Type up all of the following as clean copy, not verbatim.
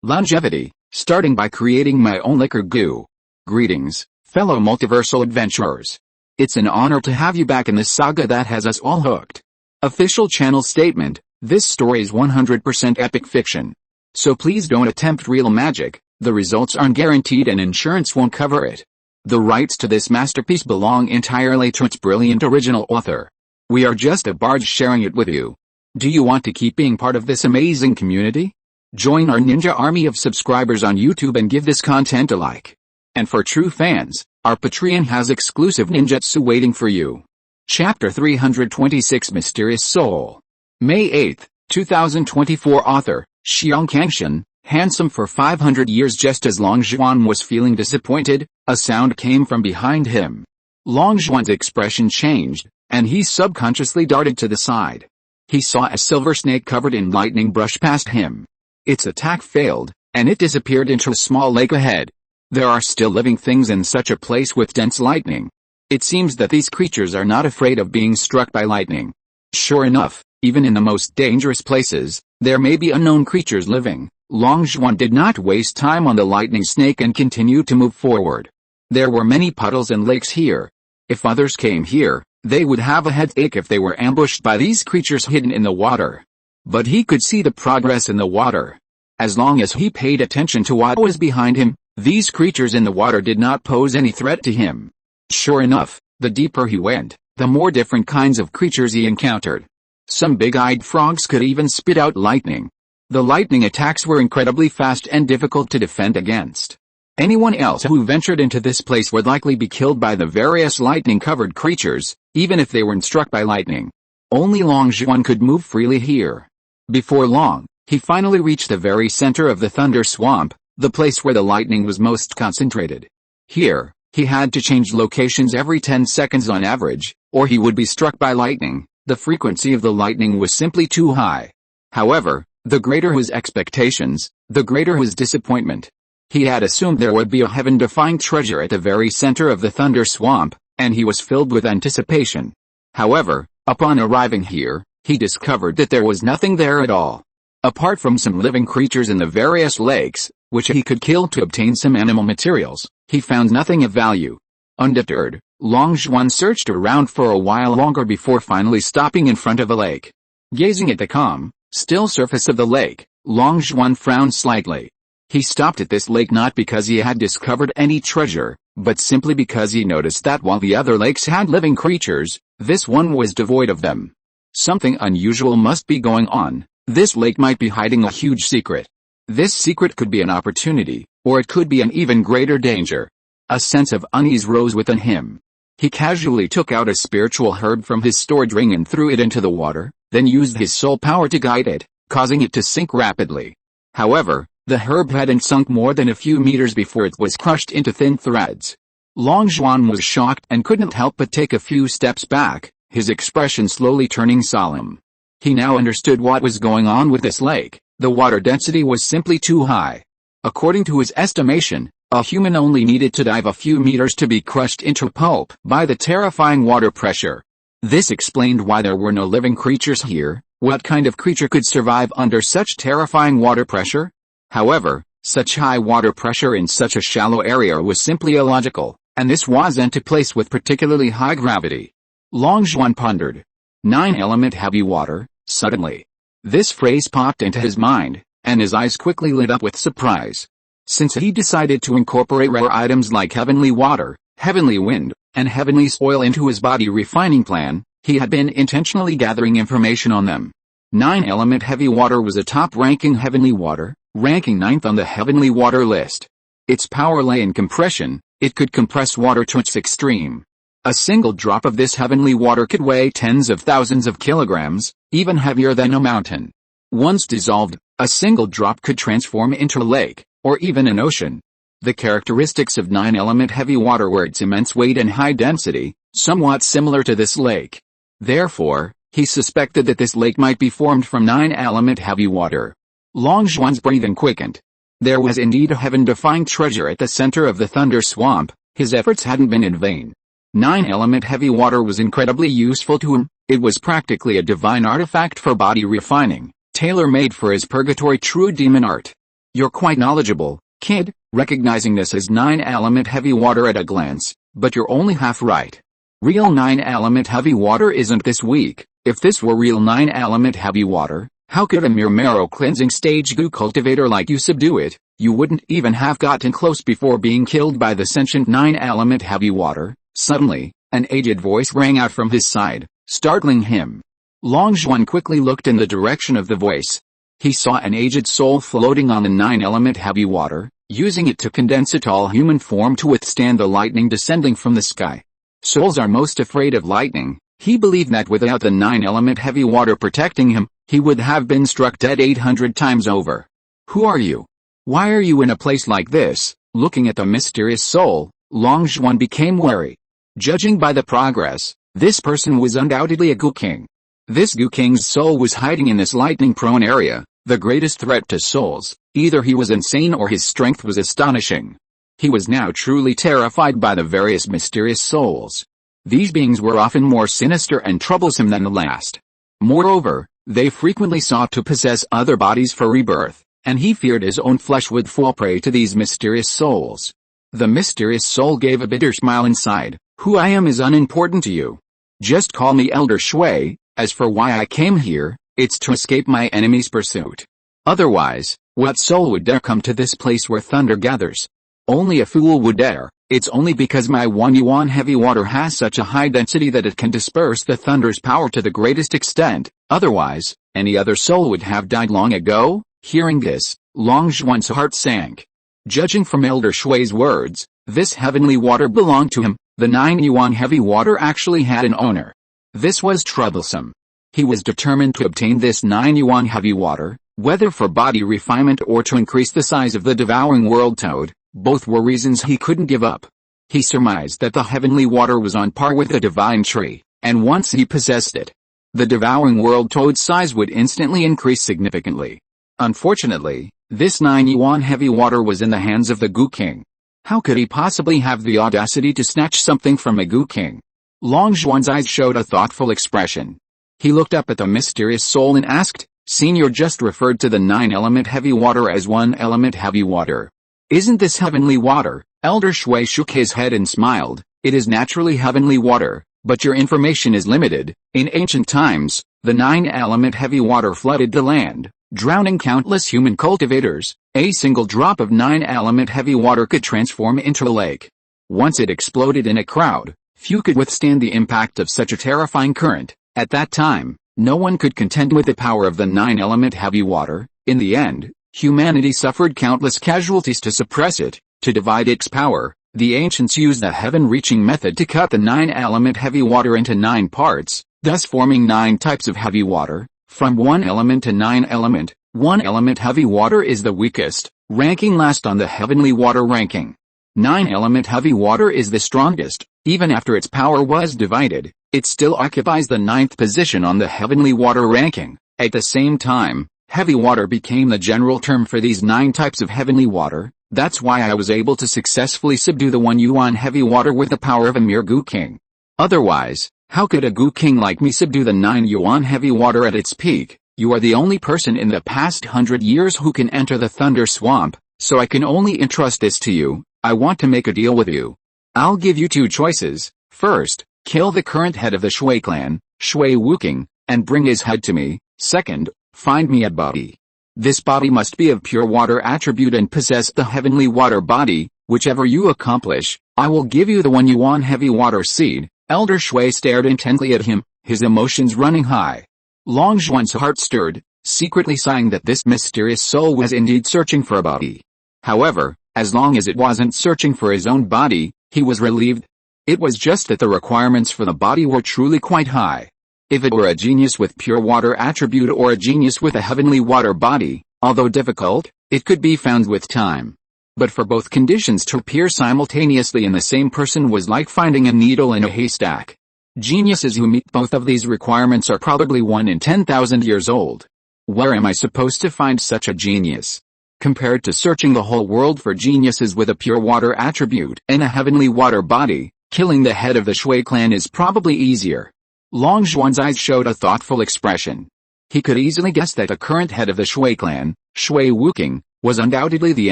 Longevity, starting by creating my own liquor goo. Greetings, fellow multiversal adventurers. It's an honor to have you back in this saga that has us all hooked. Official channel statement, this story is 100% epic fiction. So please don't attempt real magic, the results aren't guaranteed and insurance won't cover it. The rights to this masterpiece belong entirely to its brilliant original author. We are just a barge sharing it with you. Do you want to keep being part of this amazing community? Join our ninja army of subscribers on YouTube and give this content a like. And for true fans, our Patreon has exclusive ninjutsu waiting for you. Chapter 326 Mysterious Soul. May 8, 2024. Author, Xiang Kangshan, handsome for 500 years. Just as Long Zhuan was feeling disappointed, a sound came from behind him. Long Zhuan's expression changed, and he subconsciously darted to the side. He saw a silver snake covered in lightning brush past him. Its attack failed, and it disappeared into a small lake ahead. There are still living things in such a place with dense lightning. It seems that these creatures are not afraid of being struck by lightning. Sure enough, even in the most dangerous places, there may be unknown creatures living. Long Zhuan did not waste time on the lightning snake and continued to move forward. There were many puddles and lakes here. If others came here, they would have a headache if they were ambushed by these creatures hidden in the water. But he could see the progress in the water. As long as he paid attention to what was behind him, these creatures in the water did not pose any threat to him. Sure enough, the deeper he went, the more different kinds of creatures he encountered. Some big-eyed frogs could even spit out lightning. The lightning attacks were incredibly fast and difficult to defend against. Anyone else who ventured into this place would likely be killed by the various lightning-covered creatures, even if they weren't struck by lightning. Only Long Zhuan could move freely here. Before long, he finally reached the very center of the thunder swamp, the place where the lightning was most concentrated. Here, he had to change locations every 10 seconds on average, or he would be struck by lightning. The frequency of the lightning was simply too high. However, the greater his expectations, the greater his disappointment. He had assumed there would be a heaven-defying treasure at the very center of the thunder swamp, and he was filled with anticipation. However, upon arriving here, he discovered that there was nothing there at all. Apart from some living creatures in the various lakes, which he could kill to obtain some animal materials, he found nothing of value. Undeterred, Long Zhuan searched around for a while longer before finally stopping in front of a lake. Gazing at the calm, still surface of the lake, Long Zhuan frowned slightly. He stopped at this lake not because he had discovered any treasure, but simply because he noticed that while the other lakes had living creatures, this one was devoid of them. Something unusual must be going on. This lake might be hiding a huge secret. This secret could be an opportunity, or it could be an even greater danger. A sense of unease rose within him. He casually took out a spiritual herb from his storage ring and threw it into the water, then used his soul power to guide it, causing it to sink rapidly. However, the herb hadn't sunk more than a few meters before it was crushed into thin threads. Long Zhuan was shocked and couldn't help but take a few steps back, his expression slowly turning solemn. He now understood what was going on with this lake. The water density was simply too high. According to his estimation, a human only needed to dive a few meters to be crushed into pulp by the terrifying water pressure. This explained why there were no living creatures here. What kind of creature could survive under such terrifying water pressure? However, such high water pressure in such a shallow area was simply illogical, and this wasn't a place with particularly high gravity. Long Zhuan pondered. 9-element heavy water, suddenly. This phrase popped into his mind, and his eyes quickly lit up with surprise. Since he decided to incorporate rare items like heavenly water, heavenly wind, and heavenly soil into his body refining plan, he had been intentionally gathering information on them. 9-element heavy water was a top-ranking heavenly water, ranking 9th on the heavenly water list. Its power lay in compression. It could compress water to its extreme. A single drop of this heavenly water could weigh tens of thousands of kilograms, even heavier than a mountain. Once dissolved, a single drop could transform into a lake, or even an ocean. The characteristics of 9-element heavy water were its immense weight and high density, somewhat similar to this lake. Therefore, he suspected that this lake might be formed from 9-element heavy water. Long Zhuan's breathing quickened. There was indeed a heaven-defying treasure at the center of the thunder swamp. His efforts hadn't been in vain. 9-element heavy water was incredibly useful to him. It was practically a divine artifact for body refining, tailor-made for his Purgatory true demon art. You're quite knowledgeable, kid, recognizing this as 9-element heavy water at a glance, but you're only half right. Real 9-element heavy water isn't this weak. If this were real 9-element heavy water, how could a mere marrow cleansing stage goo cultivator like you subdue it? You wouldn't even have gotten close before being killed by the sentient 9-element heavy water. Suddenly, an aged voice rang out from his side, startling him. Long Zhuan quickly looked in the direction of the voice. He saw an aged soul floating on the 9-element heavy water, using it to condense a tall human form to withstand the lightning descending from the sky. Souls are most afraid of lightning. He believed that without the 9-element heavy water protecting him, he would have been struck dead 800 times over. Who are you? Why are you in a place like this? Looking at the mysterious soul, Long Zhuan became wary. Judging by the progress, this person was undoubtedly a Goo King. This Goo King's soul was hiding in this lightning-prone area, the greatest threat to souls. Either he was insane or his strength was astonishing. He was now truly terrified by the various mysterious souls. These beings were often more sinister and troublesome than the last. Moreover, they frequently sought to possess other bodies for rebirth, and he feared his own flesh would fall prey to these mysterious souls. The mysterious soul gave a bitter smile inside. Who I am is unimportant to you. Just call me Elder Shui. As for why I came here, it's to escape my enemy's pursuit. Otherwise, what soul would dare come to this place where thunder gathers? Only a fool would dare. It's only because my 1-yuan heavy water has such a high density that it can disperse the thunder's power to the greatest extent. Otherwise, any other soul would have died long ago. Hearing this, Long Zhuan's heart sank. Judging from Elder Shui's words, this heavenly water belonged to him. The 9-yuan heavy water actually had an owner. This was troublesome. He was determined to obtain this 9-yuan heavy water, whether for body refinement or to increase the size of the devouring world toad. Both were reasons he couldn't give up. He surmised that the heavenly water was on par with the divine tree, and once he possessed it, the devouring world toad's size would instantly increase significantly. Unfortunately, this 9-yuan heavy water was in the hands of the Goo King. How could he possibly have the audacity to snatch something from a Goo King? Long Zhuan's eyes showed a thoughtful expression. He looked up at the mysterious soul and asked, Senior just referred to the 9-element heavy water as 1-element heavy water. Isn't this heavenly water? Elder Shui shook his head and smiled. It is naturally heavenly water, but your information is limited. In ancient times, the 9-element heavy water flooded the land, drowning countless human cultivators. A single drop of 9-element heavy water could transform into a lake. Once it exploded in a crowd, few could withstand the impact of such a terrifying current. At that time, no one could contend with the power of the 9-element heavy water. In the end, humanity suffered countless casualties to suppress it. To divide its power, the ancients used a heaven-reaching method to cut the 9-element heavy water into 9 parts, thus forming 9 types of heavy water, from 1 element to 9 element. 1-element heavy water is the weakest, ranking last on the heavenly water ranking. 9-element heavy water is the strongest. Even after its power was divided, it still occupies the 9th position on the heavenly water ranking. At the same time, heavy water became the general term for these 9 types of heavenly water. That's why I was able to successfully subdue the 1-yuan heavy water with the power of a mere Goo King. Otherwise, how could a Goo King like me subdue the 9-yuan heavy water at its peak? You are the only person in the past 100 years who can enter the Thunder Swamp, so I can only entrust this to you. I want to make a deal with you. I'll give you 2 choices. First, kill the current head of the Shui clan, Shui Wuking, and bring his head to me. Second, find me a body. This body must be of pure water attribute and possess the heavenly water body. Whichever you accomplish, I will give you the 1-yuan heavy water seed. Elder Shui stared intently at him, his emotions running high. Long Zhuan's heart stirred, secretly sighing that this mysterious soul was indeed searching for a body. However, as long as it wasn't searching for his own body, he was relieved. It was just that the requirements for the body were truly quite high. If it were a genius with pure water attribute or a genius with a heavenly water body, although difficult, it could be found with time. But for both conditions to appear simultaneously in the same person was like finding a needle in a haystack. Geniuses who meet both of these requirements are probably 1 in 10,000 years old. Where am I supposed to find such a genius? Compared to searching the whole world for geniuses with a pure water attribute and a heavenly water body, killing the head of the Shui clan is probably easier. Long Zhuan's eyes showed a thoughtful expression. He could easily guess that the current head of the Shui clan, Shui Wuking, was undoubtedly the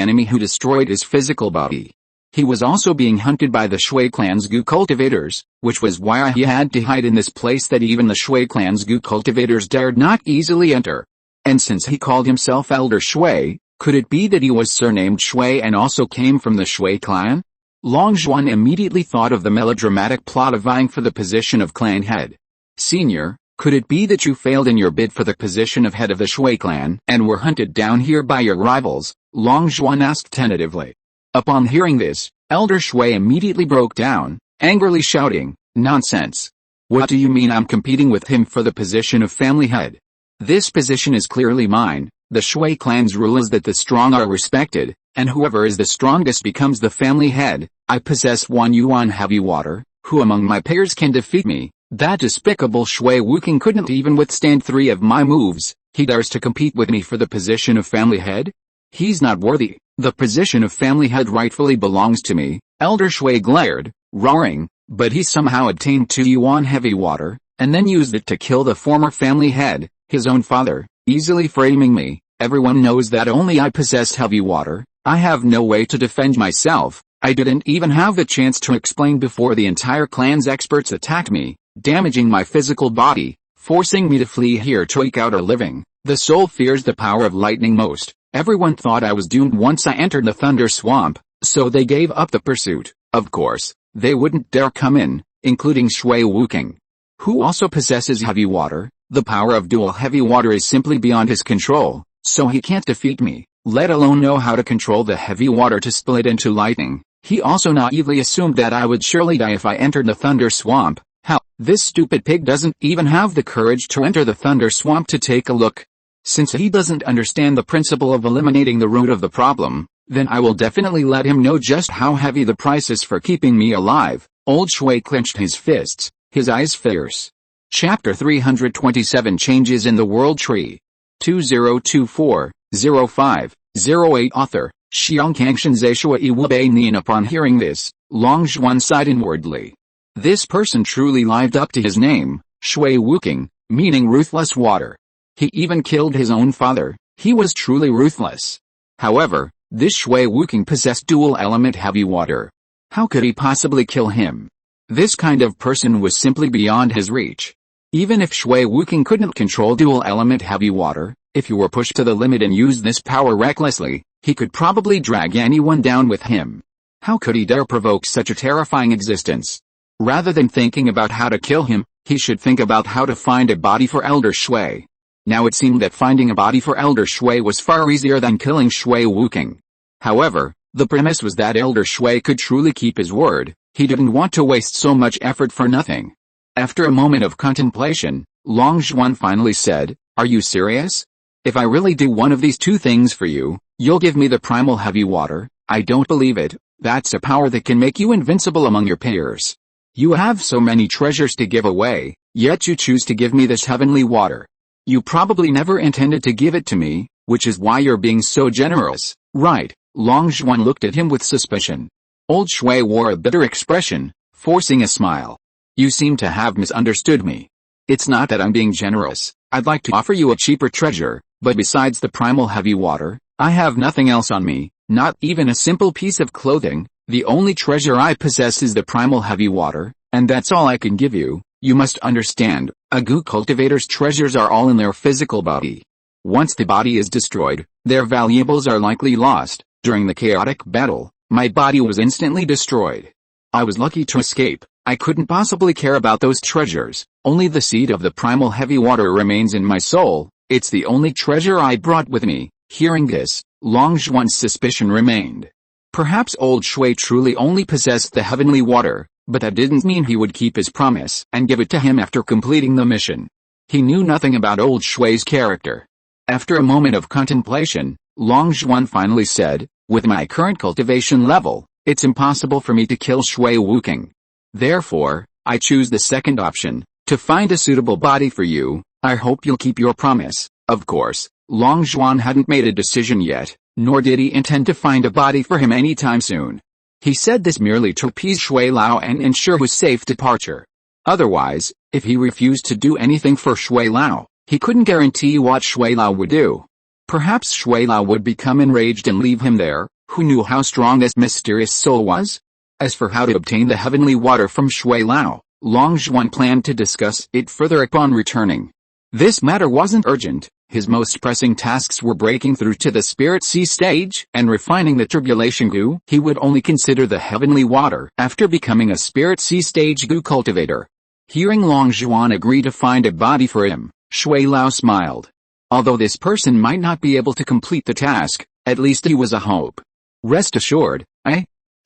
enemy who destroyed his physical body. He was also being hunted by the Shui clan's Gu cultivators, which was why he had to hide in this place that even the Shui clan's Gu cultivators dared not easily enter. And since he called himself Elder Shui, could it be that he was surnamed Shui and also came from the Shui clan? Long Zhuan immediately thought of the melodramatic plot of vying for the position of clan head. Senior, could it be that you failed in your bid for the position of head of the Shui clan and were hunted down here by your rivals? Long Zhuan asked tentatively. Upon hearing this, Elder Shui immediately broke down, angrily shouting, "Nonsense! What do you mean I'm competing with him for the position of family head? This position is clearly mine. The Shui clan's rule is that the strong are respected, and whoever is the strongest becomes the family head. I possess 1 yuan heavy water. Who among my peers can defeat me?" That despicable Shui Wuking couldn't even withstand 3 of my moves. He dares to compete with me for the position of family head? He's not worthy. The position of family head rightfully belongs to me. Elder Shui glared, roaring, but he somehow obtained 2 yuan heavy water, and then used it to kill the former family head, his own father, easily framing me. Everyone knows that only I possess heavy water. I have no way to defend myself. I didn't even have the chance to explain before the entire clan's experts attacked me, damaging my physical body, forcing me to flee here to eke out a living. The soul fears the power of lightning most. Everyone thought I was doomed once I entered the Thunder Swamp, so they gave up the pursuit. Of course, they wouldn't dare come in, including Shui Wuking, who also possesses heavy water. The power of dual heavy water is simply beyond his control, so he can't defeat me, let alone know how to control the heavy water to split into lightning. He also naively assumed that I would surely die if I entered the Thunder Swamp. How? This stupid pig doesn't even have the courage to enter the Thunder Swamp to take a look. Since he doesn't understand the principle of eliminating the root of the problem, then I will definitely let him know just how heavy the price is for keeping me alive. Old Shui clenched his fists, his eyes fierce. Chapter 327 Changes in the World Tree. 2024-05-08 Author, Xiangkangshan Zaishua Iwubei Nian. Upon hearing this, Long Zhuan sighed inwardly. This person truly lived up to his name, Shui Wuking, meaning ruthless water. He even killed his own father. He was truly ruthless. However, this Shui Wuking possessed dual-element heavy water. How could he possibly kill him? This kind of person was simply beyond his reach. Even if Shui Wuking couldn't control dual-element heavy water, if he were pushed to the limit and used this power recklessly, he could probably drag anyone down with him. How could he dare provoke such a terrifying existence? Rather than thinking about how to kill him, he should think about how to find a body for Elder Shui. Now it seemed that finding a body for Elder Shui was far easier than killing Shui Wuking. However, the premise was that Elder Shui could truly keep his word. He didn't want to waste so much effort for nothing. After a moment of contemplation, Long Zhuan finally said, "Are you serious? If I really do one of these 2 things for you, you'll give me the primal heavy water?" "I don't believe it. That's a power that can make you invincible among your peers. You have so many treasures to give away, yet you choose to give me this heavenly water. You probably never intended to give it to me, which is why you're being so generous, right?" Long Zhuan looked at him with suspicion. Old Shui wore a bitter expression, forcing a smile. "You seem to have misunderstood me. It's not that I'm being generous. I'd like to offer you a cheaper treasure, but besides the primal heavy water, I have nothing else on me, not even a simple piece of clothing. The only treasure I possess is the primal heavy water, and that's all I can give you. You must understand, a Gu cultivator's treasures are all in their physical body. Once the body is destroyed, their valuables are likely lost. During the chaotic battle, my body was instantly destroyed. I was lucky to escape. I couldn't possibly care about those treasures. Only the seed of the primal heavy water remains in my soul. It's the only treasure I brought with me." Hearing this, Long Zhuan's suspicion remained. Perhaps Old Shui truly only possessed the heavenly water, but that didn't mean he would keep his promise and give it to him after completing the mission. He knew nothing about Old Shui's character. After a moment of contemplation, Long Zhuan finally said, "With my current cultivation level, it's impossible for me to kill Shui Wuking. Therefore, I choose the second option, to find a suitable body for you. I hope you'll keep your promise." Of course, Long Zhuan hadn't made a decision yet, nor did he intend to find a body for him anytime soon. He said this merely to appease Shui Lao and ensure his safe departure. Otherwise, if he refused to do anything for Shui Lao, he couldn't guarantee what Shui Lao would do. Perhaps Shui Lao would become enraged and leave him there. Who knew how strong this mysterious soul was? As for how to obtain the heavenly water from Shui Lao, Long Zhuan planned to discuss it further upon returning. This matter wasn't urgent. His most pressing tasks were breaking through to the Spirit Sea stage and refining the tribulation goo. He would only consider the heavenly water after becoming a Spirit Sea stage goo cultivator. Hearing Long Zhuan agree to find a body for him, Shui Lao smiled. Although this person might not be able to complete the task, at least he was a hope. Rest assured,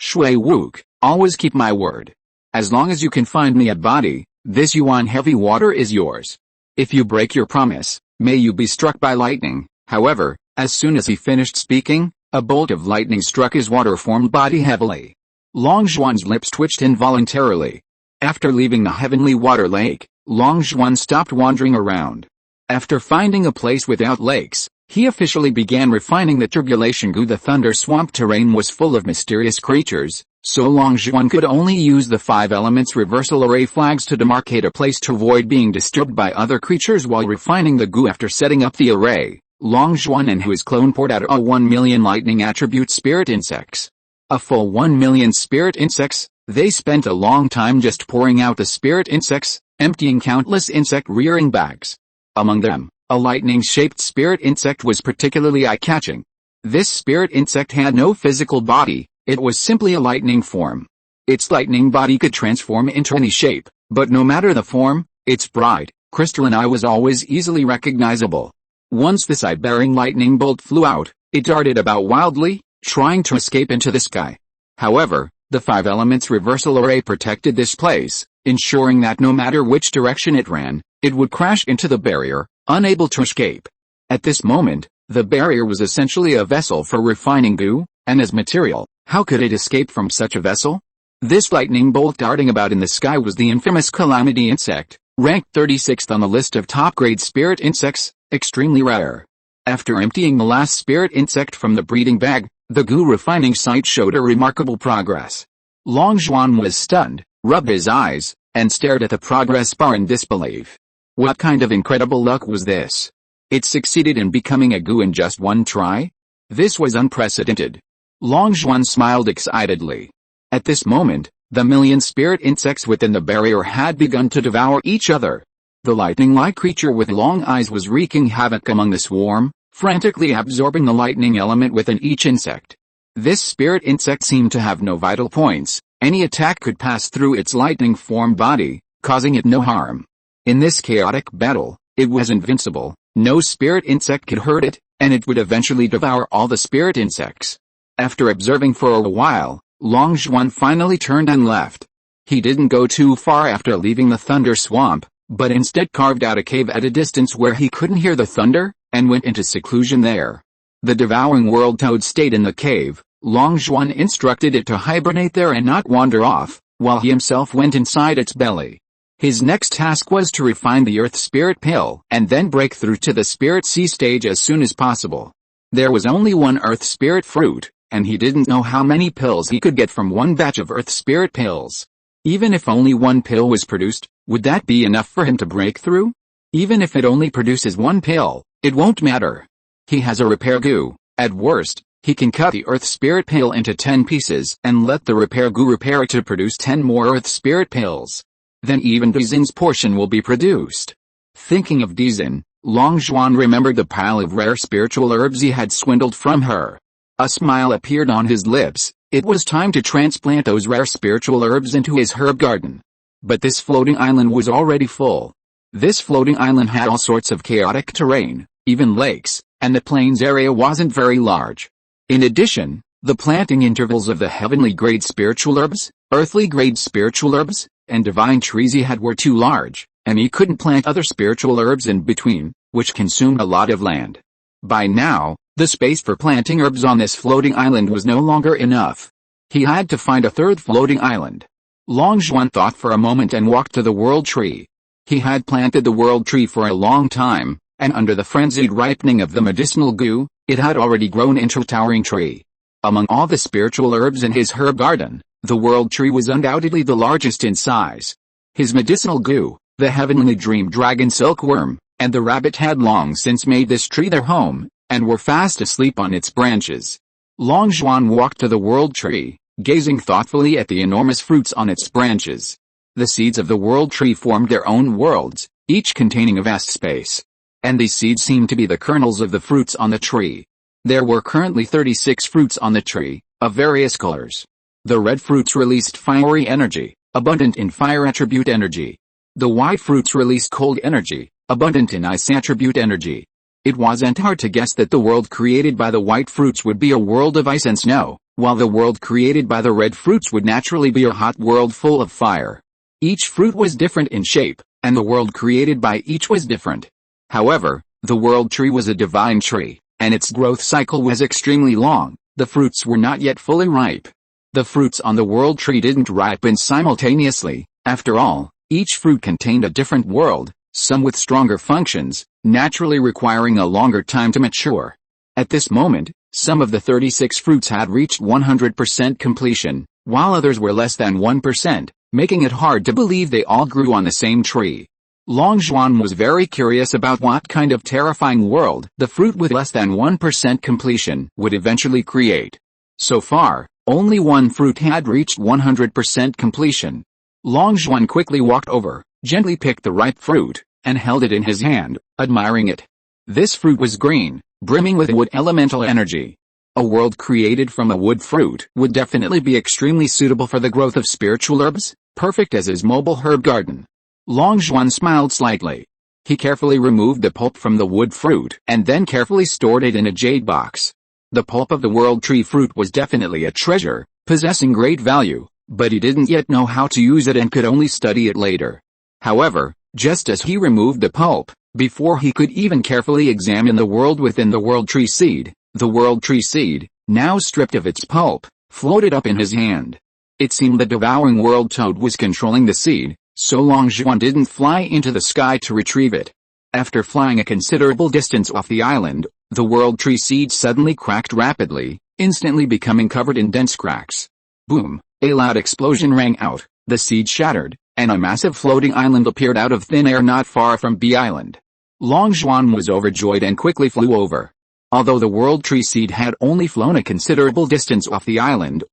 Shui Wook, always keep my word. As long as you can find me a body, this Yuan heavy water is yours. If you break your promise, may you be struck by lightning. However, as soon as he finished speaking, a bolt of lightning struck his water-formed body heavily. Long Zhuan's lips twitched involuntarily. After leaving the heavenly water lake, Long Zhuan stopped wandering around. After finding a place without lakes, he officially began refining the tribulation goo. The thunder swamp terrain was full of mysterious creatures, so Long Zhuan could only use the 5 elements reversal array flags to demarcate a place to avoid being disturbed by other creatures while refining the goo. After setting up the array, Long Zhuan and his clone poured out a 1 million lightning attribute spirit insects. A full 1 million spirit insects. They spent a long time just pouring out the spirit insects, emptying countless insect rearing bags. Among them, a lightning-shaped spirit insect was particularly eye-catching. This spirit insect had no physical body, it was simply a lightning form. Its lightning body could transform into any shape, but no matter the form, its bright, crystalline eye was always easily recognizable. Once this eye-bearing lightning bolt flew out, it darted about wildly, trying to escape into the sky. However, the 5 elements reversal array protected this place, ensuring that no matter which direction it ran, it would crash into the barrier, unable to escape. At this moment, the barrier was essentially a vessel for refining goo, and as material, how could it escape from such a vessel? This lightning bolt darting about in the sky was the infamous calamity insect, ranked 36th on the list of top-grade spirit insects, extremely rare. After emptying the last spirit insect from the breeding bag, the goo refining site showed a remarkable progress. Long Zhuan was stunned, rubbed his eyes, and stared at the progress bar in disbelief. What kind of incredible luck was this? It succeeded in becoming a goo in just one try? This was unprecedented. Long Zhuan smiled excitedly. At this moment, the million spirit insects within the barrier had begun to devour each other. The lightning-like creature with long eyes was wreaking havoc among the swarm, frantically absorbing the lightning element within each insect. This spirit insect seemed to have no vital points. Any attack could pass through its lightning-formed body, causing it no harm. In this chaotic battle, it was invincible. No spirit insect could hurt it, and it would eventually devour all the spirit insects. After observing for a while, Long Zhuan finally turned and left. He didn't go too far after leaving the thunder swamp, but instead carved out a cave at a distance where he couldn't hear the thunder, and went into seclusion there. The devouring world toad stayed in the cave. Long Zhuan instructed it to hibernate there and not wander off, while he himself went inside its belly. His next task was to refine the Earth Spirit Pill and then break through to the Spirit Sea stage as soon as possible. There was only one Earth Spirit fruit, and he didn't know how many pills he could get from one batch of Earth Spirit pills. Even if only one pill was produced, would that be enough for him to break through? Even if it only produces one pill, it won't matter. He has a repair goo. At worst, he can cut the Earth Spirit Pill into 10 pieces and let the repair goo repair it to produce 10 more Earth Spirit Pills. Then even Dizin's portion will be produced. Thinking of Dizin, Long Zhuan remembered the pile of rare spiritual herbs he had swindled from her. A smile appeared on his lips. It was time to transplant those rare spiritual herbs into his herb garden. But this floating island was already full. This floating island had all sorts of chaotic terrain, even lakes, and the plains area wasn't very large. In addition, the planting intervals of the heavenly grade spiritual herbs, earthly grade spiritual herbs, and divine trees he had were too large, and he couldn't plant other spiritual herbs in between, which consumed a lot of land. By now, the space for planting herbs on this floating island was no longer enough. He had to find a third floating island. Long Zhuan thought for a moment and walked to the world tree. He had planted the world tree for a long time, and under the frenzied ripening of the medicinal goo, it had already grown into a towering tree. Among all the spiritual herbs in his herb garden, the world tree was undoubtedly the largest in size. His medicinal goo, the heavenly dream dragon silkworm, and the rabbit had long since made this tree their home, and were fast asleep on its branches. Long Zhuan walked to the world tree, gazing thoughtfully at the enormous fruits on its branches. The seeds of the world tree formed their own worlds, each containing a vast space. And these seeds seemed to be the kernels of the fruits on the tree. There were currently 36 fruits on the tree, of various colors. The red fruits released fiery energy, abundant in fire attribute energy. The white fruits released cold energy, abundant in ice attribute energy. It wasn't hard to guess that the world created by the white fruits would be a world of ice and snow, while the world created by the red fruits would naturally be a hot world full of fire. Each fruit was different in shape, and the world created by each was different. However, the world tree was a divine tree, and its growth cycle was extremely long. The fruits were not yet fully ripe. The fruits on the world tree didn't ripen simultaneously. After all, each fruit contained a different world, some with stronger functions, naturally requiring a longer time to mature. At this moment, some of the 36 fruits had reached 100% completion, while others were less than 1%, making it hard to believe they all grew on the same tree. Long Zhuan was very curious about what kind of terrifying world the fruit with less than 1% completion would eventually create. So far, only one fruit had reached 100% completion. Long Zhuan quickly walked over, gently picked the ripe fruit, and held it in his hand, admiring it. This fruit was green, brimming with wood elemental energy. A world created from a wood fruit would definitely be extremely suitable for the growth of spiritual herbs, perfect as his mobile herb garden. Long Zhuan smiled slightly. He carefully removed the pulp from the wood fruit and then carefully stored it in a jade box. The pulp of the world tree fruit was definitely a treasure, possessing great value, but he didn't yet know how to use it and could only study it later. However, just as he removed the pulp, before he could even carefully examine the world within the world tree seed, the world tree seed, now stripped of its pulp, floated up in his hand. It seemed the devouring world toad was controlling the seed, so Long Zhuan didn't fly into the sky to retrieve it. After flying a considerable distance off the island, the world tree seed suddenly cracked rapidly, instantly becoming covered in dense cracks. Boom! A loud explosion rang out, the seed shattered, and a massive floating island appeared out of thin air not far from B Island. Long Zhuan was overjoyed and quickly flew over. Although the world tree seed had only flown a considerable distance off the island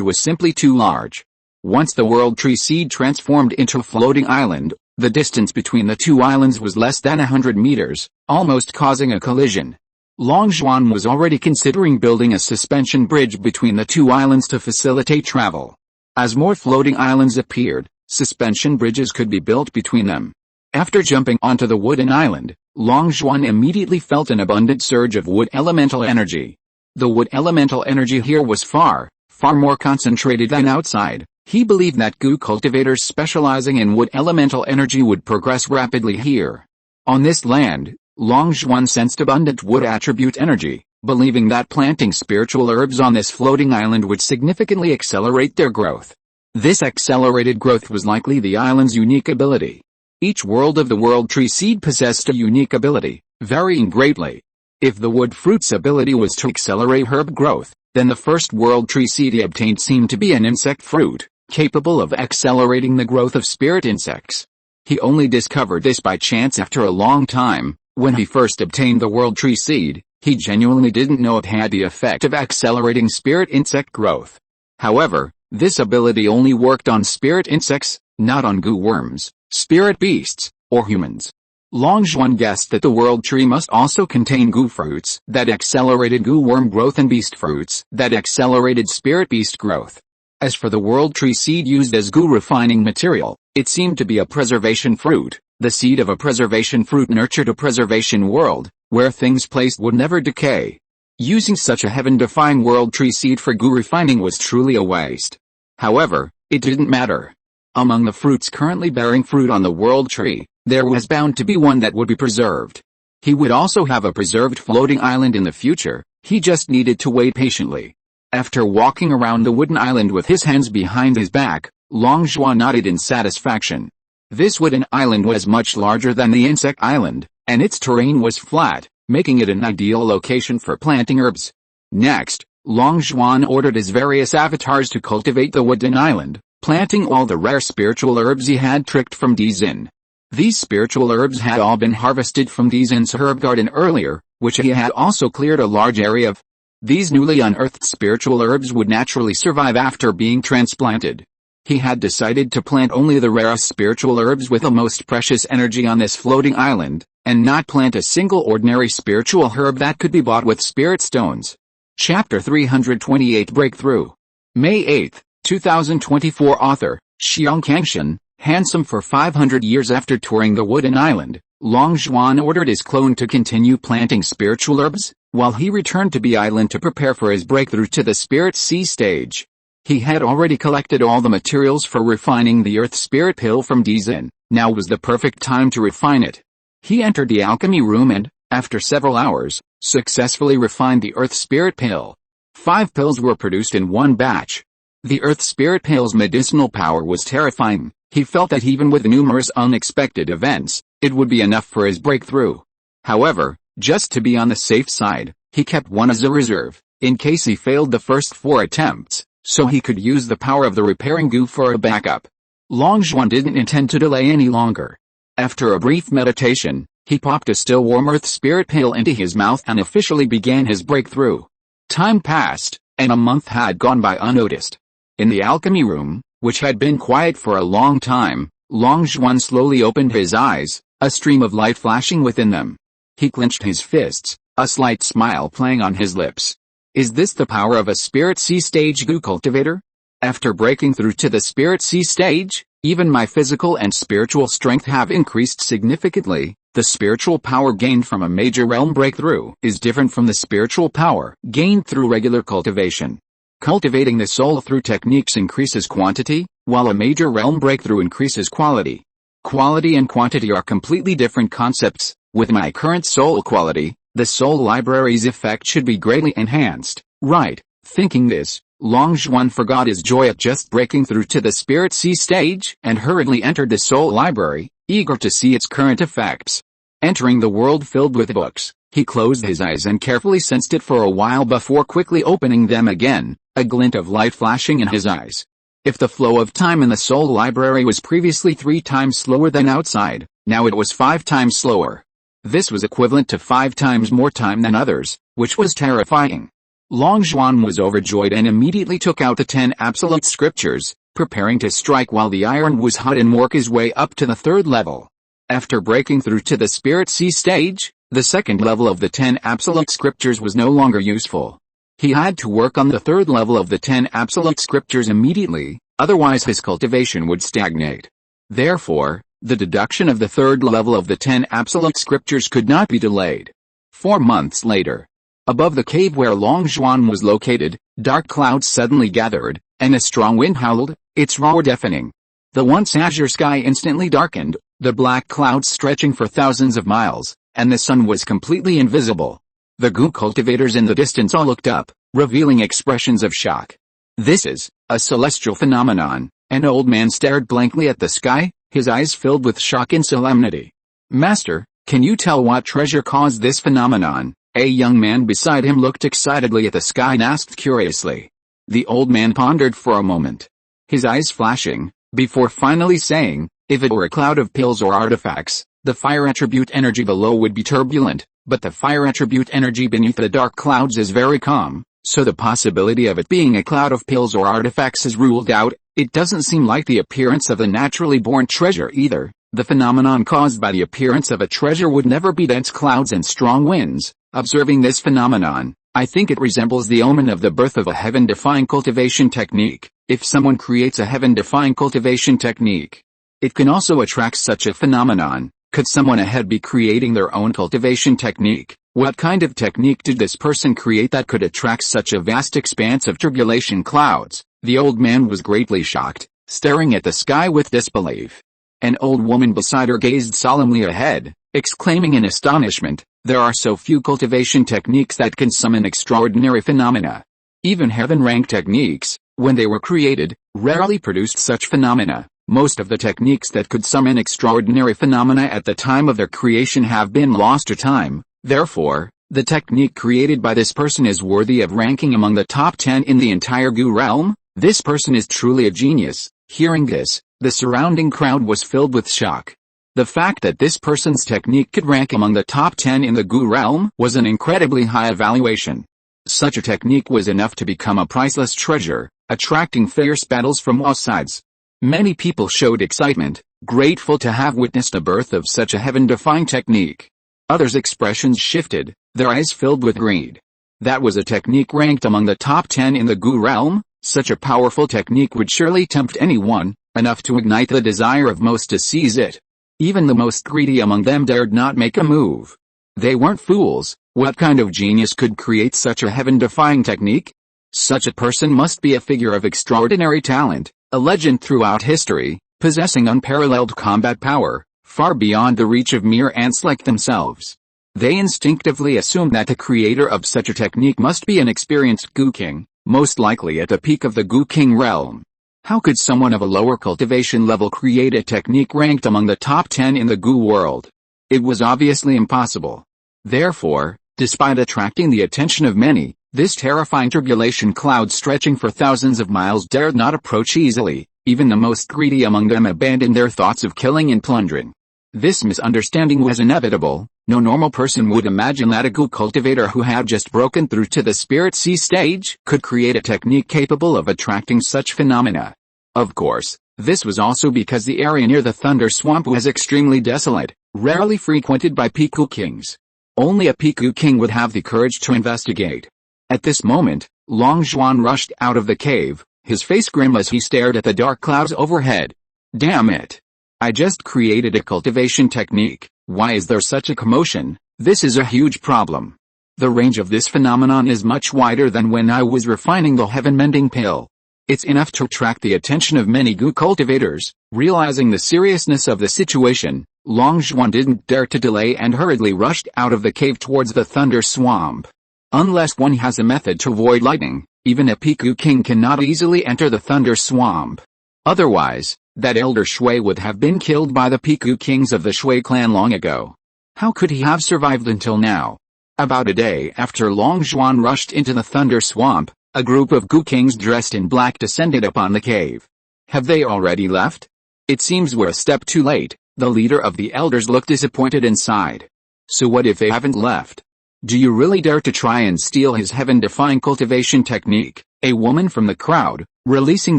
was simply too large. Once the world tree seed transformed into a floating island, the distance between the two islands was less than 100 meters, almost causing a collision. Long Zhuan was already considering building a suspension bridge between the two islands to facilitate travel. As more floating islands appeared, suspension bridges could be built between them. After jumping onto the wooden island, Long Zhuan immediately felt an abundant surge of wood elemental energy. The wood elemental energy here was far more concentrated than outside. He believed that Gu cultivators specializing in wood elemental energy would progress rapidly here. On this land, Long Zhuan sensed abundant wood attribute energy, believing that planting spiritual herbs on this floating island would significantly accelerate their growth. This accelerated growth was likely the island's unique ability. Each world of the world tree seed possessed a unique ability, varying greatly. If the wood fruit's ability was to accelerate herb growth, then the first world tree seed he obtained seemed to be an insect fruit, capable of accelerating the growth of spirit insects. He only discovered this by chance after a long time. When he first obtained the world tree seed, he genuinely didn't know it had the effect of accelerating spirit insect growth. However, this ability only worked on spirit insects, not on goo worms, spirit beasts, or humans. Long Zhuan guessed that the world tree must also contain goo fruits that accelerated goo worm growth and beast fruits that accelerated spirit beast growth. As for the world tree seed used as goo refining material, it seemed to be a preservation fruit. The seed of a preservation fruit nurtured a preservation world, where things placed would never decay. Using such a heaven-defying world tree seed for goo refining was truly a waste. However, it didn't matter. Among the fruits currently bearing fruit on the world tree, there was bound to be one that would be preserved. He would also have a preserved floating island in the future, he just needed to wait patiently. After walking around the wooden island with his hands behind his back, Long Zhuan nodded in satisfaction. This wooden island was much larger than the insect island, and its terrain was flat, making it an ideal location for planting herbs. Next, Long Zhuan ordered his various avatars to cultivate the wooden island, planting all the rare spiritual herbs he had tricked from Dzin. These spiritual herbs had all been harvested from Deezen's herb garden earlier, which he had also cleared a large area of. These newly unearthed spiritual herbs would naturally survive after being transplanted. He had decided to plant only the rarest spiritual herbs with the most precious energy on this floating island, and not plant a single ordinary spiritual herb that could be bought with spirit stones. Chapter 328 Breakthrough. May 8, 2024 Author, Xiong Kangshan. Handsome. For 500 years after touring the wooden island, Long Zhuan ordered his clone to continue planting spiritual herbs, while he returned to the island to prepare for his breakthrough to the Spirit Sea stage. He had already collected all the materials for refining the Earth Spirit Pill from Deezen. Now was the perfect time to refine it. He entered the alchemy room and, after several hours, successfully refined the Earth Spirit Pill. 5 pills were produced in one batch. The Earth Spirit Pill's medicinal power was terrifying. He felt that even with numerous unexpected events, it would be enough for his breakthrough. However, just to be on the safe side, he kept one as a reserve, in case he failed the first 4 attempts, so he could use the power of the repairing goo for a backup. Long Zhuan didn't intend to delay any longer. After a brief meditation, he popped a still warm Earth Spirit Pill into his mouth and officially began his breakthrough. Time passed, and a month had gone by unnoticed. In the alchemy room, which had been quiet for a long time, Long Zhuan slowly opened his eyes, a stream of light flashing within them. He clenched his fists, a slight smile playing on his lips. Is this the power of a Spirit Sea stage goo cultivator? After breaking through to the Spirit Sea stage, even my physical and spiritual strength have increased significantly. The spiritual power gained from a major realm breakthrough is different from the spiritual power gained through regular cultivation. Cultivating the soul through techniques increases quantity, while a major realm breakthrough increases quality. Quality and quantity are completely different concepts. With my current soul quality, the soul library's effect should be greatly enhanced. Right. Thinking this, Long Zhuan forgot his joy at just breaking through to the Spirit Sea stage and hurriedly entered the soul library, eager to see its current effects. Entering the world filled with books, he closed his eyes and carefully sensed it for a while before quickly opening them again, a glint of light flashing in his eyes. If the flow of time in the soul library was previously 3 times slower than outside, now it was 5 times slower. This was equivalent to 5 times more time than others, which was terrifying. Long Zhuan was overjoyed and immediately took out the 10 absolute scriptures, preparing to strike while the iron was hot and work his way up to the 3rd level. After breaking through to the Spirit Sea stage, the 2nd level of the 10 absolute scriptures was no longer useful. He had to work on the 3rd level of the 10 absolute scriptures immediately, otherwise his cultivation would stagnate. Therefore, the deduction of the 3rd level of the 10 absolute scriptures could not be delayed. 4 months later, above the cave where Long Zhuan was located, dark clouds suddenly gathered, and a strong wind howled, its roar deafening. The once azure sky instantly darkened, the black clouds stretching for thousands of miles, and the sun was completely invisible. The goo cultivators in the distance all looked up, revealing expressions of shock. This is a celestial phenomenon. An old man stared blankly at the sky, his eyes filled with shock and solemnity. Master, can you tell what treasure caused this phenomenon? A young man beside him looked excitedly at the sky and asked curiously. The old man pondered for a moment, his eyes flashing, before finally saying, if it were a cloud of pills or artifacts, the fire attribute energy below would be turbulent, but the fire attribute energy beneath the dark clouds is very calm, so the possibility of it being a cloud of pills or artifacts is ruled out. It doesn't seem like the appearance of a naturally born treasure either. The phenomenon caused by the appearance of a treasure would never be dense clouds and strong winds. Observing this phenomenon, I think it resembles the omen of the birth of a heaven-defying cultivation technique. If someone creates a heaven-defying cultivation technique, it can also attract such a phenomenon. Could someone ahead be creating their own cultivation technique? What kind of technique did this person create that could attract such a vast expanse of turbulation clouds? The old man was greatly shocked, staring at the sky with disbelief. An old woman beside her gazed solemnly ahead, exclaiming in astonishment, there are so few cultivation techniques that can summon extraordinary phenomena. Even heaven-rank techniques, when they were created, rarely produced such phenomena. Most of the techniques that could summon extraordinary phenomena at the time of their creation have been lost to time. Therefore, the technique created by this person is worthy of ranking among the top 10 in the entire goo realm. This person is truly a genius. Hearing this, the surrounding crowd was filled with shock. The fact that this person's technique could rank among the top 10 in the Gu realm was an incredibly high evaluation. Such a technique was enough to become a priceless treasure, attracting fierce battles from all sides. Many people showed excitement, grateful to have witnessed the birth of such a heaven-defying technique. Others' expressions shifted, their eyes filled with greed. That was a technique ranked among the top 10 in the Gu realm. Such a powerful technique would surely tempt anyone, enough to ignite the desire of most to seize it. Even the most greedy among them dared not make a move. They weren't fools. What kind of genius could create such a heaven-defying technique? Such a person must be a figure of extraordinary talent, a legend throughout history, possessing unparalleled combat power, far beyond the reach of mere ants like themselves. They instinctively assume that the creator of such a technique must be an experienced Gu King, most likely at the peak of the Gu King realm. How could someone of a lower cultivation level create a technique ranked among the top 10 in the Gu world? It was obviously impossible. Therefore, despite attracting the attention of many, this terrifying tribulation cloud stretching for thousands of miles dared not approach easily. Even the most greedy among them abandoned their thoughts of killing and plundering. This misunderstanding was inevitable. No normal person would imagine that a Gu cultivator who had just broken through to the spirit sea stage could create a technique capable of attracting such phenomena. Of course, this was also because the area near the Thunder Swamp was extremely desolate, rarely frequented by Piku kings. Only a Piku king would have the courage to investigate. At this moment, Long Zhuan rushed out of the cave, his face grim as he stared at the dark clouds overhead. Damn it! I just created a cultivation technique. Why is there such a commotion? This is a huge problem. The range of this phenomenon is much wider than when I was refining the heaven-mending pill. It's enough to attract the attention of many Gu cultivators. Realizing the seriousness of the situation, Long Zhuan didn't dare to delay and hurriedly rushed out of the cave towards the Thunder Swamp. Unless one has a method to avoid lightning, even a Piku king cannot easily enter the Thunder Swamp. Otherwise, that elder Shui would have been killed by the Piku kings of the Shui clan long ago. How could he have survived until now? About a day after Long Zhuan rushed into the Thunder Swamp, a group of Gu kings dressed in black descended upon the cave. Have they already left? It seems we're a step too late. The leader of the elders looked disappointed and sighed. So what if they haven't left? Do you really dare to try and steal his heaven-defying cultivation technique? A woman from the crowd, releasing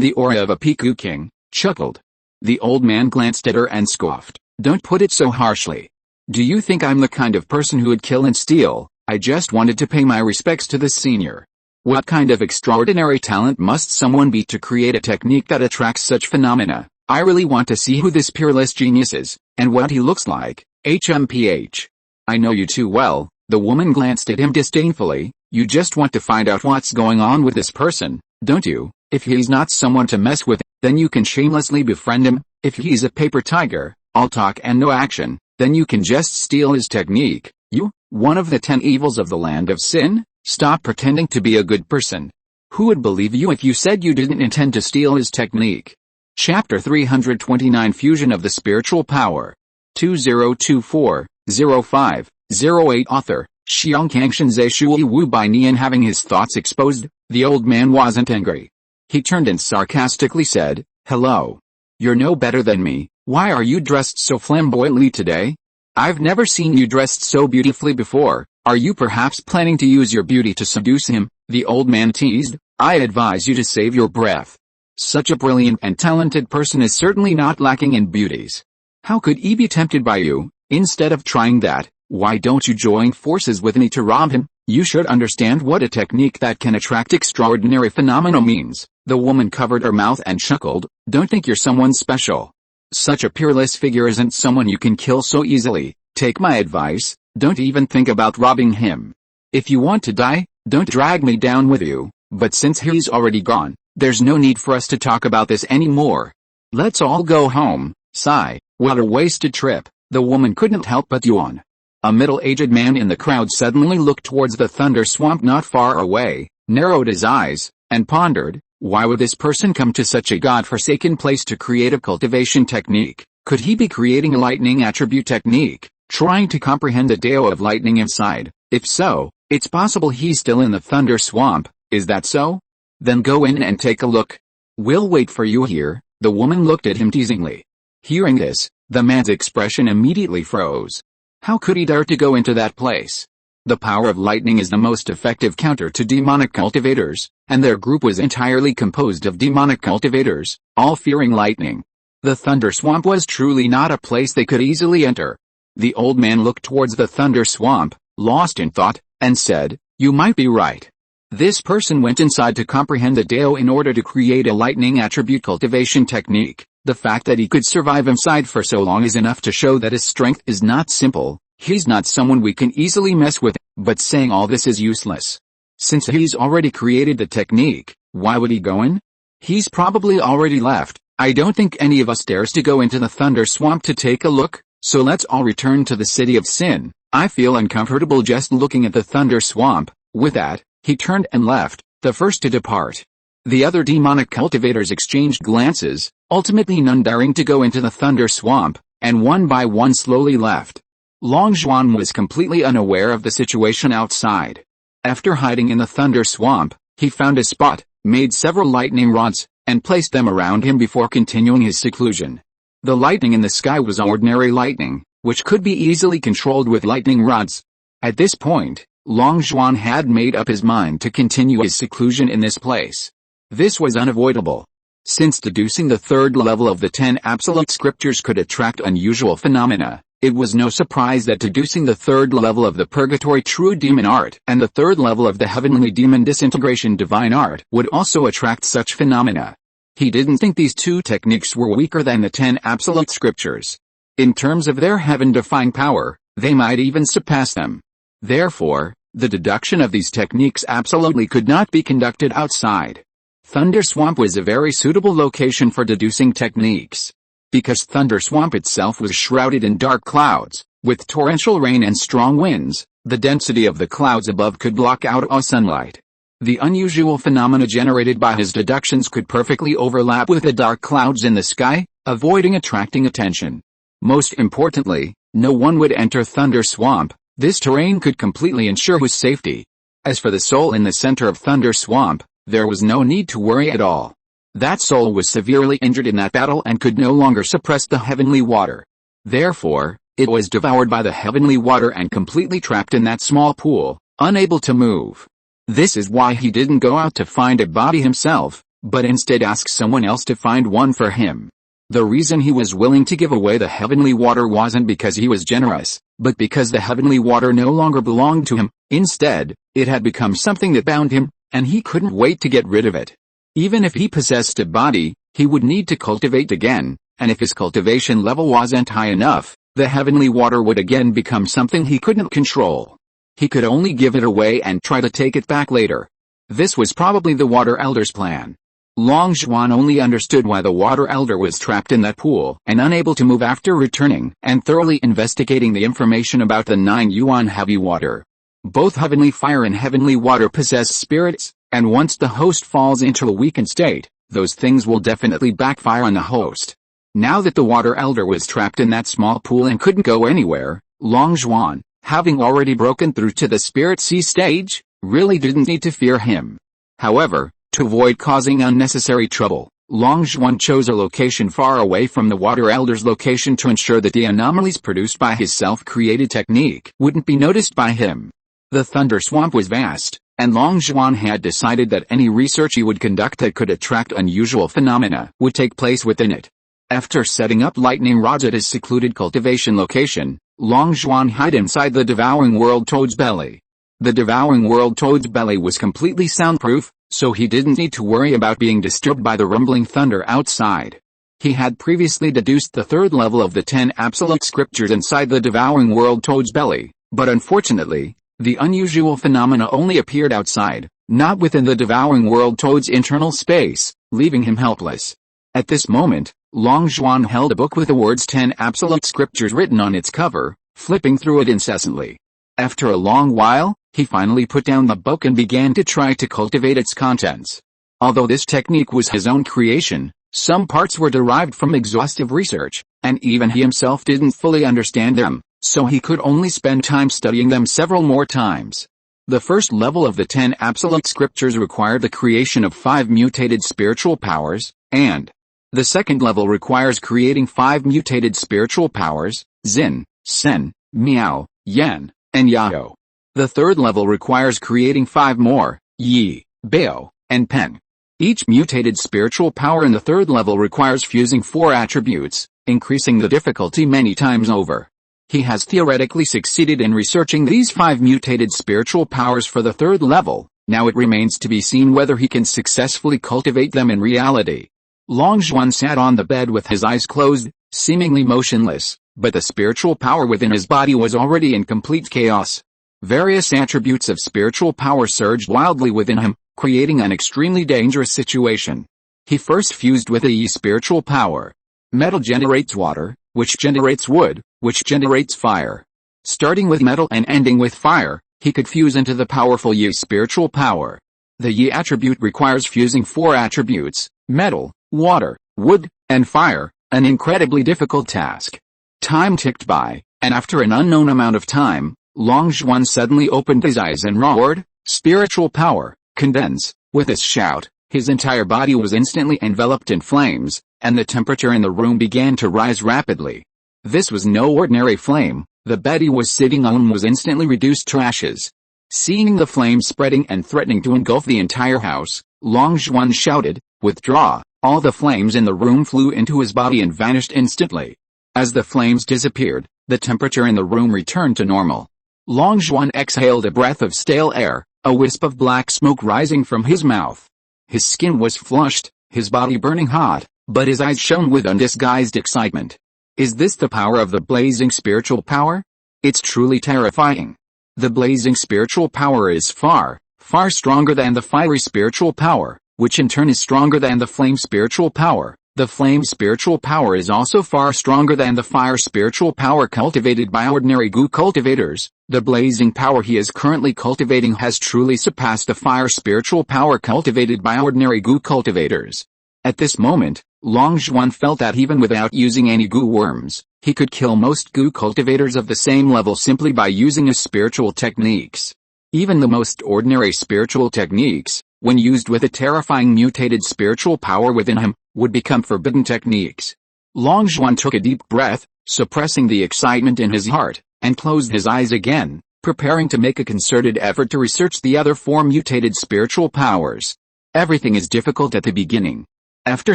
the aura of a Piku king, chuckled. The old man glanced at her and scoffed. Don't put it so harshly. Do you think I'm the kind of person who would kill and steal? I just wanted to pay my respects to the senior. What kind of extraordinary talent must someone be to create a technique that attracts such phenomena? I really want to see who this peerless genius is, and what he looks like. HMPH. I know you too well. The woman glanced at him disdainfully. You just want to find out what's going on with this person, don't you? If he's not someone to mess with, then you can shamelessly befriend him. If he's a paper tiger, all talk and no action, then you can just steal his technique. You, one of the 10 evils of the land of sin? Stop pretending to be a good person. Who would believe you if you said you didn't intend to steal his technique? Chapter 329 Fusion of the Spiritual Power. 2024-05-08 Author, Xiangkangshan Zhe Shui Wu. By Nian having his thoughts exposed, the old man wasn't angry. He turned and sarcastically said, Hello. You're no better than me. Why are you dressed so flamboyantly today? I've never seen you dressed so beautifully before. Are you perhaps planning to use your beauty to seduce him? The old man teased. I advise you to save your breath. Such a brilliant and talented person is certainly not lacking in beauties. How could he be tempted by you? Instead of trying that, why don't you join forces with me to rob him? You should understand what a technique that can attract extraordinary phenomena means. The woman covered her mouth and chuckled. Don't think you're someone special. Such a peerless figure isn't someone you can kill so easily. Take my advice, don't even think about robbing him. If you want to die, don't drag me down with you, but since he's already gone, there's no need for us to talk about this anymore. Let's all go home. Sigh. What a wasted trip. The woman couldn't help but yawn. A middle-aged man in the crowd suddenly looked towards the Thunder Swamp not far away, narrowed his eyes, and pondered, why would this person come to such a god-forsaken place to create a cultivation technique? Could he be creating a lightning attribute technique, trying to comprehend the Dao of lightning inside? If so, it's possible he's still in the Thunder Swamp. Is that so? Then go in and take a look. We'll wait for you here. The woman looked at him teasingly. Hearing this, the man's expression immediately froze. How could he dare to go into that place? The power of lightning is the most effective counter to demonic cultivators, and their group was entirely composed of demonic cultivators, all fearing lightning. The thunder swamp was truly not a place they could easily enter. The old man looked towards the thunder swamp, lost in thought, and said, "You might be right." This person went inside to comprehend the Dao in order to create a lightning attribute cultivation technique. The fact that he could survive inside for so long is enough to show that his strength is not simple. He's not someone we can easily mess with, but saying all this is useless. Since he's already created the technique, why would he go in? He's probably already left. I don't think any of us dares to go into the thunder swamp to take a look, so let's all return to the city of sin. I feel uncomfortable just looking at the thunder swamp. With that, he turned and left, the first to depart. The other demonic cultivators exchanged glances, ultimately none daring to go into the thunder swamp, and one by one slowly left. Long Zhuan was completely unaware of the situation outside. After hiding in the thunder swamp, he found a spot, made several lightning rods, and placed them around him before continuing his seclusion. The lightning in the sky was ordinary lightning, which could be easily controlled with lightning rods. At this point, Long Zhuan had made up his mind to continue his seclusion in this place. This was unavoidable. Since deducing the third level of the 10 absolute scriptures could attract unusual phenomena, it was no surprise that deducing the third level of the Purgatory true demon art and the third level of the heavenly demon disintegration divine art would also attract such phenomena. He didn't think these two techniques were weaker than the 10 absolute scriptures. In terms of their heaven-defying power, they might even surpass them. Therefore, the deduction of these techniques absolutely could not be conducted outside. Thunder Swamp was a very suitable location for deducing techniques. Because Thunder Swamp itself was shrouded in dark clouds, with torrential rain and strong winds, the density of the clouds above could block out all sunlight. The unusual phenomena generated by his deductions could perfectly overlap with the dark clouds in the sky, avoiding attracting attention. Most importantly, no one would enter Thunder Swamp. This terrain could completely ensure his safety. As for the soul in the center of Thunder Swamp, there was no need to worry at all. That soul was severely injured in that battle and could no longer suppress the heavenly water. Therefore, it was devoured by the heavenly water and completely trapped in that small pool, unable to move. This is why he didn't go out to find a body himself, but instead asked someone else to find one for him. The reason he was willing to give away the heavenly water wasn't because he was generous, but because the heavenly water no longer belonged to him. Instead, it had become something that bound him, and he couldn't wait to get rid of it. Even if he possessed a body, he would need to cultivate again, and if his cultivation level wasn't high enough, the heavenly water would again become something he couldn't control. He could only give it away and try to take it back later. This was probably the Water Elder's plan. Long Zhuan only understood why the Water Elder was trapped in that pool and unable to move after returning and thoroughly investigating the information about the 9 yuan heavy water. Both heavenly fire and heavenly water possess spirits, and once the host falls into a weakened state, those things will definitely backfire on the host. Now that the Water Elder was trapped in that small pool and couldn't go anywhere, Long Zhuan, having already broken through to the Spirit Sea stage, really didn't need to fear him. However, to avoid causing unnecessary trouble, Long Zhuan chose a location far away from the Water Elder's location to ensure that the anomalies produced by his self-created technique wouldn't be noticed by him. The Thunder Swamp was vast, and Long Zhuan had decided that any research he would conduct that could attract unusual phenomena would take place within it. After setting up lightning rods at his secluded cultivation location, Long Zhuan hid inside the devouring world toad's belly. The devouring world toad's belly was completely soundproof, so he didn't need to worry about being disturbed by the rumbling thunder outside. He had previously deduced the third level of the 10 absolute scriptures inside the devouring world toad's belly, but unfortunately, the unusual phenomena only appeared outside, not within the devouring world toad's internal space, leaving him helpless. At this moment, Long Zhuan held a book with the words 10 absolute scriptures written on its cover, flipping through it incessantly. After a long while, he finally put down the book and began to try to cultivate its contents. Although this technique was his own creation, some parts were derived from exhaustive research, and even he himself didn't fully understand them, so he could only spend time studying them several more times. The first level of the 10 absolute scriptures required the creation of 5 mutated spiritual powers, and The second level requires creating 5 mutated spiritual powers, Xin, Sen, Miao, Yan, and Yao. The third level requires creating 5 more, Yi, Bao, and Peng. Each mutated spiritual power in the third level requires fusing 4 attributes, increasing the difficulty many times over. He has theoretically succeeded in researching these 5 mutated spiritual powers for the third level. Now it remains to be seen whether he can successfully cultivate them in reality. Longzhuan sat on the bed with his eyes closed, seemingly motionless, but the spiritual power within his body was already in complete chaos. Various attributes of spiritual power surged wildly within him, creating an extremely dangerous situation. He first fused with a Yi spiritual power. Metal generates water, which generates wood, which generates fire. Starting with metal and ending with fire, he could fuse into the powerful Yi spiritual power. The Yi attribute requires fusing 4 attributes, metal, water, wood, and fire, an incredibly difficult task. Time ticked by, and after an unknown amount of time, Longzhuan suddenly opened his eyes and roared, "Spiritual power, condense!" With this shout, his entire body was instantly enveloped in flames, and the temperature in the room began to rise rapidly. This was no ordinary flame. The bed he was sitting on was instantly reduced to ashes. Seeing the flames spreading and threatening to engulf the entire house, Longzhuan shouted, "Withdraw!" All the flames in the room flew into his body and vanished instantly. As the flames disappeared, the temperature in the room returned to normal. Longzhuan exhaled a breath of stale air, a wisp of black smoke rising from his mouth. His skin was flushed, his body burning hot, but his eyes shone with undisguised excitement. Is this the power of the blazing spiritual power? It's truly terrifying. The blazing spiritual power is far, far stronger than the fiery spiritual power, which in turn is stronger than the flame spiritual power. The flame spiritual power is also far stronger than the fire spiritual power cultivated by ordinary Gu cultivators. The blazing power he is currently cultivating has truly surpassed the fire spiritual power cultivated by ordinary Gu cultivators. At this moment, Longzhuan felt that even without using any Gu worms, he could kill most Gu cultivators of the same level simply by using his spiritual techniques. Even the most ordinary spiritual techniques, when used with a terrifying mutated spiritual power within him, would become forbidden techniques. Longzhuan took a deep breath, suppressing the excitement in his heart, and closed his eyes again, preparing to make a concerted effort to research the other 4 mutated spiritual powers. Everything is difficult at the beginning. After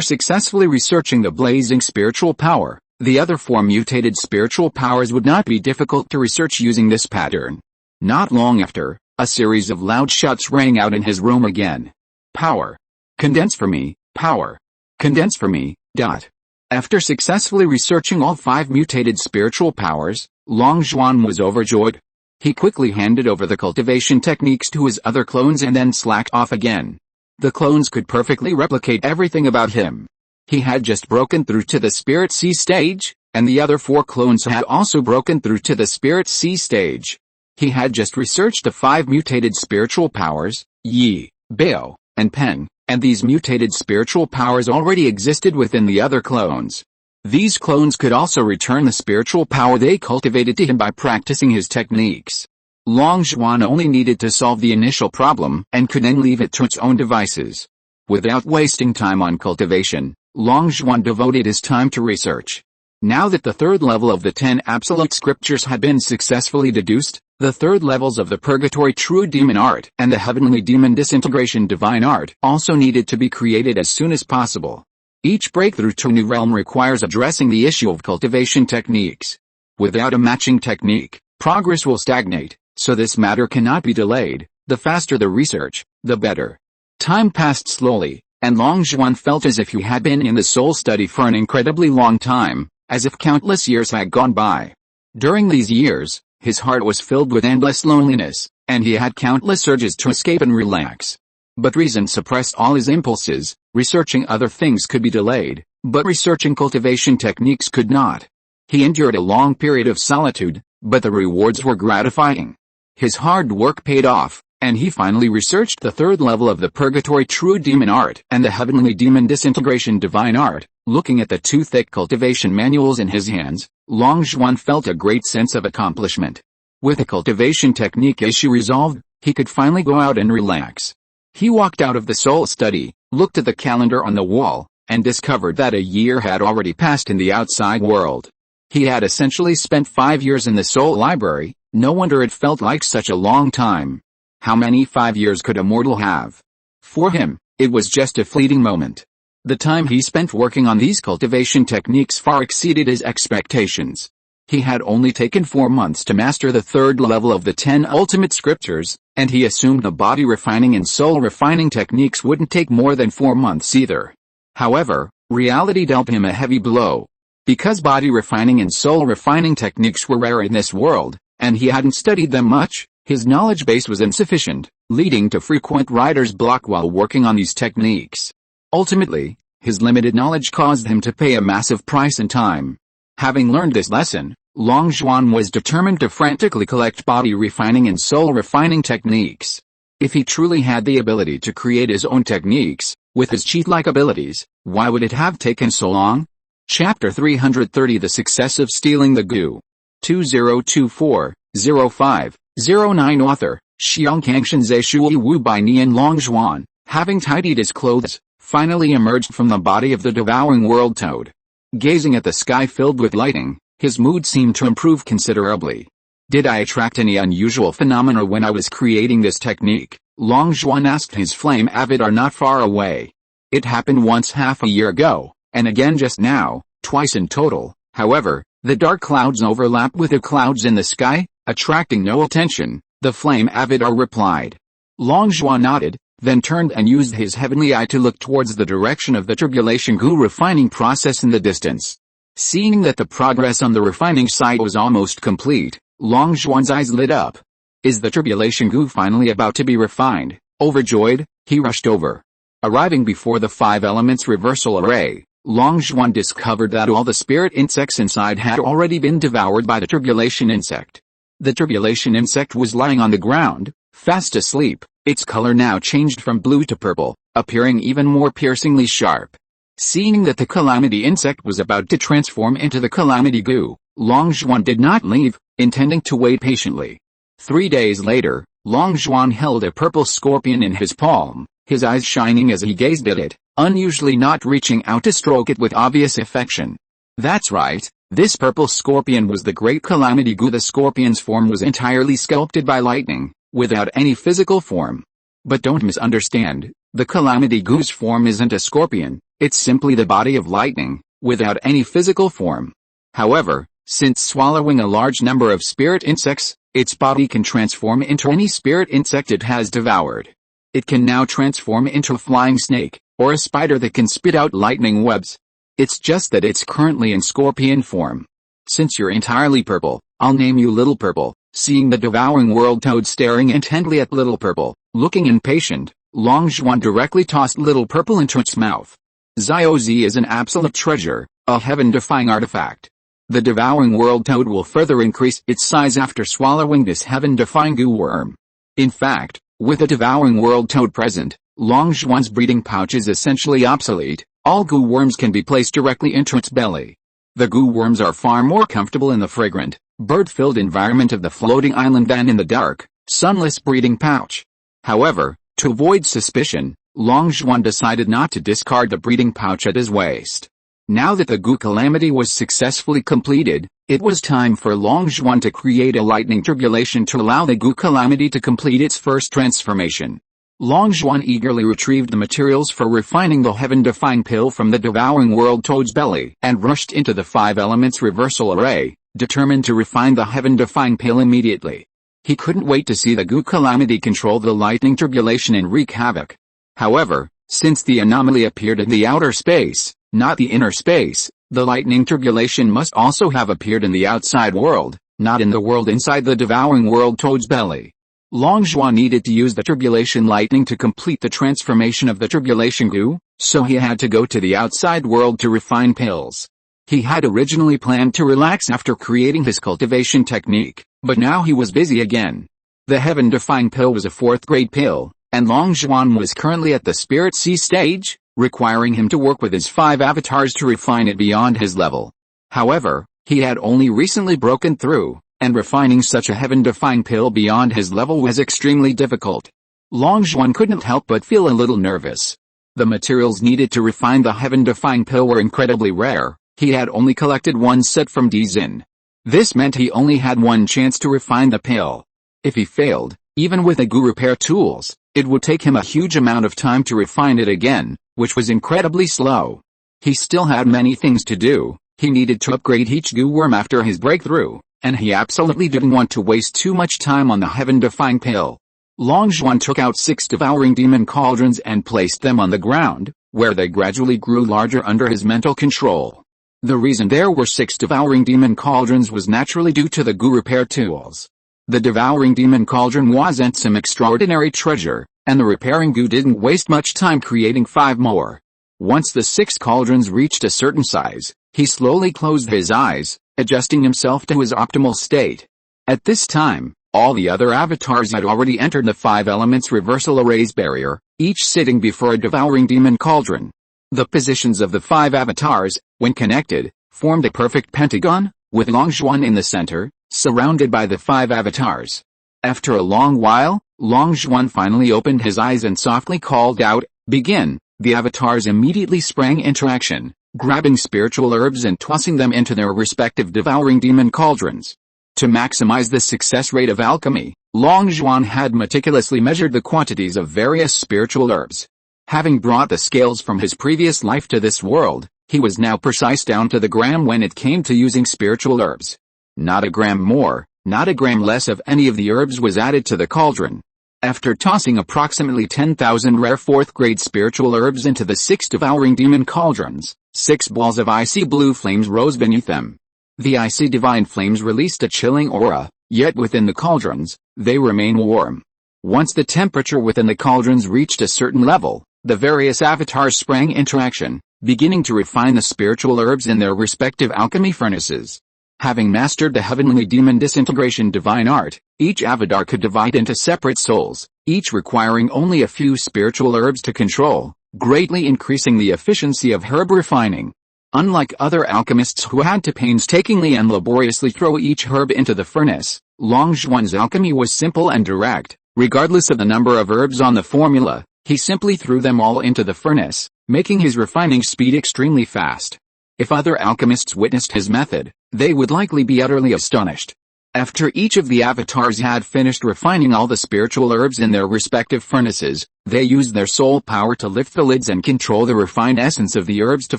successfully researching the blazing spiritual power, the other 4 mutated spiritual powers would not be difficult to research using this pattern. Not long after, a series of loud shouts rang out in his room again. "Power! Condense for me, power! Condense for me, dot." After successfully researching all 5 mutated spiritual powers, Longzhuan was overjoyed. He quickly handed over the cultivation techniques to his other clones and then slacked off again. The clones could perfectly replicate everything about him. He had just broken through to the Spirit C stage, and the other 4 clones had also broken through to the Spirit C stage. He had just researched the 5 mutated spiritual powers, Yi, Bao, and Peng, and these mutated spiritual powers already existed within the other clones. These clones could also return the spiritual power they cultivated to him by practicing his techniques. Longzhuan only needed to solve the initial problem and could then leave it to its own devices. Without wasting time on cultivation, Longzhuan devoted his time to research. Now that the third level of the 10 absolute scriptures had been successfully deduced, the third levels of the Purgatory True Demon Art and the Heavenly Demon Disintegration Divine Art also needed to be created as soon as possible. Each breakthrough to a new realm requires addressing the issue of cultivation techniques. Without a matching technique, progress will stagnate, so this matter cannot be delayed. The faster the research, the better. Time passed slowly, and Longzhuan felt as if he had been in the soul study for an incredibly long time, as if countless years had gone by. During these years, his heart was filled with endless loneliness, and he had countless urges to escape and relax. But reason suppressed all his impulses. Researching other things could be delayed, but researching cultivation techniques could not. He endured a long period of solitude, but the rewards were gratifying. His hard work paid off, and he finally researched the third level of the Purgatory True Demon Art and the Heavenly Demon Disintegration Divine Art. Looking at the 2 thick cultivation manuals in his hands, Longzhuan felt a great sense of accomplishment. With the cultivation technique issue resolved, he could finally go out and relax. He walked out of the soul study, looked at the calendar on the wall, and discovered that a year had already passed in the outside world. He had essentially spent 5 years in the soul library. No wonder it felt like such a long time. How many 5 years could a mortal have? For him, it was just a fleeting moment. The time he spent working on these cultivation techniques far exceeded his expectations. He had only taken 4 months to master the 3rd level of the 10 ultimate scriptures, and he assumed the body refining and soul refining techniques wouldn't take more than 4 months either. However, reality dealt him a heavy blow. Because body refining and soul refining techniques were rare in this world, and he hadn't studied them much, his knowledge base was insufficient, leading to frequent writer's block while working on these techniques. Ultimately, his limited knowledge caused him to pay a massive price in time. Having learned this lesson, Long Zhuan was determined to frantically collect body refining and soul refining techniques. If he truly had the ability to create his own techniques, with his cheat-like abilities, why would it have taken so long? Chapter 330 The Success of Stealing the Goo. 2024-05-09 Author, Xiangkangshan Zhe Shui Wu by Nian Long Zhuan, having tidied his clothes, finally emerged from the body of the devouring world toad. Gazing at the sky filled with lightning, his mood seemed to improve considerably. Did I attract any unusual phenomena when I was creating this technique? Long Zhuan asked his flame avatar not far away. It happened once half a year ago, and again just now, twice in total. However, the dark clouds overlap with the clouds in the sky, attracting no attention, the flame avatar replied. Long Zhuan nodded, then turned and used his heavenly eye to look towards the direction of the tribulation goo refining process in the distance. Seeing that the progress on the refining side was almost complete, Long Zhuan's eyes lit up. Is the tribulation goo finally about to be refined? Overjoyed, he rushed over. Arriving before the 5 elements reversal array, Long Zhuan discovered that all the spirit insects inside had already been devoured by the tribulation insect. The tribulation insect was lying on the ground, fast asleep, its color now changed from blue to purple, appearing even more piercingly sharp. Seeing that the calamity insect was about to transform into the calamity goo, Long Zhuan did not leave, intending to wait patiently. 3 days later, Long Zhuan held a purple scorpion in his palm, his eyes shining as he gazed at it, unusually not reaching out to stroke it with obvious affection. That's right, this purple scorpion was the great calamity goo. The scorpion's form was entirely sculpted by lightning, without any physical form. But don't misunderstand, the calamity goo's form isn't a scorpion, it's simply the body of lightning, without any physical form. However, since swallowing a large number of spirit insects, its body can transform into any spirit insect it has devoured. It can now transform into a flying snake, or a spider that can spit out lightning webs. It's just that it's currently in scorpion form. Since you're entirely purple, I'll name you Little Purple. Seeing the devouring world toad staring intently at Little Purple, looking impatient, Long Zhuan directly tossed Little Purple into its mouth. Ziozi is an absolute treasure, a heaven-defying artifact. The devouring world toad will further increase its size after swallowing this heaven-defying goo worm. In fact, with a devouring world toad present, Long Zhuan's breeding pouch is essentially obsolete. All goo worms can be placed directly into its belly. The goo worms are far more comfortable in the fragrant, bird-filled environment of the floating island than in the dark, sunless breeding pouch. However, to avoid suspicion, Long Zhuan decided not to discard the breeding pouch at his waist. Now that the goo calamity was successfully completed, it was time for Long Zhuan to create a lightning tribulation to allow the goo calamity to complete its first transformation. Long Zhuan eagerly retrieved the materials for refining the heaven-defying pill from the devouring world toad's belly and rushed into the 5 elements reversal array, determined to refine the heaven-defying pill immediately. He couldn't wait to see the goo calamity control the lightning tribulation and wreak havoc. However, since the anomaly appeared in the outer space, not the inner space, the lightning tribulation must also have appeared in the outside world, not in the world inside the devouring world toad's belly. Long Zhuan needed to use the tribulation lightning to complete the transformation of the tribulation goo, so he had to go to the outside world to refine pills. He had originally planned to relax after creating his cultivation technique, but now he was busy again. The heaven-defying pill was a 4th grade pill, and Long Zhuan was currently at the Spirit C stage, requiring him to work with his 5 avatars to refine it beyond his level. However, he had only recently broken through, and refining such a heaven-defying pill beyond his level was extremely difficult. Long Zhuan couldn't help but feel a little nervous. The materials needed to refine the heaven-defying pill were incredibly rare. He had only collected one set from Dzin. This meant he only had one chance to refine the pill. If he failed, even with the Gu repair tools, it would take him a huge amount of time to refine it again, which was incredibly slow. He still had many things to do. He needed to upgrade each Gu worm after his breakthrough, and he absolutely didn't want to waste too much time on the heaven-defying pill. Longzhuan took out 6 devouring demon cauldrons and placed them on the ground, where they gradually grew larger under his mental control. The reason there were 6 devouring demon cauldrons was naturally due to the Gu repair tools. The devouring demon cauldron wasn't some extraordinary treasure, and the repairing Gu didn't waste much time creating 5 more. Once the 6 cauldrons reached a certain size, he slowly closed his eyes, adjusting himself to his optimal state. At this time, all the other avatars had already entered the 5 elements reversal arrays barrier, each sitting before a devouring demon cauldron. The positions of the 5 avatars, when connected, formed a perfect pentagon, with Longzhuan in the center, surrounded by the 5 avatars. After a long while, Longzhuan finally opened his eyes and softly called out, "Begin!" The avatars immediately sprang into action, grabbing spiritual herbs and tossing them into their respective devouring demon cauldrons. To maximize the success rate of alchemy, Longzhuan had meticulously measured the quantities of various spiritual herbs. Having brought the scales from his previous life to this world, he was now precise down to the gram when it came to using spiritual herbs. Not a gram more, not a gram less of any of the herbs was added to the cauldron. After tossing approximately 10,000 rare 4th-grade spiritual herbs into the 6 devouring demon cauldrons, 6 balls of icy blue flames rose beneath them. The icy divine flames released a chilling aura, yet within the cauldrons, they remain warm. Once the temperature within the cauldrons reached a certain level, the various avatars sprang into action, beginning to refine the spiritual herbs in their respective alchemy furnaces. Having mastered the heavenly demon disintegration divine art, each avatar could divide into separate souls, each requiring only a few spiritual herbs to control, greatly increasing the efficiency of herb refining. Unlike other alchemists who had to painstakingly and laboriously throw each herb into the furnace, Longzhuan's alchemy was simple and direct. Regardless of the number of herbs on the formula, he simply threw them all into the furnace, making his refining speed extremely fast. If other alchemists witnessed his method, they would likely be utterly astonished. After each of the avatars had finished refining all the spiritual herbs in their respective furnaces, they used their soul power to lift the lids and control the refined essence of the herbs to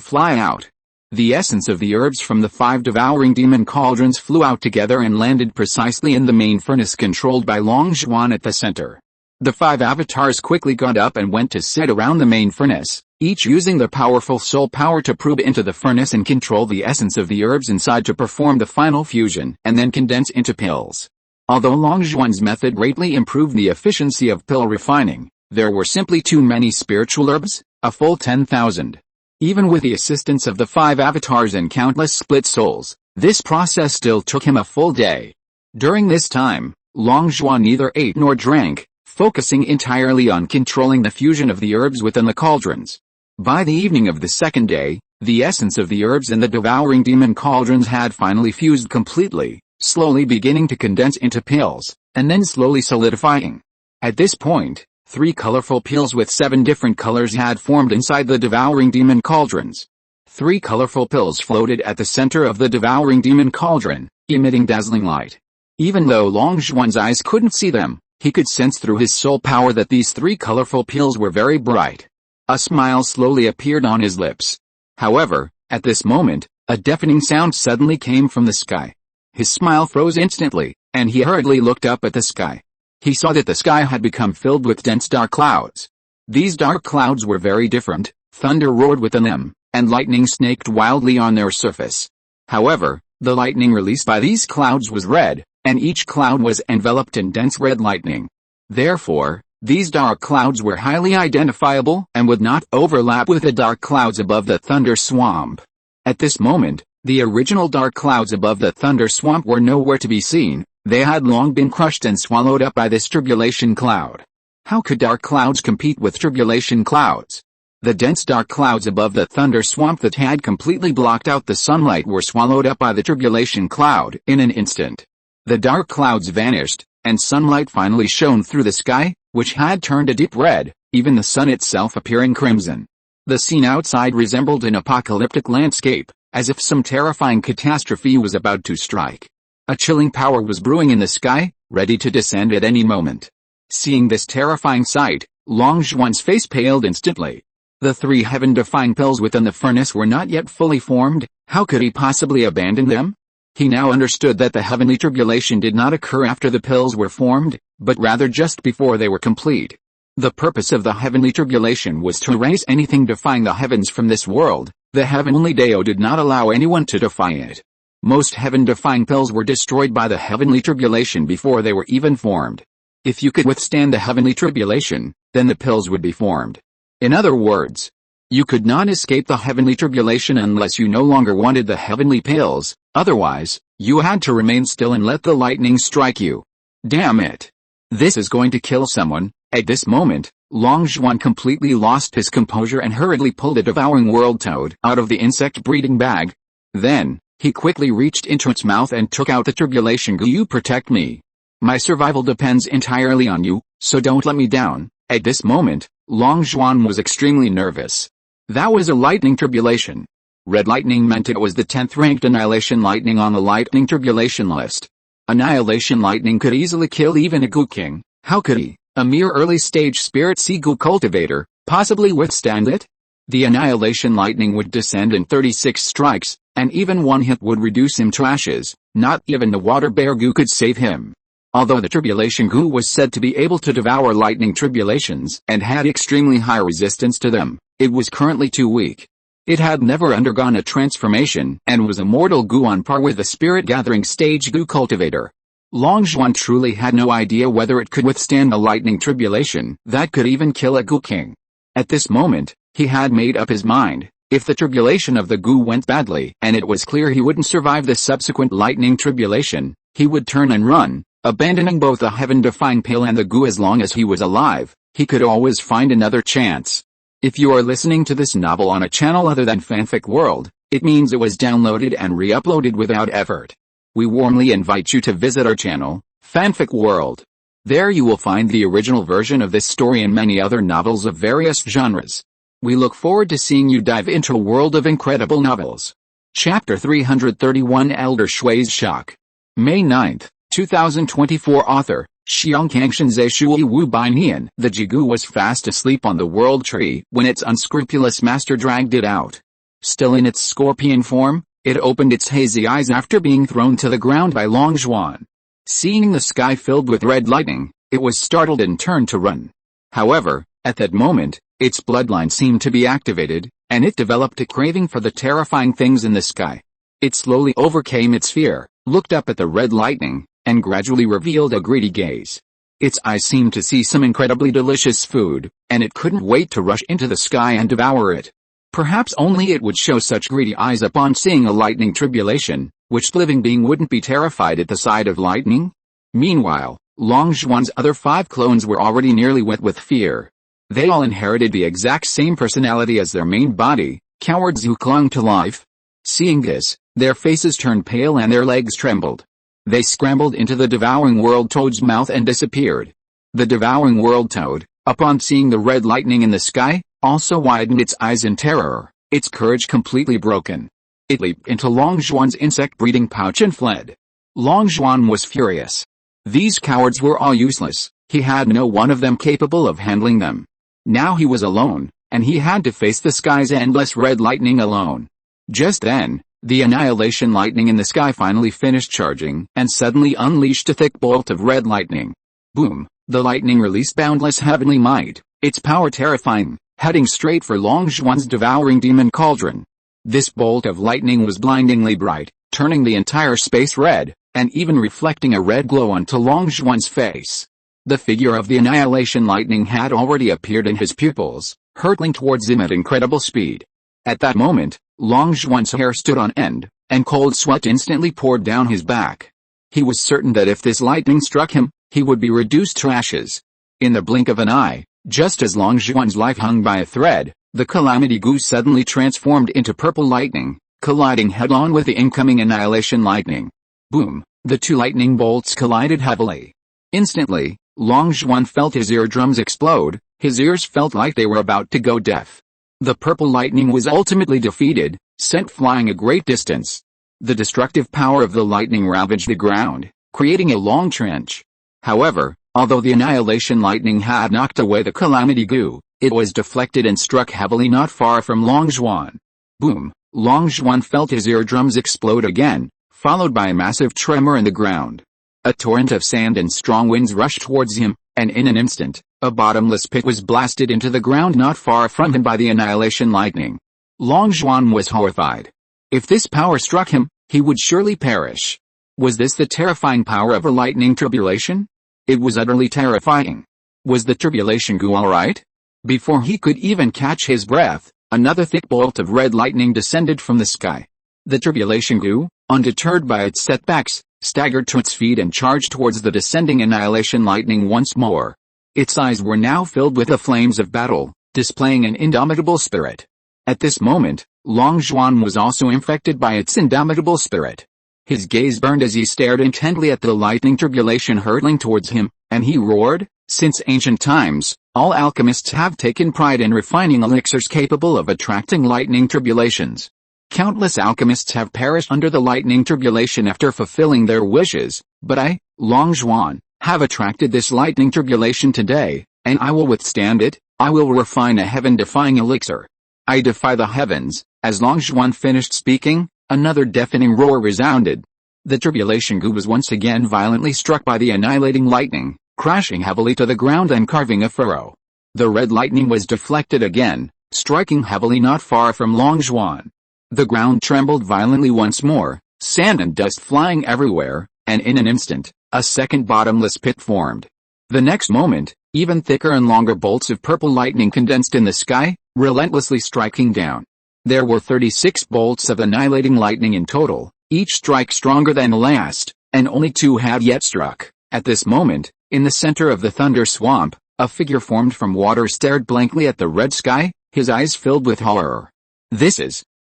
fly out. The essence of the herbs from the 5 devouring demon cauldrons flew out together and landed precisely in the main furnace controlled by Longzhuan at the center. The 5 avatars quickly got up and went to sit around the main furnace, each using their powerful soul power to probe into the furnace and control the essence of the herbs inside to perform the final fusion and then condense into pills. Although Longzhuan's method greatly improved the efficiency of pill refining, there were simply too many spiritual herbs, a full 10,000. Even with the assistance of the 5 avatars and countless split souls, this process still took him a full day. During this time, Longzhuan neither ate nor drank, focusing entirely on controlling the fusion of the herbs within the cauldrons. By the evening of the second day, the essence of the herbs in the devouring demon cauldrons had finally fused completely, slowly beginning to condense into pills, and then slowly solidifying. At this point, 3 colorful pills with 7 different colors had formed inside the devouring demon cauldrons. 3 colorful pills floated at the center of the devouring demon cauldron, emitting dazzling light. Even though Longzhuan's eyes couldn't see them, he could sense through his soul power that these 3 colorful pills were very bright. A smile slowly appeared on his lips. However, at this moment, a deafening sound suddenly came from the sky. His smile froze instantly, and he hurriedly looked up at the sky. He saw that the sky had become filled with dense dark clouds. These dark clouds were very different, thunder roared within them, and lightning snaked wildly on their surface. However, the lightning released by these clouds was red, and each cloud was enveloped in dense red lightning. Therefore, these dark clouds were highly identifiable and would not overlap with the dark clouds above the thunder swamp. At this moment, the original dark clouds above the thunder swamp were nowhere to be seen. They had long been crushed and swallowed up by this tribulation cloud. How could dark clouds compete with tribulation clouds? The dense dark clouds above the thunder swamp that had completely blocked out the sunlight were swallowed up by the tribulation cloud in an instant. The dark clouds vanished, and sunlight finally shone through the sky, which had turned a deep red, even the sun itself appearing crimson. The scene outside resembled an apocalyptic landscape, as if some terrifying catastrophe was about to strike. A chilling power was brewing in the sky, ready to descend at any moment. Seeing this terrifying sight, Long Zhuan's face paled instantly. The 3 heaven-defying pills within the furnace were not yet fully formed. How could he possibly abandon them? He now understood that the heavenly tribulation did not occur after the pills were formed, but rather just before they were complete. The purpose of the heavenly tribulation was to erase anything defying the heavens from this world. The heavenly Dao did not allow anyone to defy it. Most heaven-defying pills were destroyed by the heavenly tribulation before they were even formed. If you could withstand the heavenly tribulation, then the pills would be formed. In other words, you could not escape the heavenly tribulation unless you no longer wanted the heavenly pills. Otherwise, you had to remain still and let the lightning strike you. Damn it. This is going to kill someone. At this moment, Long Zhuan completely lost his composure and hurriedly pulled a devouring world toad out of the insect breeding bag. Then, he quickly reached into its mouth and took out the tribulation goo. You protect me. My survival depends entirely on you, so don't let me down. At this moment, Long Zhuan was extremely nervous. That was a lightning tribulation. Red lightning meant it was the 10th ranked annihilation lightning on the lightning tribulation list. Annihilation lightning could easily kill even a goo king. How could he, a mere early stage spirit sea goo cultivator, possibly withstand it? The annihilation lightning would descend in 36 strikes, and even one hit would reduce him to ashes. Not even the water bear goo could save him. Although the tribulation goo was said to be able to devour lightning tribulations and had extremely high resistance to them, it was currently too weak. It had never undergone a transformation and was a mortal goo on par with the spirit gathering stage goo cultivator. Long Zhuan truly had no idea whether it could withstand a lightning tribulation that could even kill a goo king. At this moment, he had made up his mind. If the tribulation of the goo went badly and it was clear he wouldn't survive the subsequent lightning tribulation, he would turn and run, abandoning both the heaven-defying pill and the goo. As long as he was alive, he could always find another chance. If you are listening to this novel on a channel other than Fanfic World, it means it was downloaded and re-uploaded without effort. We warmly invite you to visit our channel, Fanfic World. There you will find the original version of this story and many other novels of various genres. We look forward to seeing you dive into a world of incredible novels. Chapter 331 Elder Shui's Shock. May 9, 2024. Author, Xiangkangshenze Shui Wu Bainian. The Jigu was fast asleep on the world tree when its unscrupulous master dragged it out. Still in its scorpion form, it opened its hazy eyes after being thrown to the ground by Long Zhuan. Seeing the sky filled with red lightning, it was startled and turned to run. However, at that moment, its bloodline seemed to be activated, and it developed a craving for the terrifying things in the sky. It slowly overcame its fear, looked up at the red lightning, and gradually revealed a greedy gaze. Its eyes seemed to see some incredibly delicious food, and it couldn't wait to rush into the sky and devour it. Perhaps only it would show such greedy eyes upon seeing a lightning tribulation. Which living being wouldn't be terrified at the sight of lightning? Meanwhile, Long Zhuan's other 5 clones were already nearly wet with fear. They all inherited the exact same personality as their main body, cowards who clung to life. Seeing this, their faces turned pale and their legs trembled. They scrambled into the devouring world toad's mouth and disappeared. The devouring world toad, upon seeing the red lightning in the sky, also widened its eyes in terror, its courage completely broken. It leaped into Long Zhuan's insect breeding pouch and fled. Long Zhuan was furious. These cowards were all useless, he had no one of them capable of handling them. Now he was alone, and he had to face the sky's endless red lightning alone. Just then, the annihilation lightning in the sky finally finished charging and suddenly unleashed a thick bolt of red lightning. Boom! The lightning released boundless heavenly might, its power terrifying, heading straight for Long Zhuan's devouring demon cauldron. This bolt of lightning was blindingly bright, turning the entire space red, and even reflecting a red glow onto Long Zhuan's face. The figure of the annihilation lightning had already appeared in his pupils, hurtling towards him at incredible speed. At that moment, Long Zhuan's hair stood on end, and cold sweat instantly poured down his back. He was certain that if this lightning struck him, he would be reduced to ashes. In the blink of an eye, just as Long Zhuan's life hung by a thread, the calamity goo suddenly transformed into purple lightning, colliding head-on with the incoming annihilation lightning. Boom! The 2 lightning bolts collided heavily. Instantly, Long Zhuan felt his eardrums explode, his ears felt like they were about to go deaf. The purple lightning was ultimately defeated, sent flying a great distance. The destructive power of the lightning ravaged the ground, creating a long trench. However, although the annihilation lightning had knocked away the calamity goo, it was deflected and struck heavily not far from Long Zhuan. Boom! Long Zhuan felt his eardrums explode again, followed by a massive tremor in the ground. A torrent of sand and strong winds rushed towards him, and in an instant, a bottomless pit was blasted into the ground not far from him by the annihilation lightning. Long Zhuan was horrified. If this power struck him, he would surely perish. Was this the terrifying power of a lightning tribulation? It was utterly terrifying. Was the tribulation goo alright? Before he could even catch his breath, another thick bolt of red lightning descended from the sky. The tribulation goo, undeterred by its setbacks, staggered to its feet and charged towards the descending annihilation lightning once more. Its eyes were now filled with the flames of battle, displaying an indomitable spirit. At this moment, Long Zhuan was also infected by its indomitable spirit. His gaze burned as he stared intently at the lightning tribulation hurtling towards him, and he roared, "Since ancient times, all alchemists have taken pride in refining elixirs capable of attracting lightning tribulations. Countless alchemists have perished under the lightning tribulation after fulfilling their wishes, but I, Long Zhuan, have attracted this lightning tribulation today, and I will withstand it. I will refine a heaven-defying elixir. I defy the heavens." As Long Zhuan finished speaking, another deafening roar resounded. The tribulation goo was once again violently struck by the annihilating lightning, crashing heavily to the ground and carving a furrow. The red lightning was deflected again, striking heavily not far from Long Zhuan. The ground trembled violently once more, sand and dust flying everywhere, and in an instant, a second bottomless pit formed. The next moment, even thicker and longer bolts of purple lightning condensed in the sky, relentlessly striking down. There were 36 bolts of annihilating lightning in total, each strike stronger than the last, and only 2 had yet struck. At this moment, in the center of the thunder swamp, a figure formed from water stared blankly at the red sky, his eyes filled with horror.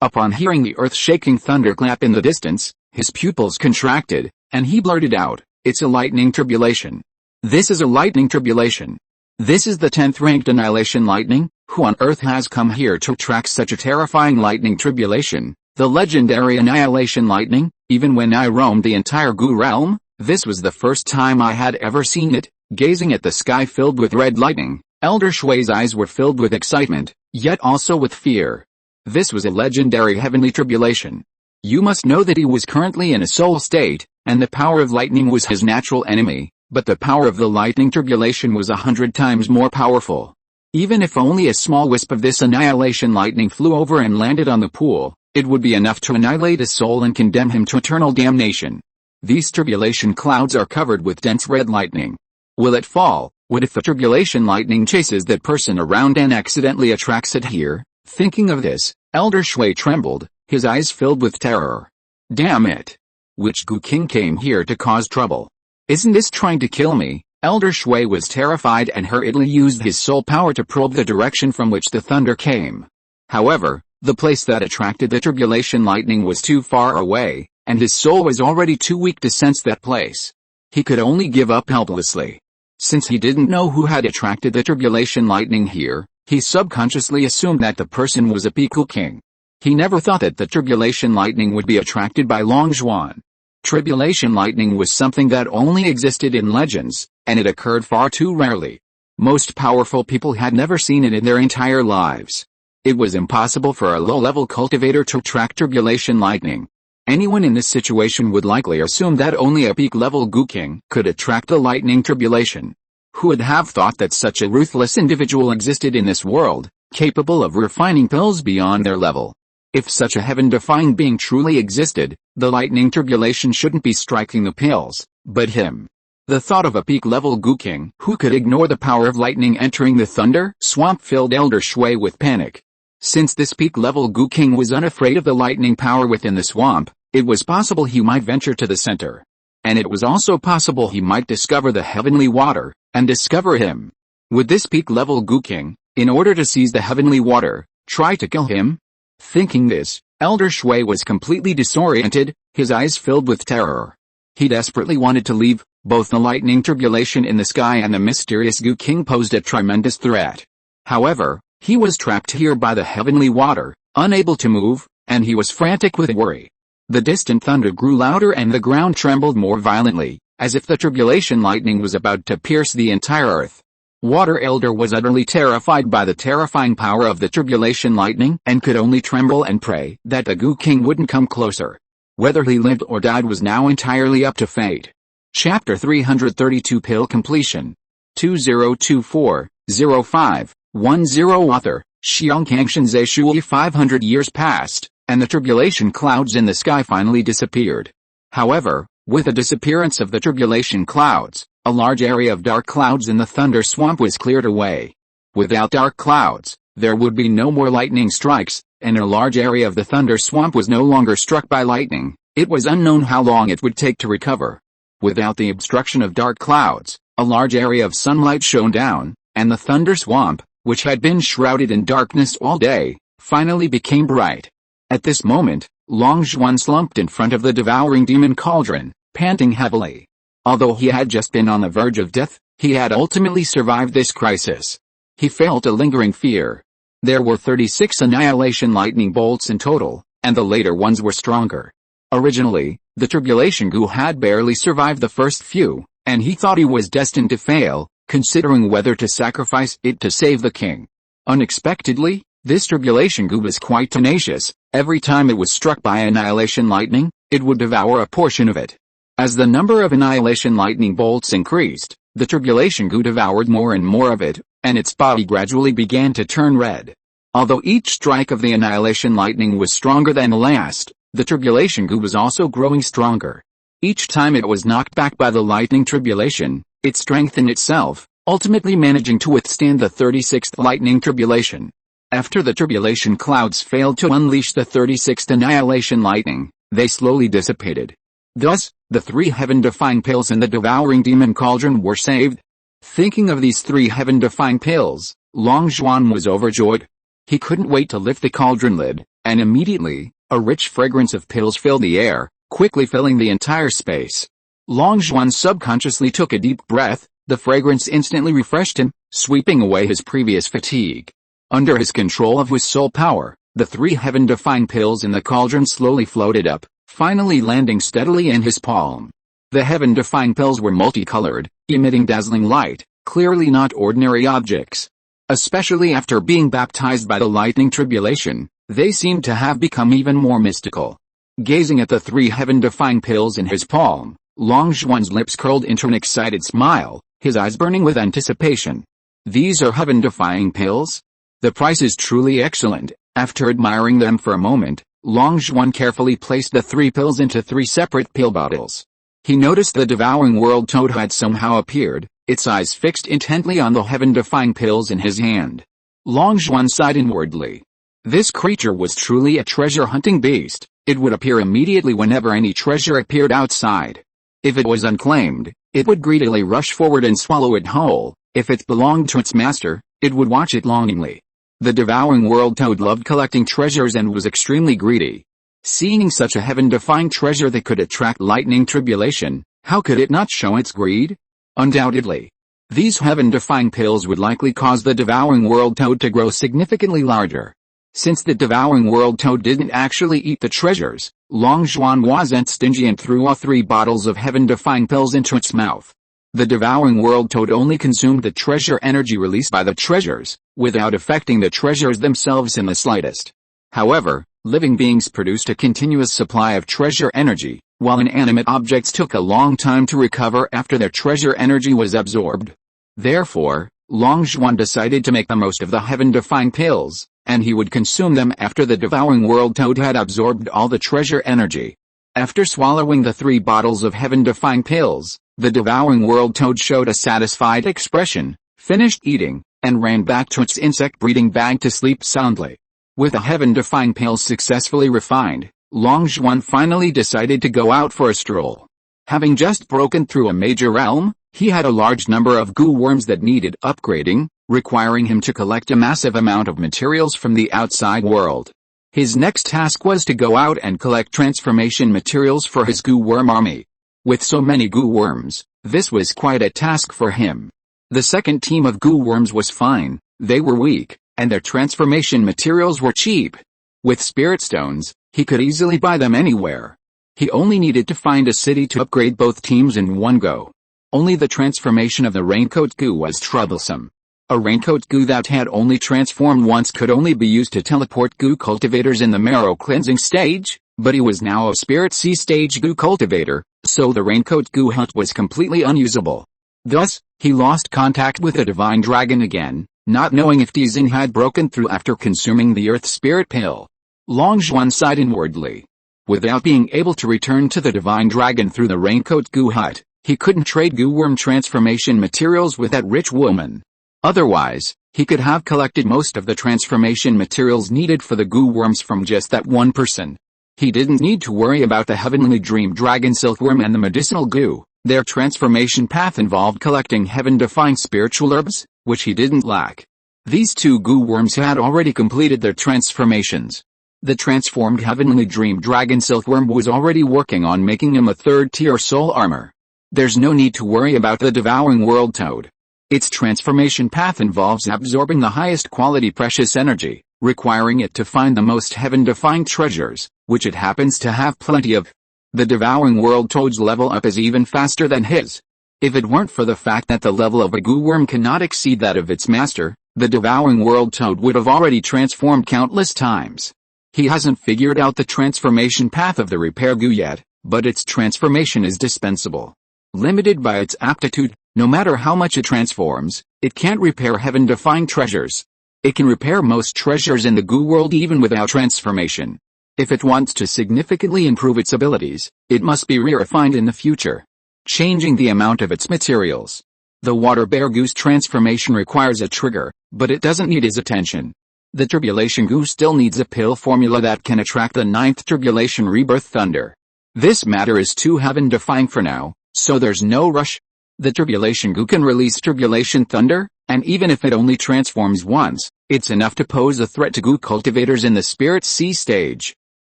Upon hearing the earth-shaking thunderclap in the distance, his pupils contracted, and he blurted out, "It's a lightning tribulation. This is a lightning tribulation. This is the 10th-ranked annihilation lightning. Who on earth has come here to attract such a terrifying lightning tribulation? The legendary annihilation lightning? Even when I roamed the entire Goo realm, this was the first time I had ever seen it." Gazing at the sky filled with red lightning, Elder Shui's eyes were filled with excitement, yet also with fear. This was a legendary heavenly tribulation. You must know that he was currently in a soul state, and the power of lightning was his natural enemy, but the power of the lightning tribulation was 100 times more powerful. Even if only a small wisp of this annihilation lightning flew over and landed on the pool, it would be enough to annihilate a soul and condemn him to eternal damnation. These tribulation clouds are covered with dense red lightning. Will it fall? What if the tribulation lightning chases that person around and accidentally attracts it here? Thinking of this, Elder Shui trembled, his eyes filled with terror. Damn it! Which Goo King came here to cause trouble? Isn't this trying to kill me? Elder Shui was terrified and hurriedly used his soul power to probe the direction from which the thunder came. However, the place that attracted the tribulation lightning was too far away, and his soul was already too weak to sense that place. He could only give up helplessly. Since he didn't know who had attracted the tribulation lightning here, he subconsciously assumed that the person was a Piku King. He never thought that the tribulation lightning would be attracted by Long Zhuan. Tribulation lightning was something that only existed in legends, and it occurred far too rarely. Most powerful people had never seen it in their entire lives. It was impossible for a low-level cultivator to attract tribulation lightning. Anyone in this situation would likely assume that only a peak-level Goo King could attract the lightning tribulation. Who would have thought that such a ruthless individual existed in this world, capable of refining pills beyond their level? If such a heaven-defying being truly existed, the lightning tribulation shouldn't be striking the pills, but him. The thought of a peak-level Goo King who could ignore the power of lightning entering the thunder swamp filled Elder Shui with panic. Since this peak-level Goo King was unafraid of the lightning power within the swamp, it was possible he might venture to the center. And it was also possible he might discover the heavenly water, and discover him. Would this peak-level Goo King, in order to seize the heavenly water, try to kill him? Thinking this, Elder Shui was completely disoriented, his eyes filled with terror. He desperately wanted to leave. Both the lightning tribulation in the sky and the mysterious Goo King posed a tremendous threat. However, He was trapped here by the heavenly water, unable to move, and he was frantic with worry. The distant thunder grew louder and the ground trembled more violently, as if the tribulation lightning was about to pierce the entire earth. Water Elder was utterly terrified by the terrifying power of the tribulation lightning and could only tremble and pray that the Goo King wouldn't come closer. Whether he lived or died was now entirely up to fate. Chapter 332 Pill Completion 2024-05-10 Author, Xiongkangshan Shui. 500 years passed, and the tribulation clouds in the sky finally disappeared. However, with the disappearance of the tribulation clouds, a large area of dark clouds in the thunder swamp was cleared away. Without dark clouds, there would be no more lightning strikes, and a large area of the thunder swamp was no longer struck by lightning. It was unknown how long it would take to recover. Without the obstruction of dark clouds, a large area of sunlight shone down, and the thunder swamp, which had been shrouded in darkness all day, finally became bright. At this moment, Long Zhuan slumped in front of the devouring demon cauldron, panting heavily. Although he had just been on the verge of death, he had ultimately survived this crisis. He felt a lingering fear. There were 36 annihilation lightning bolts in total, and the later ones were stronger. Originally, the tribulation Goo had barely survived the first few, and he thought he was destined to fail, considering whether to sacrifice it to save the king. Unexpectedly, this tribulation Goo was quite tenacious. Every time it was struck by annihilation lightning, it would devour a portion of it. As the number of annihilation lightning bolts increased, the tribulation Goo devoured more and more of it, and its body gradually began to turn red. Although each strike of the annihilation lightning was stronger than the last, the tribulation Goo was also growing stronger. Each time it was knocked back by the lightning tribulation, it strengthened itself, ultimately managing to withstand the 36th lightning tribulation. After the tribulation clouds failed to unleash the 36th annihilation lightning, they slowly dissipated. Thus, the 3 heaven-defying pills in the devouring demon cauldron were saved. Thinking of these 3 heaven-defying pills, Long Zhuan was overjoyed. He couldn't wait to lift the cauldron lid, and immediately, a rich fragrance of pills filled the air, quickly filling the entire space. Long Zhuan subconsciously took a deep breath. The fragrance instantly refreshed him, sweeping away his previous fatigue. Under his control of his soul power, the 3 heaven-defying pills in the cauldron slowly floated up, finally landing steadily in his palm. The heaven-defying pills were multicolored, emitting dazzling light, clearly not ordinary objects. Especially after being baptized by the lightning tribulation, they seemed to have become even more mystical. Gazing at the 3 heaven-defying pills in his palm, Long Zhuan's lips curled into an excited smile, his eyes burning with anticipation. These are heaven-defying pills? The price is truly excellent. After admiring them for a moment, Long Zhuan carefully placed the 3 pills into 3 separate pill bottles. He noticed the devouring world toad had somehow appeared, its eyes fixed intently on the heaven-defying pills in his hand. Long Zhuan sighed inwardly. This creature was truly a treasure-hunting beast. It would appear immediately whenever any treasure appeared outside. If it was unclaimed, it would greedily rush forward and swallow it whole. If it belonged to its master, it would watch it longingly. The devouring world toad loved collecting treasures and was extremely greedy. Seeing such a heaven-defying treasure that could attract lightning tribulation, how could it not show its greed? Undoubtedly. These heaven-defying pills would likely cause the devouring world toad to grow significantly larger. Since the devouring world toad didn't actually eat the treasures, Long Zhuan wasn't stingy and threw all 3 bottles of heaven-defying pills into its mouth. The devouring world toad only consumed the treasure energy released by the treasures, without affecting the treasures themselves in the slightest. However, living beings produced a continuous supply of treasure energy, while inanimate objects took a long time to recover after their treasure energy was absorbed. Therefore, Long Zhuan decided to make the most of the heaven-defying pills, and he would consume them after the devouring world toad had absorbed all the treasure energy. After swallowing the 3 bottles of heaven-defying pills, the devouring world toad showed a satisfied expression, finished eating, and ran back to its insect-breeding bag to sleep soundly. With the heaven-defying pills successfully refined, Long Zhuan finally decided to go out for a stroll. Having just broken through a major realm, he had a large number of goo worms that needed upgrading, requiring him to collect a massive amount of materials from the outside world. His next task was to go out and collect transformation materials for his goo worm army. With so many goo worms, this was quite a task for him. The second team of goo worms was fine. They were weak, and their transformation materials were cheap. With spirit stones, he could easily buy them anywhere. He only needed to find a city to upgrade both teams in one go. Only the transformation of the raincoat goo was troublesome. A raincoat goo that had only transformed once could only be used to teleport goo cultivators in the marrow cleansing stage, but he was now a spirit sea stage goo cultivator, so the raincoat goo hut was completely unusable. Thus, he lost contact with the divine dragon again, not knowing if Dizin had broken through after consuming the earth spirit pill. Longzhuan sighed inwardly. Without being able to return to the divine dragon through the raincoat goo hut, he couldn't trade goo worm transformation materials with that rich woman. Otherwise, he could have collected most of the transformation materials needed for the goo worms from just that one person. He didn't need to worry about the heavenly dream dragon silkworm and the medicinal goo. Their transformation path involved collecting heaven-defying spiritual herbs, which he didn't lack. These two goo worms had already completed their transformations. The transformed heavenly dream dragon silkworm was already working on making him a third-tier soul armor. There's no need to worry about the devouring world toad. Its transformation path involves absorbing the highest quality precious energy, requiring it to find the most heaven-defying treasures, which it happens to have plenty of. The devouring world toad's level up is even faster than his. If it weren't for the fact that the level of a goo worm cannot exceed that of its master, the devouring world toad would have already transformed countless times. He hasn't figured out the transformation path of the repair goo yet, but its transformation is dispensable. Limited by its aptitude, no matter how much it transforms, it can't repair heaven-defying treasures. It can repair most treasures in the goo world even without transformation. If it wants to significantly improve its abilities, it must be refined in the future, changing the amount of its materials. The water bear goo's transformation requires a trigger, but it doesn't need his attention. The tribulation goo still needs a pill formula that can attract the 9th tribulation rebirth thunder. This matter is too heaven-defying for now, so there's no rush. The tribulation goo can release tribulation thunder, and even if it only transforms once, it's enough to pose a threat to goo cultivators in the spirit sea stage.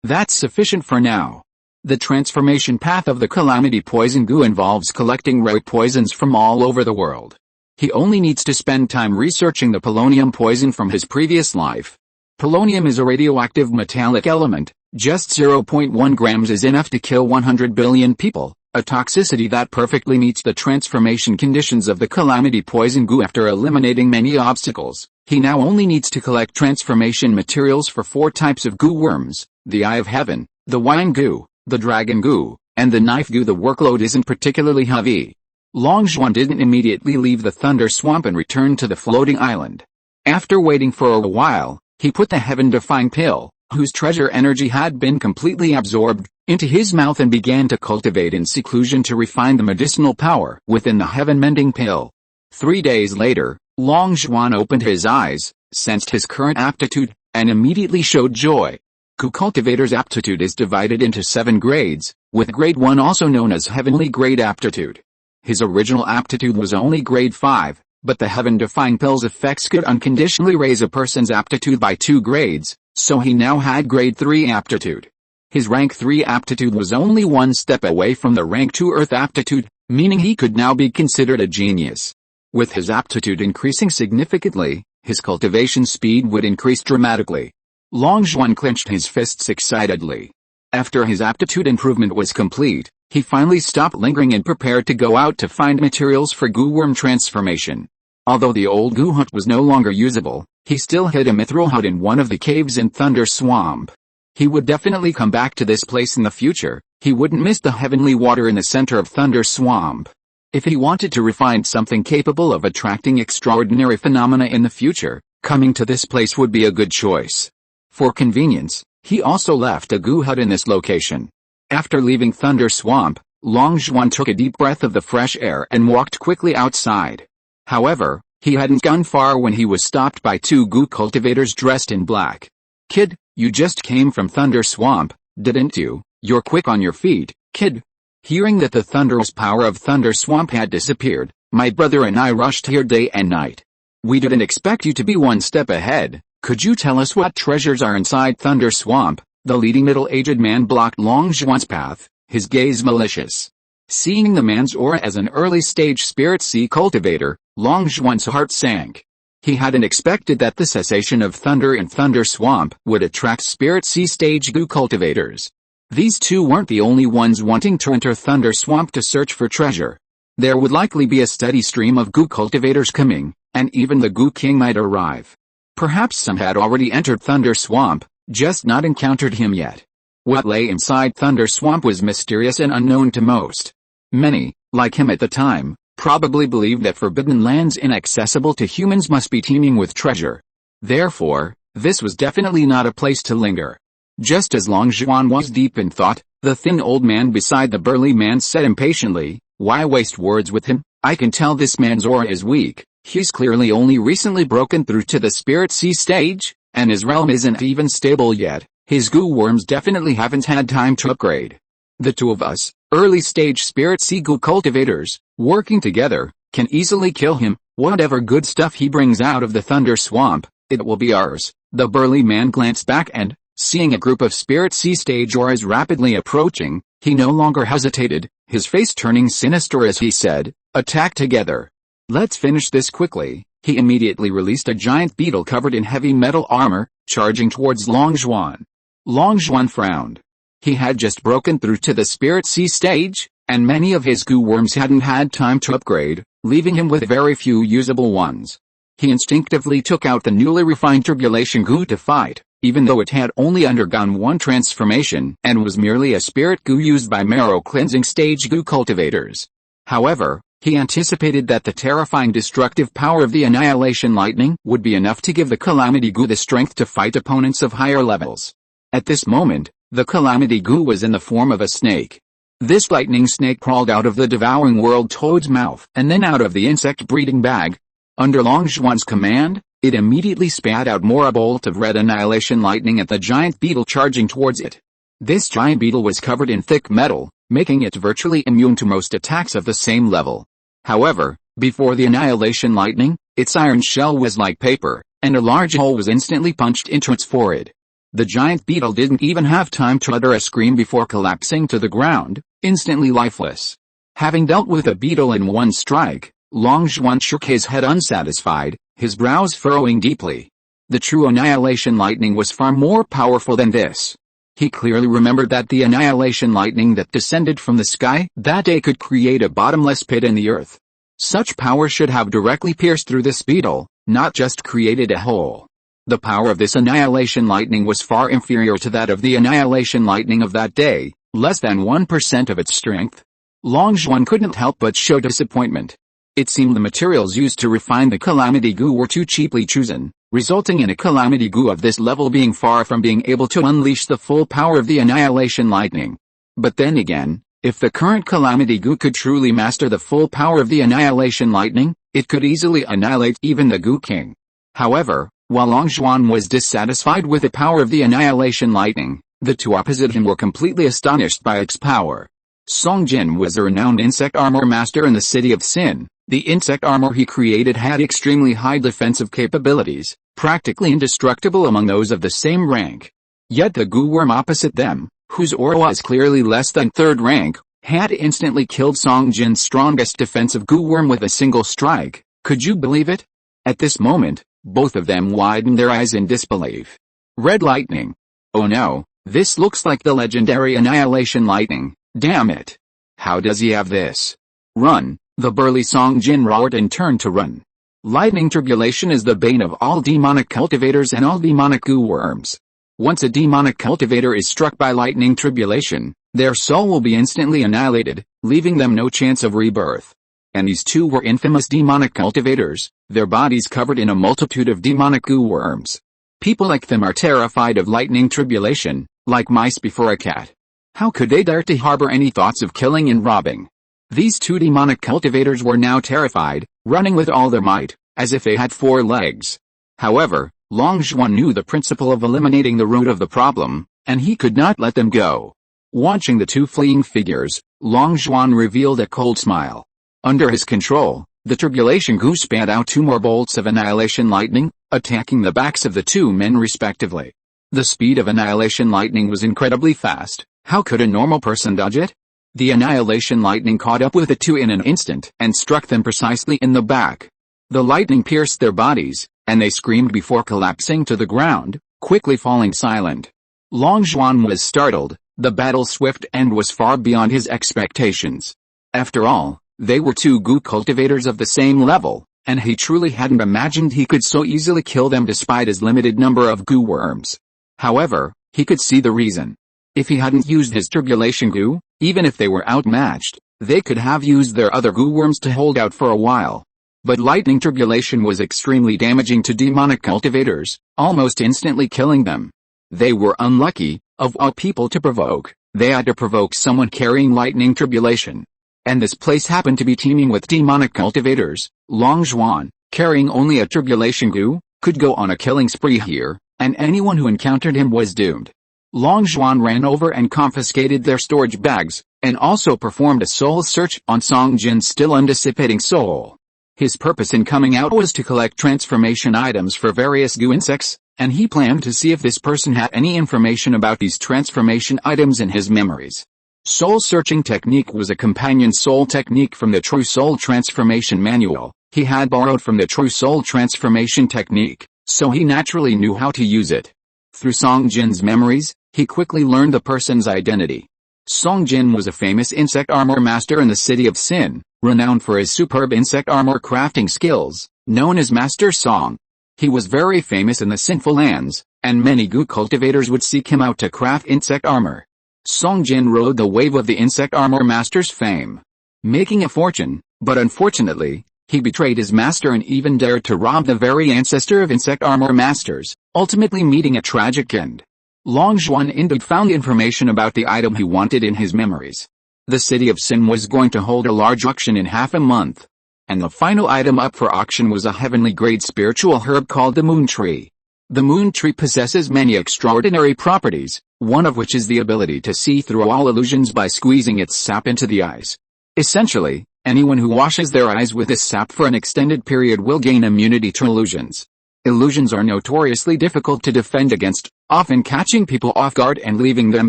That's sufficient for now. The transformation path of the calamity poison goo involves collecting rare poisons from all over the world. He only needs to spend time researching the polonium poison from his previous life. Polonium is a radioactive metallic element. Just 0.1 grams is enough to kill 100 billion people, a toxicity that perfectly meets the transformation conditions of the calamity poison goo. After eliminating many obstacles, he now only needs to collect transformation materials for 4 types of goo worms: the Eye of Heaven, the Wine goo, the Dragon goo, and the Knife goo. The workload isn't particularly heavy. Longzhuan didn't immediately leave the Thunder Swamp and return to the floating island. After waiting for a while, he put the heaven-defying pill, whose treasure energy had been completely absorbed, into his mouth and began to cultivate in seclusion to refine the medicinal power within the heaven-mending pill. 3 days later, Longzhuan opened his eyes, sensed his current aptitude, and immediately showed joy. Goo cultivator's aptitude is divided into 7 grades, with grade 1 also known as heavenly grade aptitude. His original aptitude was only grade 5, but the heaven-defying pill's effects could unconditionally raise a person's aptitude by 2 grades, so he now had grade 3 aptitude. His rank 3 aptitude was only 1 step away from the rank 2 earth aptitude, meaning he could now be considered a genius. With his aptitude increasing significantly, his cultivation speed would increase dramatically. Longzhuan clenched his fists excitedly. After his aptitude improvement was complete, he finally stopped lingering and prepared to go out to find materials for goo worm transformation. Although the old goo hut was no longer usable, he still hid a mithril hut in one of the caves in Thunder Swamp. He would definitely come back to this place in the future. He wouldn't miss the heavenly water in the center of Thunder Swamp. If he wanted to refine something capable of attracting extraordinary phenomena in the future, coming to this place would be a good choice. For convenience, he also left a goo hut in this location. After leaving Thunder Swamp, Longzhuan took a deep breath of the fresh air and walked quickly outside. However, he hadn't gone far when he was stopped by 2 goo cultivators dressed in black. "Kid, you just came from Thunder Swamp, didn't you? You're quick on your feet, kid." Hearing that the thunderous power of Thunder Swamp had disappeared, "My brother and I rushed here day and night. We didn't expect you to be 1 step ahead. Could you tell us what treasures are inside Thunder Swamp?" The leading middle-aged man blocked Longzhuan's path, his gaze malicious. Seeing the man's aura as an early-stage spirit sea cultivator, Longzhuan's heart sank. He hadn't expected that the cessation of thunder in Thunder Swamp would attract Spirit Sea Stage Goo cultivators. These two weren't the only ones wanting to enter Thunder Swamp to search for treasure. There would likely be a steady stream of Goo cultivators coming, and even the Goo King might arrive. Perhaps some had already entered Thunder Swamp, just not encountered him yet. What lay inside Thunder Swamp was mysterious and unknown to most. Many, like him at the time, probably believed that forbidden lands inaccessible to humans must be teeming with treasure. Therefore, this was definitely not a place to linger. Just as Long Zhuan was deep in thought, the thin old man beside the burly man said impatiently, "Why waste words with him? I can tell this man's aura is weak. He's clearly only recently broken through to the Spirit Sea stage, and his realm isn't even stable yet. His goo worms definitely haven't had time to upgrade. The two of us, early stage Spirit Sea Goo cultivators, working together, can easily kill him. Whatever good stuff he brings out of the Thunder Swamp, it will be ours." The burly man glanced back and, seeing a group of Spirit Sea stage auras rapidly approaching, he no longer hesitated, his face turning sinister as he said, "Attack together. Let's finish this quickly." He immediately released a giant beetle covered in heavy metal armor, charging towards Long Zhuan. Long Zhuan frowned. He had just broken through to the Spirit Sea stage, and many of his goo worms hadn't had time to upgrade, leaving him with very few usable ones. He instinctively took out the newly refined Tribulation Goo to fight, even though it had only undergone one transformation and was merely a spirit goo used by marrow cleansing stage goo cultivators. However, he anticipated that the terrifying destructive power of the Annihilation Lightning would be enough to give the Calamity Goo the strength to fight opponents of higher levels. At this moment, the Calamity Goo was in the form of a snake. This lightning snake crawled out of the devouring world toad's mouth and then out of the insect breeding bag. Under Long Zhuan's command, it immediately spat out more a bolt of red annihilation lightning at the giant beetle charging towards it. This giant beetle was covered in thick metal, making it virtually immune to most attacks of the same level. However, before the annihilation lightning, its iron shell was like paper, and a large hole was instantly punched into its forehead. The giant beetle didn't even have time to utter a scream before collapsing to the ground, instantly lifeless. Having dealt with a beetle in one strike, Long Zhuan shook his head unsatisfied, his brows furrowing deeply. The true annihilation lightning was far more powerful than this. He clearly remembered that the annihilation lightning that descended from the sky that day could create a bottomless pit in the earth. Such power should have directly pierced through this beetle, not just created a hole. The power of this annihilation lightning was far inferior to that of the annihilation lightning of that day, less than 1% of its strength. Long Zhuan couldn't help but show disappointment. It seemed the materials used to refine the Calamity Goo were too cheaply chosen, resulting in a Calamity Goo of this level being far from being able to unleash the full power of the annihilation lightning. But then again, if the current Calamity Goo could truly master the full power of the annihilation lightning, it could easily annihilate even the Goo King. However, while Long Zhuan was dissatisfied with the power of the annihilation lightning, the two opposite him were completely astonished by its power. Song Jin was a renowned insect armor master in the city of Sin. The insect armor he created had extremely high defensive capabilities, practically indestructible among those of the same rank. Yet the goo worm opposite them, whose aura was clearly less than third rank, had instantly killed Song Jin's strongest defensive goo worm with a single strike. Could you believe it? At this moment, both of them widened their eyes in disbelief. Red lightning. Oh no, this looks like the legendary annihilation lightning. Damn it. How does he have this? Run. The burly Song Jin roared and turned to run. Lightning tribulation is the bane of all demonic cultivators and all demonic goo worms. Once a demonic cultivator is struck by lightning tribulation, their soul will be instantly annihilated, leaving them no chance of rebirth. And these two were infamous demonic cultivators, their bodies covered in a multitude of demonic goo worms. People like them are terrified of lightning tribulation, like mice before a cat. How could they dare to harbor any thoughts of killing and robbing? These two demonic cultivators were now terrified, running with all their might, as if they had 4 legs. However, Long Zhuan knew the principle of eliminating the root of the problem, and he could not let them go. Watching the two fleeing figures, Long Zhuan revealed a cold smile. Under his control, the tribulation goo spat out 2 more bolts of annihilation lightning, attacking the backs of the 2 men respectively. The speed of annihilation lightning was incredibly fast. How could a normal person dodge it? The annihilation lightning caught up with the 2 in an instant and struck them precisely in the back. The lightning pierced their bodies, and they screamed before collapsing to the ground, quickly falling silent. Long Zhuan was startled. The battle's swift end was far beyond his expectations. After all, they were two Gu cultivators of the same level, and he truly hadn't imagined he could so easily kill them despite his limited number of Gu worms. However, he could see the reason. If he hadn't used his tribulation Gu, even if they were outmatched, they could have used their other Gu worms to hold out for a while. But lightning tribulation was extremely damaging to demonic cultivators, almost instantly killing them. They were unlucky, of all people to provoke, they had to provoke someone carrying lightning tribulation. And this place happened to be teeming with demonic cultivators. Long Zhuan, carrying only a tribulation Gu, could go on a killing spree here, and anyone who encountered him was doomed. Long Zhuan ran over and confiscated their storage bags, and also performed a soul search on Song Jin's still undissipating soul. His purpose in coming out was to collect transformation items for various Gu insects, and he planned to see if this person had any information about these transformation items in his memories. Soul searching technique was a companion soul technique from the True Soul Transformation Manual. He had borrowed from the True Soul Transformation technique, so he naturally knew how to use it. Through Song Jin's memories, he quickly learned the person's identity. Song Jin was a famous insect armor master in the city of Sin, renowned for his superb insect armor crafting skills, known as Master Song. He was very famous in the Sinful Lands, and many Gu cultivators would seek him out to craft insect armor. Song Jin rode the wave of the insect armor master's fame, making a fortune, but unfortunately, he betrayed his master and even dared to rob the very ancestor of insect armor masters, ultimately meeting a tragic end. Long Zhuan indeed found information about the item he wanted in his memories. The city of Sin was going to hold a large auction in half a month. And the final item up for auction was a heavenly grade spiritual herb called the moon tree. The moon tree possesses many extraordinary properties, one of which is the ability to see through all illusions by squeezing its sap into the eyes. Essentially, anyone who washes their eyes with this sap for an extended period will gain immunity to illusions. Illusions are notoriously difficult to defend against, often catching people off guard and leaving them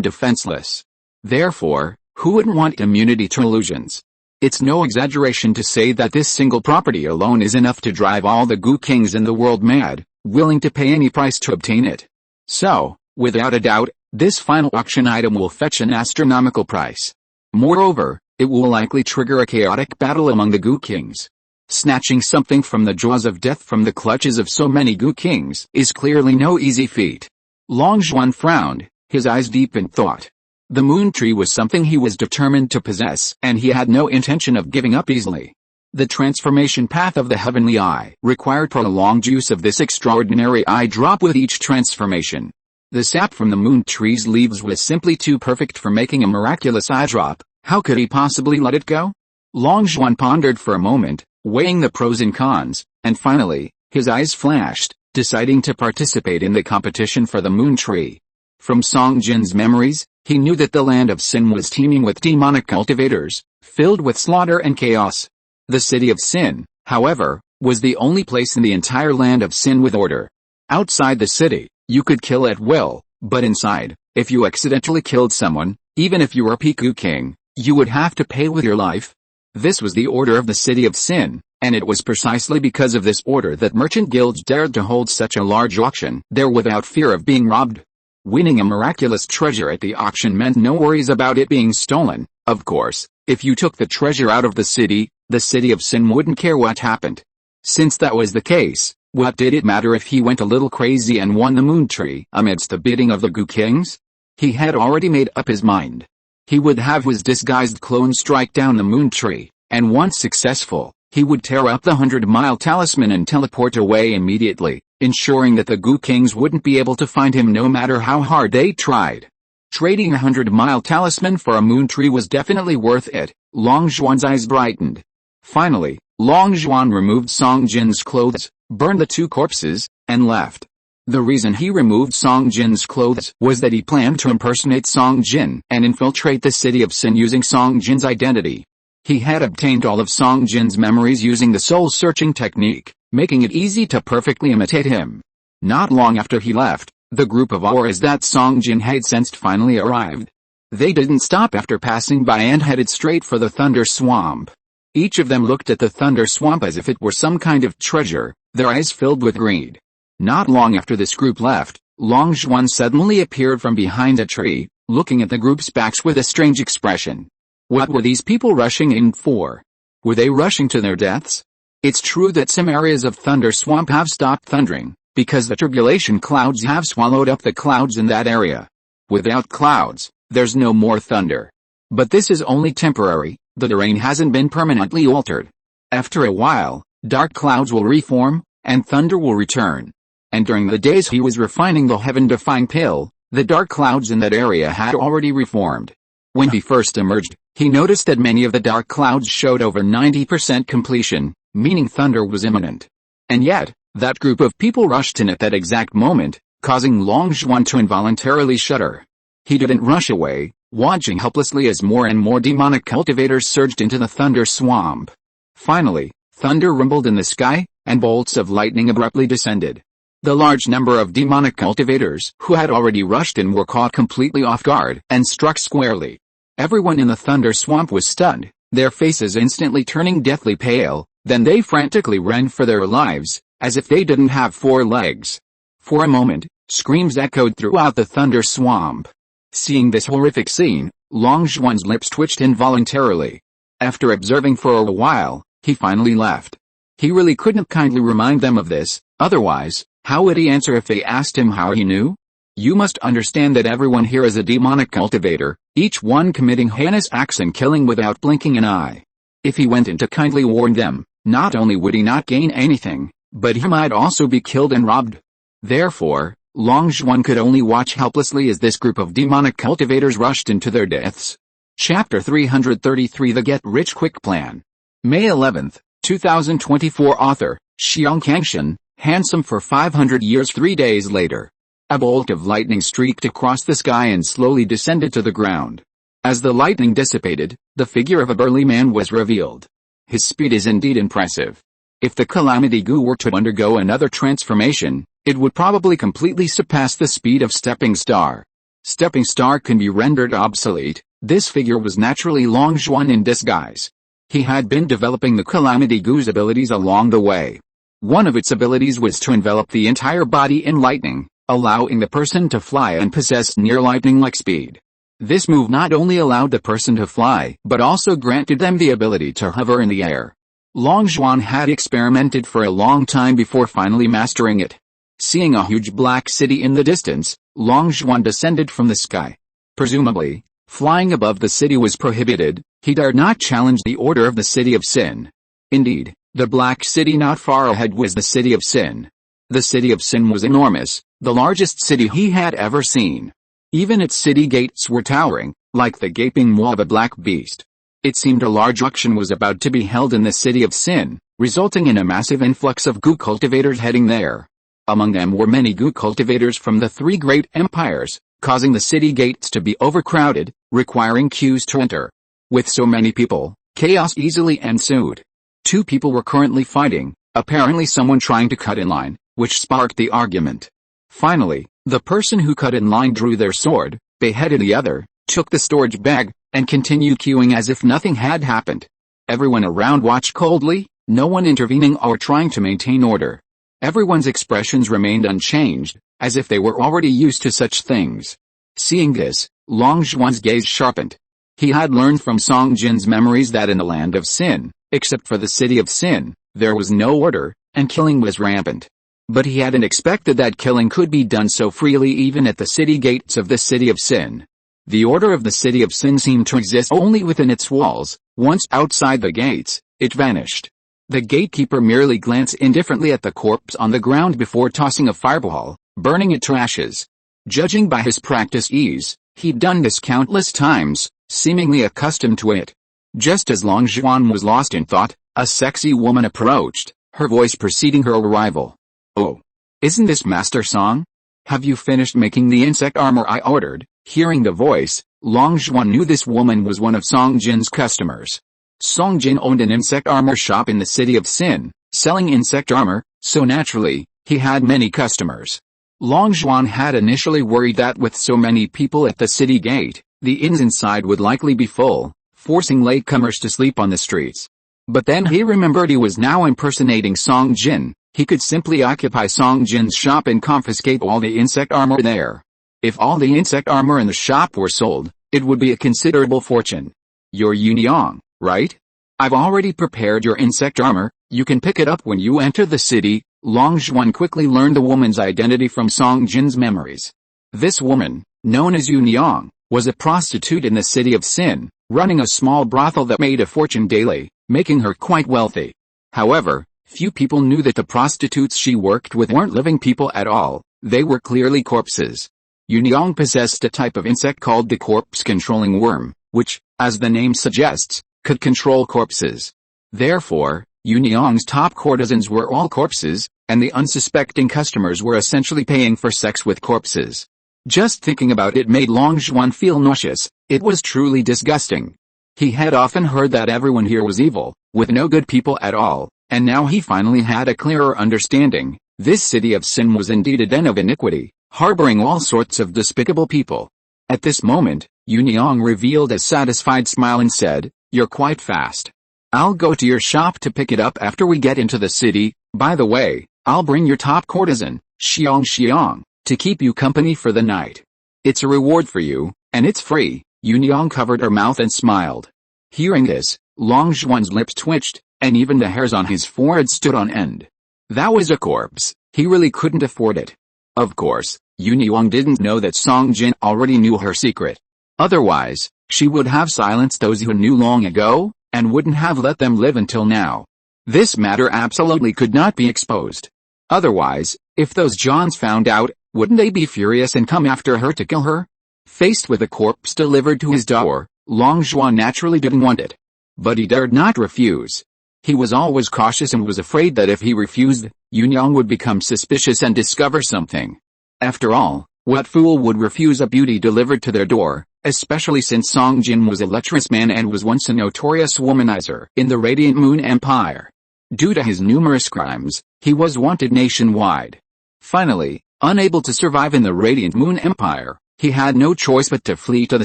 defenseless. Therefore, who wouldn't want immunity to illusions? It's no exaggeration to say that this single property alone is enough to drive all the Gu kings in the world mad, willing to pay any price to obtain it. So, without a doubt, this final auction item will fetch an astronomical price. Moreover, it will likely trigger a chaotic battle among the Gu kings. Snatching something from the jaws of death from the clutches of so many Gu kings is clearly no easy feat. Long Zhuan frowned, his eyes deep in thought. The moon tree was something he was determined to possess, and he had no intention of giving up easily. The transformation path of the heavenly eye required prolonged use of this extraordinary eye drop with each transformation. The sap from the moon tree's leaves was simply too perfect for making a miraculous eye drop. How could he possibly let it go? Long Zhuan pondered for a moment, weighing the pros and cons, and finally, his eyes flashed, deciding to participate in the competition for the moon tree. From Song Jin's memories, he knew that the land of Sin was teeming with demonic cultivators, filled with slaughter and chaos. The city of Sin, however, was the only place in the entire land of Sin with order. Outside the city, you could kill at will, but inside, if you accidentally killed someone, even if you were Piku King, you would have to pay with your life. This was the order of the city of Sin, and it was precisely because of this order that merchant guilds dared to hold such a large auction there without fear of being robbed. Winning a miraculous treasure at the auction meant no worries about it being stolen. Of course, if you took the treasure out of the city of Sin wouldn't care what happened. Since that was the case, what did it matter if he went a little crazy and won the moon tree amidst the bidding of the Gu kings? He had already made up his mind. He would have his disguised clone strike down the moon tree, and once successful, he would tear up the 100-mile talisman and teleport away immediately, ensuring that the Gu kings wouldn't be able to find him no matter how hard they tried. Trading a 100-mile talisman for a moon tree was definitely worth it. Long Zhuan's eyes brightened. Finally, Long Zhuan removed Song Jin's clothes, burned the two corpses, and left. The reason he removed Song Jin's clothes was that he planned to impersonate Song Jin and infiltrate the city of Sin using Song Jin's identity. He had obtained all of Song Jin's memories using the soul-searching technique, making it easy to perfectly imitate him. Not long after he left, the group of auras that Song Jin had sensed finally arrived. They didn't stop after passing by and headed straight for the Thunder Swamp. Each of them looked at the thunder swamp as if it were some kind of treasure, their eyes filled with greed. Not long after this group left, Long Zhuan suddenly appeared from behind a tree, looking at the group's backs with a strange expression. What were these people rushing in for? Were they rushing to their deaths? It's true that some areas of Thunder Swamp have stopped thundering, because the turbulation clouds have swallowed up the clouds in that area. Without clouds, there's no more thunder. But this is only temporary, the terrain hasn't been permanently altered. After a while, dark clouds will reform, and thunder will return. And during the days he was refining the heaven-defying pill, the dark clouds in that area had already reformed. When he first emerged, he noticed that many of the dark clouds showed over 90% completion, meaning thunder was imminent. And yet, that group of people rushed in at that exact moment, causing Long Zhuan to involuntarily shudder. He didn't rush away, watching helplessly as more and more demonic cultivators surged into the thunder swamp. Finally, thunder rumbled in the sky, and bolts of lightning abruptly descended. The large number of demonic cultivators who had already rushed in were caught completely off guard and struck squarely. Everyone in the thunder swamp was stunned, their faces instantly turning deathly pale, then they frantically ran for their lives, as if they didn't have 4 legs. For a moment, screams echoed throughout the thunder swamp. Seeing this horrific scene, Long Zhuan's lips twitched involuntarily. After observing for a while, he finally left. He really couldn't kindly remind them of this, otherwise, how would he answer if they asked him how he knew? You must understand that everyone here is a demonic cultivator, each one committing heinous acts and killing without blinking an eye. If he went in to kindly warn them, not only would he not gain anything, but he might also be killed and robbed. Therefore, Long Zhuan could only watch helplessly as this group of demonic cultivators rushed into their deaths. Chapter 333 The Get-Rich-Quick Plan. May 11, 2024 Author, Xiang Kangshan, handsome for 500 years 3 days later. A bolt of lightning streaked across the sky and slowly descended to the ground. As the lightning dissipated, the figure of a burly man was revealed. His speed is indeed impressive. If the Calamity Goo were to undergo another transformation, it would probably completely surpass the speed of Stepping Star. Stepping Star can be rendered obsolete. This figure was naturally Long Zhuan in disguise. He had been developing the Calamity Goo's abilities along the way. One of its abilities was to envelop the entire body in lightning, allowing the person to fly and possess near lightning-like speed. This move not only allowed the person to fly, but also granted them the ability to hover in the air. Long Zhuan had experimented for a long time before finally mastering it. Seeing a huge black city in the distance, Long Zhuan descended from the sky. Presumably, flying above the city was prohibited, he dared not challenge the order of the City of Sin. Indeed, the black city not far ahead was the City of Sin. The City of Sin was enormous, the largest city he had ever seen. Even its city gates were towering, like the gaping maw of a black beast. It seemed a large auction was about to be held in the City of Sin, resulting in a massive influx of goo cultivators heading there. Among them were many goo cultivators from the 3 great empires, causing the city gates to be overcrowded, requiring queues to enter. With so many people, chaos easily ensued. 2 people were currently fighting, apparently someone trying to cut in line, which sparked the argument. Finally, the person who cut in line drew their sword, beheaded the other, took the storage bag, and continued queuing as if nothing had happened. Everyone around watched coldly, no one intervening or trying to maintain order. Everyone's expressions remained unchanged, as if they were already used to such things. Seeing this, Long Zhuan's gaze sharpened. He had learned from Song Jin's memories that in the land of sin, except for the City of Sin, there was no order, and killing was rampant. But he hadn't expected that killing could be done so freely even at the city gates of the City of Sin. The order of the City of Sin seemed to exist only within its walls. Once outside the gates, it vanished. The gatekeeper merely glanced indifferently at the corpse on the ground before tossing a fireball, burning it to ashes. Judging by his practiced ease, he'd done this countless times, seemingly accustomed to it. Just as Long Zhuan was lost in thought, a sexy woman approached, her voice preceding her arrival. "Oh, isn't this Master Song? Have you finished making the insect armor I ordered?" Hearing the voice, Long Zhuan knew this woman was one of Song Jin's customers. Song Jin owned an insect armor shop in the City of Sin, selling insect armor, so naturally, he had many customers. Long Zhuan had initially worried that with so many people at the city gate, the inns inside would likely be full, forcing latecomers to sleep on the streets. But then he remembered he was now impersonating Song Jin. He could simply occupy Song Jin's shop and confiscate all the insect armor there. If all the insect armor in the shop were sold, it would be a considerable fortune. You're Yuniong, right? I've already prepared your insect armor, you can pick it up when you enter the city. Long Zhuan quickly learned the woman's identity from Song Jin's memories. This woman, known as Yuniong, was a prostitute in the city of Sin, running a small brothel that made a fortune daily, making her quite wealthy. However, few people knew that the prostitutes she worked with weren't living people at all, they were clearly corpses. Yuniong possessed a type of insect called the corpse-controlling worm, which, as the name suggests, could control corpses. Therefore, Yuniong's top courtesans were all corpses, and the unsuspecting customers were essentially paying for sex with corpses. Just thinking about it made Long Zhuan feel nauseous. It was truly disgusting. He had often heard that everyone here was evil, with no good people at all, and now he finally had a clearer understanding. This city of Sin was indeed a den of iniquity, harboring all sorts of despicable people. At this moment, Yuniong revealed a satisfied smile and said, "You're quite fast. I'll go to your shop to pick it up after we get into the city. By the way, I'll bring your top courtesan, Xiong, to keep you company for the night. It's a reward for you, and it's free." Yuniong covered her mouth and smiled. Hearing this, Long Zhuan's lips twitched, and even the hairs on his forehead stood on end. That was a corpse. He really couldn't afford it. Of course, Yuniong didn't know that Song Jin already knew her secret. Otherwise, she would have silenced those who knew long ago, and wouldn't have let them live until now. This matter absolutely could not be exposed. Otherwise, if those Johns found out, wouldn't they be furious and come after her to kill her? Faced with a corpse delivered to his door, Long Zhuan naturally didn't want it. But he dared not refuse. He was always cautious and was afraid that if he refused, Yuniong would become suspicious and discover something. After all, what fool would refuse a beauty delivered to their door, especially since Song Jin was a lecherous man and was once a notorious womanizer in the Radiant Moon Empire. Due to his numerous crimes, he was wanted nationwide. Finally, unable to survive in the Radiant Moon Empire, he had no choice but to flee to the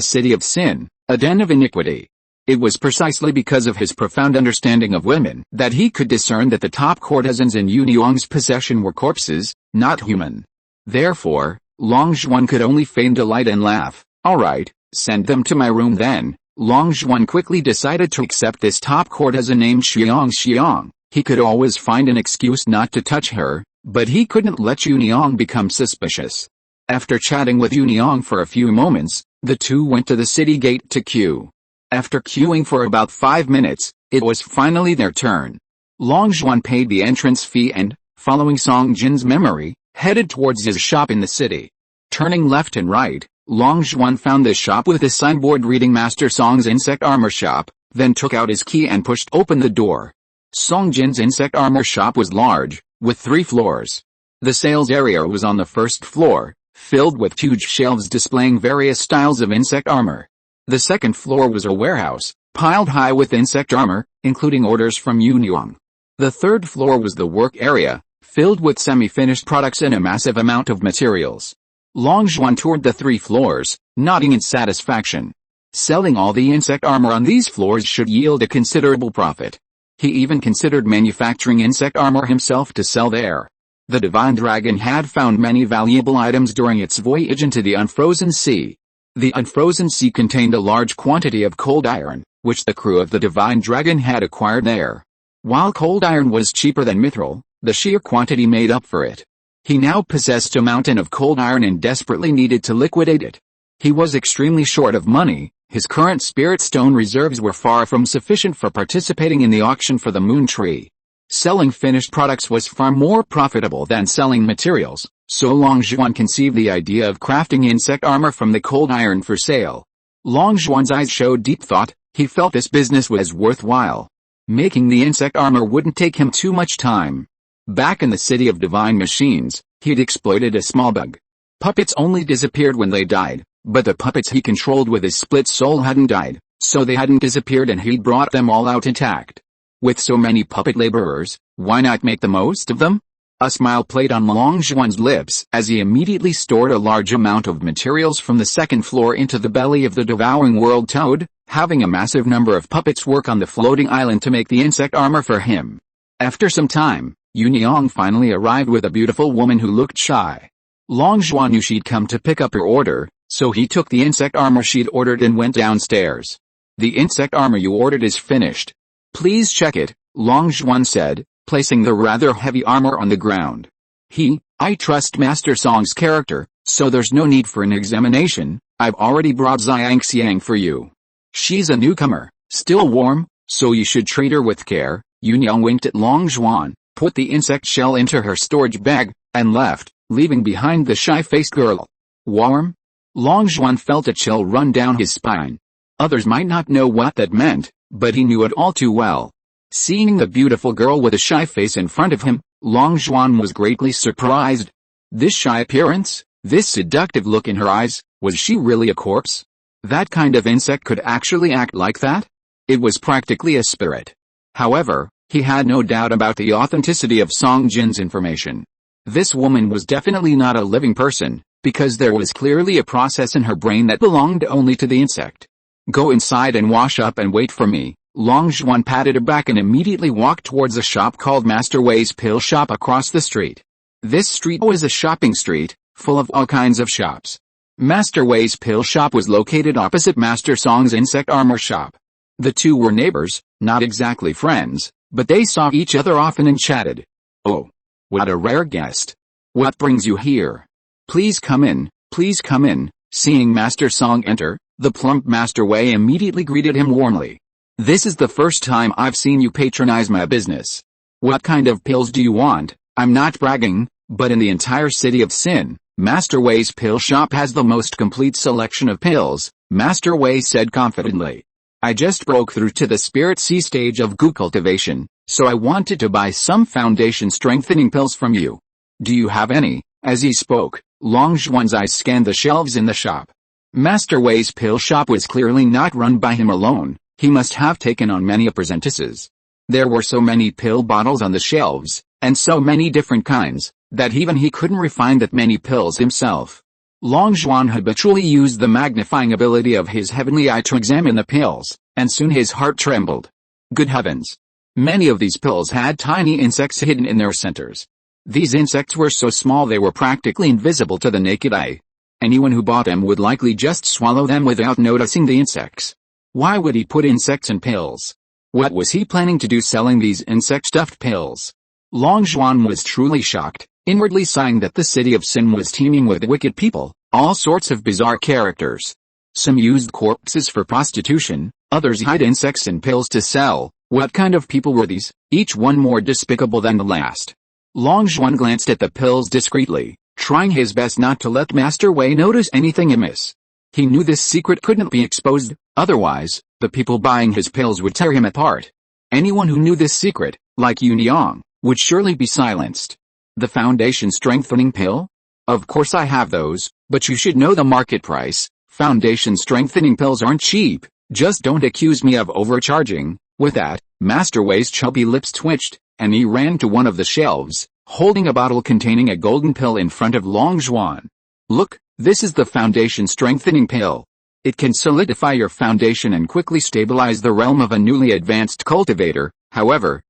city of Sin, a den of iniquity. It was precisely because of his profound understanding of women that he could discern that the top courtesans in Yuniong's possession were corpses, not human. Therefore, Long Zhuan could only feign delight and laugh. "All right, send them to my room then." Long Zhuan quickly decided to accept this top courtesan named Xiong. He could always find an excuse not to touch her, but he couldn't let Yuniong become suspicious. After chatting with Yuniong for a few moments, the two went to the city gate to queue. After queuing for about 5 minutes, it was finally their turn. Long Zhuan paid the entrance fee and, following Song Jin's memory, headed towards his shop in the city. Turning left and right, Long Zhuan found the shop with a signboard reading Master Song's Insect Armor Shop, then took out his key and pushed open the door. Song Jin's Insect Armor Shop was large, with 3 floors. The sales area was on the first floor, filled with huge shelves displaying various styles of insect armor. The second floor was a warehouse, piled high with insect armor, including orders from Yuniong. The third floor was the work area, filled with semi-finished products and a massive amount of materials. Long Zhuan toured the 3 floors, nodding in satisfaction. Selling all the insect armor on these floors should yield a considerable profit. He even considered manufacturing insect armor himself to sell there. The Divine Dragon had found many valuable items during its voyage into the Unfrozen Sea. The Unfrozen Sea contained a large quantity of cold iron, which the crew of the Divine Dragon had acquired there. While cold iron was cheaper than mithril, the sheer quantity made up for it. He now possessed a mountain of cold iron and desperately needed to liquidate it. He was extremely short of money. His current spirit stone reserves were far from sufficient for participating in the auction for the moon tree. Selling finished products was far more profitable than selling materials, so Long Zhuan conceived the idea of crafting insect armor from the cold iron for sale. Long Zhuan's eyes showed deep thought. He felt this business was worthwhile. Making the insect armor wouldn't take him too much time. Back in the city of divine machines, he'd exploited a small bug. Puppets only disappeared when they died, but the puppets he controlled with his split soul hadn't died, so they hadn't disappeared and he'd brought them all out intact. With so many puppet laborers, why not make the most of them? A smile played on Long Zhuan's lips as he immediately stored a large amount of materials from the second floor into the belly of the devouring world toad, having a massive number of puppets work on the floating island to make the insect armor for him. After some time, Yuniang finally arrived with a beautiful woman who looked shy. Long Zhuan knew she'd come to pick up her order, so he took the insect armor she'd ordered and went downstairs. The insect armor you ordered is finished. Please check it, Long Zhuan said, placing the rather heavy armor on the ground. I trust Master Song's character, so there's no need for an examination. I've already brought Xiang Xiang for you. She's a newcomer, still warm, so you should treat her with care. Yuniang winked at Long Zhuan, put the insect shell into her storage bag, and left, leaving behind the shy-faced girl. Warm? Long Zhuan felt a chill run down his spine. Others might not know what that meant, but he knew it all too well. Seeing the beautiful girl with a shy face in front of him, Long Zhuan was greatly surprised. This shy appearance, this seductive look in her eyes, was she really a corpse? That kind of insect could actually act like that? It was practically a spirit. However, he had no doubt about the authenticity of Song Jin's information. This woman was definitely not a living person, because there was clearly a process in her brain that belonged only to the insect. Go inside and wash up and wait for me. Long Zhuan patted her back and immediately walked towards a shop called Master Wei's Pill Shop across the street. This street was a shopping street, full of all kinds of shops. Master Wei's Pill Shop was located opposite Master Song's insect armor shop. The two were neighbors, not exactly friends, but they saw each other often and chatted. Oh, what a rare guest. What brings you here? Please come in, please come in. Seeing Master Song enter, the plump Master Wei immediately greeted him warmly. This is the first time I've seen you patronize my business. What kind of pills do you want? I'm not bragging, but in the entire city of Sin, Master Wei's Pill Shop has the most complete selection of pills, Master Wei said confidently. I just broke through to the Spirit Sea stage of Gu cultivation, so I wanted to buy some foundation strengthening pills from you. Do you have any? As he spoke, Long Zhuan's eyes scanned the shelves in the shop. Master Wei's Pill Shop was clearly not run by him alone. He must have taken on many apprentices. There were so many pill bottles on the shelves, and so many different kinds, that even he couldn't refine that many pills himself. Long Zhuan habitually used the magnifying ability of his heavenly eye to examine the pills, and soon his heart trembled. Good heavens! Many of these pills had tiny insects hidden in their centers. These insects were so small they were practically invisible to the naked eye. Anyone who bought them would likely just swallow them without noticing the insects. Why would he put insects in pills? What was he planning to do selling these insect-stuffed pills? Long Zhuan was truly shocked, inwardly sighing that the city of Sin was teeming with wicked people, all sorts of bizarre characters. Some used corpses for prostitution, others hid insects in pills to sell. What kind of people were these, each one more despicable than the last? Long Zhuan glanced at the pills discreetly, trying his best not to let Master Wei notice anything amiss. He knew this secret couldn't be exposed, otherwise, the people buying his pills would tear him apart. Anyone who knew this secret, like Yuniang, would surely be silenced. The foundation strengthening pill? Of course I have those, but you should know the market price. Foundation strengthening pills aren't cheap, just don't accuse me of overcharging. With that, Master Wei's chubby lips twitched, and he ran to one of the shelves, holding a bottle containing a golden pill in front of Long Zhuan. Look, this is the foundation strengthening pill. It can solidify your foundation and quickly stabilize the realm of a newly advanced cultivator. However,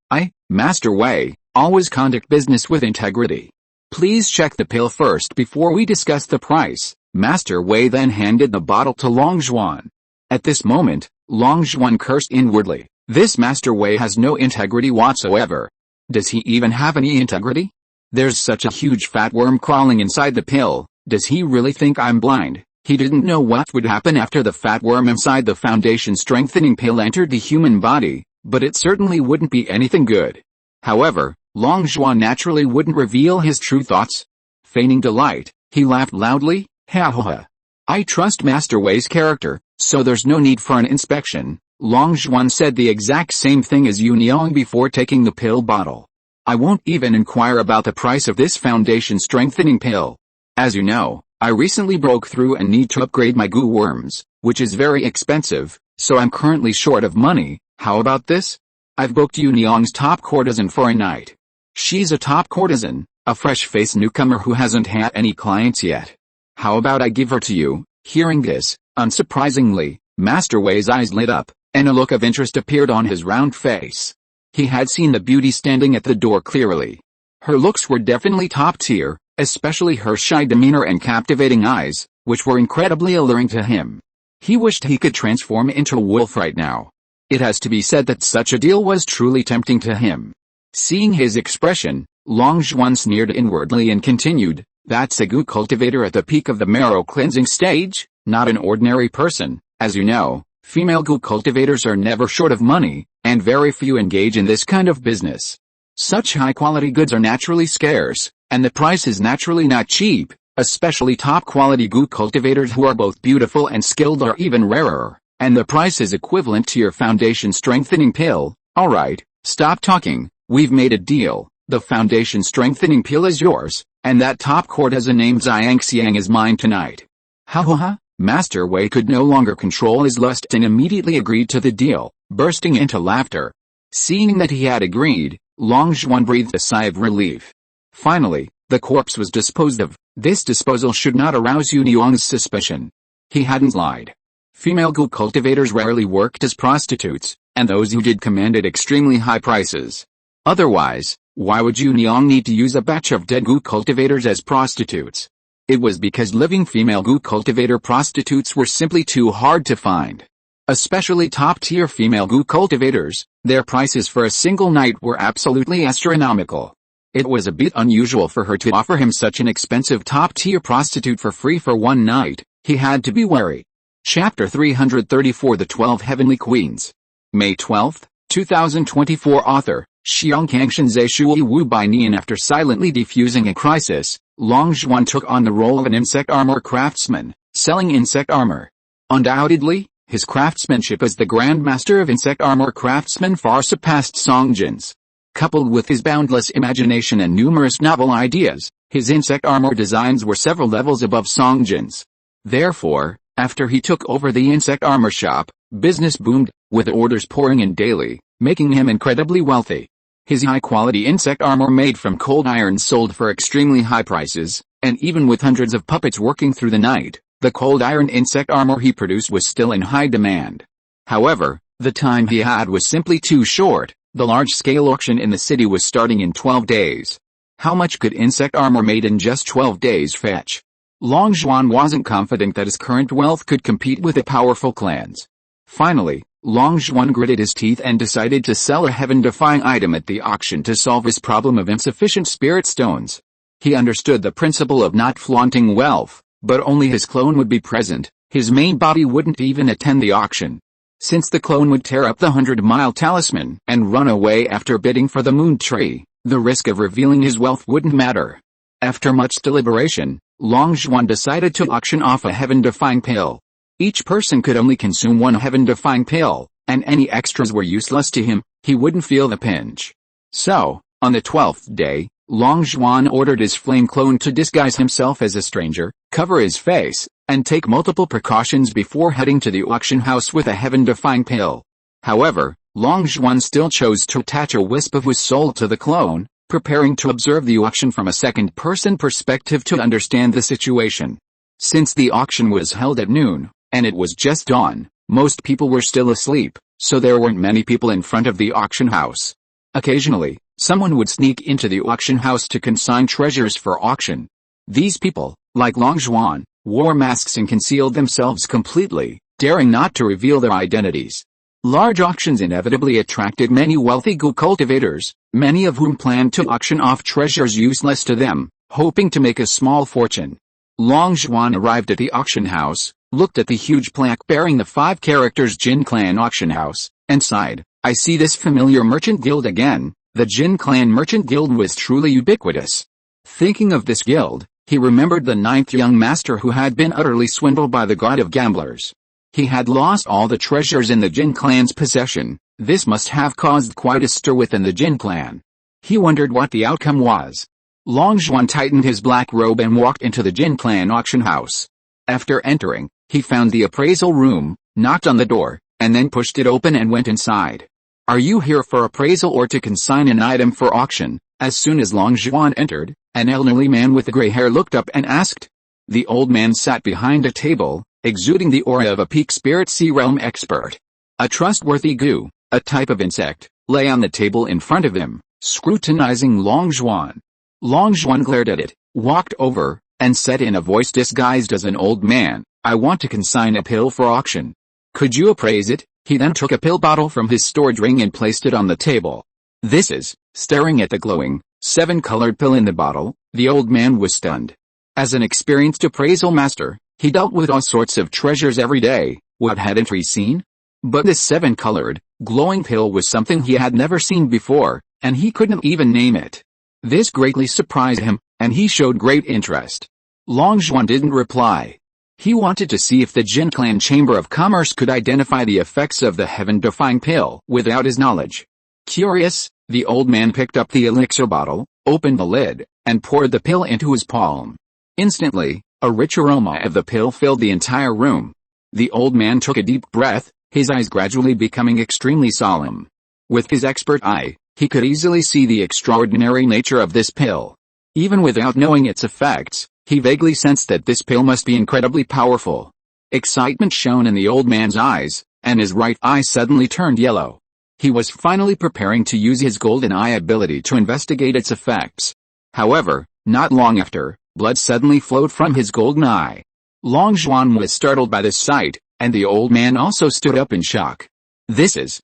Master Wei, always conduct business with integrity. Please check the pill first before we discuss the price. Master Wei then handed the bottle to Long Zhuan. At this moment, Long Zhuan cursed inwardly. This Master Wei has no integrity whatsoever. Does he even have any integrity? There's such a huge fat worm crawling inside the pill. Does he really think I'm blind? He didn't know what would happen after the fat worm inside the foundation strengthening pill entered the human body, but it certainly wouldn't be anything good. However, Long Zhuan naturally wouldn't reveal his true thoughts. Feigning delight, he laughed loudly. Ha ha ha. I trust Master Wei's character, so there's no need for an inspection. Long Zhuan said the exact same thing as Yuniang before taking the pill bottle. I won't even inquire about the price of this foundation strengthening pill. As you know, I recently broke through and need to upgrade my goo worms, which is very expensive, so I'm currently short of money. How about this? I've booked Yuniang's top courtesan for a night. She's a top courtesan, a fresh-faced newcomer who hasn't had any clients yet. How about I give her to you? Hearing this, unsurprisingly, Master Wei's eyes lit up, and a look of interest appeared on his round face. He had seen the beauty standing at the door clearly. Her looks were definitely top tier, especially her shy demeanor and captivating eyes, which were incredibly alluring to him. He wished he could transform into a wolf right now. It has to be said that such a deal was truly tempting to him. Seeing his expression, Long Zhuan sneered inwardly and continued, "That's a Gu cultivator at the peak of the marrow cleansing stage, not an ordinary person. As you know, female Gu cultivators are never short of money, and very few engage in this kind of business. Such high-quality goods are naturally scarce, and the price is naturally not cheap, especially top-quality Gu cultivators who are both beautiful and skilled are even rarer, and the price is equivalent to your foundation strengthening pill. Alright, stop talking, we've made a deal. The foundation strengthening pill is yours, and that top cord has a name Xiangxiang is mine tonight." Ha ha ha! Master Wei could no longer control his lust and immediately agreed to the deal, bursting into laughter. Seeing that he had agreed, Long Zhuan breathed a sigh of relief. Finally, the corpse was disposed of. This disposal should not arouse Yu Niang's suspicion. He hadn't lied. Female Gu cultivators rarely worked as prostitutes, and those who did commanded extremely high prices. Otherwise, why would Yu Niang need to use a batch of dead Gu cultivators as prostitutes? It was because living female Gu cultivator prostitutes were simply too hard to find. Especially top-tier female Gu cultivators, their prices for a single night were absolutely astronomical. It was a bit unusual for her to offer him such an expensive top-tier prostitute for free for one night. He had to be wary. Chapter 334 The 12 Heavenly Queens. May 12, 2024 Author, Xiangkangshan Zhe Shui Wu Bai Nian. After silently defusing a crisis, Long Zhuan took on the role of an insect armor craftsman, selling insect armor. Undoubtedly, his craftsmanship as the Grandmaster of insect armor craftsmen far surpassed Song Jin's. Coupled with his boundless imagination and numerous novel ideas, his insect armor designs were several levels above Song Jin's. Therefore, after he took over the insect armor shop, business boomed, with orders pouring in daily, making him incredibly wealthy. His high-quality insect armor made from cold iron sold for extremely high prices, and even with hundreds of puppets working through the night, the cold iron insect armor he produced was still in high demand. However, the time he had was simply too short. The large-scale auction in the city was starting in 12 days. How much could insect armor made in just 12 days fetch? Long Zhuan wasn't confident that his current wealth could compete with the powerful clans. Finally, Long Zhuan gritted his teeth and decided to sell a heaven-defying item at the auction to solve his problem of insufficient spirit stones. He understood the principle of not flaunting wealth, but only his clone would be present. His main body wouldn't even attend the auction. Since the clone would tear up the 100-mile talisman and run away after bidding for the moon tree, the risk of revealing his wealth wouldn't matter. After much deliberation, Long Zhuan decided to auction off a heaven-defying pill. Each person could only consume one heaven-defying pill, and any extras were useless to him. He wouldn't feel the pinch. So, on the 12th day, Long Zhuan ordered his flame clone to disguise himself as a stranger, cover his face, and take multiple precautions before heading to the auction house with a heaven-defying pill. However, Long Zhuan still chose to attach a wisp of his soul to the clone, preparing to observe the auction from a second-person perspective to understand the situation. Since the auction was held at noon, and it was just dawn, most people were still asleep, so there weren't many people in front of the auction house. Occasionally, someone would sneak into the auction house to consign treasures for auction. These people, like Long Zhuan, wore masks and concealed themselves completely, daring not to reveal their identities. Large auctions inevitably attracted many wealthy Gu cultivators, many of whom planned to auction off treasures useless to them, hoping to make a small fortune. Long Zhuan arrived at the auction house, looked at the huge plaque bearing the 5 characters Jin Clan Auction House, and sighed, "I see this familiar merchant guild again." The Jin Clan Merchant Guild was truly ubiquitous. Thinking of this guild, he remembered the 9th young master who had been utterly swindled by the god of gamblers. He had lost all the treasures in the Jin clan's possession. This must have caused quite a stir within the Jin clan. He wondered what the outcome was. Long Zhuan tightened his black robe and walked into the Jin clan auction house. After entering, he found the appraisal room, knocked on the door, and then pushed it open and went inside. "Are you here for appraisal or to consign an item for auction?" As soon as Long Zhuan entered, An elderly man with gray hair looked up and asked. The old man sat behind a table, exuding the aura of a peak spirit sea realm expert. A trustworthy goo, a type of insect, lay on the table in front of him, scrutinizing Long Zhuan. Long Zhuan glared at it, walked over, and said in a voice disguised as an old man, "I want to consign a pill for auction. Could you appraise it?" He then took a pill bottle from his storage ring and placed it on the table. "This is," staring at the glowing, 7-colored pill in the bottle, the old man was stunned. As an experienced appraisal master, he dealt with all sorts of treasures every day. What hadn't he seen? But this 7-colored, glowing pill was something he had never seen before, and he couldn't even name it. This greatly surprised him, and he showed great interest. Long Zhuan didn't reply. He wanted to see if the Jin Clan Chamber of Commerce could identify the effects of the heaven-defying pill without his knowledge. Curious, the old man picked up the elixir bottle, opened the lid, and poured the pill into his palm. Instantly, a rich aroma of the pill filled the entire room. The old man took a deep breath, his eyes gradually becoming extremely solemn. With his expert eye, he could easily see the extraordinary nature of this pill. Even without knowing its effects, he vaguely sensed that this pill must be incredibly powerful. Excitement shone in the old man's eyes, and his right eye suddenly turned yellow. He was finally preparing to use his golden eye ability to investigate its effects. However, not long after, blood suddenly flowed from his golden eye. Long Zhuan was startled by this sight, and the old man also stood up in shock. This is,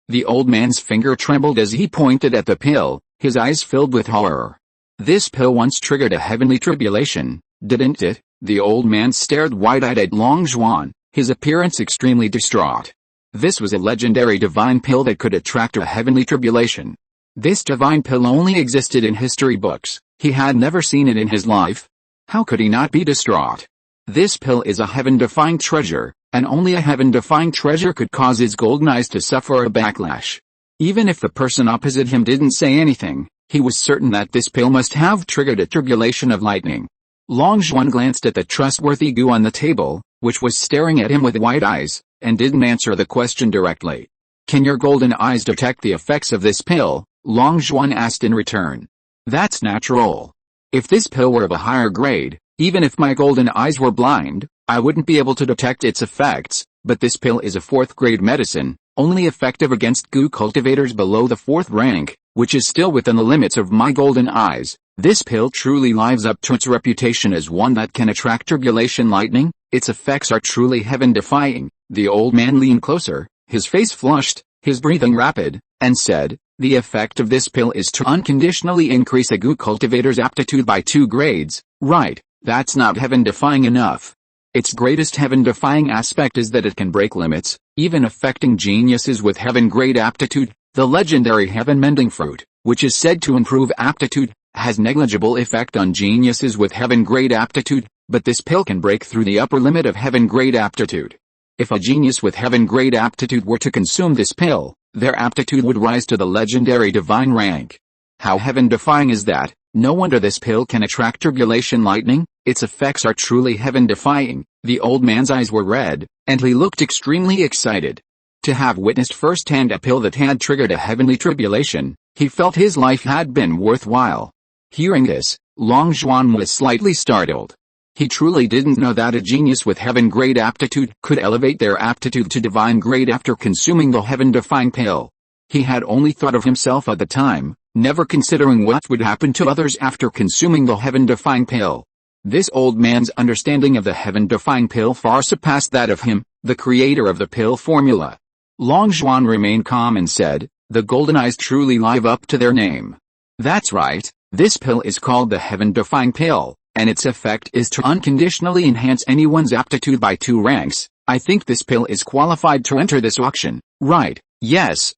the old man's finger trembled as he pointed at the pill, his eyes filled with horror. This pill once triggered a heavenly tribulation, didn't it? The old man stared wide-eyed at Long Zhuan, his appearance extremely distraught. This was a legendary divine pill that could attract a heavenly tribulation. This divine pill only existed in history books, he had never seen it in his life. How could he not be distraught? This pill is a heaven-defying treasure, and only a heaven-defying treasure could cause his golden eyes to suffer a backlash. Even if the person opposite him didn't say anything, he was certain that this pill must have triggered a tribulation of lightning. Long Zhuan glanced at the trustworthy goo on the table, which was staring at him with wide eyes, and didn't answer the question directly. "Can your golden eyes detect the effects of this pill?" Long Zhuan asked in return. "That's natural. If this pill were of a higher grade, even if my golden eyes were blind, I wouldn't be able to detect its effects, but this pill is a 4th-grade medicine, only effective against goo cultivators below the 4th rank, which is still within the limits of my golden eyes. This pill truly lives up to its reputation as one that can attract tribulation lightning. Its effects are truly heaven-defying." The old man leaned closer, his face flushed, his breathing rapid, and said, "The effect of this pill is to unconditionally increase a goo cultivator's aptitude by 2 grades, right? That's not heaven-defying enough. Its greatest heaven-defying aspect is that it can break limits, even affecting geniuses with heaven-grade aptitude. The legendary heaven-mending fruit, which is said to improve aptitude, has negligible effect on geniuses with heaven-grade aptitude, but this pill can break through the upper limit of heaven-grade aptitude. If a genius with heaven-grade aptitude were to consume this pill, their aptitude would rise to the legendary divine rank. How heaven-defying is that? No wonder this pill can attract tribulation lightning. Its effects are truly heaven-defying." The old man's eyes were red, and he looked extremely excited. To have witnessed firsthand a pill that had triggered a heavenly tribulation, he felt his life had been worthwhile. Hearing this, Long Zhuan was slightly startled. He truly didn't know that a genius with heaven-grade aptitude could elevate their aptitude to divine grade after consuming the heaven-defying pill. He had only thought of himself at the time, never considering what would happen to others after consuming the heaven-defying pill. This old man's understanding of the heaven-defying pill far surpassed that of him, the creator of the pill formula. Long Zhuan remained calm and said, "The golden eyes truly live up to their name. That's right, this pill is called the heaven-defying pill, and its effect is to unconditionally enhance anyone's aptitude by 2 ranks. I think this pill is qualified to enter this auction, right?" Yes.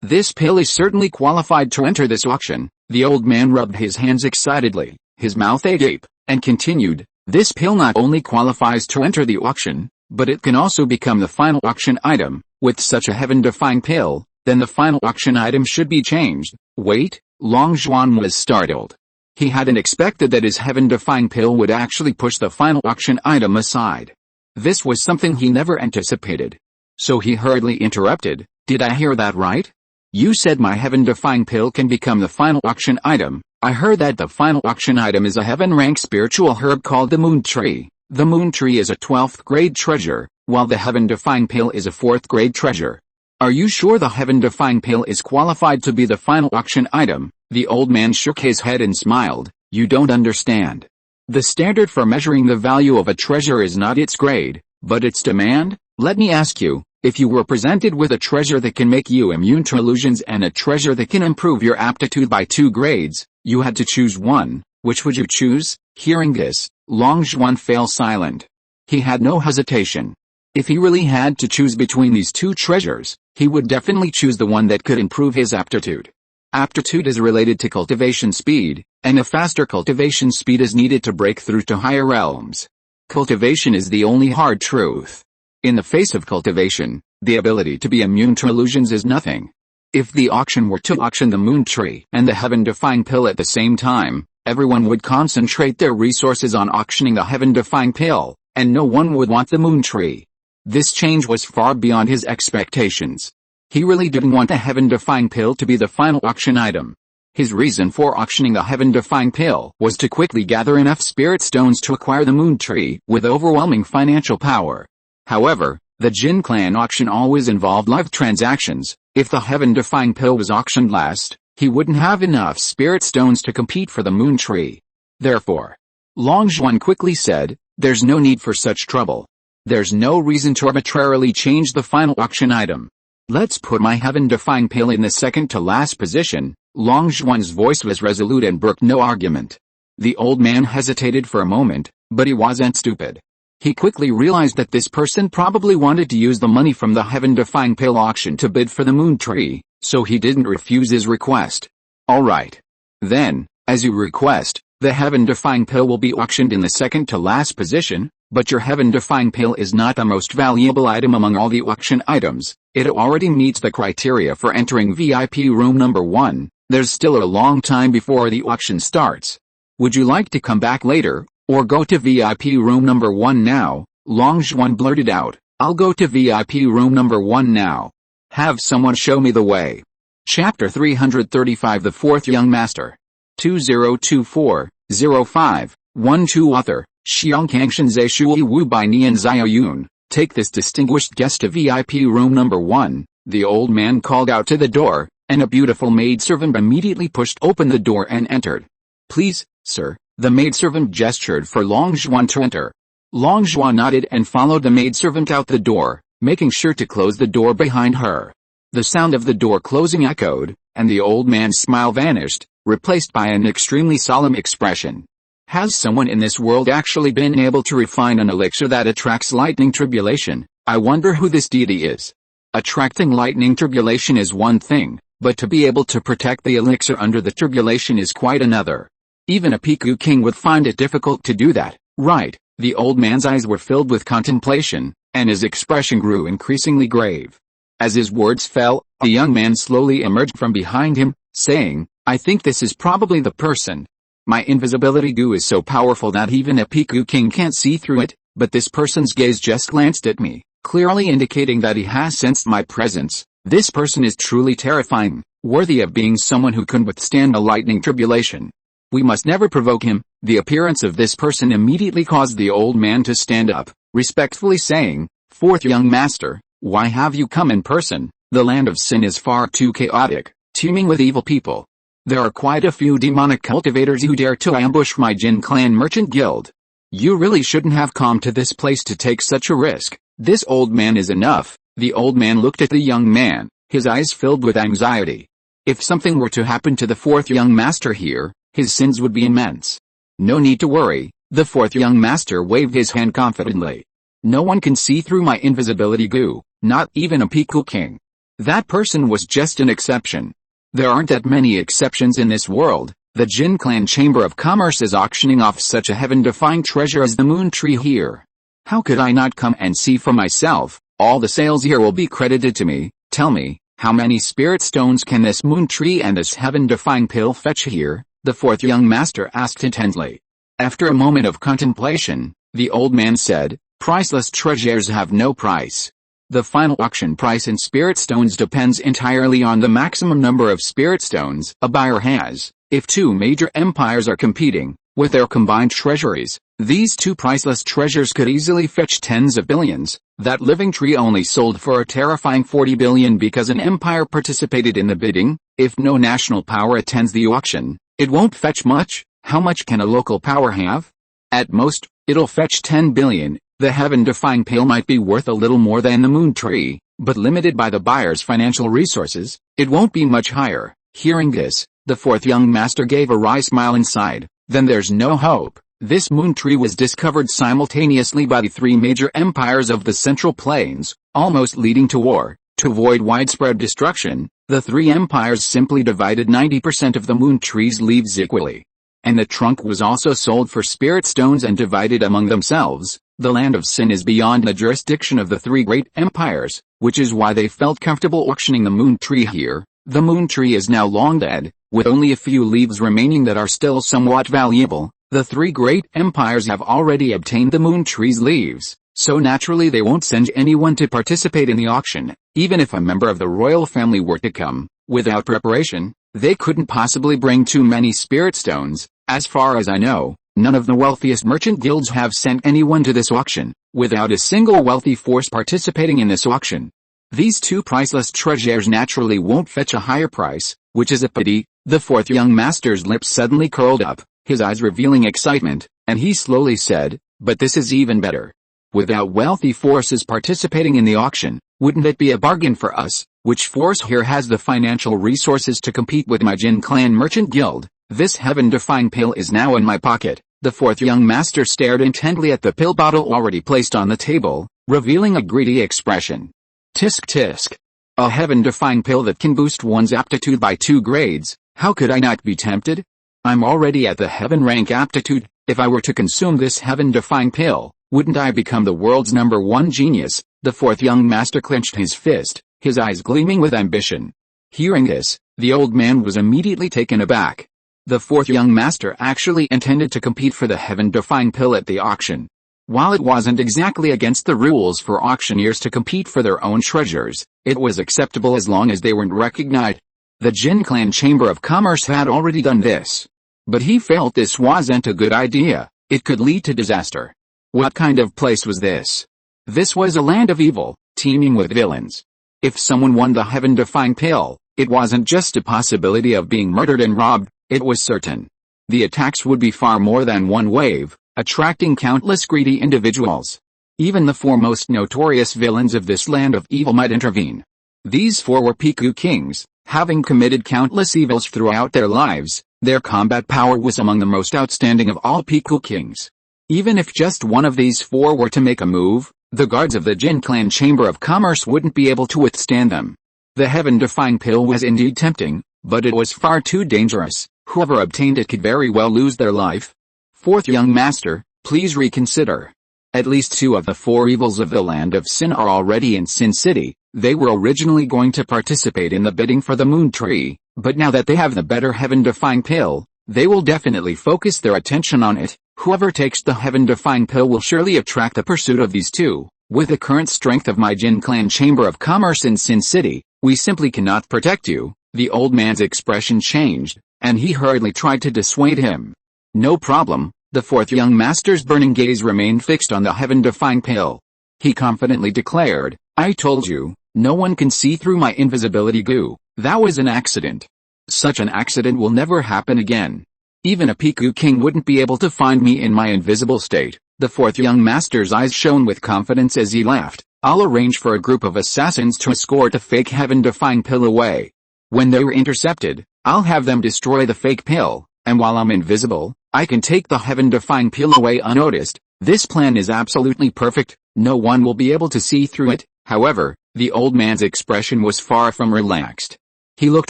This pill is certainly qualified to enter this auction." The old man rubbed his hands excitedly, his mouth agape, and continued, "This pill not only qualifies to enter the auction, but it can also become the final auction item. With such a heaven-defying pill, then the final auction item should be changed." Wait, Long Zhuan was startled. He hadn't expected that his heaven-defying pill would actually push the final auction item aside. This was something he never anticipated. So he hurriedly interrupted, "Did I hear that right? You said my heaven-defying pill can become the final auction item, I heard that the final auction item is a heaven-rank spiritual herb called the moon tree. The moon tree is a 12th grade treasure, while the heaven-defying pill is a 4th grade treasure. Are you sure the heaven-defying pill is qualified to be the final auction item? The old man shook his head and smiled. You don't understand. The standard for measuring the value of a treasure is not its grade, but its demand. Let me ask you, if you were presented with a treasure that can make you immune to illusions and a treasure that can improve your aptitude by 2 grades, you had to choose one, which would you choose? Hearing this, Long Zhuan fell silent. He had no hesitation. If he really had to choose between these 2 treasures, he would definitely choose the one that could improve his aptitude. Aptitude is related to cultivation speed, and a faster cultivation speed is needed to break through to higher realms. Cultivation is the only hard truth. In the face of cultivation, the ability to be immune to illusions is nothing. If the auction were to auction the moon tree and the heaven-defying pill at the same time, everyone would concentrate their resources on auctioning the heaven-defying pill, and no one would want the moon tree. This change was far beyond his expectations. He really didn't want the heaven-defying pill to be the final auction item. His reason for auctioning the heaven-defying pill was to quickly gather enough spirit stones to acquire the moon tree with overwhelming financial power. However, the Jin clan auction always involved live transactions. If the heaven-defying pill was auctioned last, he wouldn't have enough spirit stones to compete for the moon tree. Therefore, Long Zhuan quickly said, there's no need for such trouble. There's no reason to arbitrarily change the final auction item. Let's put my heaven-defying pill in the second to last position. Long Zhuan's voice was resolute and brooked no argument. The old man hesitated for a moment, but he wasn't stupid. He quickly realized that this person probably wanted to use the money from the heaven-defying pill auction to bid for the moon tree, so he didn't refuse his request. Alright. Then, as you request, the heaven-defying pill will be auctioned in the second to last position, but your heaven-defying pill is not the most valuable item among all the auction items. It already meets the criteria for entering VIP room number 1. There's still a long time before the auction starts. Would you like to come back later, or go to VIP room number 1 now? Long Zhuan blurted out, I'll go to VIP room number 1 now. Have someone show me the way. Chapter 335 The Fourth Young Master. 2024-05-12 Author, Xiangkangshan Zai Shui Wu by Nian Xiaoyun. Take this distinguished guest to VIP room number 1, the old man called out to the door, and a beautiful maidservant immediately pushed open the door and entered. Please, sir, the maidservant gestured for Long Zhuan to enter. Long Zhuan nodded and followed the maidservant out the door, making sure to close the door behind her. The sound of the door closing echoed, and the old man's smile vanished, replaced by an extremely solemn expression. Has someone in this world actually been able to refine an elixir that attracts lightning tribulation? I wonder who this deity is. Attracting lightning tribulation is one thing, but to be able to protect the elixir under the tribulation is quite another. Even a Piku king would find it difficult to do that, right? The old man's eyes were filled with contemplation, and his expression grew increasingly grave. As his words fell, a young man slowly emerged from behind him, saying, I think this is probably the person. My invisibility goo is so powerful that even a Piku king can't see through it, but this person's gaze just glanced at me, clearly indicating that he has sensed my presence. This person is truly terrifying, worthy of being someone who can withstand a lightning tribulation. We must never provoke him. The appearance of this person immediately caused the old man to stand up, respectfully saying, Fourth young master, why have you come in person? The land of sin is far too chaotic, teeming with evil people. There are quite a few demonic cultivators who dare to ambush my Jin clan merchant guild. You really shouldn't have come to this place to take such a risk. This old man is enough. The old man looked at the young man, his eyes filled with anxiety. If something were to happen to the fourth young master here, his sins would be immense. No need to worry, the fourth young master waved his hand confidently. No one can see through my invisibility goo, not even a Piku king. That person was just an exception. There aren't that many exceptions in this world. The Jin Clan Chamber of Commerce is auctioning off such a heaven-defying treasure as the moon tree here. How could I not come and see for myself? All the sales here will be credited to me. Tell me, how many spirit stones can this moon tree and this heaven-defying pill fetch here? The fourth young master asked intently. After a moment of contemplation, the old man said, priceless treasures have no price. The final auction price in spirit stones depends entirely on the maximum number of spirit stones a buyer has. If two major empires are competing, with their combined treasuries, these two priceless treasures could easily fetch tens of billions. That living tree only sold for a terrifying 40 billion because an empire participated in the bidding. If no national power attends the auction, it won't fetch much. How much can a local power have? At most, it'll fetch 10 billion. The heaven-defying pill might be worth a little more than the moon tree, but limited by the buyer's financial resources, it won't be much higher. Hearing this, the fourth young master gave a wry smile inside. Then there's no hope. This moon tree was discovered simultaneously by the three major empires of the Central Plains, almost leading to war. To avoid widespread destruction, the three empires simply divided 90% of the moon tree's leaves equally. And the trunk was also sold for spirit stones and divided among themselves. The land of sin is beyond the jurisdiction of the three great empires, which is why they felt comfortable auctioning the moon tree here. The moon tree is now long dead, with only a few leaves remaining that are still somewhat valuable. The three great empires have already obtained the moon tree's leaves, so naturally they won't send anyone to participate in the auction. Even if a member of the royal family were to come, without preparation, they couldn't possibly bring too many spirit stones. As far as I know, none of the wealthiest merchant guilds have sent anyone to this auction, without a single wealthy force participating in this auction. These two priceless treasures naturally won't fetch a higher price, which is a pity. The fourth young master's lips suddenly curled up, his eyes revealing excitement, and he slowly said, "But this is even better. Without wealthy forces participating in the auction, wouldn't it be a bargain for us? Which force here has the financial resources to compete with my Jin Clan Merchant Guild? This heaven-defying pill is now in my pocket." The fourth young master stared intently at the pill bottle already placed on the table, revealing a greedy expression. Tisk tisk. A heaven-defying pill that can boost one's aptitude by 2 grades. How could I not be tempted? I'm already at the heaven rank aptitude. If I were to consume this heaven-defying pill, wouldn't I become the world's #1 genius? The fourth young master clenched his fist, his eyes gleaming with ambition. Hearing this, the old man was immediately taken aback. The fourth young master actually intended to compete for the heaven-defying pill at the auction. While it wasn't exactly against the rules for auctioneers to compete for their own treasures, it was acceptable as long as they weren't recognized. The Jin Clan Chamber of Commerce had already done this. But he felt this wasn't a good idea. It could lead to disaster. What kind of place was this? This was a land of evil, teeming with villains. If someone won the heaven-defying pill, it wasn't just a possibility of being murdered and robbed, it was certain. The attacks would be far more than one wave, attracting countless greedy individuals. Even the 4 most notorious villains of this land of evil might intervene. These 4 were Piku kings, having committed countless evils throughout their lives. Their combat power was among the most outstanding of all Piku kings. Even if just one of these 4 were to make a move, the guards of the Jin Clan Chamber of Commerce wouldn't be able to withstand them. The heaven-defying pill was indeed tempting, but it was far too dangerous. Whoever obtained it could very well lose their life. Fourth young master, please reconsider. At least 2 of the 4 evils of the land of sin are already in Sin City. They were originally going to participate in the bidding for the moon tree, but now that they have the better heaven-defying pill, they will definitely focus their attention on it. Whoever takes the heaven-defying pill will surely attract the pursuit of these 2. With the current strength of my Jin Clan Chamber of Commerce in Sin City, we simply cannot protect you. The old man's expression changed, and he hurriedly tried to dissuade him. No problem. The fourth young master's burning gaze remained fixed on the heaven-defying pill. He confidently declared, "I told you, no one can see through my invisibility goo. That was an accident. Such an accident will never happen again. Even a Piku king wouldn't be able to find me in my invisible state." The fourth young master's eyes shone with confidence as he laughed. "I'll arrange for a group of assassins to escort the fake heaven-defying pill away. When they are intercepted, I'll have them destroy the fake pill, and while I'm invisible, I can take the heaven-defying pill away unnoticed. This plan is absolutely perfect. No one will be able to see through it." However, the old man's expression was far from relaxed. He looked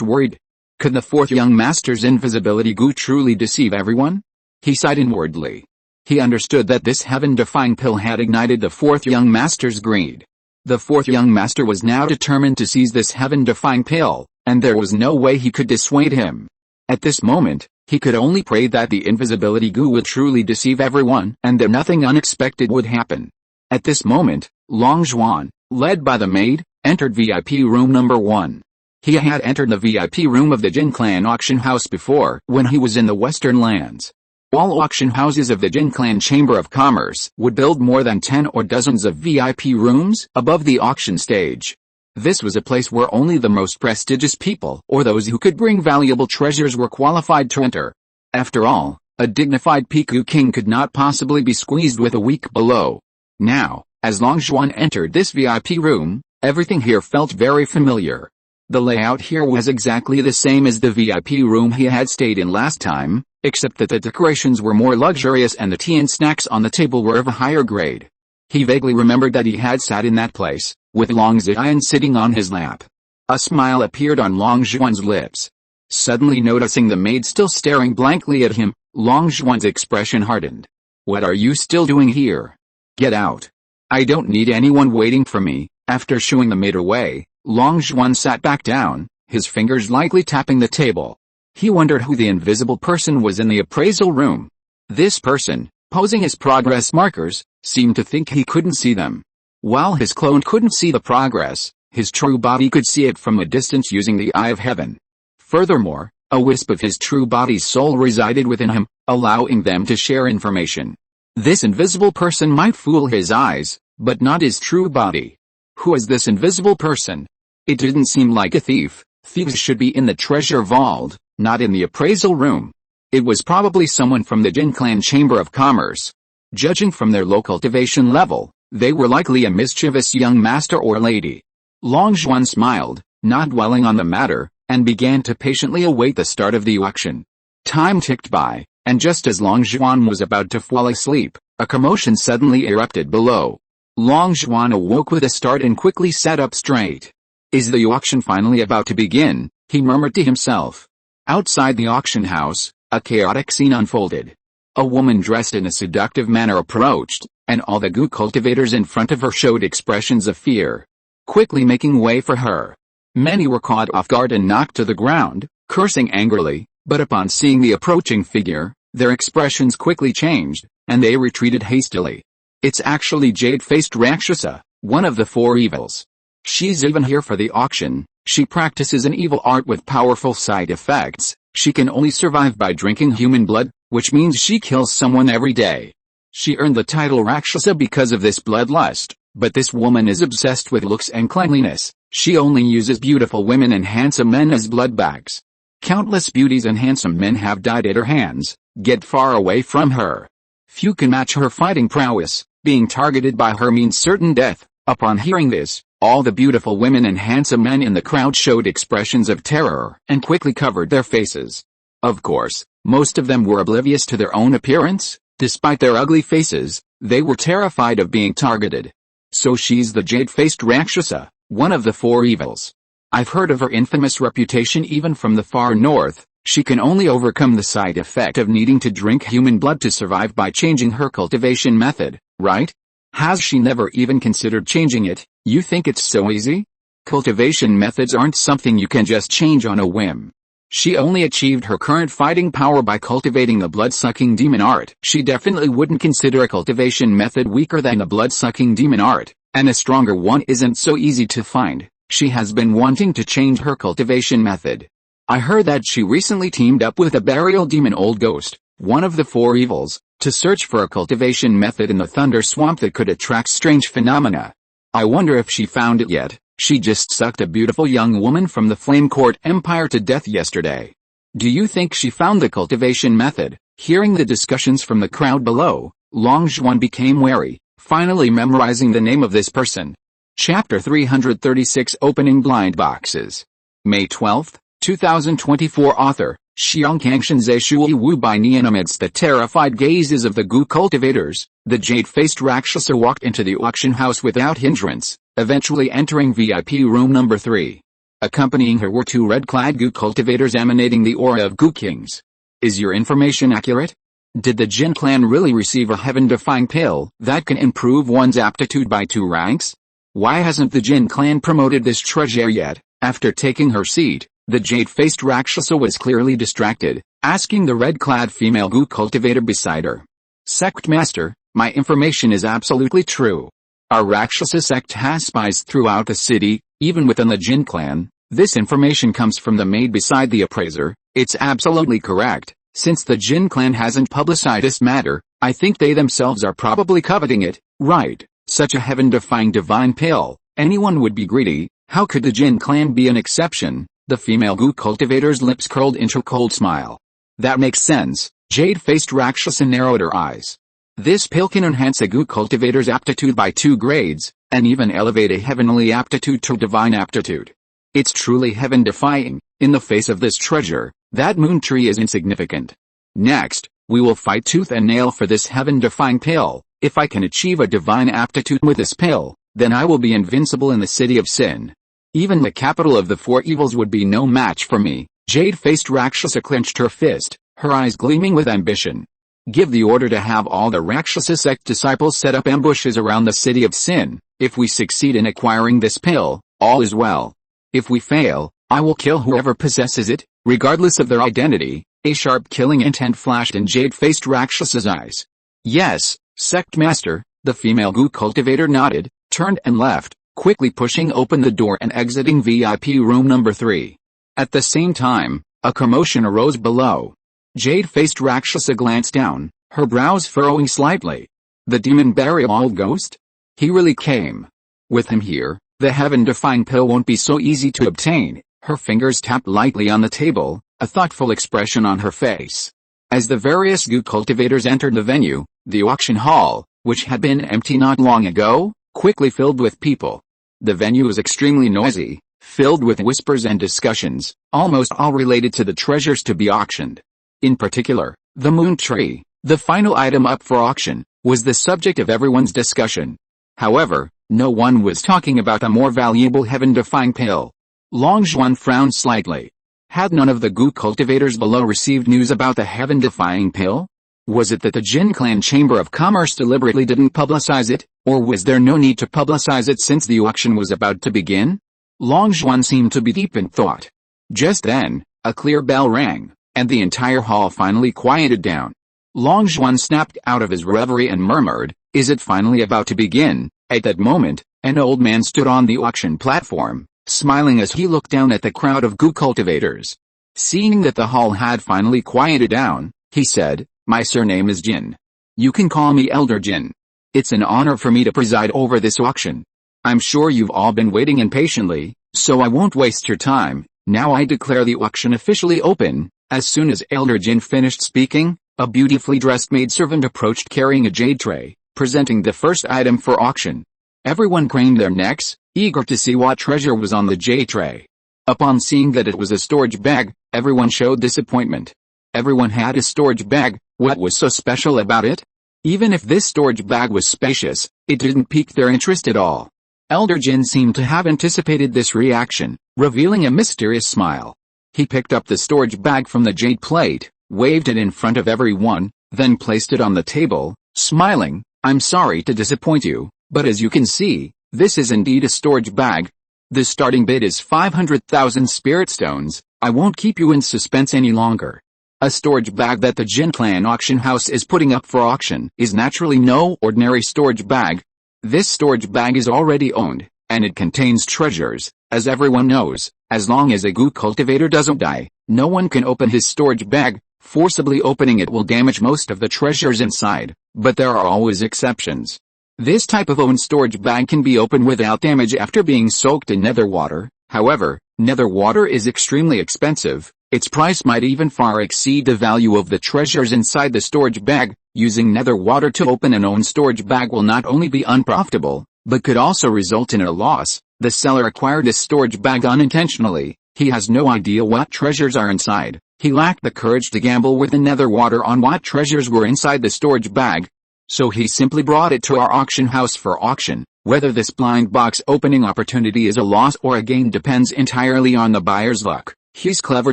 worried. Could the fourth young master's invisibility goo truly deceive everyone? He sighed inwardly. He understood that this heaven-defying pill had ignited the fourth young master's greed. The fourth young master was now determined to seize this heaven-defying pill, and there was no way he could dissuade him. At this moment, he could only pray that the invisibility goo would truly deceive everyone and that nothing unexpected would happen. At this moment, Long Zhuan, led by the maid, entered VIP room number 1. He had entered the VIP room of the Jin clan auction house before when he was in the Western lands. All auction houses of the Jin clan Chamber of Commerce would build more than 10 or dozens of VIP rooms above the auction stage. This was a place where only the most prestigious people or those who could bring valuable treasures were qualified to enter. After all, a dignified Piku king could not possibly be squeezed with a weak below. Now, as Long Zhuan entered this VIP room, everything here felt very familiar. The layout here was exactly the same as the VIP room he had stayed in last time, except that the decorations were more luxurious and the tea and snacks on the table were of a higher grade. He vaguely remembered that he had sat in that place, with Long Ziyan sitting on his lap. A smile appeared on Long Zhuan's lips. Suddenly noticing the maid still staring blankly at him, Long Zhuan's expression hardened. "What are you still doing here? Get out. I don't need anyone waiting for me." After shooing the maid away, Long Zhuan sat back down, his fingers lightly tapping the table. He wondered who the invisible person was in the appraisal room. This person, posing as progress markers, seemed to think he couldn't see them. While his clone couldn't see the progress, his true body could see it from a distance using the Eye of Heaven. Furthermore, a wisp of his true body's soul resided within him, allowing them to share information. This invisible person might fool his eyes, but not his true body. Who is this invisible person? It didn't seem like a thief. Thieves should be in the treasure vault, not in the appraisal room. It was probably someone from the Jin clan Chamber of Commerce. Judging from their low cultivation level, they were likely a mischievous young master or lady. Long Zhuan smiled, not dwelling on the matter, and began to patiently await the start of the auction. Time ticked by, and just as Long Zhuan was about to fall asleep, a commotion suddenly erupted below. Long Zhuan awoke with a start and quickly sat up straight. "Is the auction finally about to begin?" he murmured to himself. Outside the auction house, a chaotic scene unfolded. A woman dressed in a seductive manner approached, and all the Gu cultivators in front of her showed expressions of fear, quickly making way for her. Many were caught off guard and knocked to the ground, cursing angrily, but upon seeing the approaching figure, their expressions quickly changed, and they retreated hastily. "It's actually Jade-faced Rakshasa, one of the four evils. She's even here for the auction. She practices an evil art with powerful side effects. She can only survive by drinking human blood, which means she kills someone every day. She earned the title Rakshasa because of this bloodlust, but this woman is obsessed with looks and cleanliness. She only uses beautiful women and handsome men as blood bags. Countless beauties and handsome men have died at her hands. Get far away from her. Few can match her fighting prowess. Being targeted by her means certain death." Upon hearing this, all the beautiful women and handsome men in the crowd showed expressions of terror and quickly covered their faces. Of course, most of them were oblivious to their own appearance. Despite their ugly faces, they were terrified of being targeted. "So she's the Jade-faced Rakshasa, one of the four evils. I've heard of her infamous reputation even from the far north. She can only overcome the side effect of needing to drink human blood to survive by changing her cultivation method, right? Has she never even considered changing it? You think it's so easy? Cultivation methods aren't something you can just change on a whim. She only achieved her current fighting power by cultivating the blood-sucking demon art. She definitely wouldn't consider a cultivation method weaker than the blood-sucking demon art, and a stronger one isn't so easy to find. She has been wanting to change her cultivation method. I heard that she recently teamed up with a burial demon Old Ghost, one of the four evils, to search for a cultivation method in the Thunder Swamp that could attract strange phenomena. I wonder if she found it yet. She just sucked a beautiful young woman from the Flame Court Empire to death yesterday. Do you think she found the cultivation method?" Hearing the discussions from the crowd below, Long Zhuan became wary, finally memorizing the name of this person. Chapter 336 Opening Blind Boxes. May 12, 2024. Author, Xiangkangshan Shui Wu. By Nian. Amidst the terrified gazes of the Gu cultivators, the jade-faced Rakshasa walked into the auction house without hindrance, eventually entering VIP room number 3. Accompanying her were 2 red-clad Gu cultivators emanating the aura of Gu kings. Is your information accurate? Did the Jin clan really receive a heaven-defying pill that can improve one's aptitude by 2 ranks? Why hasn't the Jin clan promoted this treasure yet? After taking her seat, the jade-faced Rakshasa was clearly distracted, asking the red-clad female Gu cultivator beside her. Sect Master, my information is absolutely true. Our Rakshasa sect has spies throughout the city, even within the Jin clan. This information comes from the maid beside the appraiser. It's absolutely correct. Since the Jin clan hasn't publicized this matter, I think they themselves are probably coveting it, right? Such a heaven-defying divine pill. Anyone would be greedy. How could the Jin clan be an exception? The female goo cultivator's lips curled into a cold smile. That makes sense. Jade-faced Rakshasa narrowed her eyes. This pill can enhance a goo cultivator's aptitude by 2 grades, and even elevate a heavenly aptitude to divine aptitude. It's truly heaven-defying. In the face of this treasure, that moon tree is insignificant. Next, we will fight tooth and nail for this heaven-defying pill. If I can achieve a divine aptitude with this pill, then I will be invincible in the city of sin. Even the capital of the 4 evils would be no match for me. Jade-faced Rakshasa clenched her fist, her eyes gleaming with ambition. Give the order to have all the Rakshasa sect disciples set up ambushes around the city of sin. If we succeed in acquiring this pill, all is well. If we fail, I will kill whoever possesses it, regardless of their identity. A sharp killing intent flashed in Jade-faced Raksasa's eyes. Yes, sect master. The female goo cultivator nodded, turned and left, quickly pushing open the door and exiting VIP room number 3. At the same time, a commotion arose below. Jade-faced Rakshasa glanced down, her brows furrowing slightly. The demon burial ghost? He really came. With him here, the heaven-defying pill won't be so easy to obtain. Her fingers tapped lightly on the table, a thoughtful expression on her face. As the various goo cultivators entered the venue, the auction hall, which had been empty not long ago, quickly filled with people. The venue was extremely noisy, filled with whispers and discussions, almost all related to the treasures to be auctioned. In particular, the moon tree, the final item up for auction, was the subject of everyone's discussion. However, no one was talking about the more valuable heaven-defying pill. Longzhuan frowned slightly. Had none of the goo cultivators below received news about the heaven-defying pill? Was it that the Jin Clan Chamber of Commerce deliberately didn't publicize it, or was there no need to publicize it since the auction was about to begin? Longzhuan seemed to be deep in thought. Just then, a clear bell rang, and the entire hall finally quieted down. Longzhuan snapped out of his reverie and murmured, "Is it finally about to begin?" At that moment, an old man stood on the auction platform, smiling as he looked down at the crowd of goo cultivators. Seeing that the hall had finally quieted down, he said, "My surname is Jin. You can call me Elder Jin. It's an honor for me to preside over this auction. I'm sure you've all been waiting impatiently, so I won't waste your time. Now I declare the auction officially open." As soon as Elder Jin finished speaking, a beautifully dressed maidservant approached carrying a jade tray, presenting the first item for auction. Everyone craned their necks, eager to see what treasure was on the jade tray. Upon seeing that it was a storage bag, everyone showed disappointment. Everyone had a storage bag. What was so special about it? Even if this storage bag was spacious, it didn't pique their interest at all. Elder Jin seemed to have anticipated this reaction, revealing a mysterious smile. He picked up the storage bag from the jade plate, waved it in front of everyone, then placed it on the table, smiling, "I'm sorry to disappoint you, but as you can see, this is indeed a storage bag. The starting bid is 500,000 spirit stones. I won't keep you in suspense any longer. A storage bag that the Jin Clan auction house is putting up for auction is naturally no ordinary storage bag. This storage bag is already owned, and it contains treasures. As everyone knows, as long as a goo cultivator doesn't die, no one can open his storage bag. Forcibly opening it will damage most of the treasures inside, but there are always exceptions. This type of owned storage bag can be opened without damage after being soaked in nether water. However, nether water is extremely expensive. Its price might even far exceed the value of the treasures inside the storage bag. Using nether water to open an owned storage bag will not only be unprofitable, but could also result in a loss. The seller acquired this storage bag unintentionally. He has no idea what treasures are inside. He lacked the courage to gamble with the nether water on what treasures were inside the storage bag. So he simply brought it to our auction house for auction. Whether this blind box opening opportunity is a loss or a gain depends entirely on the buyer's luck. He's clever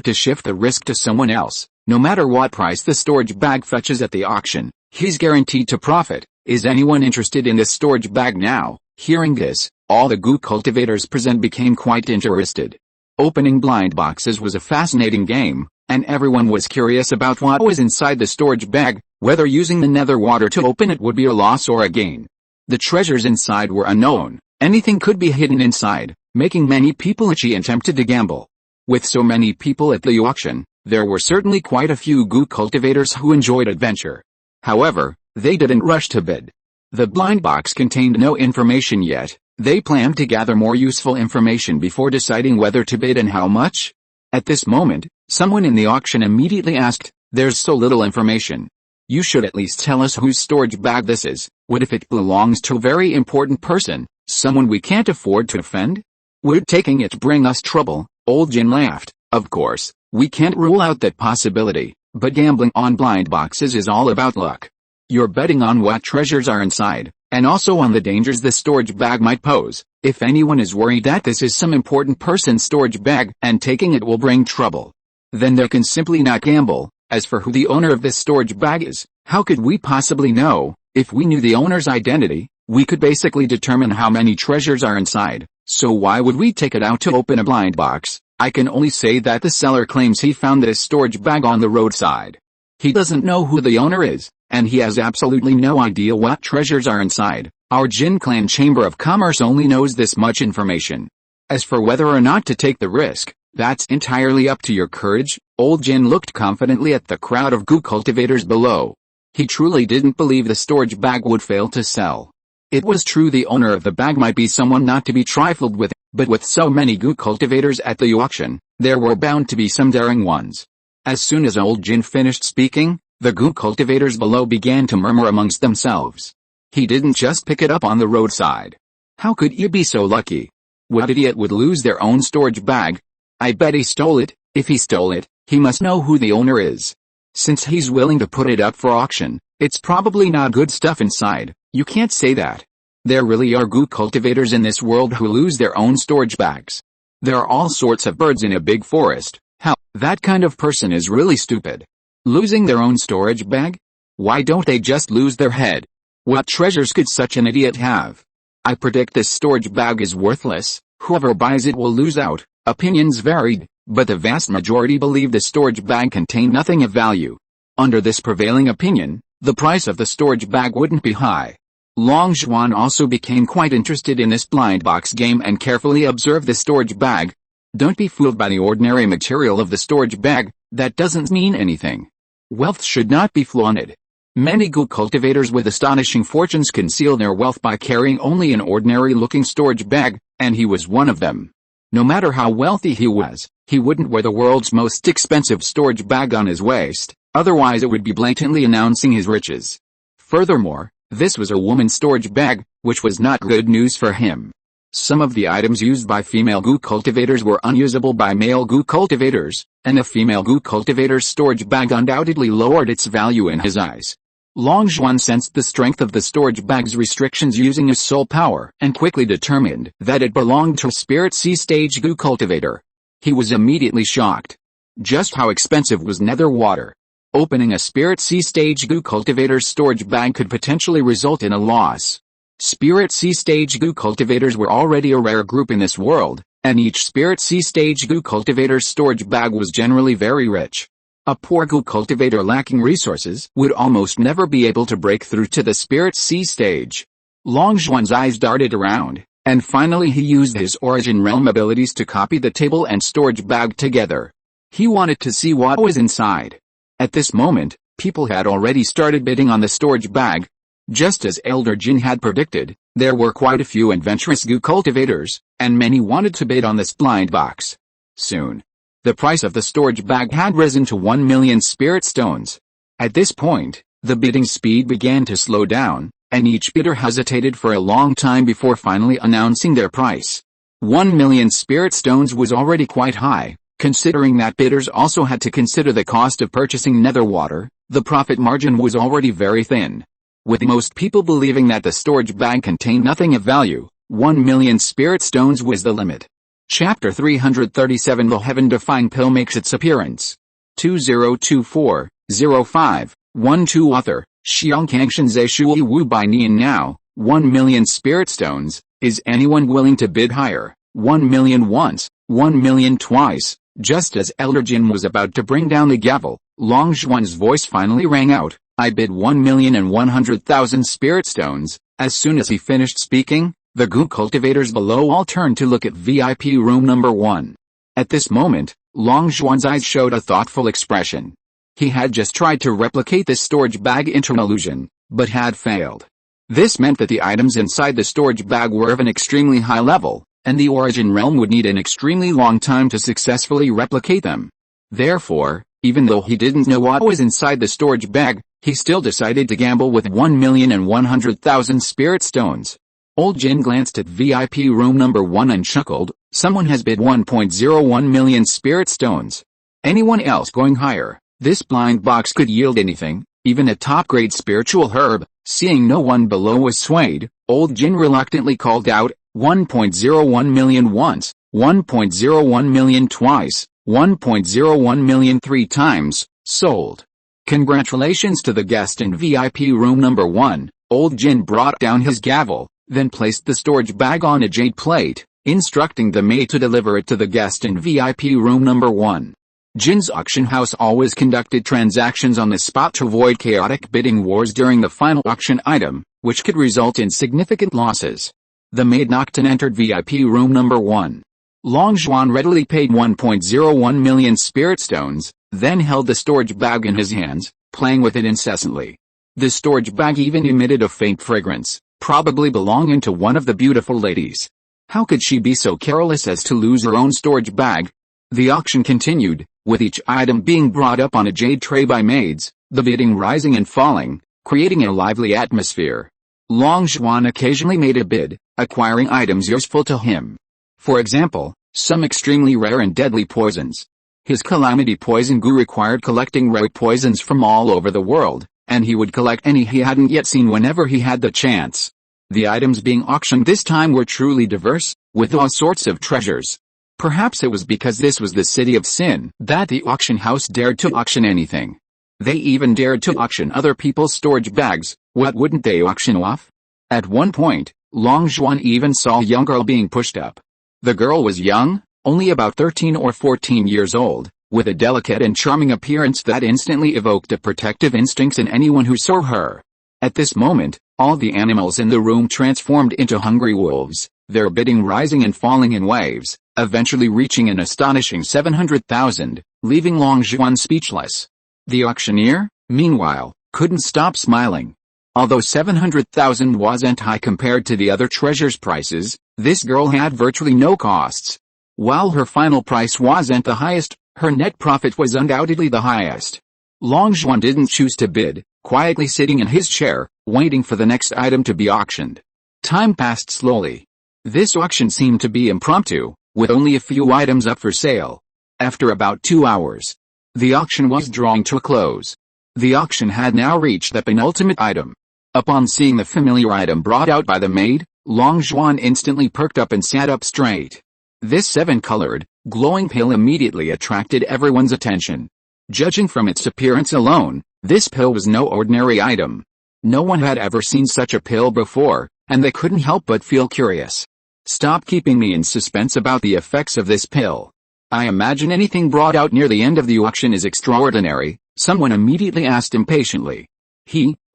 to shift the risk to someone else. No matter what price the storage bag fetches at the auction, he's guaranteed to profit. Is anyone interested in this storage bag now? Hearing this, all the goo cultivators present became quite interested. Opening blind boxes was a fascinating game, and everyone was curious about what was inside the storage bag. Whether using the nether water to open it would be a loss or a gain. The treasures inside were unknown. Anything could be hidden inside. making many people itchy and tempted to gamble. With so many people at the auction, there were certainly quite a few goo cultivators who enjoyed adventure. However, they didn't rush to bid. The blind box contained no information yet. They planned to gather more useful information before deciding whether to bid and how much. At this moment, someone in the auction immediately asked, "There's so little information. You should at least tell us whose storage bag this is. What if it belongs to a very important person, someone we can't afford to offend? Would taking it bring us trouble?" Old Jin laughed. "Of course, we can't rule out that possibility, but gambling on blind boxes is all about luck. You're betting on what treasures are inside, and also on the dangers the storage bag might pose. If anyone is worried that this is some important person's storage bag and taking it will bring trouble, then they can simply not gamble. As for who the owner of this storage bag is, how could we possibly know? If we knew the owner's identity, we could basically determine how many treasures are inside, so why would we take it out to open a blind box? I can only say that the seller claims he found this storage bag on the roadside. He doesn't know who the owner is, and he has absolutely no idea what treasures are inside. Our Jin Clan Chamber of Commerce only knows this much information. As for whether or not to take the risk, that's entirely up to your courage." Old Jin looked confidently at the crowd of goo cultivators below. He truly didn't believe the storage bag would fail to sell. It was true the owner of the bag might be someone not to be trifled with, but with so many goo cultivators at the auction, there were bound to be some daring ones. As soon as Old Jin finished speaking, the goo cultivators below began to murmur amongst themselves. "He didn't just pick it up on the roadside. How could you be so lucky? What idiot would lose their own storage bag? I bet he stole it. If he stole it, he must know who the owner is. Since he's willing to put it up for auction, it's probably not good stuff inside." You can't say that. There really are goo cultivators in this world who lose their own storage bags. There are all sorts of birds in a big forest. Hell, that kind of person is really stupid. Losing their own storage bag? Why don't they just lose their head? What treasures could such an idiot have? I predict this storage bag is worthless. Whoever buys it will lose out. Opinions varied, but the vast majority believe the storage bag contained nothing of value. Under this prevailing opinion, the price of the storage bag wouldn't be high. Long Xuan also became quite interested in this blind box game and carefully observed the storage bag. Don't be fooled by the ordinary material of the storage bag, that doesn't mean anything. Wealth should not be flaunted. Many goo cultivators with astonishing fortunes conceal their wealth by carrying only an ordinary-looking storage bag, and he was one of them. No matter how wealthy he was, he wouldn't wear the world's most expensive storage bag on his waist, otherwise it would be blatantly announcing his riches. Furthermore, this was a woman's storage bag, which was not good news for him. Some of the items used by female goo cultivators were unusable by male goo cultivators, and a female goo cultivator's storage bag undoubtedly lowered its value in his eyes. Long Xuan sensed the strength of the storage bag's restrictions using his soul power and quickly determined that it belonged to a spirit C-stage goo cultivator. He was immediately shocked. Just how expensive was nether water? Opening a Spirit C-stage goo cultivator's storage bag could potentially result in a loss. Spirit C-stage goo cultivators were already a rare group in this world, and each Spirit C-stage goo cultivator's storage bag was generally very rich. A poor goo cultivator lacking resources would almost never be able to break through to the Spirit C-stage. Long Xuan's eyes darted around, and finally he used his origin realm abilities to copy the table and storage bag together. He wanted to see what was inside. At this moment, people had already started bidding on the storage bag. Just as Elder Jin had predicted, there were quite a few adventurous goo cultivators, and many wanted to bid on this blind box. Soon, the price of the storage bag had risen to 1 million spirit stones. At this point, the bidding speed began to slow down, and each bidder hesitated for a long time before finally announcing their price. 1 million spirit stones was already quite high. Considering that bidders also had to consider the cost of purchasing nether water, the profit margin was already very thin. With most people believing that the storage bag contained nothing of value, 1 million spirit stones was the limit. Chapter 337 The Heaven-Defying Pill makes its appearance. 2024-05-12 Author, Xiangkangshan Zhe Shui Wu by Nian Now, 1 million spirit stones. Is anyone willing to bid higher? 1 million once, 1 million twice. Just as Elder Jin was about to bring down the gavel, Long Xuan's voice finally rang out. I bid 1,100,000 spirit stones. As soon as he finished speaking, The goo cultivators below all turned to look at VIP room number 1. At this moment, Long Zhuan's eyes showed a thoughtful expression. He had just tried to replicate this storage bag into an illusion, but had failed. This meant that the items inside the storage bag were of an extremely high level, and the origin realm would need an extremely long time to successfully replicate them. Therefore, even though he didn't know what was inside the storage bag, he still decided to gamble with 1,100,000 spirit stones. Old Jin glanced at VIP room number 1 and chuckled. Someone has bid 1.01 million spirit stones. Anyone else going higher? This blind box could yield anything, even a top-grade spiritual herb. Seeing no one below was swayed, Old Jin reluctantly called out, 1.01 million once, 1.01 million twice, 1.01 million 3 times, sold. Congratulations to the guest in VIP room number 1. Old Jin brought down his gavel, then placed the storage bag on a jade plate, instructing the maid to deliver it to the guest in VIP room number 1. Jin's auction house always conducted transactions on the spot to avoid chaotic bidding wars during the final auction item, which could result in significant losses. The maid knocked and entered VIP room number 1. Long Zhuan readily paid 1.01 million spirit stones, then held the storage bag in his hands, playing with it incessantly. The storage bag even emitted a faint fragrance, probably belonging to one of the beautiful ladies. How could she be so careless as to lose her own storage bag? The auction continued, with each item being brought up on a jade tray by maids, the bidding rising and falling, creating a lively atmosphere. Long Zhuan occasionally made a bid, acquiring items useful to him. For example, some extremely rare and deadly poisons. His calamity poison goo required collecting rare poisons from all over the world, and he would collect any he hadn't yet seen whenever he had the chance. The items being auctioned this time were truly diverse, with all sorts of treasures. Perhaps it was because this was the city of sin that the auction house dared to auction anything. They even dared to auction other people's storage bags. What wouldn't they auction off? At one point, Long Zhuan even saw a young girl being pushed up. The girl was young, only about 13 or 14 years old, with a delicate and charming appearance that instantly evoked the protective instincts in anyone who saw her. At this moment, all the animals in the room transformed into hungry wolves, their bidding rising and falling in waves, eventually reaching an astonishing 700,000, leaving Long Zhuan speechless. The auctioneer, meanwhile, couldn't stop smiling. Although 700,000 wasn't high compared to the other treasures' prices, this girl had virtually no costs. While her final price wasn't the highest, her net profit was undoubtedly the highest. Long Zhuan didn't choose to bid, quietly sitting in his chair, waiting for the next item to be auctioned. Time passed slowly. This auction seemed to be impromptu, with only a few items up for sale. After about 2 hours, the auction was drawing to a close. The auction had now reached the penultimate item. Upon seeing the familiar item brought out by the maid, Long Zhuan instantly perked up and sat up straight. This 7-colored, glowing pill immediately attracted everyone's attention. Judging from its appearance alone, this pill was no ordinary item. No one had ever seen such a pill before, and they couldn't help but feel curious. Stop keeping me in suspense about the effects of this pill. I imagine anything brought out near the end of the auction is extraordinary, someone immediately asked impatiently.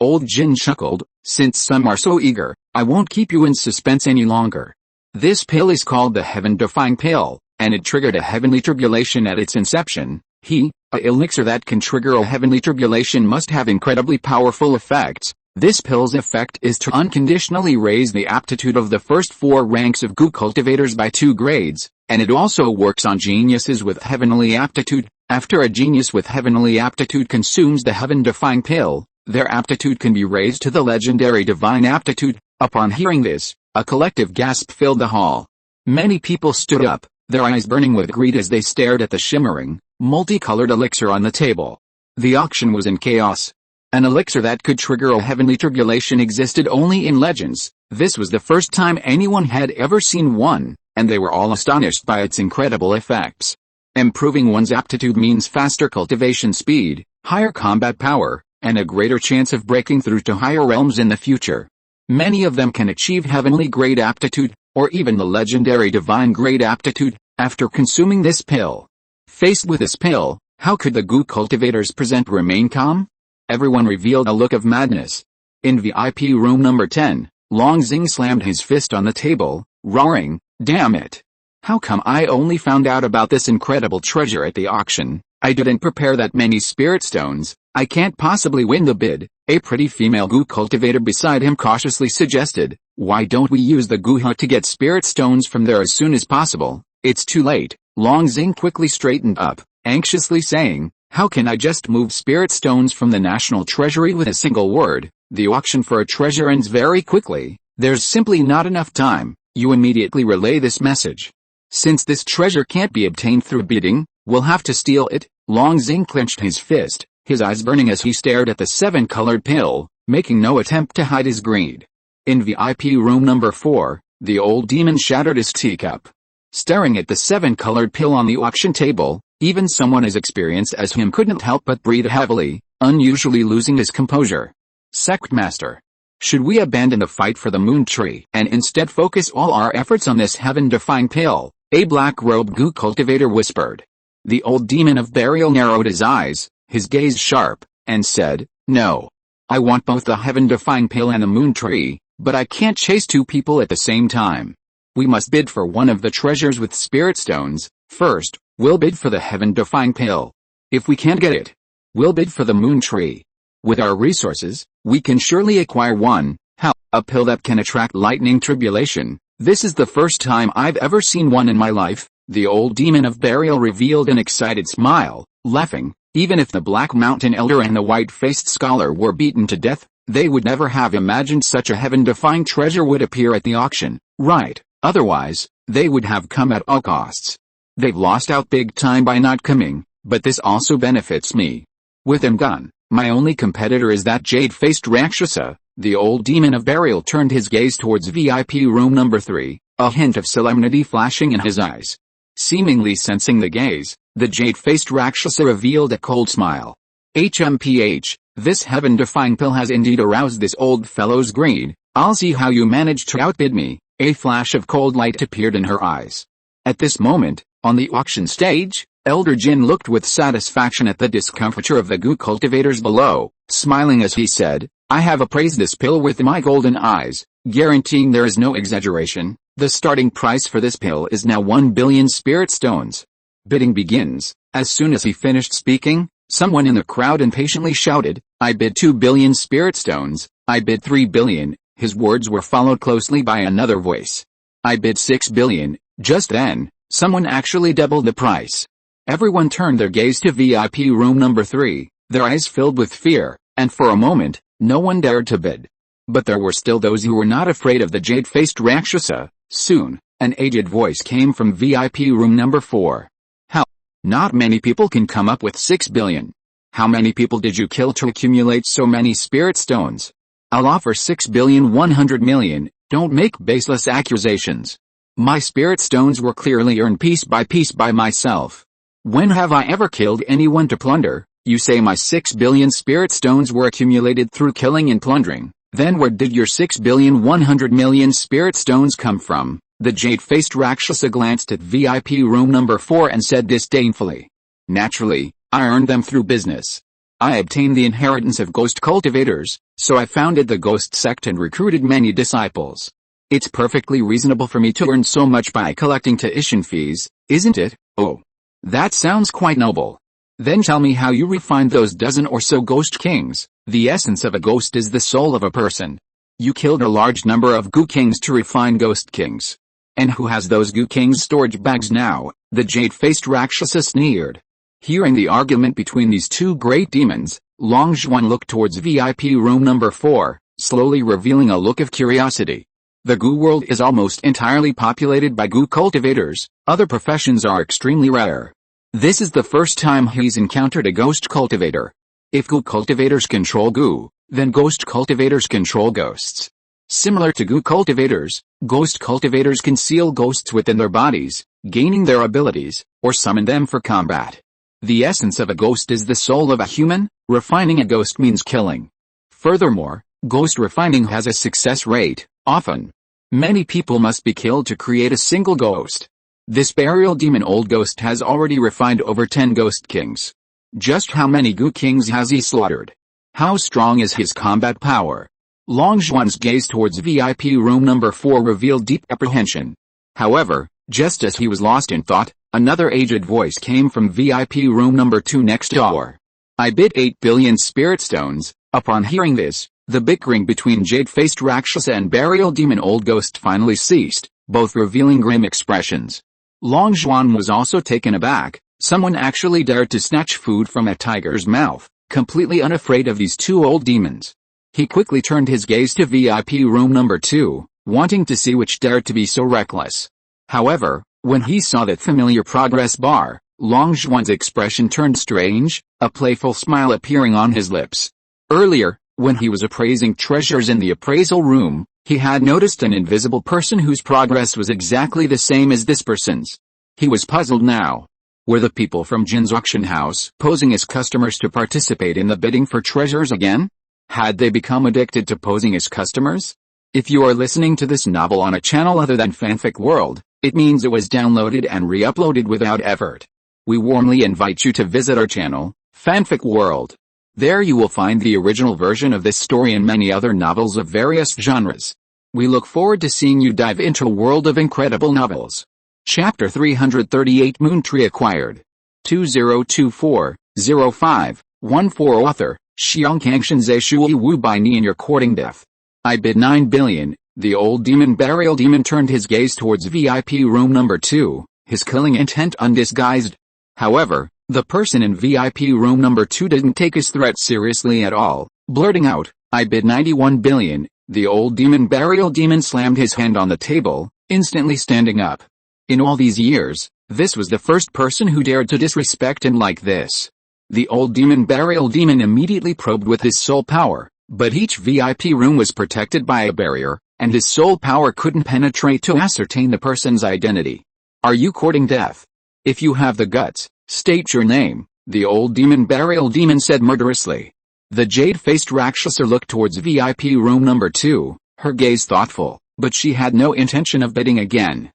Old Jin chuckled, since some are so eager, I won't keep you in suspense any longer. This pill is called the heaven-defying pill, and it triggered a heavenly tribulation at its inception. A elixir that can trigger a heavenly tribulation must have incredibly powerful effects. This pill's effect is to unconditionally raise the aptitude of the first 4 ranks of goo cultivators by 2 grades, and it also works on geniuses with heavenly aptitude. After a genius with heavenly aptitude consumes the heaven-defying pill, their aptitude can be raised to the legendary divine aptitude. Upon hearing this, a collective gasp filled the hall. Many people stood up, their eyes burning with greed as they stared at the shimmering, multicolored elixir on the table. The auction was in chaos. An elixir that could trigger a heavenly tribulation existed only in legends. This was the first time anyone had ever seen one, and they were all astonished by its incredible effects. Improving one's aptitude means faster cultivation speed, higher combat power, and a greater chance of breaking through to higher realms in the future. Many of them can achieve heavenly grade aptitude, or even the legendary divine grade aptitude, after consuming this pill. Faced with this pill, how could the goo cultivators remain calm? Everyone revealed a look of madness. In VIP room number 10, Long Xing slammed his fist on the table, roaring, "Damn it! How come I only found out about this incredible treasure at the auction? I didn't prepare that many spirit stones. I can't possibly win the bid." A pretty female goo cultivator beside him cautiously suggested, "Why don't we use the goo hut to get spirit stones from there as soon as possible?" "It's too late." Long Xing quickly straightened up, anxiously saying, "How can I just move spirit stones from the national treasury with a single word? The auction for a treasure ends very quickly. There's simply not enough time." You immediately relay this message. "Since this treasure can't be obtained through bidding, we'll have to steal it." Long Xing clenched his fist, his eyes burning as he stared at the 7-colored pill, making no attempt to hide his greed. In VIP room number 4, the old demon shattered his teacup. Staring at the 7-colored pill on the auction table, even someone as experienced as him couldn't help but breathe heavily, unusually losing his composure. "Sectmaster, should we abandon the fight for the moon tree and instead focus all our efforts on this heaven-defying pill?" a black-robed goo cultivator whispered. The old demon of burial narrowed his eyes, his gaze sharp, and said, "No. I want both the heaven-defying pill and the moon tree, but I can't chase two people at the same time. We must bid for one of the treasures with spirit stones. First, we'll bid for the heaven-defying pill. If we can't get it, we'll bid for the moon tree. With our resources, we can surely acquire one. How? A pill that can attract lightning tribulation. This is the first time I've ever seen one in my life." The old demon of burial revealed an excited smile, laughing. Even if the Black Mountain Elder and the white-faced scholar were beaten to death, they would never have imagined such a heaven-defying treasure would appear at the auction. Right. Otherwise, they would have come at all costs. They've lost out big time by not coming, but this also benefits me. With them gone, my only competitor is that jade-faced Rakshasa. The old demon of burial turned his gaze towards VIP room number 3, a hint of solemnity flashing in his eyes. Seemingly sensing the gaze, the jade-faced Rakshasa revealed a cold smile. "HMPH, this heaven-defying pill has indeed aroused this old fellow's greed. I'll see how you manage to outbid me." A flash of cold light appeared in her eyes. At this moment, on the auction stage, Elder Jin looked with satisfaction at the discomfiture of the goo cultivators below, smiling as he said, "I have appraised this pill with my golden eyes, guaranteeing there is no exaggeration. The starting price for this pill is now 1 billion spirit stones." Bidding begins. As soon as he finished speaking, someone in the crowd impatiently shouted, "I bid 2 billion spirit stones. I bid 3 billion. His words were followed closely by another voice. "I bid 6 billion. Just then, someone actually doubled the price. Everyone turned their gaze to VIP room number 3, their eyes filled with fear, and for a moment, no one dared to bid. But there were still those who were not afraid of the jade-faced Rakshasa. Soon, an aged voice came from VIP room number 4. "How? Not many people can come up with 6 billion. How many people did you kill to accumulate so many spirit stones?" "I'll offer 6,100,000,000, don't make baseless accusations. My spirit stones were clearly earned piece by myself. When have I ever killed anyone to plunder?" "You say my 6 billion spirit stones were accumulated through killing and plundering. Then where did your 6,100,000,000 spirit stones come from?" The jade-faced Rakshasa glanced at VIP room number 4 and said disdainfully, "Naturally, I earned them through business. I obtained the inheritance of ghost cultivators, so I founded the ghost sect and recruited many disciples. It's perfectly reasonable for me to earn so much by collecting tuition fees, isn't it?" "Oh, that sounds quite noble. Then tell me how you refined those dozen or so ghost kings." "The essence of a ghost is the soul of a person. You killed a large number of goo kings to refine ghost kings. And who has those goo kings' storage bags now?" The jade-faced Rakshasa sneered. Hearing the argument between these two great demons, Long Xuan looked towards VIP room number 4, slowly revealing a look of curiosity. The goo world is almost entirely populated by goo cultivators. Other professions are extremely rare. This is the first time he's encountered a ghost cultivator. If goo cultivators control goo, then ghost cultivators control ghosts. Similar to goo cultivators, ghost cultivators conceal ghosts within their bodies, gaining their abilities, or summon them for combat. The essence of a ghost is the soul of a human. Refining a ghost means killing. Furthermore, ghost refining has a success rate. Often, many people must be killed to create a single ghost. This burial demon old ghost has already refined over 10 ghost kings. Just how many goo kings has he slaughtered? How strong is his combat power? Long Zhuan's gaze towards VIP room number 4 revealed deep apprehension. However, just as he was lost in thought, another aged voice came from VIP room number 2 next door. I bid 8 billion spirit stones. Upon hearing this, the bickering between jade-faced Rakshasa and burial demon old ghost finally ceased, both revealing grim expressions. Long Zhuan was also taken aback. Someone actually dared to snatch food from a tiger's mouth, completely unafraid of these two old demons. He quickly turned his gaze to VIP room number 2, wanting to see which dared to be so reckless. However, when he saw that familiar progress bar, Long Zhuan's expression turned strange, a playful smile appearing on his lips. Earlier, when he was appraising treasures in the appraisal room, he had noticed an invisible person whose progress was exactly the same as this person's. He was puzzled now. Were the people from Jin's auction house posing as customers to participate in the bidding for treasures again? Had they become addicted to posing as customers? If you are listening to this novel on a channel other than Fanfic World, it means it was downloaded and re-uploaded without effort. We warmly invite you to visit our channel, Fanfic World. There you will find the original version of this story and many other novels of various genres. We look forward to seeing you dive into a world of incredible novels. Chapter 338 Moon Tree Acquired. 2024-05-14 Author, Xiangkangshan Zai Shui Wu Bai Ni in Your Courting Death. I bid 9 billion. The old demon burial demon turned his gaze towards VIP room number 2, his killing intent undisguised. However, the person in VIP room number 2 didn't take his threat seriously at all, blurting out, I bid 91 billion. The old demon burial demon slammed his hand on the table, instantly standing up. In all these years, this was the first person who dared to disrespect him like this. The old demon burial demon immediately probed with his soul power, but each VIP room was protected by a barrier, and his soul power couldn't penetrate to ascertain the person's identity. Are you courting death? If you have the guts, state your name, the old demon burial demon said murderously. The jade-faced Rakshasa looked towards VIP room number 2, her gaze thoughtful, but she had no intention of bidding again.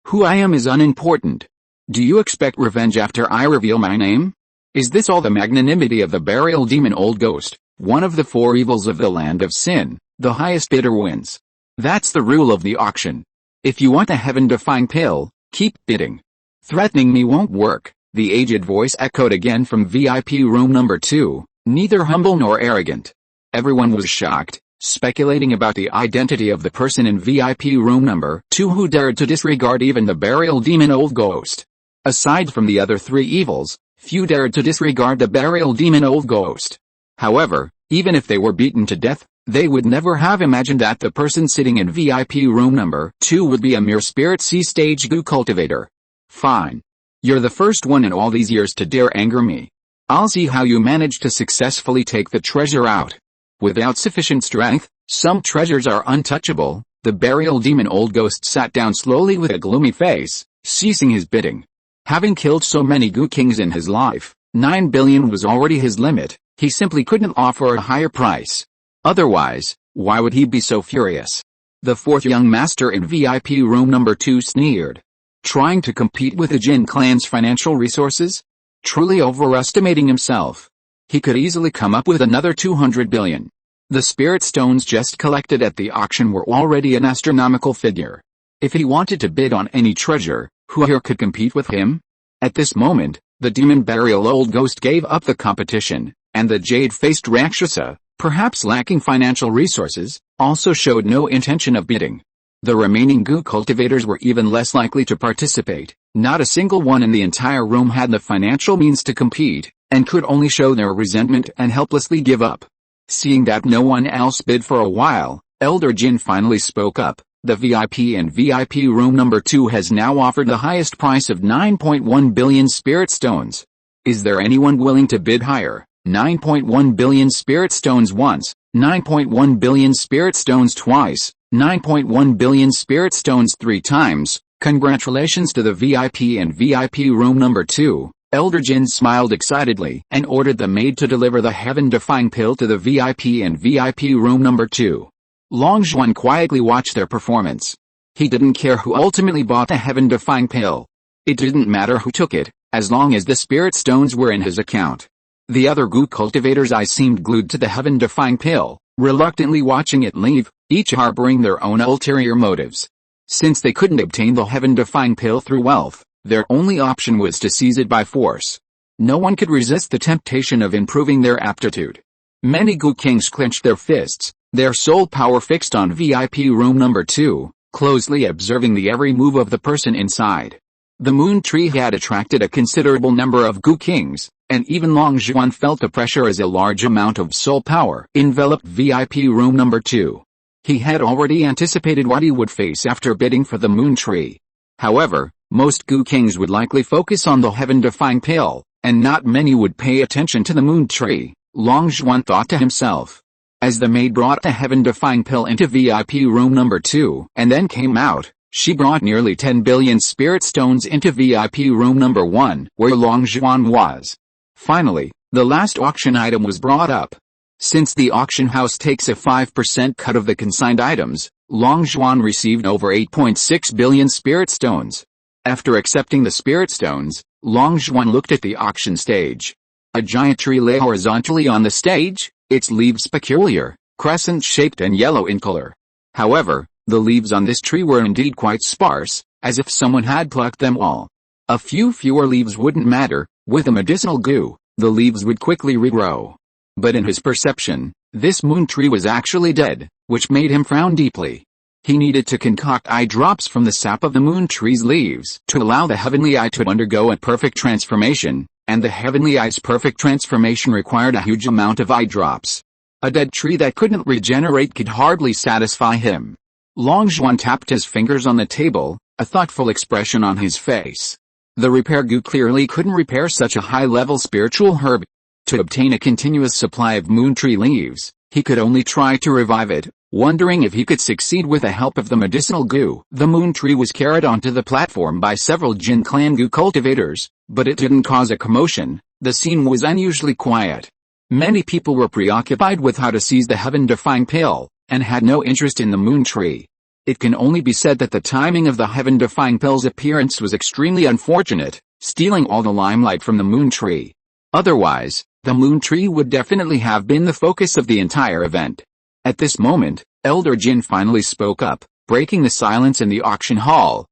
Who I am is unimportant. Do you expect revenge after I reveal my name? Is this all the magnanimity of the burial demon old ghost, one of the 4 evils of the land of sin? The highest bidder wins. That's the rule of the auction. If you want a heaven-defying pill, keep bidding. Threatening me won't work, the aged voice echoed again from VIP room number 2, neither humble nor arrogant. Everyone was shocked, speculating about the identity of the person in VIP room number 2 who dared to disregard even the burial demon old ghost. Aside from the other 3 evils, few dared to disregard the burial demon old ghost. However, even if they were beaten to death, they would never have imagined that the person sitting in VIP room number 2 would be a mere spirit C-stage goo cultivator. Fine. You're the first one in all these years to dare anger me. I'll see how you manage to successfully take the treasure out. Without sufficient strength, some treasures are untouchable. The burial demon old ghost sat down slowly with a gloomy face, ceasing his bidding. Having killed so many goo kings in his life, 9 billion was already his limit. He simply couldn't offer a higher price. Otherwise, why would he be so furious? The 4th young master in VIP room number 2 sneered. Trying to compete with the Jin clan's financial resources? Truly overestimating himself. He could easily come up with another 200 billion. The spirit stones just collected at the auction were already an astronomical figure. If he wanted to bid on any treasure, who here could compete with him? At this moment, the demon burial old ghost gave up the competition, and the jade-faced Rakshasa, perhaps lacking financial resources, also showed no intention of bidding. The remaining goo cultivators were even less likely to participate. Not a single one in the entire room had the financial means to compete, and could only show their resentment and helplessly give up. Seeing that no one else bid for a while, Elder Jin finally spoke up. The VIP and VIP room number 2 has now offered the highest price of 9.1 billion spirit stones. Is there anyone willing to bid higher? 9.1 billion spirit stones once, 9.1 billion spirit stones twice, 9.1 billion spirit stones 3 times. Congratulations to the VIP and VIP room number 2. Elder Jin smiled excitedly and ordered the maid to deliver the heaven-defying pill to the VIP and VIP room number 2. Long Zhuan quietly watched their performance. He didn't care who ultimately bought the heaven-defying pill. It didn't matter who took it, as long as the spirit stones were in his account. The other goo cultivators' eyes seemed glued to the heaven-defying pill, reluctantly watching it leave, each harboring their own ulterior motives. Since they couldn't obtain the heaven-defying pill through wealth, their only option was to seize it by force. No one could resist the temptation of improving their aptitude. Many Gu Kings clenched their fists, their sole power fixed on VIP room number 2, closely observing the every move of the person inside. The moon tree had attracted a considerable number of Gu Kings, and even Long Zhuan felt the pressure as a large amount of soul power enveloped VIP room number 2. He had already anticipated what he would face after bidding for the moon tree. However, most Gu Kings would likely focus on the heaven-defying pill, and not many would pay attention to the moon tree, Long Zhuan thought to himself. As the maid brought the heaven-defying pill into VIP room number 2 and then came out, she brought nearly 10 billion spirit stones into VIP room number 1, where Long Zhuan was. Finally, the last auction item was brought up. Since the auction house takes a 5% cut of the consigned items, Long Zhuan received over 8.6 billion spirit stones. After accepting the spirit stones, Long Zhuan looked at the auction stage. A giant tree lay horizontally on the stage, its leaves peculiar, crescent-shaped and yellow in color. However, the leaves on this tree were indeed quite sparse, as if someone had plucked them all. A few fewer leaves wouldn't matter, with a medicinal goo, the leaves would quickly regrow. But in his perception, this moon tree was actually dead, which made him frown deeply. He needed to concoct eye drops from the sap of the moon tree's leaves to allow the heavenly eye to undergo a perfect transformation, and the heavenly eye's perfect transformation required a huge amount of eye drops. A dead tree that couldn't regenerate could hardly satisfy him. Long Zhuan tapped his fingers on the table, a thoughtful expression on his face. The repair goo clearly couldn't repair such a high-level spiritual herb. To obtain a continuous supply of moon tree leaves, he could only try to revive it, wondering if he could succeed with the help of the medicinal goo. The moon tree was carried onto the platform by several Jin clan goo cultivators, but it didn't cause a commotion. The scene was unusually quiet. Many people were preoccupied with how to seize the heaven-defying pill, and had no interest in the moon tree. It can only be said that the timing of the heaven-defying pill's appearance was extremely unfortunate, stealing all the limelight from the moon tree. Otherwise, the moon tree would definitely have been the focus of the entire event. At this moment, Elder Jin finally spoke up, breaking the silence in the auction hall.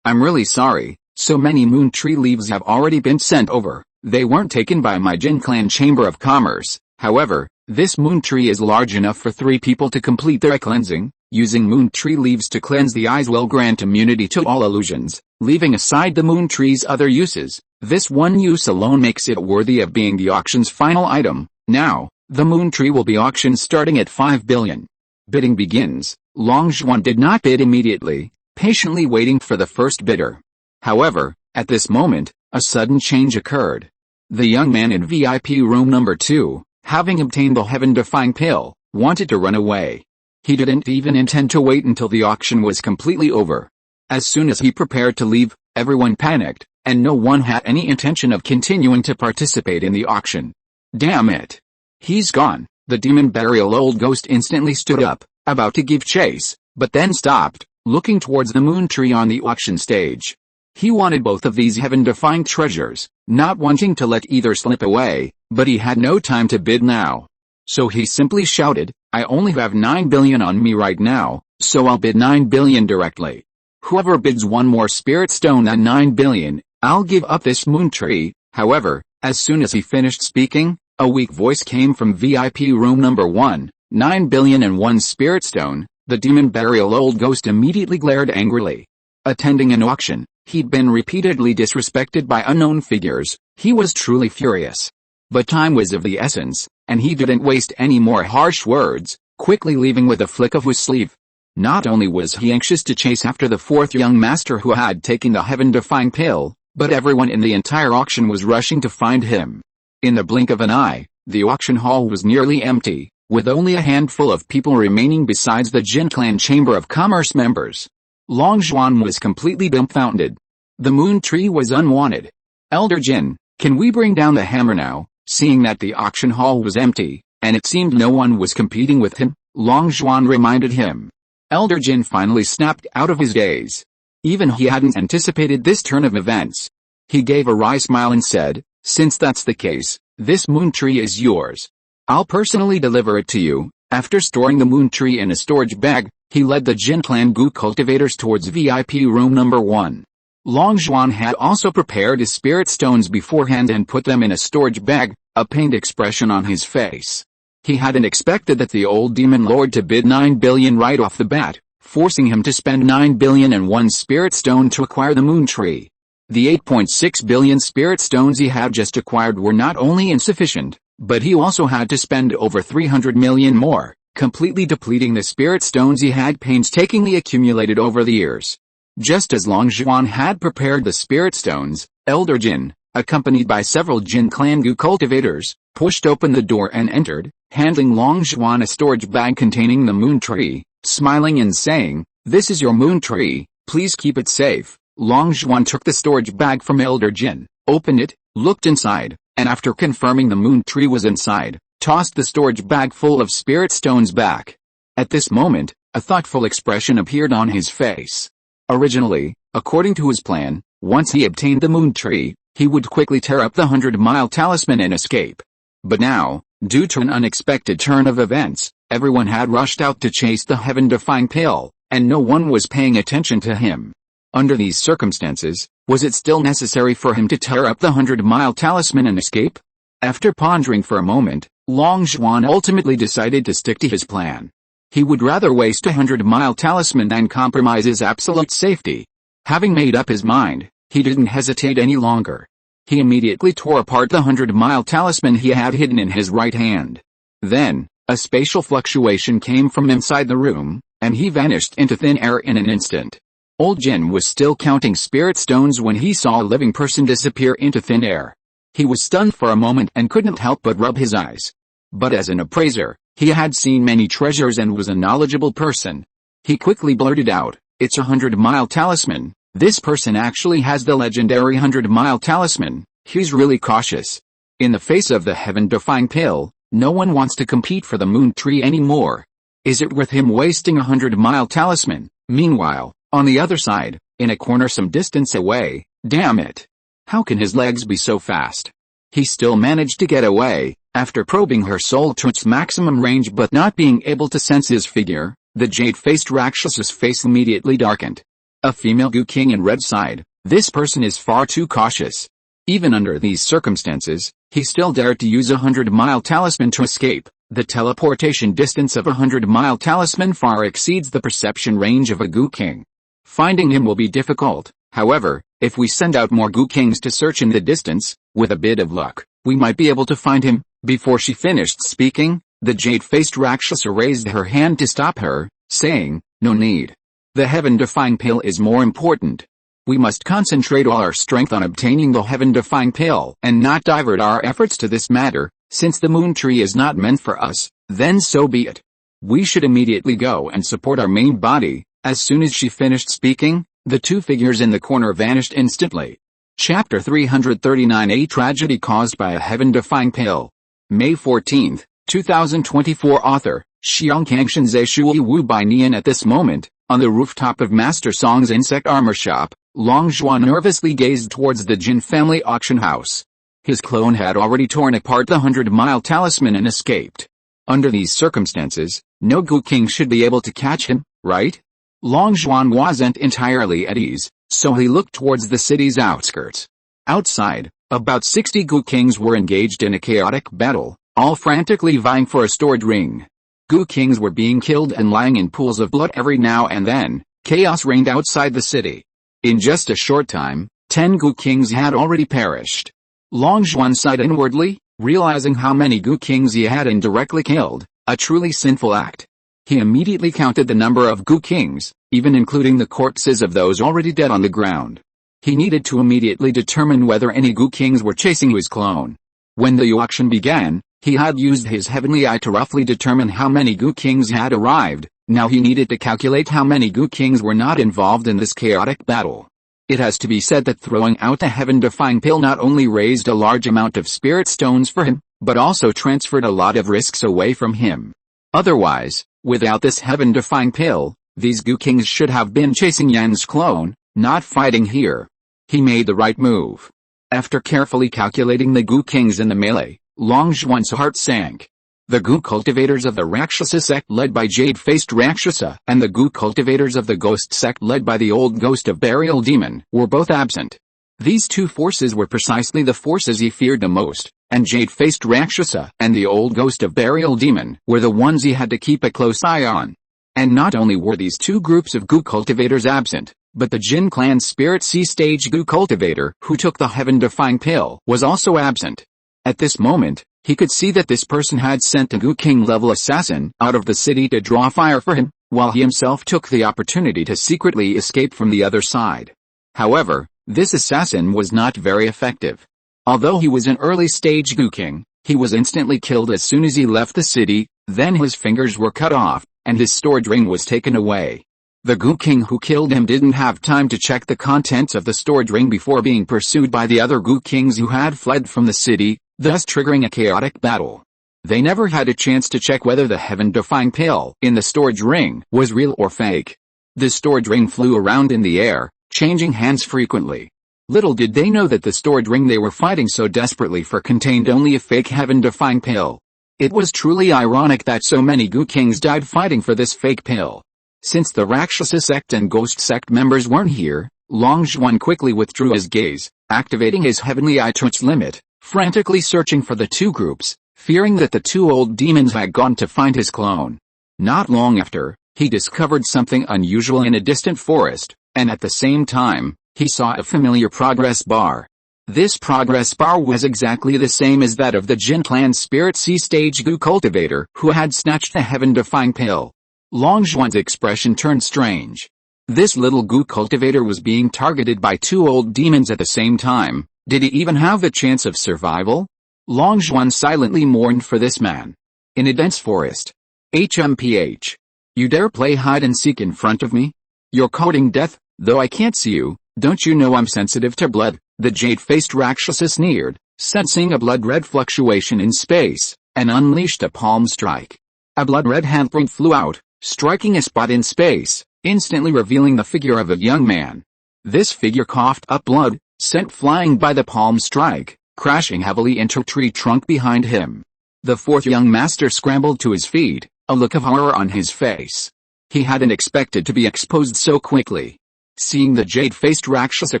I'm really sorry, so many moon tree leaves have already been sent over. They weren't taken by my Jin clan Chamber of Commerce. However, this moon tree is large enough for 3 people to complete their cleansing. Using moon tree leaves to cleanse the eyes will grant immunity to all illusions, leaving aside the moon tree's other uses. This one use alone makes it worthy of being the auction's final item. Now, the moon tree will be auctioned starting at 5 billion. Bidding begins. Long Zhuan did not bid immediately, patiently waiting for the first bidder. However, at this moment, a sudden change occurred. The young man in VIP room number 2, having obtained the heaven-defying pill, wanted to run away. He didn't even intend to wait until the auction was completely over. As soon as he prepared to leave, everyone panicked, and no one had any intention of continuing to participate in the auction. Damn it! He's gone. The demon burial old ghost instantly stood up, about to give chase, but then stopped, looking towards the moon tree on the auction stage. He wanted both of these heaven-defying treasures, not wanting to let either slip away, but he had no time to bid now. So he simply shouted, I only have 9 billion on me right now, so I'll bid 9 billion directly. Whoever bids one more spirit stone than 9 billion, I'll give up this moon tree. However, as soon as he finished speaking, a weak voice came from VIP room number 1, 9 billion and 1 spirit stone. The demon burial old ghost immediately glared angrily. Attending an auction, he'd been repeatedly disrespected by unknown figures. He was truly furious. But time was of the essence, and he didn't waste any more harsh words, quickly leaving with a flick of his sleeve. Not only was he anxious to chase after the 4th young master who had taken the heaven-defying pill, but everyone in the entire auction was rushing to find him. In the blink of an eye, the auction hall was nearly empty, with only a handful of people remaining besides the Jin Clan Chamber of Commerce members. Long Zhuan was completely dumbfounded. The moon tree was unwanted. Elder Jin, can we bring down the hammer now? Seeing that the auction hall was empty, and it seemed no one was competing with him, Long Zhuan reminded him. Elder Jin finally snapped out of his daze. Even he hadn't anticipated this turn of events. He gave a wry smile and said, since that's the case, this moon tree is yours. I'll personally deliver it to you. After storing the moon tree in a storage bag, he led the Jin clan Gu cultivators towards VIP room number 1. Long Zhuan had also prepared his spirit stones beforehand and put them in a storage bag, a pained expression on his face. He hadn't expected that the old demon lord to bid 9 billion right off the bat, forcing him to spend 9 billion and 1 spirit stone to acquire the moon tree. The 8.6 billion spirit stones he had just acquired were not only insufficient, but he also had to spend over 300 million more, completely depleting the spirit stones he had painstakingly accumulated over the years. Just as Long Zhuan had prepared the spirit stones, Elder Jin, accompanied by several Jin clan Gu cultivators, pushed open the door and entered, handing Long Zhuan a storage bag containing the moon tree, smiling and saying, "This is your moon tree, please keep it safe." Long Zhuan took the storage bag from Elder Jin, opened it, looked inside, and after confirming the moon tree was inside, tossed the storage bag full of spirit stones back. At this moment, a thoughtful expression appeared on his face. Originally, according to his plan, once he obtained the moon tree, he would quickly tear up the 100-mile talisman and escape. But now, due to an unexpected turn of events, everyone had rushed out to chase the heaven-defying pill, and no one was paying attention to him. Under these circumstances, was it still necessary for him to tear up the 100-mile talisman and escape? After pondering for a moment, Long Zhuan ultimately decided to stick to his plan. He would rather waste a 100-mile talisman than compromise his absolute safety. Having made up his mind, he didn't hesitate any longer. He immediately tore apart the 100-mile talisman he had hidden in his right hand. Then, a spatial fluctuation came from inside the room, and he vanished into thin air in an instant. Old Jin was still counting spirit stones when he saw a living person disappear into thin air. He was stunned for a moment and couldn't help but rub his eyes. But as an appraiser, he had seen many treasures and was a knowledgeable person. He quickly blurted out, "It's a 100-mile talisman. This person actually has the legendary 100-mile talisman. He's really cautious." In the face of the heaven-defying pill, no one wants to compete for the moon tree anymore. Is it worth him wasting a 100-mile talisman? Meanwhile, on the other side, in a corner some distance away, damn it! How can his legs be so fast? He still managed to get away. After probing her soul to its maximum range but not being able to sense his figure, the jade-faced Rakshasa's face immediately darkened. A female Gu King in red sighed, "This person is far too cautious." Even under these circumstances, he still dared to use a 100-mile talisman to escape. The teleportation distance of a 100-mile talisman far exceeds the perception range of a Gu King. Finding him will be difficult, however, if we send out more Gu Kings to search in the distance, with a bit of luck, we might be able to find him. Before she finished speaking, the jade-faced Rakshasa raised her hand to stop her, saying, "No need. The heaven-defying pill is more important. We must concentrate all our strength on obtaining the heaven-defying pill and not divert our efforts to this matter. Since the moon tree is not meant for us, then so be it. We should immediately go and support our main body." As soon as she finished speaking, the two figures in the corner vanished instantly. Chapter 339: A Tragedy Caused by a Heaven-Defying Pill. May 14, 2024. Author, Xiangkangshan Zhe Shui Wu by Nian. At this moment, on the rooftop of Master Song's insect armor shop, Long Zhuan nervously gazed towards the Jin family auction house. His clone had already torn apart the 100-mile talisman and escaped. Under these circumstances, no Gu King should be able to catch him, right? Long Zhuan wasn't entirely at ease, so he looked towards the city's outskirts. Outside, about 60 Gu Kings were engaged in a chaotic battle, all frantically vying for a stored ring. Gu Kings were being killed and lying in pools of blood every now and then. Chaos reigned outside the city. In just a short time, 10 Gu Kings had already perished. Long Zhuan sighed inwardly, realizing how many Gu Kings he had indirectly killed, a truly sinful act. He immediately counted the number of Gu Kings, even including the corpses of those already dead on the ground. He needed to immediately determine whether any Gu Kings were chasing his clone. When the auction began, he had used his heavenly eye to roughly determine how many Gu Kings had arrived. Now he needed to calculate how many Gu Kings were not involved in this chaotic battle. It has to be said that throwing out the heaven-defying pill not only raised a large amount of spirit stones for him, but also transferred a lot of risks away from him. Otherwise, without this heaven-defying pill, these Gu Kings should have been chasing Yan's clone, not fighting here. He made the right move. After carefully calculating the Gu Kings in the melee, Long Zhuan's heart sank. The goo cultivators of the Rakshasa sect led by jade-faced Rakshasa and the goo cultivators of the ghost sect led by the old ghost of burial demon were both absent. These two forces were precisely the forces he feared the most, and jade-faced Rakshasa and the old ghost of burial demon were the ones he had to keep a close eye on. And not only were these two groups of goo cultivators absent, but the Jin clan spirit C-stage goo cultivator who took the heaven-defying pill was also absent. At this moment, he could see that this person had sent a Goo King-level assassin out of the city to draw fire for him, while he himself took the opportunity to secretly escape from the other side. However, this assassin was not very effective. Although he was an early-stage Goo King, he was instantly killed as soon as he left the city, then his fingers were cut off, and his storage ring was taken away. The Goo King who killed him didn't have time to check the contents of the storage ring before being pursued by the other Goo Kings who had fled from the city, thus triggering a chaotic battle. They never had a chance to check whether the heaven-defying pill in the storage ring was real or fake. The storage ring flew around in the air, changing hands frequently. Little did they know that the storage ring they were fighting so desperately for contained only a fake heaven-defying pill. It was truly ironic that so many Goo Kings died fighting for this fake pill. Since the Rakshasa sect and Ghost sect members weren't here, Long Zhuan quickly withdrew his gaze, activating his heavenly eye touch limit, frantically searching for the two groups, fearing that the two old demons had gone to find his clone. Not long after, he discovered something unusual in a distant forest, and at the same time, he saw a familiar progress bar. This progress bar was exactly the same as that of the Jin clan spirit C-stage Goo cultivator who had snatched the heaven-defying pill. Long Zhuan's expression turned strange. This little Goo cultivator was being targeted by two old demons at the same time. Did he even have a chance of survival? Long Zhuan silently mourned for this man. In a dense forest. HMPH. You dare play hide and seek in front of me? You're courting death, though I can't see you. Don't you know I'm sensitive to blood? The jade-faced Rakshasa sneered, sensing a blood-red fluctuation in space, and unleashed a palm strike. A blood-red handprint flew out, striking a spot in space, instantly revealing the figure of a young man. This figure coughed up blood, sent flying by the palm strike, crashing heavily into a tree trunk behind him. The fourth young master scrambled to his feet, a look of horror on his face. He hadn't expected to be exposed so quickly. Seeing the jade-faced Rakshasa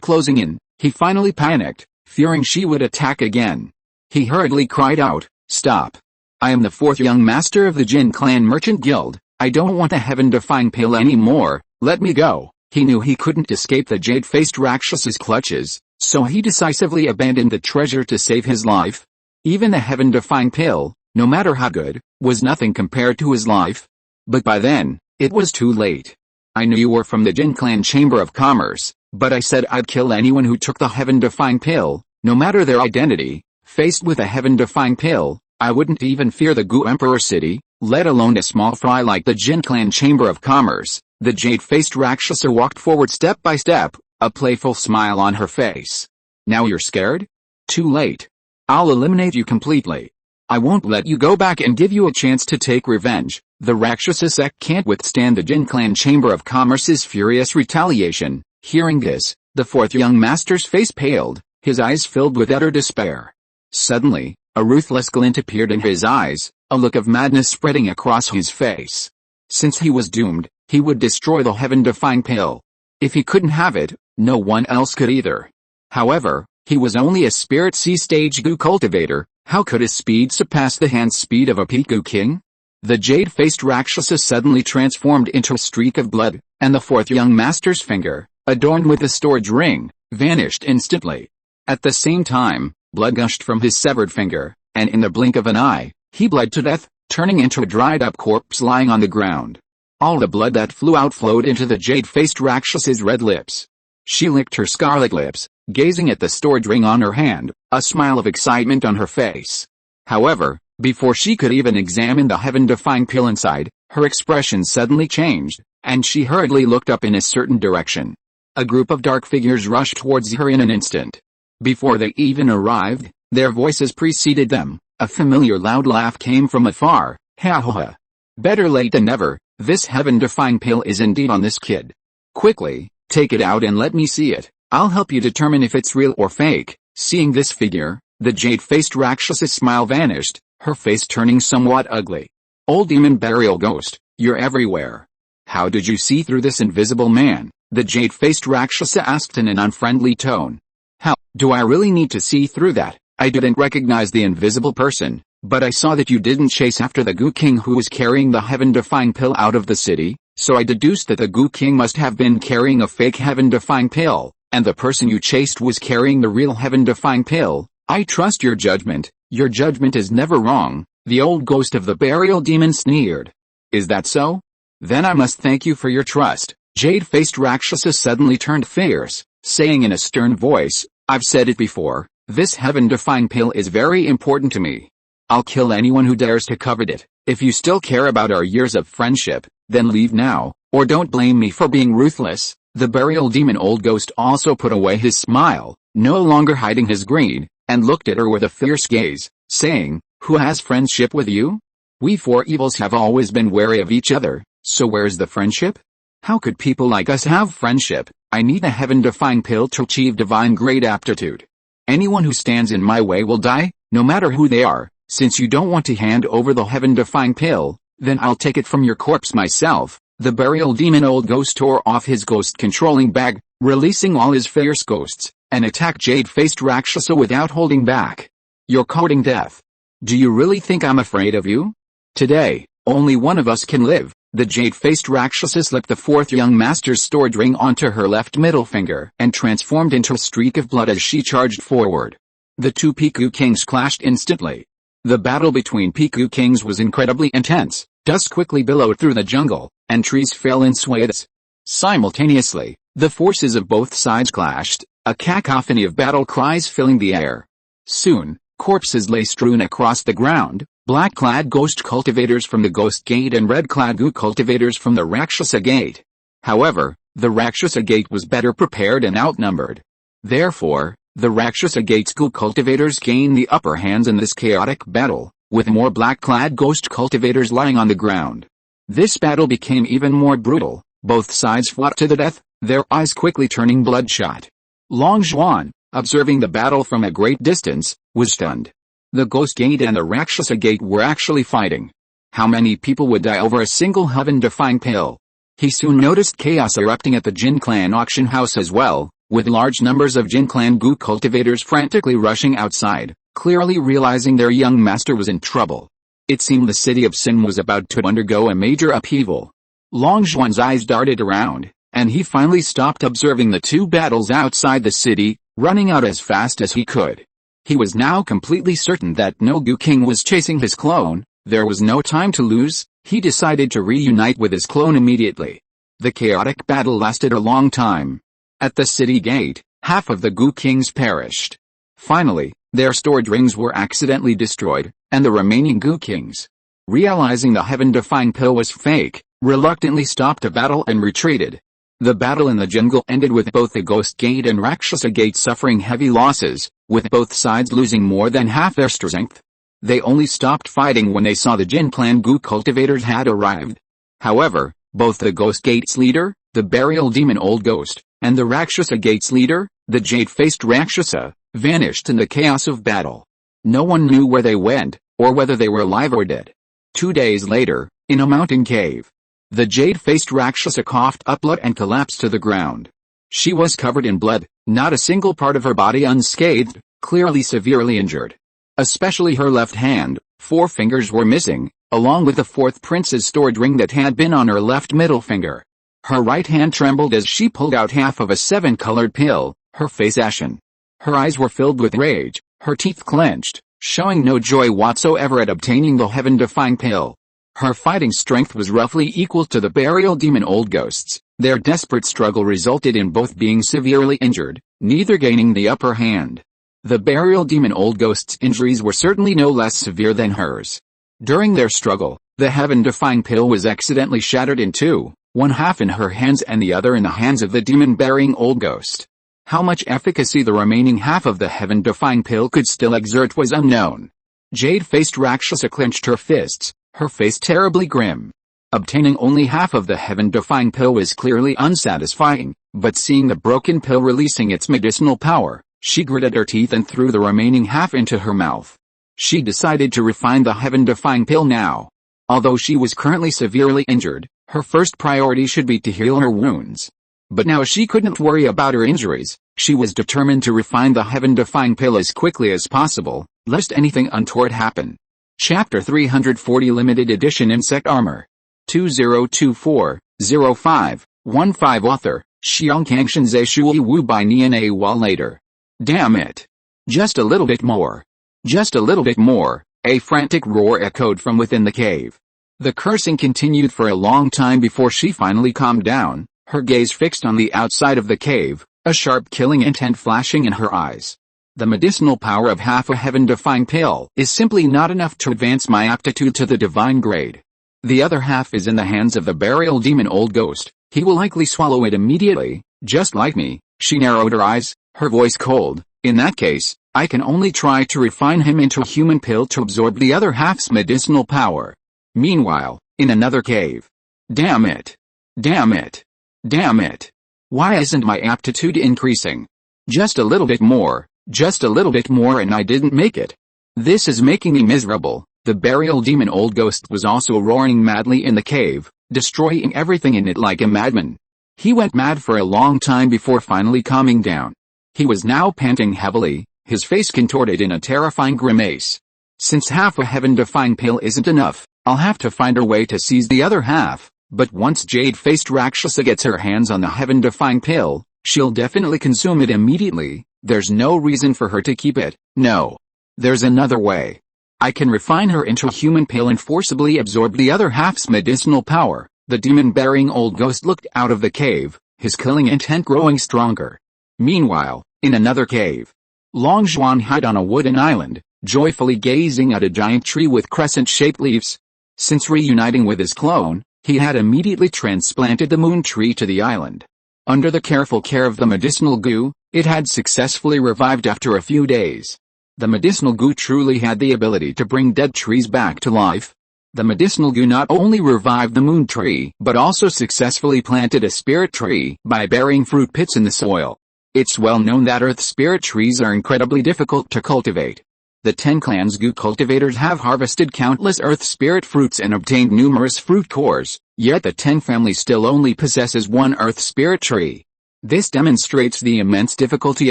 closing in, he finally panicked, fearing she would attack again. He hurriedly cried out, "Stop! I am the fourth young master of the Jin clan merchant guild. I don't want a heaven-defying pill anymore, let me go." He knew he couldn't escape the jade-faced Rakshas's clutches, so he decisively abandoned the treasure to save his life. Even the heaven-defying pill, no matter how good, was nothing compared to his life. But by then, it was too late. I knew you were from the Jin clan Chamber of Commerce, but I said I'd kill anyone who took the heaven-defying pill, no matter their identity. Faced with a heaven-defying pill, I wouldn't even fear the Goo Emperor city, let alone a small fry like the Jin clan Chamber of Commerce. The jade-faced Rakshasa walked forward step by step, a playful smile on her face. Now you're scared? Too late. I'll eliminate you completely. I won't let you go back and give you a chance to take revenge. The Rakshasa sect can't withstand the Jin clan Chamber of Commerce's furious retaliation. Hearing this, the fourth young master's face paled, his eyes filled with utter despair. Suddenly, a ruthless glint appeared in his eyes, a look of madness spreading across his face. Since he was doomed, he would destroy the heaven-defying pill. If he couldn't have it, no one else could either. However, he was only a spirit C-stage Goo cultivator. How could his speed surpass the hand speed of a peak Goo King? The jade-faced Rakshasa suddenly transformed into a streak of blood, and the fourth young master's finger, adorned with a storage ring, vanished instantly. At the same time, blood gushed from his severed finger, and in the blink of an eye, he bled to death, turning into a dried-up corpse lying on the ground. All the blood that flew out flowed into the jade-faced Rakshas's red lips. She licked her scarlet lips, gazing at the storage ring on her hand, a smile of excitement on her face. However, before she could even examine the heaven-defying pill inside, her expression suddenly changed, and she hurriedly looked up in a certain direction. A group of dark figures rushed towards her in an instant. Before they even arrived, their voices preceded them. A familiar loud laugh came from afar. Ha ha ha. Better late than never. This heaven-defying pill is indeed on this kid. Quickly, take it out and let me see it. I'll help you determine if it's real or fake. Seeing this figure, the jade-faced Rakshas's smile vanished, her face turning somewhat ugly. "Old demon burial ghost, you're everywhere. How did you see through this invisible man?" the jade-faced Rakshasa asked in an unfriendly tone. "How do I really need to see through that? I didn't recognize the invisible person, but I saw that you didn't chase after the Goo King who was carrying the heaven-defying pill out of the city, so I deduced that the Goo King must have been carrying a fake heaven-defying pill, and the person you chased was carrying the real heaven-defying pill. I trust your judgment. Your judgment is never wrong," the old ghost of the burial demon sneered. "Is that so? Then I must thank you for your trust." Jade-faced Rakshasa suddenly turned fierce, saying in a stern voice, "I've said it before, this heaven-defying pill is very important to me. I'll kill anyone who dares to covet it. If you still care about our years of friendship, then leave now, or don't blame me for being ruthless." The burial demon old ghost also put away his smile, no longer hiding his greed, and looked at her with a fierce gaze, saying, "Who has friendship with you? We four evils have always been wary of each other, so where's the friendship? How could people like us have friendship? I need a heaven-defying pill to achieve divine grade aptitude. Anyone who stands in my way will die, no matter who they are. Since you don't want to hand over the heaven-defying pill, then I'll take it from your corpse myself." The burial demon old ghost tore off his ghost-controlling bag, releasing all his fierce ghosts, and attacked jade-faced Rakshasa without holding back. "You're courting death. Do you really think I'm afraid of you? Today, only one of us can live." The jade-faced Rakshasa slipped the fourth young master's sword ring onto her left middle finger and transformed into a streak of blood as she charged forward. The two Piku kings clashed instantly. The battle between Piku kings was incredibly intense. Dust quickly billowed through the jungle, and trees fell in swathes. Simultaneously, the forces of both sides clashed, a cacophony of battle cries filling the air. Soon, corpses lay strewn across the ground, black-clad ghost cultivators from the Ghost Gate and red-clad Goo cultivators from the Rakshasa Gate. However, the Rakshasa Gate was better prepared and outnumbered. Therefore, the Rakshasa Gate's Goo cultivators gained the upper hands in this chaotic battle, with more black-clad ghost cultivators lying on the ground. This battle became even more brutal. Both sides fought to the death, their eyes quickly turning bloodshot. Long Zhuan, observing the battle from a great distance, was stunned. The Ghost Gate and the Rakshasa Gate were actually fighting. How many people would die over a single heaven-defying pill? He soon noticed chaos erupting at the Jin Clan auction house as well, with large numbers of Jin Clan Goo cultivators frantically rushing outside, clearly realizing their young master was in trouble. It seemed the city of Sin was about to undergo a major upheaval. Long Zhuan's eyes darted around, and he finally stopped observing the two battles outside the city, running out as fast as he could. He was now completely certain that no Goo King was chasing his clone. There was no time to lose. He decided to reunite with his clone immediately. The chaotic battle lasted a long time. At the city gate, half of the Goo Kings perished. Finally, their stored rings were accidentally destroyed, and the remaining Goo Kings, realizing the heaven-defying pill was fake, reluctantly stopped the battle and retreated. The battle in the jungle ended with both the Ghost Gate and Rakshasa Gate suffering heavy losses, with both sides losing more than half their strength. They only stopped fighting when they saw the Jin Clan Goo cultivators had arrived. However, both the Ghost Gate's leader, the burial demon old ghost, and the Rakshasa Gate's leader, the jade-faced Rakshasa, vanished in the chaos of battle. No one knew where they went, or whether they were alive or dead. 2 days later, in a mountain cave, the jade-faced Rakshasa coughed up blood and collapsed to the ground. She was covered in blood, not a single part of her body unscathed, clearly severely injured. Especially her left hand, 4 fingers were missing, along with the 4th prince's stored ring that had been on her left middle finger. Her right hand trembled as she pulled out half of a 7-colored pill, her face ashen. Her eyes were filled with rage, her teeth clenched, showing no joy whatsoever at obtaining the heaven-defying pill. Her fighting strength was roughly equal to the burial demon old ghost's. Their desperate struggle resulted in both being severely injured, neither gaining the upper hand. The burial demon old ghost's injuries were certainly no less severe than hers. During their struggle, the heaven-defying pill was accidentally shattered in two, one half in her hands and the other in the hands of the demon-bearing old ghost. How much efficacy the remaining half of the heaven-defying pill could still exert was unknown. Jade-faced Rakshasa clenched her fists, her face terribly grim. Obtaining only half of the heaven-defying pill was clearly unsatisfying, but seeing the broken pill releasing its medicinal power, she gritted her teeth and threw the remaining half into her mouth. She decided to refine the heaven-defying pill now. Although she was currently severely injured, her first priority should be to heal her wounds. But now she couldn't worry about her injuries. She was determined to refine the heaven-defying pill as quickly as possible, lest anything untoward happen. Chapter 340 Limited Edition Insect Armor. 2024-05-15 Author, Xiangkangshan Zhe Shui Wu by Nian A. Wall later. Damn it. Just a little bit more. Just a little bit more, a frantic roar echoed from within the cave. The cursing continued for a long time before she finally calmed down, her gaze fixed on the outside of the cave, a sharp killing intent flashing in her eyes. The medicinal power of half a heaven-defying pill is simply not enough to advance my aptitude to the divine grade. The other half is in the hands of the burial demon old ghost. He will likely swallow it immediately, just like me. She narrowed her eyes, her voice cold. In that case, I can only try to refine him into a human pill to absorb the other half's medicinal power. Meanwhile, in another cave. Damn it. Damn it. Damn it. Why isn't my aptitude increasing? Just a little bit more, and I didn't make it. This is making me miserable. The burial demon old ghost was also roaring madly in the cave, destroying everything in it like a madman. He went mad for a long time before finally calming down. He was now panting heavily, his face contorted in a terrifying grimace. Since half a heaven-defying pill isn't enough, I'll have to find a way to seize the other half. But once jade-faced Rakshasa gets her hands on the heaven-defying pill, she'll definitely consume it immediately. There's no reason for her to keep it. No. There's another way. I can refine her into a human pill and forcibly absorb the other half's medicinal power. The demon-bearing old ghost looked out of the cave, his killing intent growing stronger. Meanwhile, in another cave, Long Zhuan hid on a wooden island, joyfully gazing at a giant tree with crescent-shaped leaves. Since reuniting with his clone, he had immediately transplanted the moon tree to the island. Under the careful care of the medicinal goo, it had successfully revived after a few days. The medicinal goo truly had the ability to bring dead trees back to life. The medicinal goo not only revived the moon tree, but also successfully planted a spirit tree by burying fruit pits in the soil. It's well known that earth spirit trees are incredibly difficult to cultivate. The 10 clans goo cultivators have harvested countless earth spirit fruits and obtained numerous fruit cores, yet the 10 family still only possesses one earth spirit tree. This demonstrates the immense difficulty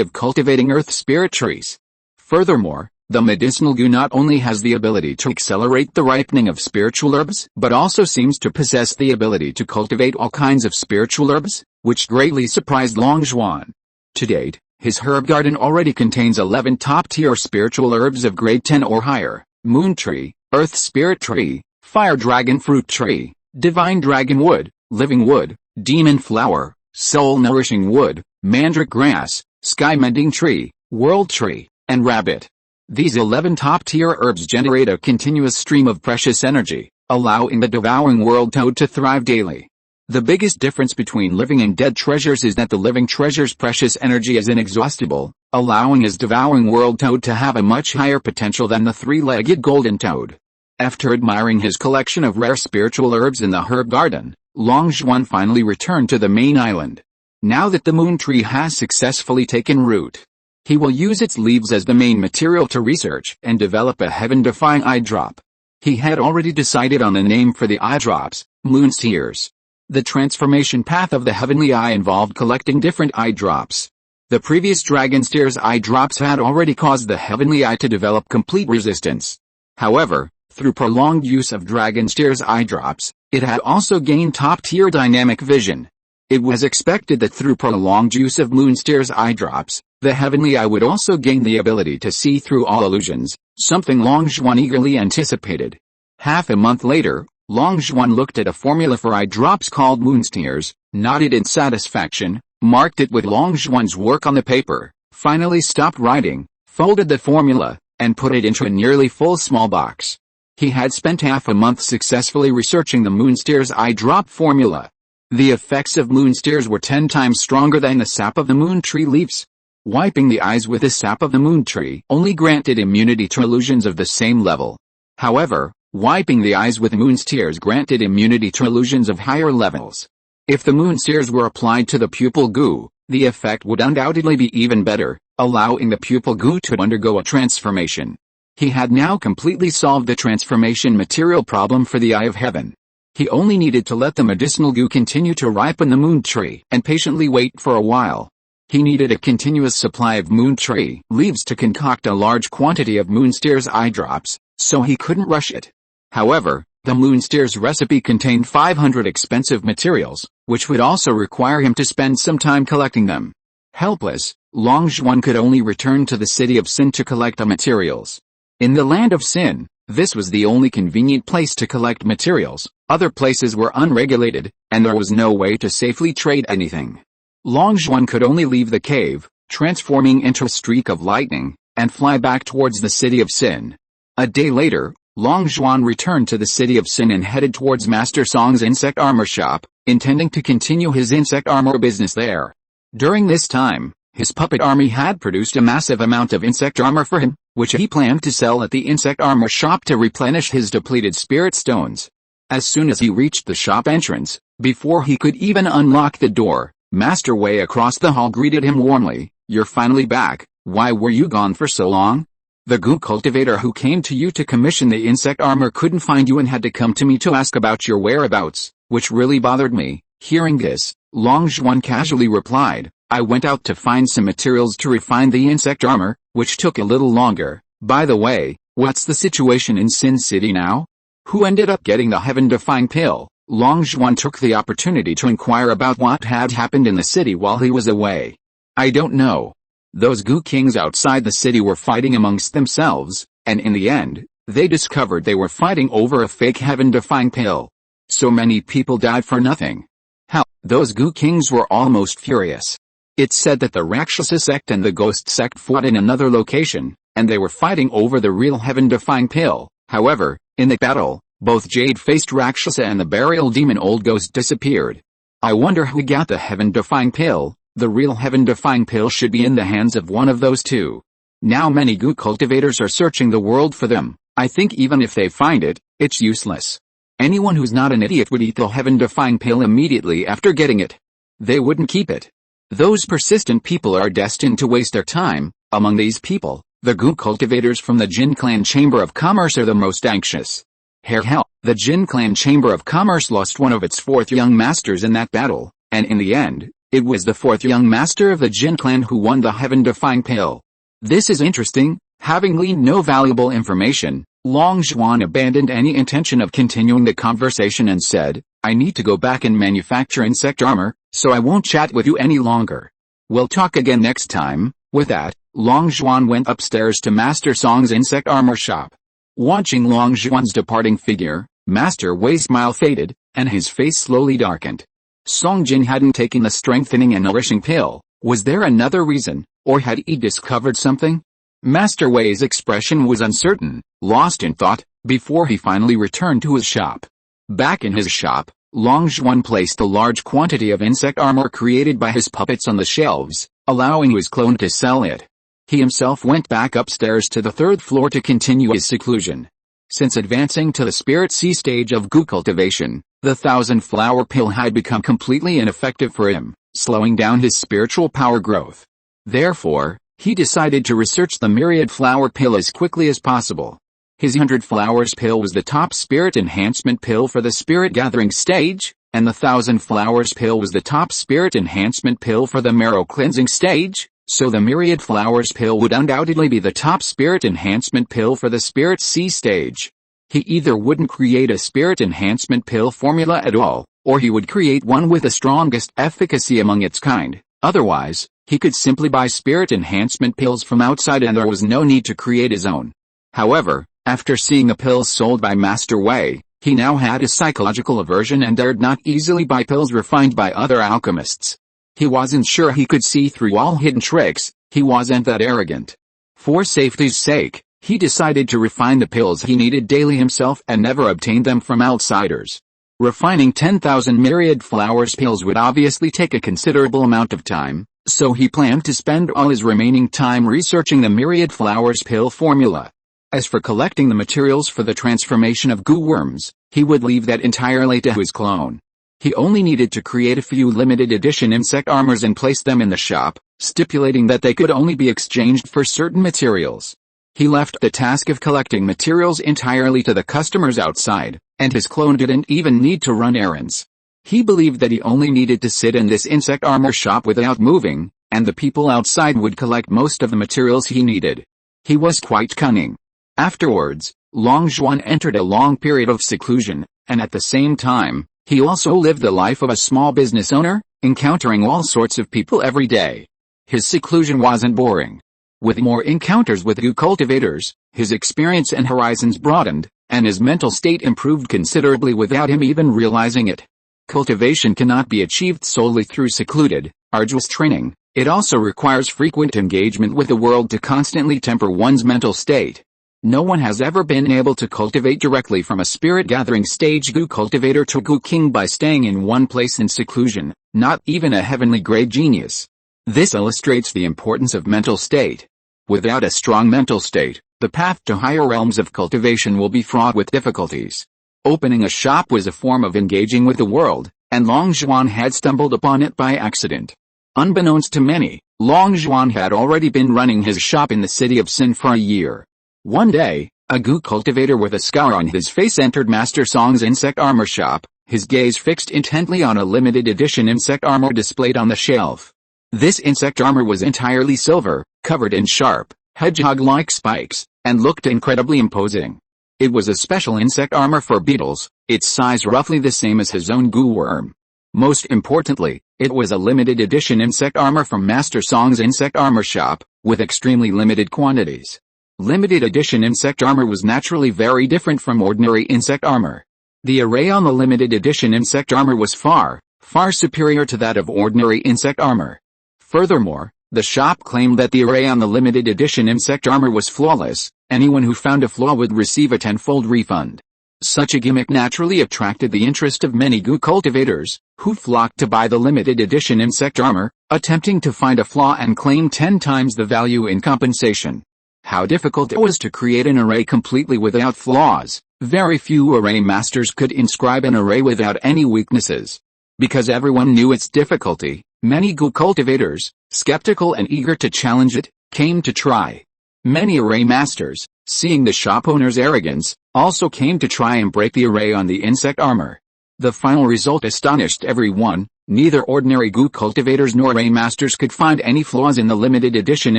of cultivating earth spirit trees. Furthermore, the medicinal goo not only has the ability to accelerate the ripening of spiritual herbs, but also seems to possess the ability to cultivate all kinds of spiritual herbs, which greatly surprised Long Zhuan. To date, his herb garden already contains 11 top-tier spiritual herbs of grade 10 or higher: moon tree, earth spirit tree, fire dragon fruit tree, divine dragon wood, living wood, demon flower, soul-nourishing wood, mandrake grass, sky-mending tree, world tree, and rabbit. These 11 top-tier herbs generate a continuous stream of precious energy, allowing the devouring world toad to thrive daily. The biggest difference between living and dead treasures is that the living treasure's precious energy is inexhaustible, allowing his devouring world toad to have a much higher potential than the three-legged golden toad. After admiring his collection of rare spiritual herbs in the herb garden, Long Zhuan finally returned to the main island. Now that the moon tree has successfully taken root, he will use its leaves as the main material to research and develop a heaven-defying eye drop. He had already decided on a name for the eye drops: moon seers. The transformation path of the heavenly eye involved collecting different eye drops. The previous dragon steer's eye drops had already caused the heavenly eye to develop complete resistance. However, through prolonged use of dragon steer's eye drops, it had also gained top-tier dynamic vision. It was expected that through prolonged use of moon steer's eye drops, the heavenly eye would also gain the ability to see through all illusions, something Long Zhuan eagerly anticipated. Half a month later, Long Zhuan looked at a formula for eye drops called moonsteers, nodded in satisfaction, marked it with Long Zhuan's work on the paper, finally stopped writing, folded the formula, and put it into a nearly full small box. He had spent half a month successfully researching the moonsteers eye drop formula. The effects of moonsteers were 10 times stronger than the sap of the moon tree leaves. Wiping the eyes with the sap of the moon tree only granted immunity to illusions of the same level. However, wiping the eyes with moonsteers granted immunity to illusions of higher levels. If the moonsteers were applied to the pupil goo, the effect would undoubtedly be even better, allowing the pupil goo to undergo a transformation. He had now completely solved the transformation material problem for the Eye of Heaven. He only needed to let the medicinal goo continue to ripen the moon tree and patiently wait for a while. He needed a continuous supply of moon tree leaves to concoct a large quantity of moonsteer's eye drops, so he couldn't rush it. However, the moonsteer's recipe contained 500 expensive materials, which would also require him to spend some time collecting them. Helpless, Longzhuan could only return to the city of Sin to collect the materials. In the land of Sin, this was the only convenient place to collect materials. Other places were unregulated, and there was no way to safely trade anything. Longzhuan could only leave the cave, transforming into a streak of lightning, and fly back towards the city of Sin. A day later, Longzhuan returned to the city of Sin and headed towards Master Song's insect armor shop, intending to continue his insect armor business there. During this time, his puppet army had produced a massive amount of insect armor for him, which he planned to sell at the insect armor shop to replenish his depleted spirit stones. As soon as he reached the shop entrance, before he could even unlock the door, Master Wei across the hall greeted him warmly. "You're finally back. Why were you gone for so long? The goo cultivator who came to you to commission the insect armor couldn't find you and had to come to me to ask about your whereabouts, which really bothered me." Hearing this, Longzhuan casually replied, "I went out to find some materials to refine the insect armor, which took a little longer. By the way, what's the situation in Sin City now? Who ended up getting the heaven-defying pill?" Longzhuan took the opportunity to inquire about what had happened in the city while he was away. "I don't know. Those goo kings outside the city were fighting amongst themselves, and in the end, they discovered they were fighting over a fake heaven-defying pill. So many people died for nothing. Hell, those goo kings were almost furious. It's said that the Rakshasa sect and the ghost sect fought in another location, and they were fighting over the real heaven-defying pill. However, in the battle, both jade-faced Rakshasa and the burial demon old ghost disappeared. I wonder who got the heaven-defying pill. The real heaven-defying pill should be in the hands of one of those two. Now many goo cultivators are searching the world for them. I think even if they find it, it's useless. Anyone who's not an idiot would eat the heaven-defying pill immediately after getting it. They wouldn't keep it. Those persistent people are destined to waste their time. Among these people, the goo cultivators from the Jin Clan Chamber of Commerce are the most anxious. Hell, the Jin Clan Chamber of Commerce lost one of its fourth young masters in that battle, and in the end, it was the fourth young master of the Jin Clan who won the heaven-defying pill. This is interesting. Having gleaned no valuable information, Longzhuan abandoned any intention of continuing the conversation and said, "I need to go back and manufacture insect armor, so I won't chat with you any longer. We'll talk again next time." With that, Longzhuan went upstairs to Master Song's insect armor shop. Watching Longzhuan's departing figure, Master Wei's smile faded, and his face slowly darkened. Songjin hadn't taken the strengthening and nourishing pill. Was there another reason, or had he discovered something? Master Wei's expression was uncertain, lost in thought, before he finally returned to his shop. Back in his shop, Longzhuan placed a large quantity of insect armor created by his puppets on the shelves, allowing his clone to sell it. He himself went back upstairs to the third floor to continue his seclusion. Since advancing to the Spirit Sea stage of goo cultivation, the thousand-flower pill had become completely ineffective for him, slowing down his spiritual power growth. Therefore, he decided to research the myriad flower pill as quickly as possible. His 100 flowers pill was the top spirit enhancement pill for the spirit gathering stage, and the 1000 flowers pill was the top spirit enhancement pill for the marrow cleansing stage, so the myriad flowers pill would undoubtedly be the top spirit enhancement pill for the Spirit Sea stage. He either wouldn't create a spirit enhancement pill formula at all, or he would create one with the strongest efficacy among its kind. Otherwise, he could simply buy spirit enhancement pills from outside and there was no need to create his own. However, after seeing the pills sold by Master Wei, he now had a psychological aversion and dared not easily buy pills refined by other alchemists. He wasn't sure he could see through all hidden tricks. He wasn't that arrogant. For safety's sake, he decided to refine the pills he needed daily himself and never obtain them from outsiders. Refining 10,000 myriad flowers pills would obviously take a considerable amount of time, so he planned to spend all his remaining time researching the myriad flowers pill formula. As for collecting the materials for the transformation of goo worms, he would leave that entirely to his clone. He only needed to create a few limited edition insect armors and place them in the shop, stipulating that they could only be exchanged for certain materials. He left the task of collecting materials entirely to the customers outside, and his clone didn't even need to run errands. He believed that he only needed to sit in this insect armor shop without moving, and the people outside would collect most of the materials he needed. He was quite cunning. Afterwards, Long Zhuan entered a long period of seclusion, and at the same time, he also lived the life of a small business owner, encountering all sorts of people every day. His seclusion wasn't boring. With more encounters with cultivators, his experience and horizons broadened, and his mental state improved considerably without him even realizing it. Cultivation cannot be achieved solely through secluded, arduous training. It also requires frequent engagement with the world to constantly temper one's mental state. No one has ever been able to cultivate directly from a spirit-gathering stage cultivator to king by staying in one place in seclusion, not even a heavenly grade genius. This illustrates the importance of mental state. Without a strong mental state, the path to higher realms of cultivation will be fraught with difficulties. Opening a shop was a form of engaging with the world, and Long Zhuan had stumbled upon it by accident. Unbeknownst to many, Long Zhuan had already been running his shop in the city of Sin for a year. One day, a cultivator with a scar on his face entered Master Song's insect armor shop, his gaze fixed intently on a limited edition insect armor displayed on the shelf. This insect armor was entirely silver, covered in sharp, hedgehog-like spikes, and looked incredibly imposing. It was a special insect armor for beetles, its size roughly the same as his own goo worm. Most importantly, it was a limited edition insect armor from Master Song's insect armor shop, with extremely limited quantities. Limited edition insect armor was naturally very different from ordinary insect armor. The array on the limited edition insect armor was far, far superior to that of ordinary insect armor. Furthermore, the shop claimed that the array on the limited edition insect armor was flawless. Anyone who found a flaw would receive a tenfold refund. Such a gimmick naturally attracted the interest of many cultivators, who flocked to buy the limited edition insect armor, attempting to find a flaw and claim 10 times the value in compensation. How difficult it was to create an array completely without flaws. Very few array masters could inscribe an array without any weaknesses. Because everyone knew its difficulty, many cultivators, skeptical and eager to challenge it, came to try. Many array masters, seeing the shop owner's arrogance, also came to try and break the array on the insect armor. The final result astonished everyone. Neither ordinary cultivators nor array masters could find any flaws in the limited edition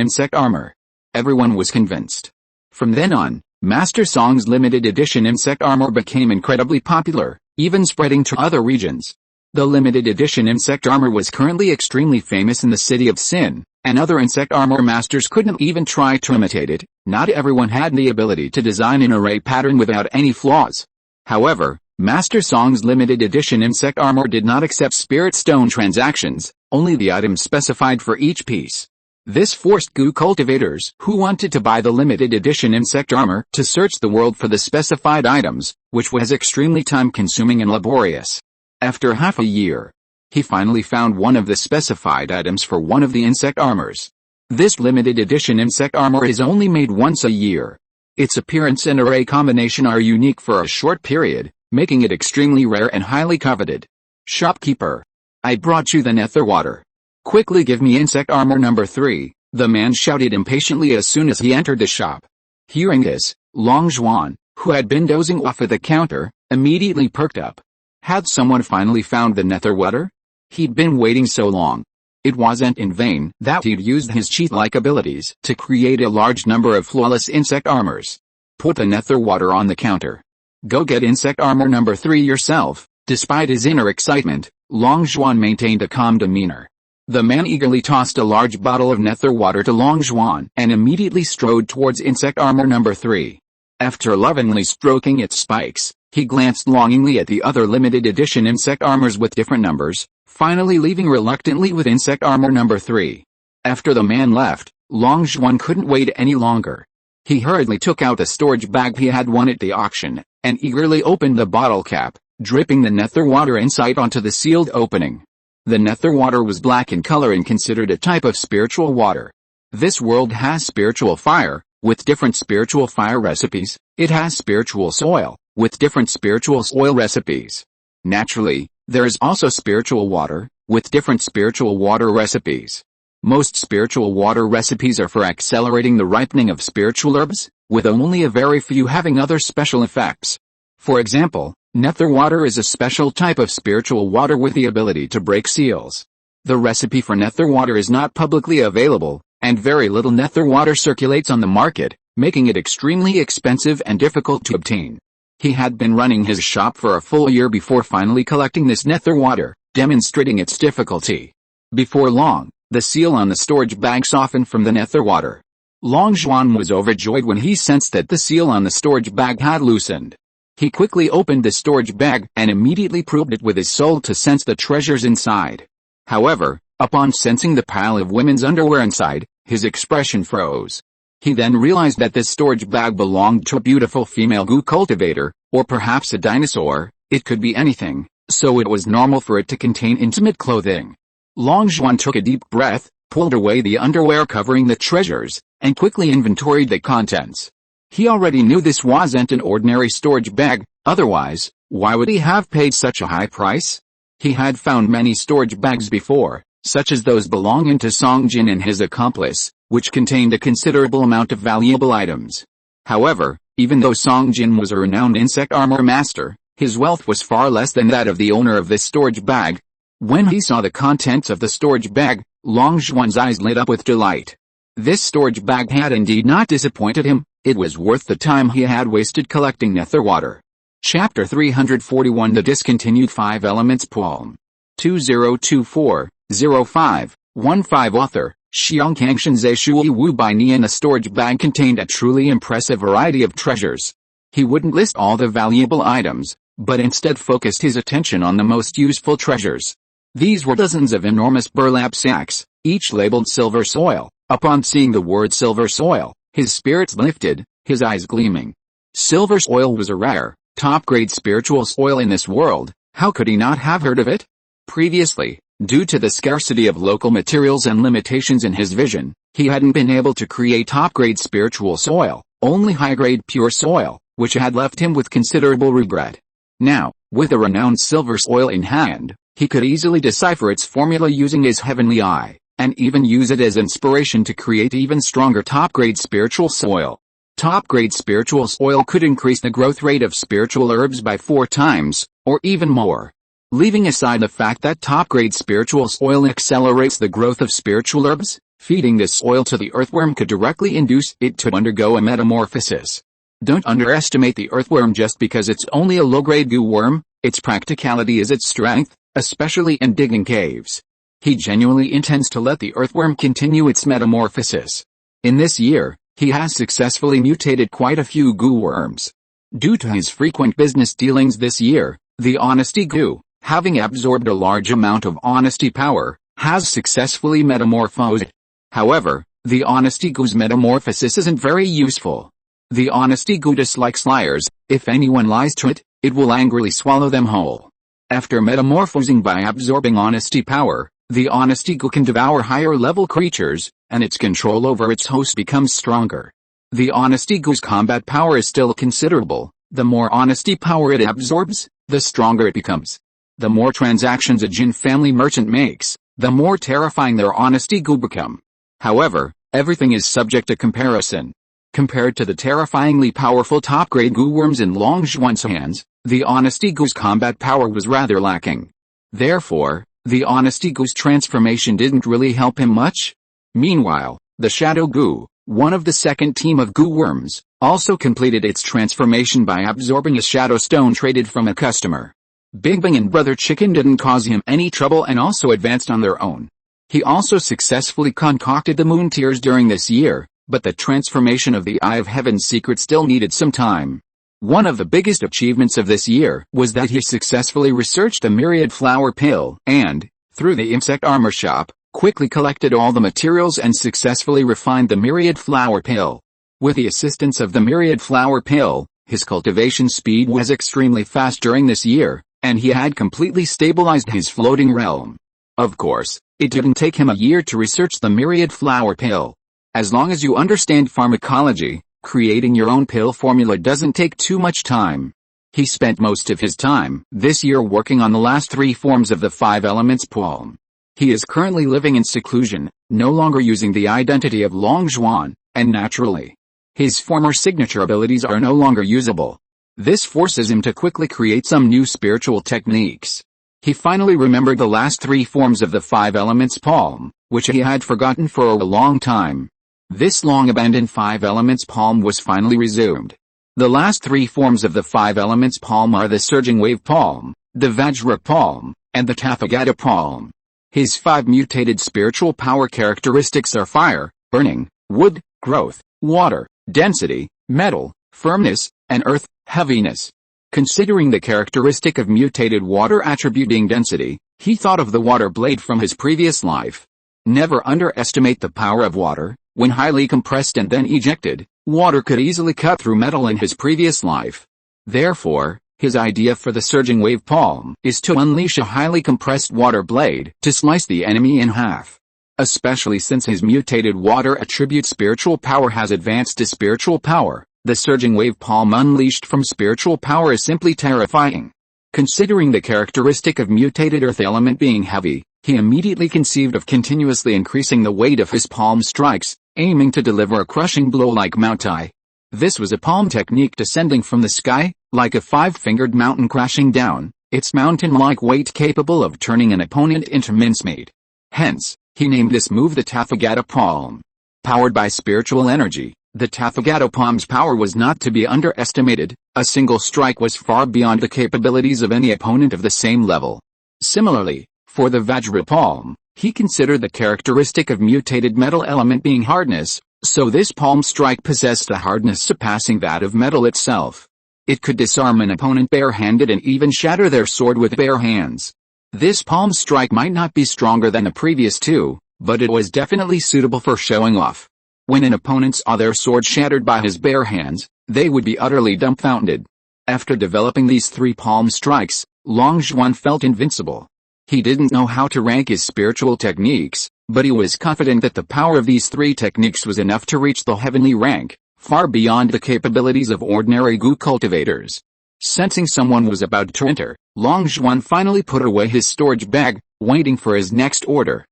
insect armor. Everyone was convinced. From then on, Master Song's limited edition insect armor became incredibly popular, even spreading to other regions. The limited edition insect armor was currently extremely famous in the city of Sin, and other insect armor masters couldn't even try to imitate it. Not everyone had the ability to design an array pattern without any flaws. However, Master Song's limited edition insect armor did not accept spirit stone transactions, only the items specified for each piece. This forced cultivators who wanted to buy the limited edition insect armor to search the world for the specified items, which was extremely time-consuming and laborious. After half a year, he finally found one of the specified items for one of the insect armors. This limited edition insect armor is only made once a year. Its appearance and array combination are unique for a short period, making it extremely rare and highly coveted. Shopkeeper, I brought you the nether water. Quickly give me insect armor number 3, the man shouted impatiently as soon as he entered the shop. Hearing this, Long Zhuan, who had been dozing off at the counter, immediately perked up. Had someone finally found the nether water? He'd been waiting so long. It wasn't in vain that he'd used his cheat-like abilities to create a large number of flawless insect armors. Put the nether water on the counter. Go get insect armor number 3 yourself. Despite his inner excitement, Long Zhuan maintained a calm demeanor. The man eagerly tossed a large bottle of nether water to Long Zhuan and immediately strode towards insect armor number 3. After lovingly stroking its spikes, he glanced longingly at the other limited edition insect armors with different numbers, finally leaving reluctantly with insect armor number 3. After the man left, Long Zhuan couldn't wait any longer. He hurriedly took out the storage bag he had won at the auction, and eagerly opened the bottle cap, dripping the nether water inside onto the sealed opening. The nether water was black in color and considered a type of spiritual water. This world has spiritual fire, with different spiritual fire recipes. It has spiritual soil, with different spiritual soil recipes. Naturally, there is also spiritual water, with different spiritual water recipes. Most spiritual water recipes are for accelerating the ripening of spiritual herbs, with only a very few having other special effects. For example, nether water is a special type of spiritual water with the ability to break seals. The recipe for nether water is not publicly available, and very little nether water circulates on the market, making it extremely expensive and difficult to obtain. He had been running his shop for a full year before finally collecting this nether water, demonstrating its difficulty. Before long, the seal on the storage bag softened from the nether water. Long Zhuan was overjoyed when he sensed that the seal on the storage bag had loosened. He quickly opened the storage bag and immediately probed it with his soul to sense the treasures inside. However, upon sensing the pile of women's underwear inside, his expression froze. He then realized that this storage bag belonged to a beautiful female goo cultivator, or perhaps a dinosaur. It could be anything, so it was normal for it to contain intimate clothing. Long Zhuan took a deep breath, pulled away the underwear covering the treasures, and quickly inventoried the contents. He already knew this wasn't an ordinary storage bag, otherwise, why would he have paid such a high price? He had found many storage bags before, such as those belonging to Songjin and his accomplice, which contained a considerable amount of valuable items. However, even though Songjin was a renowned insect armor master, his wealth was far less than that of the owner of this storage bag. When he saw the contents of the storage bag, Long Zhuan's eyes lit up with delight. This storage bag had indeed not disappointed him. It was worth the time he had wasted collecting nether water. Chapter 341 The Discontinued Five Elements Poem 2024-05-15 Author, Xiangkangshan Zhe Shui Wu Bai Nian. A storage bag contained a truly impressive variety of treasures. He wouldn't list all the valuable items, but instead focused his attention on the most useful treasures. These were dozens of enormous burlap sacks, each labeled silver soil. Upon seeing the word silver soil, his spirits lifted, his eyes gleaming. Silver soil was a rare, top-grade spiritual soil in this world. How could he not have heard of it? Previously, due to the scarcity of local materials and limitations in his vision, he hadn't been able to create top-grade spiritual soil, only high-grade pure soil, which had left him with considerable regret. Now, with a renowned silver soil in hand, he could easily decipher its formula using his heavenly eye, and even use it as inspiration to create even stronger top-grade spiritual soil. Top-grade spiritual soil could increase the growth rate of spiritual herbs by 4 times, or even more. Leaving aside the fact that top-grade spiritual soil accelerates the growth of spiritual herbs, feeding this soil to the earthworm could directly induce it to undergo a metamorphosis. Don't underestimate the earthworm just because it's only a low-grade goo worm. Its practicality is its strength, especially in digging caves. He genuinely intends to let the earthworm continue its metamorphosis. In this year, he has successfully mutated quite a few goo worms. Due to his frequent business dealings this year, the honesty goo, having absorbed a large amount of honesty power, has successfully metamorphosed. However, the honesty goo's metamorphosis isn't very useful. The honesty goo dislikes liars. If anyone lies to it, it will angrily swallow them whole. After metamorphosing by absorbing honesty power, the honesty goo can devour higher-level creatures, and its control over its host becomes stronger. The honesty goo's combat power is still considerable. The more honesty power it absorbs, the stronger it becomes. The more transactions a Jin family merchant makes, the more terrifying their honesty goo become. However, everything is subject to comparison. Compared to the terrifyingly powerful top-grade goo worms in Long Zhuan's hands, the honesty goo's combat power was rather lacking. Therefore, the honesty goo's transformation didn't really help him much. Meanwhile, the shadow goo, one of the second team of goo worms, also completed its transformation by absorbing a shadow stone traded from a customer. Big Bang and Brother Chicken didn't cause him any trouble and also advanced on their own. He also successfully concocted the moon tears during this year, but the transformation of the Eye of Heaven's secret still needed some time. One of the biggest achievements of this year was that he successfully researched the myriad flower pill and, through the insect armor shop, quickly collected all the materials and successfully refined the myriad flower pill. With the assistance of the myriad flower pill, his cultivation speed was extremely fast during this year, and he had completely stabilized his floating realm. Of course, it didn't take him a year to research the myriad flower pill. As long as you understand pharmacology, creating your own pill formula doesn't take too much time. He spent most of his time this year working on the last 3 forms of the 5 elements poem. He is currently living in seclusion, no longer using the identity of Long Zhuan, and naturally, his former signature abilities are no longer usable. This forces him to quickly create some new spiritual techniques. He finally remembered the last 3 forms of the 5 elements palm, which he had forgotten for a long time. This long-abandoned 5 elements palm was finally resumed. The last 3 forms of the 5 elements palm are the surging wave palm, the Vajra palm, and the Tathagata palm. His 5 mutated spiritual power characteristics are fire, burning, wood, growth, water, density, metal, firmness, and earth, heaviness. Considering the characteristic of mutated water attribute being density, he thought of the water blade from his previous life. Never underestimate the power of water. When highly compressed and then ejected, water could easily cut through metal in his previous life. Therefore, his idea for the surging wave palm is to unleash a highly compressed water blade to slice the enemy in half. Especially since his mutated water attribute spiritual power has advanced to spiritual power, the surging wave palm unleashed from spiritual power is simply terrifying. Considering the characteristic of mutated earth element being heavy, he immediately conceived of continuously increasing the weight of his palm strikes, aiming to deliver a crushing blow like Mount Tai. This was a palm technique descending from the sky, like a 5-fingered mountain crashing down, its mountain-like weight capable of turning an opponent into mincemeat. Hence, he named this move the Tathagata palm. Powered by spiritual energy, the Tathagata palm's power was not to be underestimated. A single strike was far beyond the capabilities of any opponent of the same level. Similarly, for the Vajra palm, he considered the characteristic of mutated metal element being hardness, so this palm strike possessed a hardness surpassing that of metal itself. It could disarm an opponent bare-handed and even shatter their sword with bare hands. This palm strike might not be stronger than the previous 2, but it was definitely suitable for showing off. When an opponent saw their sword shattered by his bare hands, they would be utterly dumbfounded. After developing these 3 palm strikes, Long Zhuan felt invincible. He didn't know how to rank his spiritual techniques, but he was confident that the power of these 3 techniques was enough to reach the heavenly rank, far beyond the capabilities of ordinary Gu cultivators. Sensing someone was about to enter, Long Zhuan finally put away his storage bag, waiting for his next order.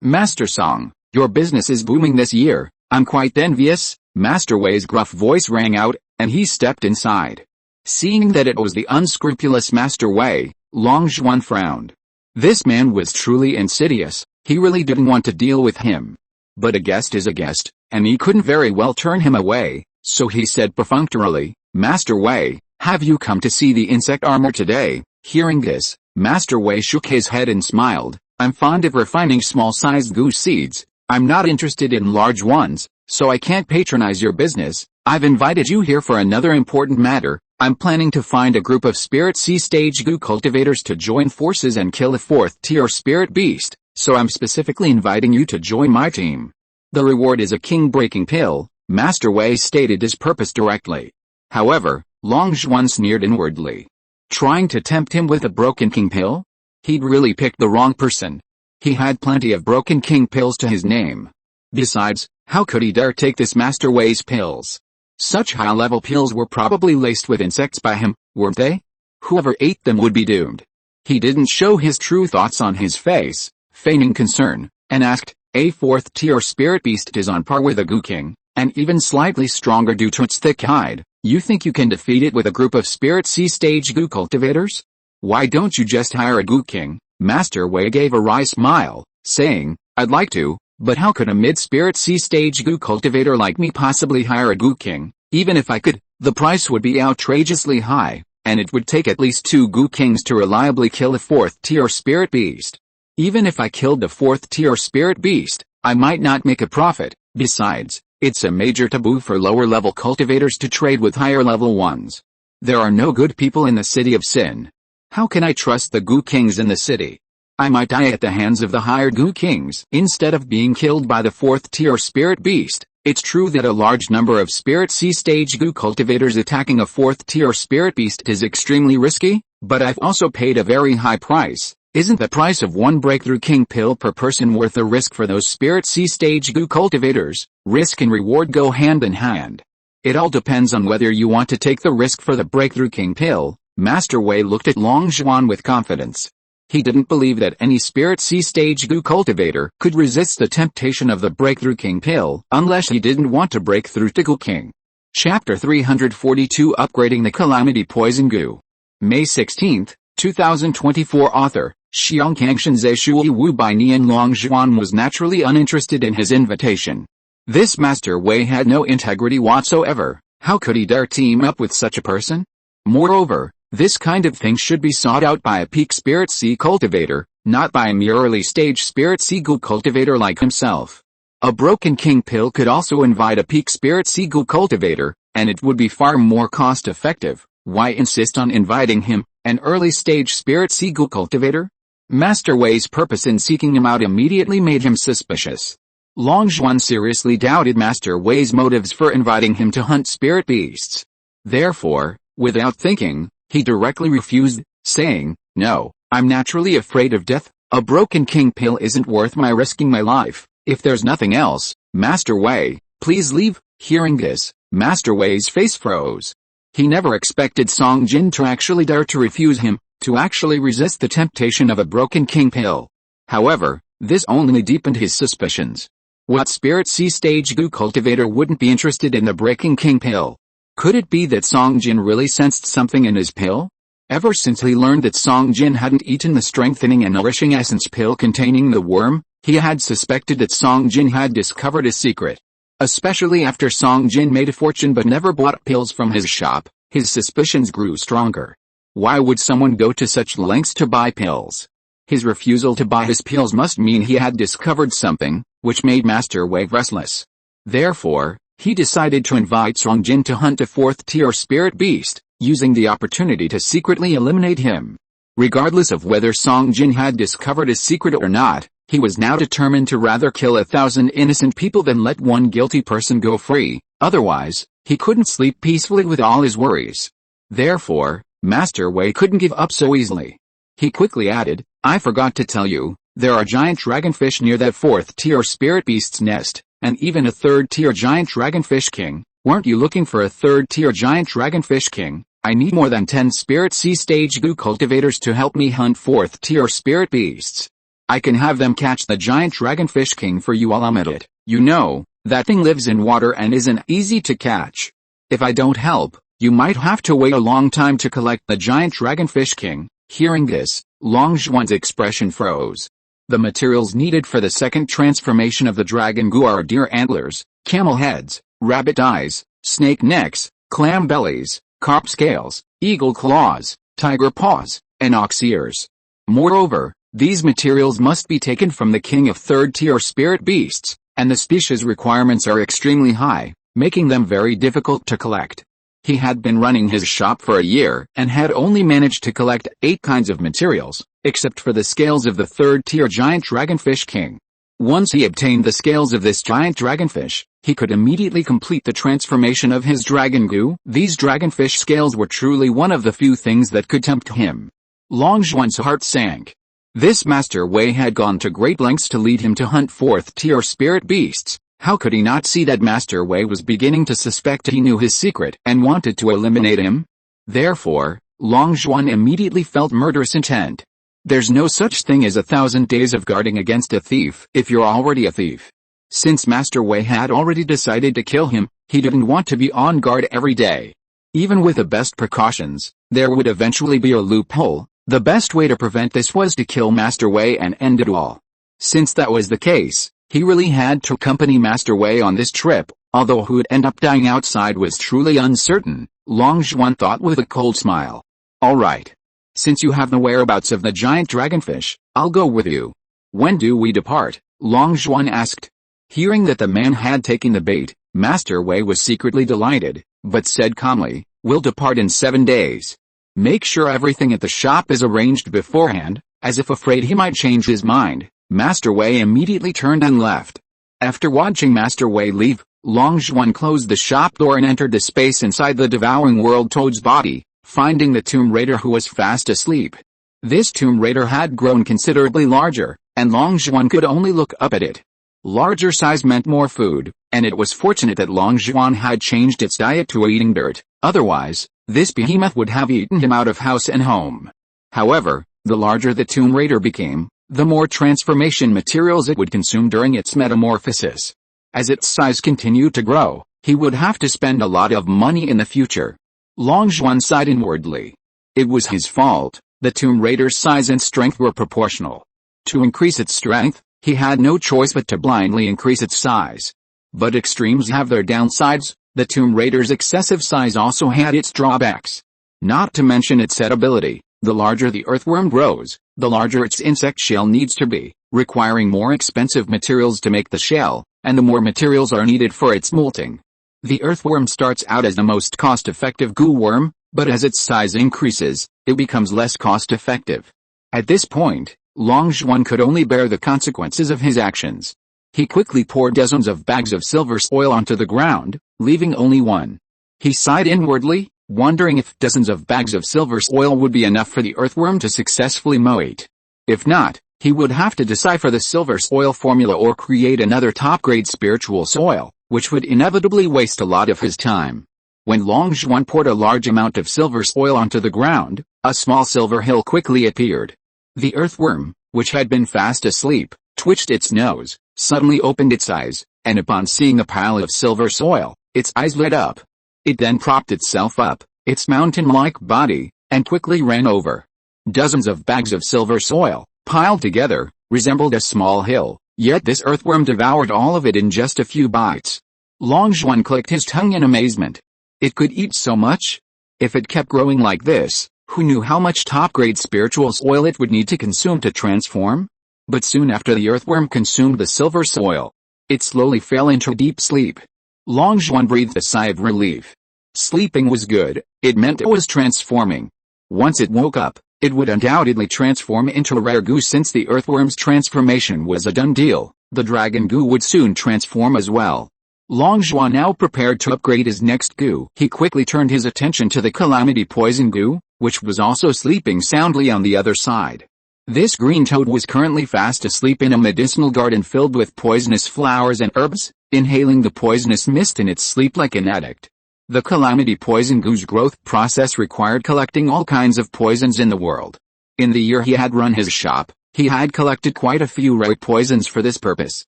Master Song, your business is booming this year, I'm quite envious, Master Wei's gruff voice rang out, and he stepped inside. Seeing that it was the unscrupulous Master Wei, Long Zhuan frowned. This man was truly insidious, he really didn't want to deal with him. But a guest is a guest, and he couldn't very well turn him away, so he said perfunctorily, Master Wei, have you come to see the insect armor today? Hearing this, Master Wei shook his head and smiled, I'm fond of refining small-sized goose seeds, I'm not interested in large ones, so I can't patronize your business. I've invited you here for another important matter. I'm planning to find a group of Spirit Sea Stage Gu cultivators to join forces and kill a 4th-tier spirit beast, so I'm specifically inviting you to join my team. The reward is a king-breaking pill, Master Wei stated his purpose directly. However, Long Zhuan sneered inwardly. Trying to tempt him with a broken king pill? He'd really picked the wrong person. He had plenty of broken king pills to his name. Besides, how could he dare take this Master Wei's pills? Such high-level pills were probably laced with insects by him, weren't they? Whoever ate them would be doomed. He didn't show his true thoughts on his face, feigning concern, and asked, a 4th-tier spirit beast is on par with a Gu King, and even slightly stronger due to its thick hide. You think you can defeat it with a group of Spirit Sea Stage Gu cultivators? Why don't you just hire a Gu King? Master Wei gave a wry smile, saying, I'd like to, but how could a mid-Spirit Sea Stage Gu cultivator like me possibly hire a Gu King? Even if I could, the price would be outrageously high, and it would take at least 2 Gu Kings to reliably kill a 4th-tier spirit beast. Even if I killed the 4th-tier spirit beast, I might not make a profit. Besides, it's a major taboo for lower-level cultivators to trade with higher-level ones. There are no good people in the city of Sin. How can I trust the Gu Kings in the city? I might die at the hands of the higher Gu Kings instead of being killed by the 4th-tier spirit beast. It's true that a large number of Spirit Sea Stage Gu cultivators attacking a 4th-tier spirit beast is extremely risky, but I've also paid a very high price. Isn't the price of 1 breakthrough king pill per person worth the risk for those Spirit Sea Stage Gu cultivators? Risk and reward go hand in hand. It all depends on whether you want to take the risk for the breakthrough king pill. Master Wei looked at Long Zhuan with confidence. He didn't believe that any spirit C stage goo cultivator could resist the temptation of the breakthrough king pill unless he didn't want to break through to goo king. Chapter 342 Upgrading the Calamity Poison Goo. May 16, 2024 Author, Xiangkangshan Zhe Shui Wu by Nian Longzhuan was naturally uninterested in his invitation. This Master Wei had no integrity whatsoever. How could he dare team up with such a person? Moreover, this kind of thing should be sought out by a peak spirit C cultivator, not by a mere early stage spirit C goo cultivator like himself. A broken king pill could also invite a peak spirit C goo cultivator, and it would be far more cost effective. Why insist on inviting him, an early stage spirit C goo cultivator? Master Wei's purpose in seeking him out immediately made him suspicious. Longzhuan seriously doubted Master Wei's motives for inviting him to hunt spirit beasts. Therefore, without thinking, he directly refused, saying, "No, I'm naturally afraid of death. A broken king pill isn't worth my risking my life. If there's nothing else, Master Wei, please leave." Hearing this, Master Wei's face froze. He never expected Song Jin to actually dare to refuse him, to actually resist the temptation of a broken king pill. However, this only deepened his suspicions. What spirit C stage goo cultivator wouldn't be interested in the breaking king pill? Could it be that Song Jin really sensed something in his pill? Ever since he learned that Song Jin hadn't eaten the strengthening and nourishing essence pill containing the worm, he had suspected that Song Jin had discovered a secret. Especially after Song Jin made a fortune but never bought pills from his shop, his suspicions grew stronger. Why would someone go to such lengths to buy pills? His refusal to buy his pills must mean he had discovered something, which made Master Wei restless. Therefore, he decided to invite Song Jin to hunt a fourth-tier spirit beast, using the opportunity to secretly eliminate him. Regardless of whether Song Jin had discovered his secret or not, he was now determined to rather kill 1,000 innocent people than let one guilty person go free. Otherwise, he couldn't sleep peacefully with all his worries. Therefore, Master Wei couldn't give up so easily. He quickly added, "I forgot to tell you, there are giant dragonfish near that fourth-tier spirit beast's nest, and even a third-tier giant dragonfish king. Weren't you looking for a third-tier giant dragonfish king? I need more than 10 spirit C stage goo cultivators to help me hunt fourth-tier spirit beasts. I can have them catch the giant dragonfish king for you while I'm at it. You know, that thing lives in water and isn't easy to catch. If I don't help, you might have to wait a long time to collect the giant dragonfish king." Hearing this, Longzhuan's expression froze. The materials needed for the second transformation of the dragon goo are deer antlers, camel heads, rabbit eyes, snake necks, clam bellies, carp scales, eagle claws, tiger paws, and ox ears. Moreover, these materials must be taken from the king of third-tier spirit beasts, and the species requirements are extremely high, making them very difficult to collect. He had been running his shop for a year and had only managed to collect 8 kinds of materials, except for the scales of the third-tier giant dragonfish king. Once he obtained the scales of this giant dragonfish, he could immediately complete the transformation of his dragon goo. These dragonfish scales were truly one of the few things that could tempt him. Longzhuan's heart sank. This Master Wei had gone to great lengths to lead him to hunt fourth-tier spirit beasts. How could he not see that Master Wei was beginning to suspect he knew his secret and wanted to eliminate him? Therefore, Longzhuan immediately felt murderous intent. There's no such thing as 1,000 days of guarding against a thief if you're already a thief. Since Master Wei had already decided to kill him, he didn't want to be on guard every day. Even with the best precautions, there would eventually be a loophole. The best way to prevent this was to kill Master Wei and end it all. Since that was the case, he really had to accompany Master Wei on this trip, although who would end up dying outside was truly uncertain. Longzhuan thought with a cold smile. "All right. Since you have the whereabouts of the giant dragonfish, I'll go with you." "When do we depart?" Longzhuan asked. Hearing that the man had taken the bait, Master Wei was secretly delighted, but said calmly, "We'll depart in 7 days. Make sure everything at the shop is arranged beforehand." As if afraid he might change his mind, Master Wei immediately turned and left. After watching Master Wei leave, Longzhuan closed the shop door and entered the space inside the devouring world toad's body, finding the tomb raider who was fast asleep. This tomb raider had grown considerably larger, and Longzhuan could only look up at it. Larger size meant more food, and it was fortunate that Longzhuan had changed its diet to eating dirt. Otherwise, this behemoth would have eaten him out of house and home. However, The larger the tomb raider became, the more transformation materials it would consume during its metamorphosis. As its size continued to grow, he would have to spend a lot of money in the future. Long Zhuan sighed inwardly. It was his fault. The tomb raider's size and strength were proportional. To increase its strength, he had no choice but to blindly increase its size. But extremes have their downsides. The tomb raider's excessive size also had its drawbacks. Not to mention its edibility. The larger the earthworm grows, the larger its insect shell needs to be, requiring more expensive materials to make the shell, and the more materials are needed for its molting. The earthworm starts out as the most cost-effective goo worm, but as its size increases, it becomes less cost-effective. At this point, Long Zhuan could only bear the consequences of his actions. He quickly poured dozens of bags of silver soil onto the ground, leaving only one. He sighed inwardly, wondering if dozens of bags of silver soil would be enough for the earthworm to successfully moate. If not, he would have to decipher the silver soil formula or create another top-grade spiritual soil, which would inevitably waste a lot of his time. When Long Zhuan poured a large amount of silver soil onto the ground, a small silver hill quickly appeared. The earthworm, which had been fast asleep, twitched its nose, suddenly opened its eyes, and upon seeing the pile of silver soil, its eyes lit up. It then propped itself up, its mountain-like body, and quickly ran over. Dozens of bags of silver soil, piled together, resembled a small hill, yet this earthworm devoured all of it in just a few bites. Long Zhuan clicked his tongue in amazement. It could eat so much? If it kept growing like this, who knew how much top-grade spiritual soil it would need to consume to transform? But soon after the earthworm consumed the silver soil, it slowly fell into deep sleep. Long Zhuan breathed a sigh of relief. Sleeping was good, it meant it was transforming. Once it woke up, it would undoubtedly transform into a rare goo. Since the earthworm's transformation was a done deal, the dragon goo would soon transform as well. Long Zhuan now prepared to upgrade his next goo. He quickly turned his attention to the calamity poison goo, which was also sleeping soundly on the other side. This green toad was currently fast asleep in a medicinal garden filled with poisonous flowers and herbs, inhaling the poisonous mist in its sleep like an addict. The calamity poison goo's growth process required collecting all kinds of poisons in the world. In the year he had run his shop, he had collected quite a few rare poisons for this purpose,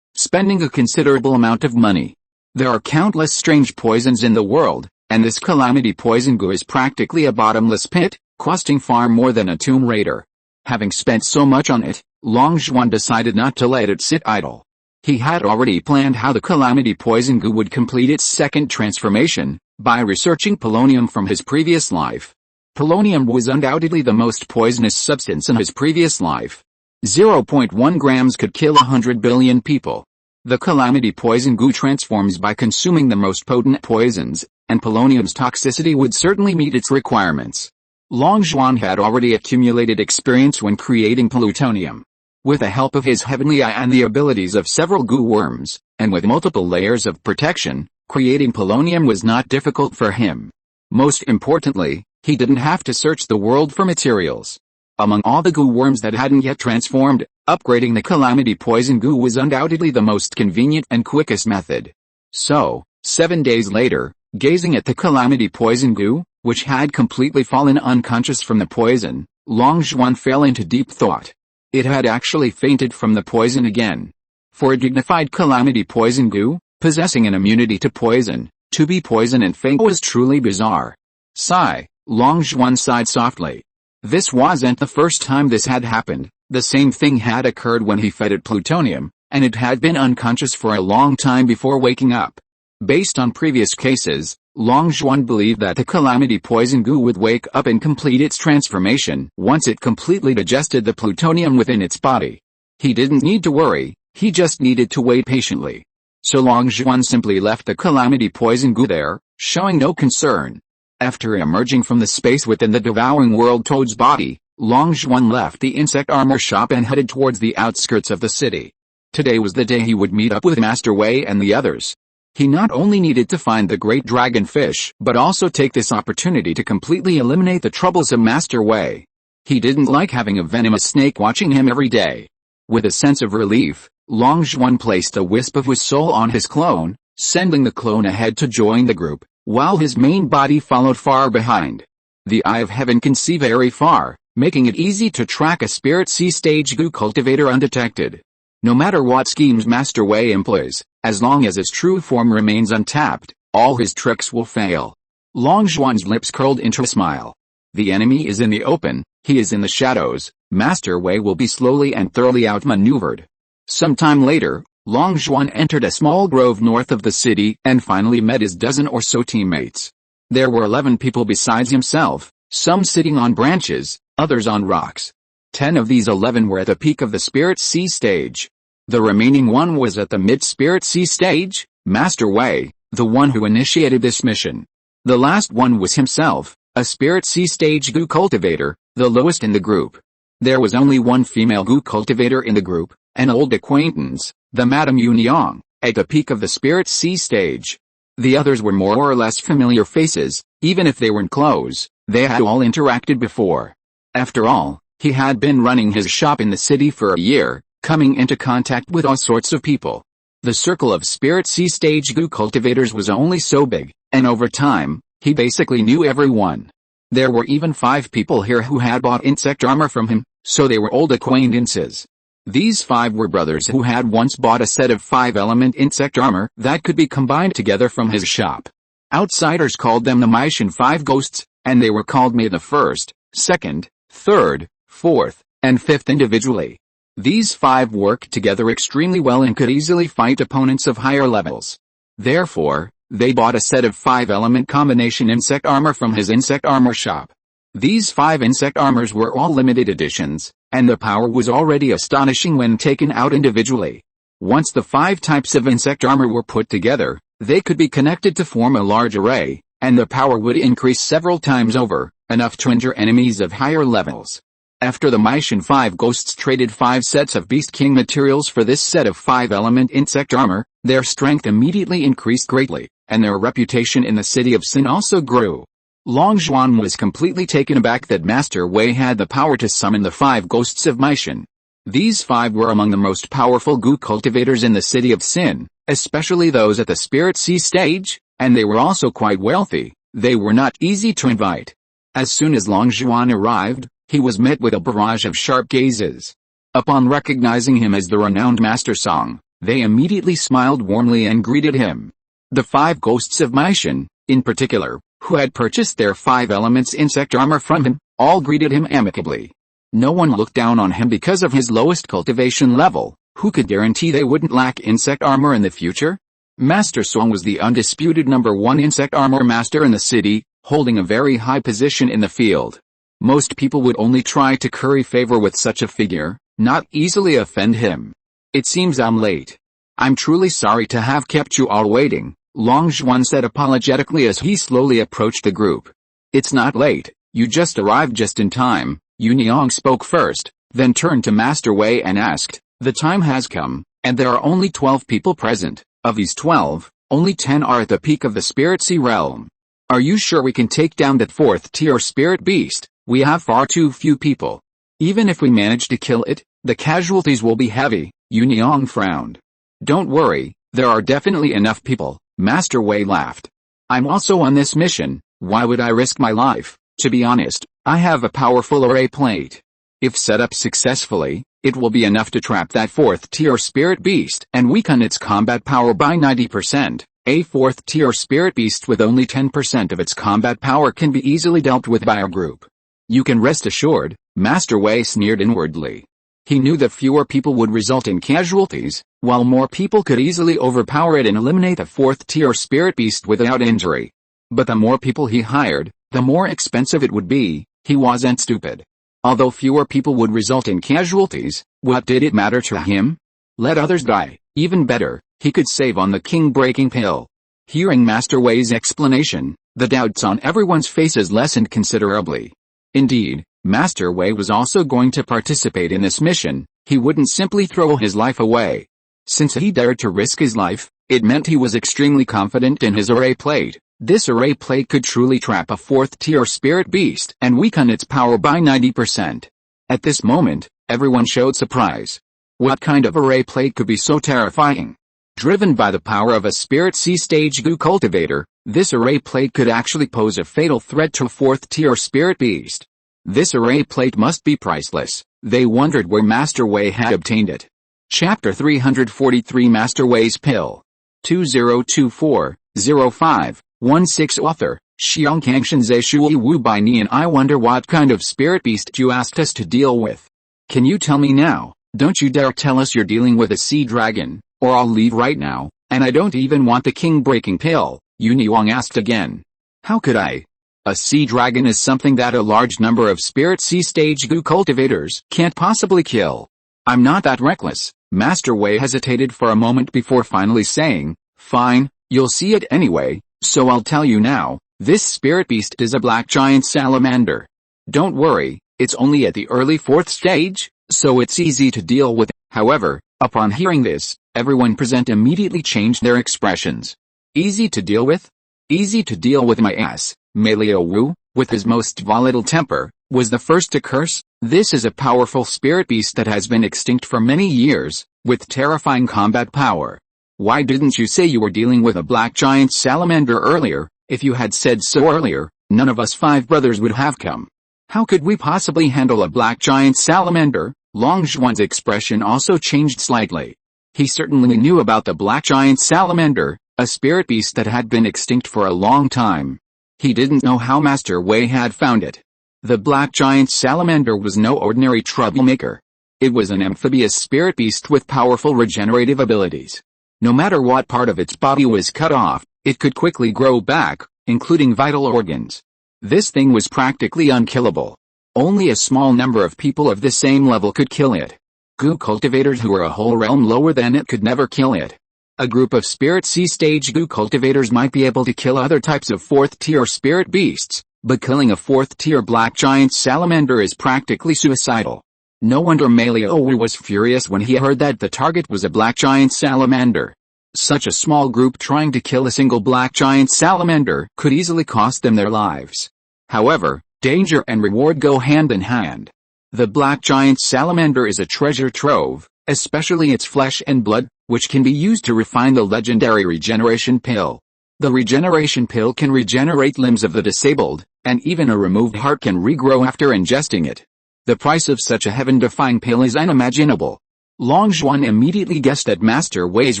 spending a considerable amount of money. There are countless strange poisons in the world, and this calamity poison goo is practically a bottomless pit, costing far more than a tomb raider. Having spent so much on it, Long Zhuan decided not to let it sit idle. He had already planned how the calamity poison goo would complete its second transformation, by researching polonium from his previous life. Polonium was undoubtedly the most poisonous substance in his previous life. 0.1 grams could kill 100 billion people. The calamity poison goo transforms by consuming the most potent poisons, and polonium's toxicity would certainly meet its requirements. Long Zhuan had already accumulated experience when creating plutonium. With the help of his heavenly eye and the abilities of several goo worms, and with multiple layers of protection, creating polonium was not difficult for him. Most importantly, he didn't have to search the world for materials. Among all the goo worms that hadn't yet transformed, upgrading the calamity poison goo was undoubtedly the most convenient and quickest method. So, 7 days later, gazing at the calamity poison goo, which had completely fallen unconscious from the poison, Long Zhuan fell into deep thought. It had actually fainted from the poison again. For a dignified calamity poison goo, possessing an immunity to poison, to be poison and faint was truly bizarre. Sigh, Long Zhuan sighed softly. This wasn't the first time this had happened. The same thing had occurred when he fed it plutonium, and it had been unconscious for a long time before waking up. Based on previous cases, Long Zhuan believed that the calamity poison goo would wake up and complete its transformation once it completely digested the plutonium within its body. He didn't need to worry, he just needed to wait patiently. So Long Zhuan simply left the calamity poison goo there, showing no concern. After emerging from the space within the devouring world toad's body, Long Zhuan left the insect armor shop and headed towards the outskirts of the city. Today was the day he would meet up with Master Wei and the others. He not only needed to find the great dragonfish, but also take this opportunity to completely eliminate the troubles of Master Wei. He didn't like having a venomous snake watching him every day. With a sense of relief, Long Zhuan placed a wisp of his soul on his clone, sending the clone ahead to join the group, while his main body followed far behind. The eye of heaven can see very far, making it easy to track a Spirit Sea stage goo cultivator undetected. No matter what schemes Master Wei employs, as long as his true form remains untapped, all his tricks will fail. Long Zhuan's lips curled into a smile. The enemy is in the open, he is in the shadows, Master Wei will be slowly and thoroughly outmaneuvered. Sometime later, Long Zhuan entered a small grove north of the city and finally met his dozen or so teammates. There were 11 people besides himself, some sitting on branches, others on rocks. 10 of these 11 were at the peak of the Spirit Sea stage. The remaining one was at the mid-Spirit Sea stage, Master Wei, the one who initiated this mission. The last one was himself, a Spirit Sea stage goo cultivator, the lowest in the group. There was only one female goo cultivator in the group, an old acquaintance, the Madame Yuniang, at the peak of the Spirit Sea stage. The others were more or less familiar faces, even if they weren't close, they had all interacted before. After all, he had been running his shop in the city for a year, coming into contact with all sorts of people. The circle of Spirit Sea stage goo cultivators was only so big, and over time, he basically knew everyone. There were even 5 people here who had bought insect armor from him, so they were old acquaintances. These 5 were brothers who had once bought a set of 5-element insect armor that could be combined together from his shop. Outsiders called them the Maishan 5 ghosts, and they were called May the 1st, 2nd, 3rd, 4th, and 5th individually. These 5 worked together extremely well and could easily fight opponents of higher levels. Therefore, they bought a set of 5-element combination insect armor from his insect armor shop. These 5 insect armors were all limited editions, and the power was already astonishing when taken out individually. Once the 5 types of insect armor were put together, they could be connected to form a large array, and the power would increase several times over, enough to injure enemies of higher levels. After the Maishan 5 ghosts traded 5 sets of Beast King materials for this set of 5-element insect armor, their strength immediately increased greatly, and their reputation in the city of Sin also grew. Long Zhuan was completely taken aback that Master Wei had the power to summon the 5 ghosts of Maishan. These 5 were among the most powerful goo cultivators in the city of Sin, especially those at the Spirit Sea stage, and they were also quite wealthy. They were not easy to invite. As soon as Long Zhuan arrived, he was met with a barrage of sharp gazes. Upon recognizing him as the renowned Master Song, they immediately smiled warmly and greeted him. The 5 ghosts of Maishan, in particular, who had purchased their 5 elements insect armor from him, all greeted him amicably. No one looked down on him because of his lowest cultivation level. Who could guarantee they wouldn't lack insect armor in the future? Master Song was the undisputed #1 insect armor master in the city, holding a very high position in the field. Most people would only try to curry favor with such a figure, not easily offend him. It seems I'm late. I'm truly sorry to have kept you all waiting, Long Zhuan said apologetically as he slowly approached the group. It's not late, you just arrived just in time, Yuniang spoke first, then turned to Master Wei and asked, the time has come, and there are only 12 people present. Of these 12, only 10 are at the peak of the Spirit Sea realm. Are you sure we can take down that 4th-tier spirit beast? We have far too few people. Even if we manage to kill it, the casualties will be heavy, Yuniang frowned. Don't worry, there are definitely enough people, Master Wei laughed. I'm also on this mission, why would I risk my life? To be honest, I have a powerful array plate. If set up successfully, it will be enough to trap that 4th-tier spirit beast and weaken its combat power by 90%. A 4th-tier spirit beast with only 10% of its combat power can be easily dealt with by our group. You can rest assured, Master Wei sneered inwardly. He knew that fewer people would result in casualties, while more people could easily overpower it and eliminate the 4th-tier spirit beast without injury. But the more people he hired, the more expensive it would be. He wasn't stupid. Although fewer people would result in casualties, what did it matter to him? Let others die, even better, he could save on the king-breaking pill. Hearing Master Wei's explanation, the doubts on everyone's faces lessened considerably. Indeed, Master Wei was also going to participate in this mission. He wouldn't simply throw his life away. Since he dared to risk his life, it meant he was extremely confident in his array plate. This array plate could truly trap a 4th-tier spirit beast and weaken its power by 90%. At this moment, everyone showed surprise. What kind of array plate could be so terrifying? Driven by the power of a Spirit Sea stage goo cultivator, this array plate could actually pose a fatal threat to a 4th-tier spirit beast. This array plate must be priceless. They wondered where Master Wei had obtained it. Chapter 343 Master Wei's Pill. 2024-05-16 Author, Xiangkangshan Zhe Shui Wu Bai Nian. I wonder what kind of spirit beast you asked us to deal with. Can you tell me now? Don't you dare tell us you're dealing with a sea dragon, or I'll leave right now, and I don't even want the king-breaking pill, Yuni Wang asked again. How could I? A sea dragon is something that a large number of spirit sea stage goo cultivators can't possibly kill. I'm not that reckless. Master Wei hesitated for a moment before finally saying, fine, you'll see it anyway, so I'll tell you now, this spirit beast is a black giant salamander. Don't worry, it's only at the early 4th stage, so it's easy to deal with. However, upon hearing this, everyone present immediately changed their expressions. Easy to deal with? Easy to deal with my ass. Meiliao Wu, with his most volatile temper, was the first to curse. This is a powerful spirit beast that has been extinct for many years, with terrifying combat power. Why didn't you say you were dealing with a black giant salamander earlier? If you had said so earlier, none of us 5 brothers would have come. How could we possibly handle a black giant salamander? Long Zhuan's expression also changed slightly. He certainly knew about the black giant salamander, a spirit beast that had been extinct for a long time. He didn't know how Master Wei had found it. The black giant salamander was no ordinary troublemaker. It was an amphibious spirit beast with powerful regenerative abilities. No matter what part of its body was cut off, it could quickly grow back, including vital organs. This thing was practically unkillable. Only a small number of people of the same level could kill it. Goo cultivators who were a whole realm lower than it could never kill it. A group of spirit sea stage goo cultivators might be able to kill other types of 4th tier spirit beasts, but killing a 4th tier black giant salamander is practically suicidal. No wonder Meiliao Wu was furious when he heard that the target was a black giant salamander. Such a small group trying to kill a single black giant salamander could easily cost them their lives. However, danger and reward go hand in hand. The black giant salamander is a treasure trove, especially its flesh and blood, which can be used to refine the legendary regeneration pill. The regeneration pill can regenerate limbs of the disabled, and even a removed heart can regrow after ingesting it. The price of such a heaven-defying pill is unimaginable. Long Zhuan immediately guessed that Master Wei's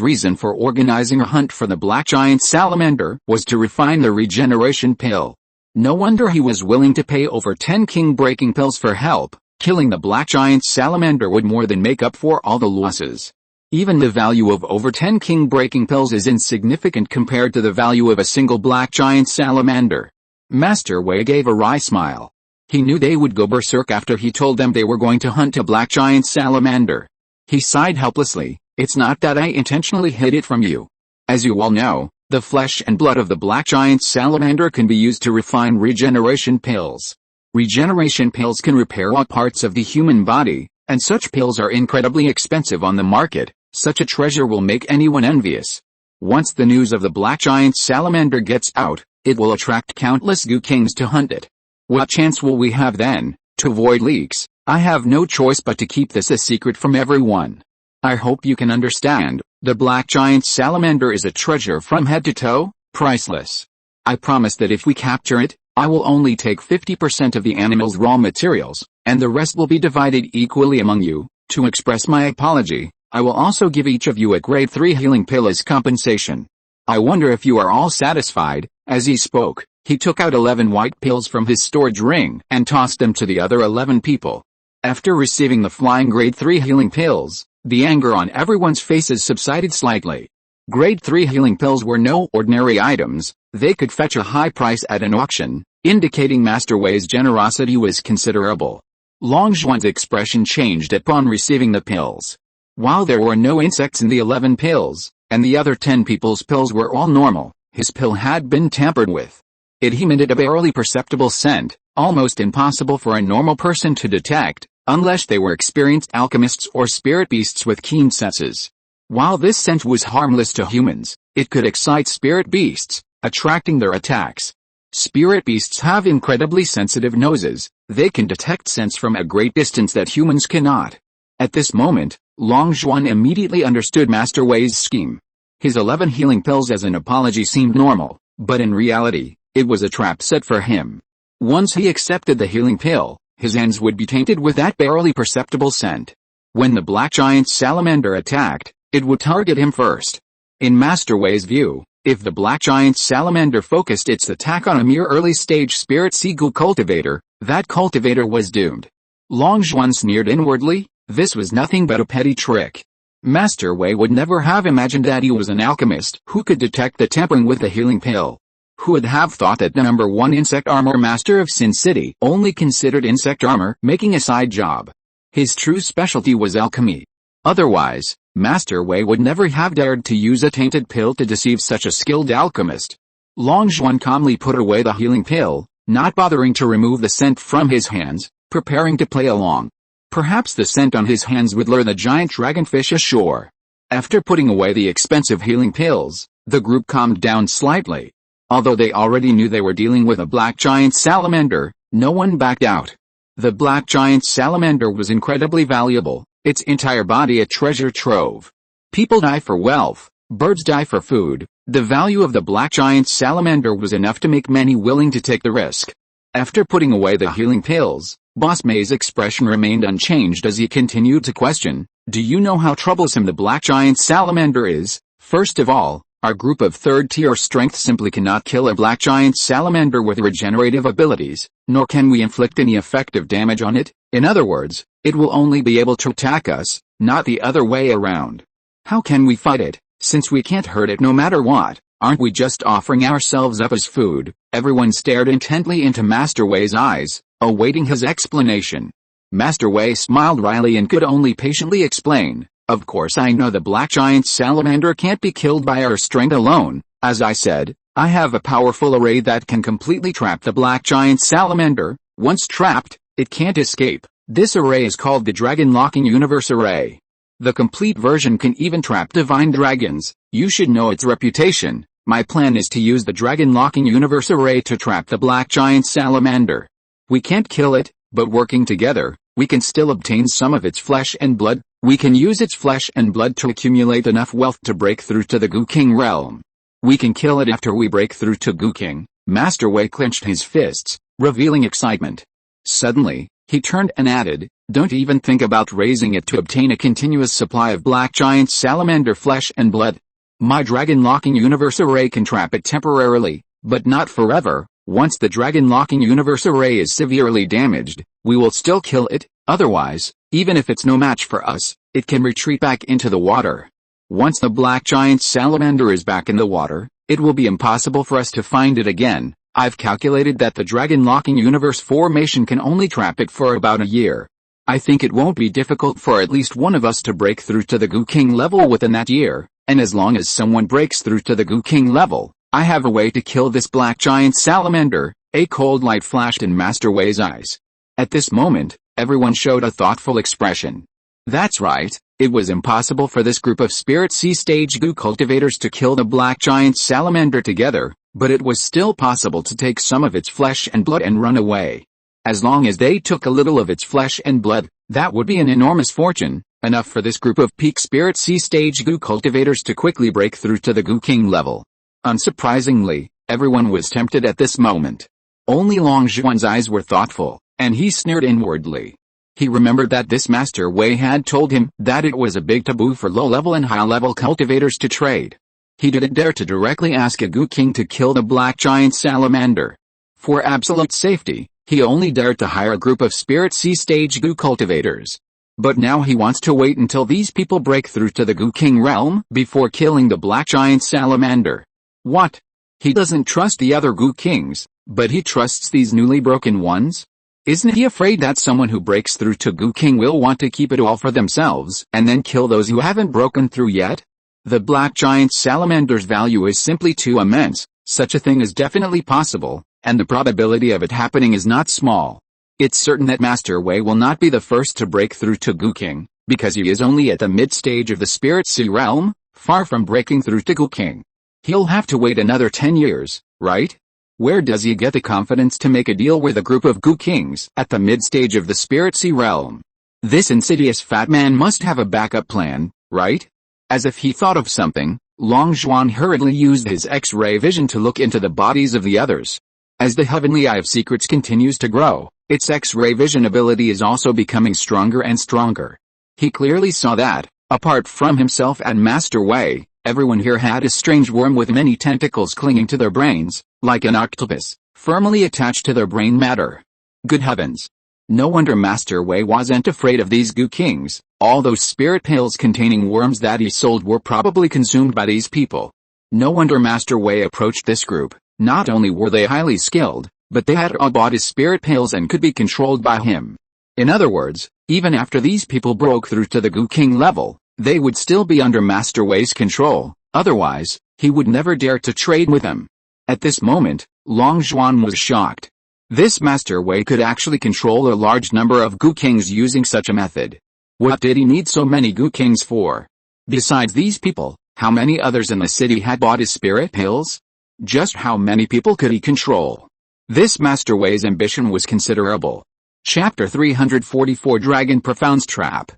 reason for organizing a hunt for the black giant salamander was to refine the regeneration pill. No wonder he was willing to pay over 10 king-breaking pills for help. Killing the black giant salamander would more than make up for all the losses. Even the value of over 10 king-breaking pills is insignificant compared to the value of a single black giant salamander. Master Wei gave a wry smile. He knew they would go berserk after he told them they were going to hunt a black giant salamander. He sighed helplessly. It's not that I intentionally hid it from you. As you all know, the flesh and blood of the black giant salamander can be used to refine regeneration pills. Regeneration pills can repair all parts of the human body, and such pills are incredibly expensive on the market. Such a treasure will make anyone envious. Once the news of the black giant salamander gets out, it will attract countless goo kings to hunt it. What chance will we have then? To avoid leaks, I have no choice but to keep this a secret from everyone. I hope you can understand, the black giant salamander is a treasure from head to toe, priceless. I promise that if we capture it, I will only take 50% of the animal's raw materials, and the rest will be divided equally among you. To express my apology, I will also give each of you a grade 3 healing pill as compensation. I wonder if you are all satisfied. As he spoke, he took out 11 white pills from his storage ring and tossed them to the other 11 people. After receiving the flying grade 3 healing pills, the anger on everyone's faces subsided slightly. Grade 3 healing pills were no ordinary items. They could fetch a high price at an auction, indicating Master Wei's generosity was considerable. Long Zhuan's expression changed upon receiving the pills. While there were no insects in the 11 pills, and the other 10 people's pills were all normal, his pill had been tampered with. It emitted a barely perceptible scent, almost impossible for a normal person to detect, unless they were experienced alchemists or spirit beasts with keen senses. While this scent was harmless to humans, it could excite spirit beasts, attracting their attacks. Spirit beasts have incredibly sensitive noses. They can detect scents from a great distance that humans cannot. At this moment, Long Zhuan immediately understood Master Wei's scheme. His 11 healing pills as an apology seemed normal, but in reality, it was a trap set for him. Once he accepted the healing pill, His hands would be tainted with that barely perceptible scent. When the black giant salamander attacked, it would target him first. In Master Wei's view, if the black giant salamander focused its attack on a mere early-stage spirit sea-goo cultivator, that cultivator was doomed. Long Zhuan sneered inwardly. This was nothing but a petty trick. Master Wei would never have imagined that he was an alchemist who could detect the tampering with a healing pill. Who would have thought that the #1 insect armor master of Sin City only considered insect armor making a side job? His true specialty was alchemy. Otherwise, Master Wei would never have dared to use a tainted pill to deceive such a skilled alchemist. Long Zhuan calmly put away the healing pill, not bothering to remove the scent from his hands, preparing to play along. Perhaps the scent on his hands would lure the giant dragonfish ashore. After putting away the expensive healing pills, the group calmed down slightly. Although they already knew they were dealing with a black giant salamander, no one backed out. The black giant salamander was incredibly valuable, its entire body a treasure trove. People die for wealth, birds die for food. The value of the black giant salamander was enough to make many willing to take the risk. After putting away the healing pills, Boss May's expression remained unchanged as he continued to question, "Do you know how troublesome the black giant salamander is? First of all, our group of third-tier strength simply cannot kill a black giant salamander with regenerative abilities, nor can we inflict any effective damage on it. In other words, it will only be able to attack us, not the other way around. How can we fight it, since we can't hurt it no matter what? Aren't we just offering ourselves up as food?" Everyone stared intently into Master Wei's eyes, awaiting his explanation. Master Wei smiled wryly and could only patiently explain, "Of course I know the black giant salamander can't be killed by our strength alone. As I said, I have a powerful array that can completely trap the black giant salamander. Once trapped, it can't escape. This array is called the Dragon Locking Universe Array. The complete version can even trap divine dragons. You should know its reputation. My plan is to use the Dragon Locking Universe Array to trap the black giant salamander. We can't kill it, but working together, we can still obtain some of its flesh and blood. We can use its flesh and blood to accumulate enough wealth to break through to the Gu King realm. We can kill it after we break through to Gu King." Master Wei clenched his fists, revealing excitement. Suddenly, he turned and added, "Don't even think about raising it to obtain a continuous supply of black giant salamander flesh and blood. My Dragon Locking Universe Array can trap it temporarily, but not forever. Once the Dragon Locking Universe Array is severely damaged, we will still kill it. Otherwise, even if it's no match for us, it can retreat back into the water. Once the black giant salamander is back in the water, it will be impossible for us to find it again. I've calculated that the Dragon Locking Universe formation can only trap it for about a year. I think it won't be difficult for at least one of us to break through to the Gu King level within that year, and as long as someone breaks through to the Gu King level, I have a way to kill this black giant salamander." A cold light flashed in Master Wei's eyes. At this moment, everyone showed a thoughtful expression. That's right, it was impossible for this group of Spirit Sea Stage Gu cultivators to kill the black giant salamander together, but it was still possible to take some of its flesh and blood and run away. As long as they took a little of its flesh and blood, that would be an enormous fortune, enough for this group of peak Spirit Sea Stage Gu cultivators to quickly break through to the Gu King level. Unsurprisingly, everyone was tempted at this moment. Only Long Zhuan's eyes were thoughtful, and he sneered inwardly. He remembered that this Master Wei had told him that it was a big taboo for low-level and high-level cultivators to trade. He didn't dare to directly ask a Gu King to kill the black giant salamander. For absolute safety, he only dared to hire a group of Spirit Sea Stage Gu cultivators. But now he wants to wait until these people break through to the Gu King realm before killing the black giant salamander. What? He doesn't trust the other Gu Kings, but he trusts these newly broken ones? Isn't he afraid that someone who breaks through to Gu King will want to keep it all for themselves and then kill those who haven't broken through yet? The black giant salamander's value is simply too immense. Such a thing is definitely possible, and the probability of it happening is not small. It's certain that Master Wei will not be the first to break through to Gu King, because he is only at the mid-stage of the Spirit Sea realm, far from breaking through to Gu King. He'll have to wait another 10 years, right? Where does he get the confidence to make a deal with a group of Gu Kings at the mid-stage of the Spirit Sea realm? This insidious fat man must have a backup plan, right? As if he thought of something, Long Zhuan hurriedly used his X-ray vision to look into the bodies of the others. As the heavenly eye of secrets continues to grow, Its X-ray vision ability is also becoming stronger and stronger. He clearly saw that, apart from himself and Master Wei, everyone here had a strange worm with many tentacles clinging to their brains, like an octopus, firmly attached to their brain matter. Good heavens! No wonder Master Wei wasn't afraid of these Goo Kings. All those spirit pills containing worms that he sold were probably consumed by these people. No wonder Master Wei approached this group. Not only were they highly skilled, but they had all bought his spirit pills and could be controlled by him. In other words, even after these people broke through to the Goo King level, they would still be under Master Wei's control. Otherwise, he would never dare to trade with them. At this moment, Long Zhuan was shocked. This Master Wei could actually control a large number of Goo Kings using such a method. What did he need so many Goo Kings for? Besides these people, how many others in the city had bought his spirit pills? Just how many people could he control? This Master Wei's ambition was considerable. Chapter 344 Dragon Profounds Trap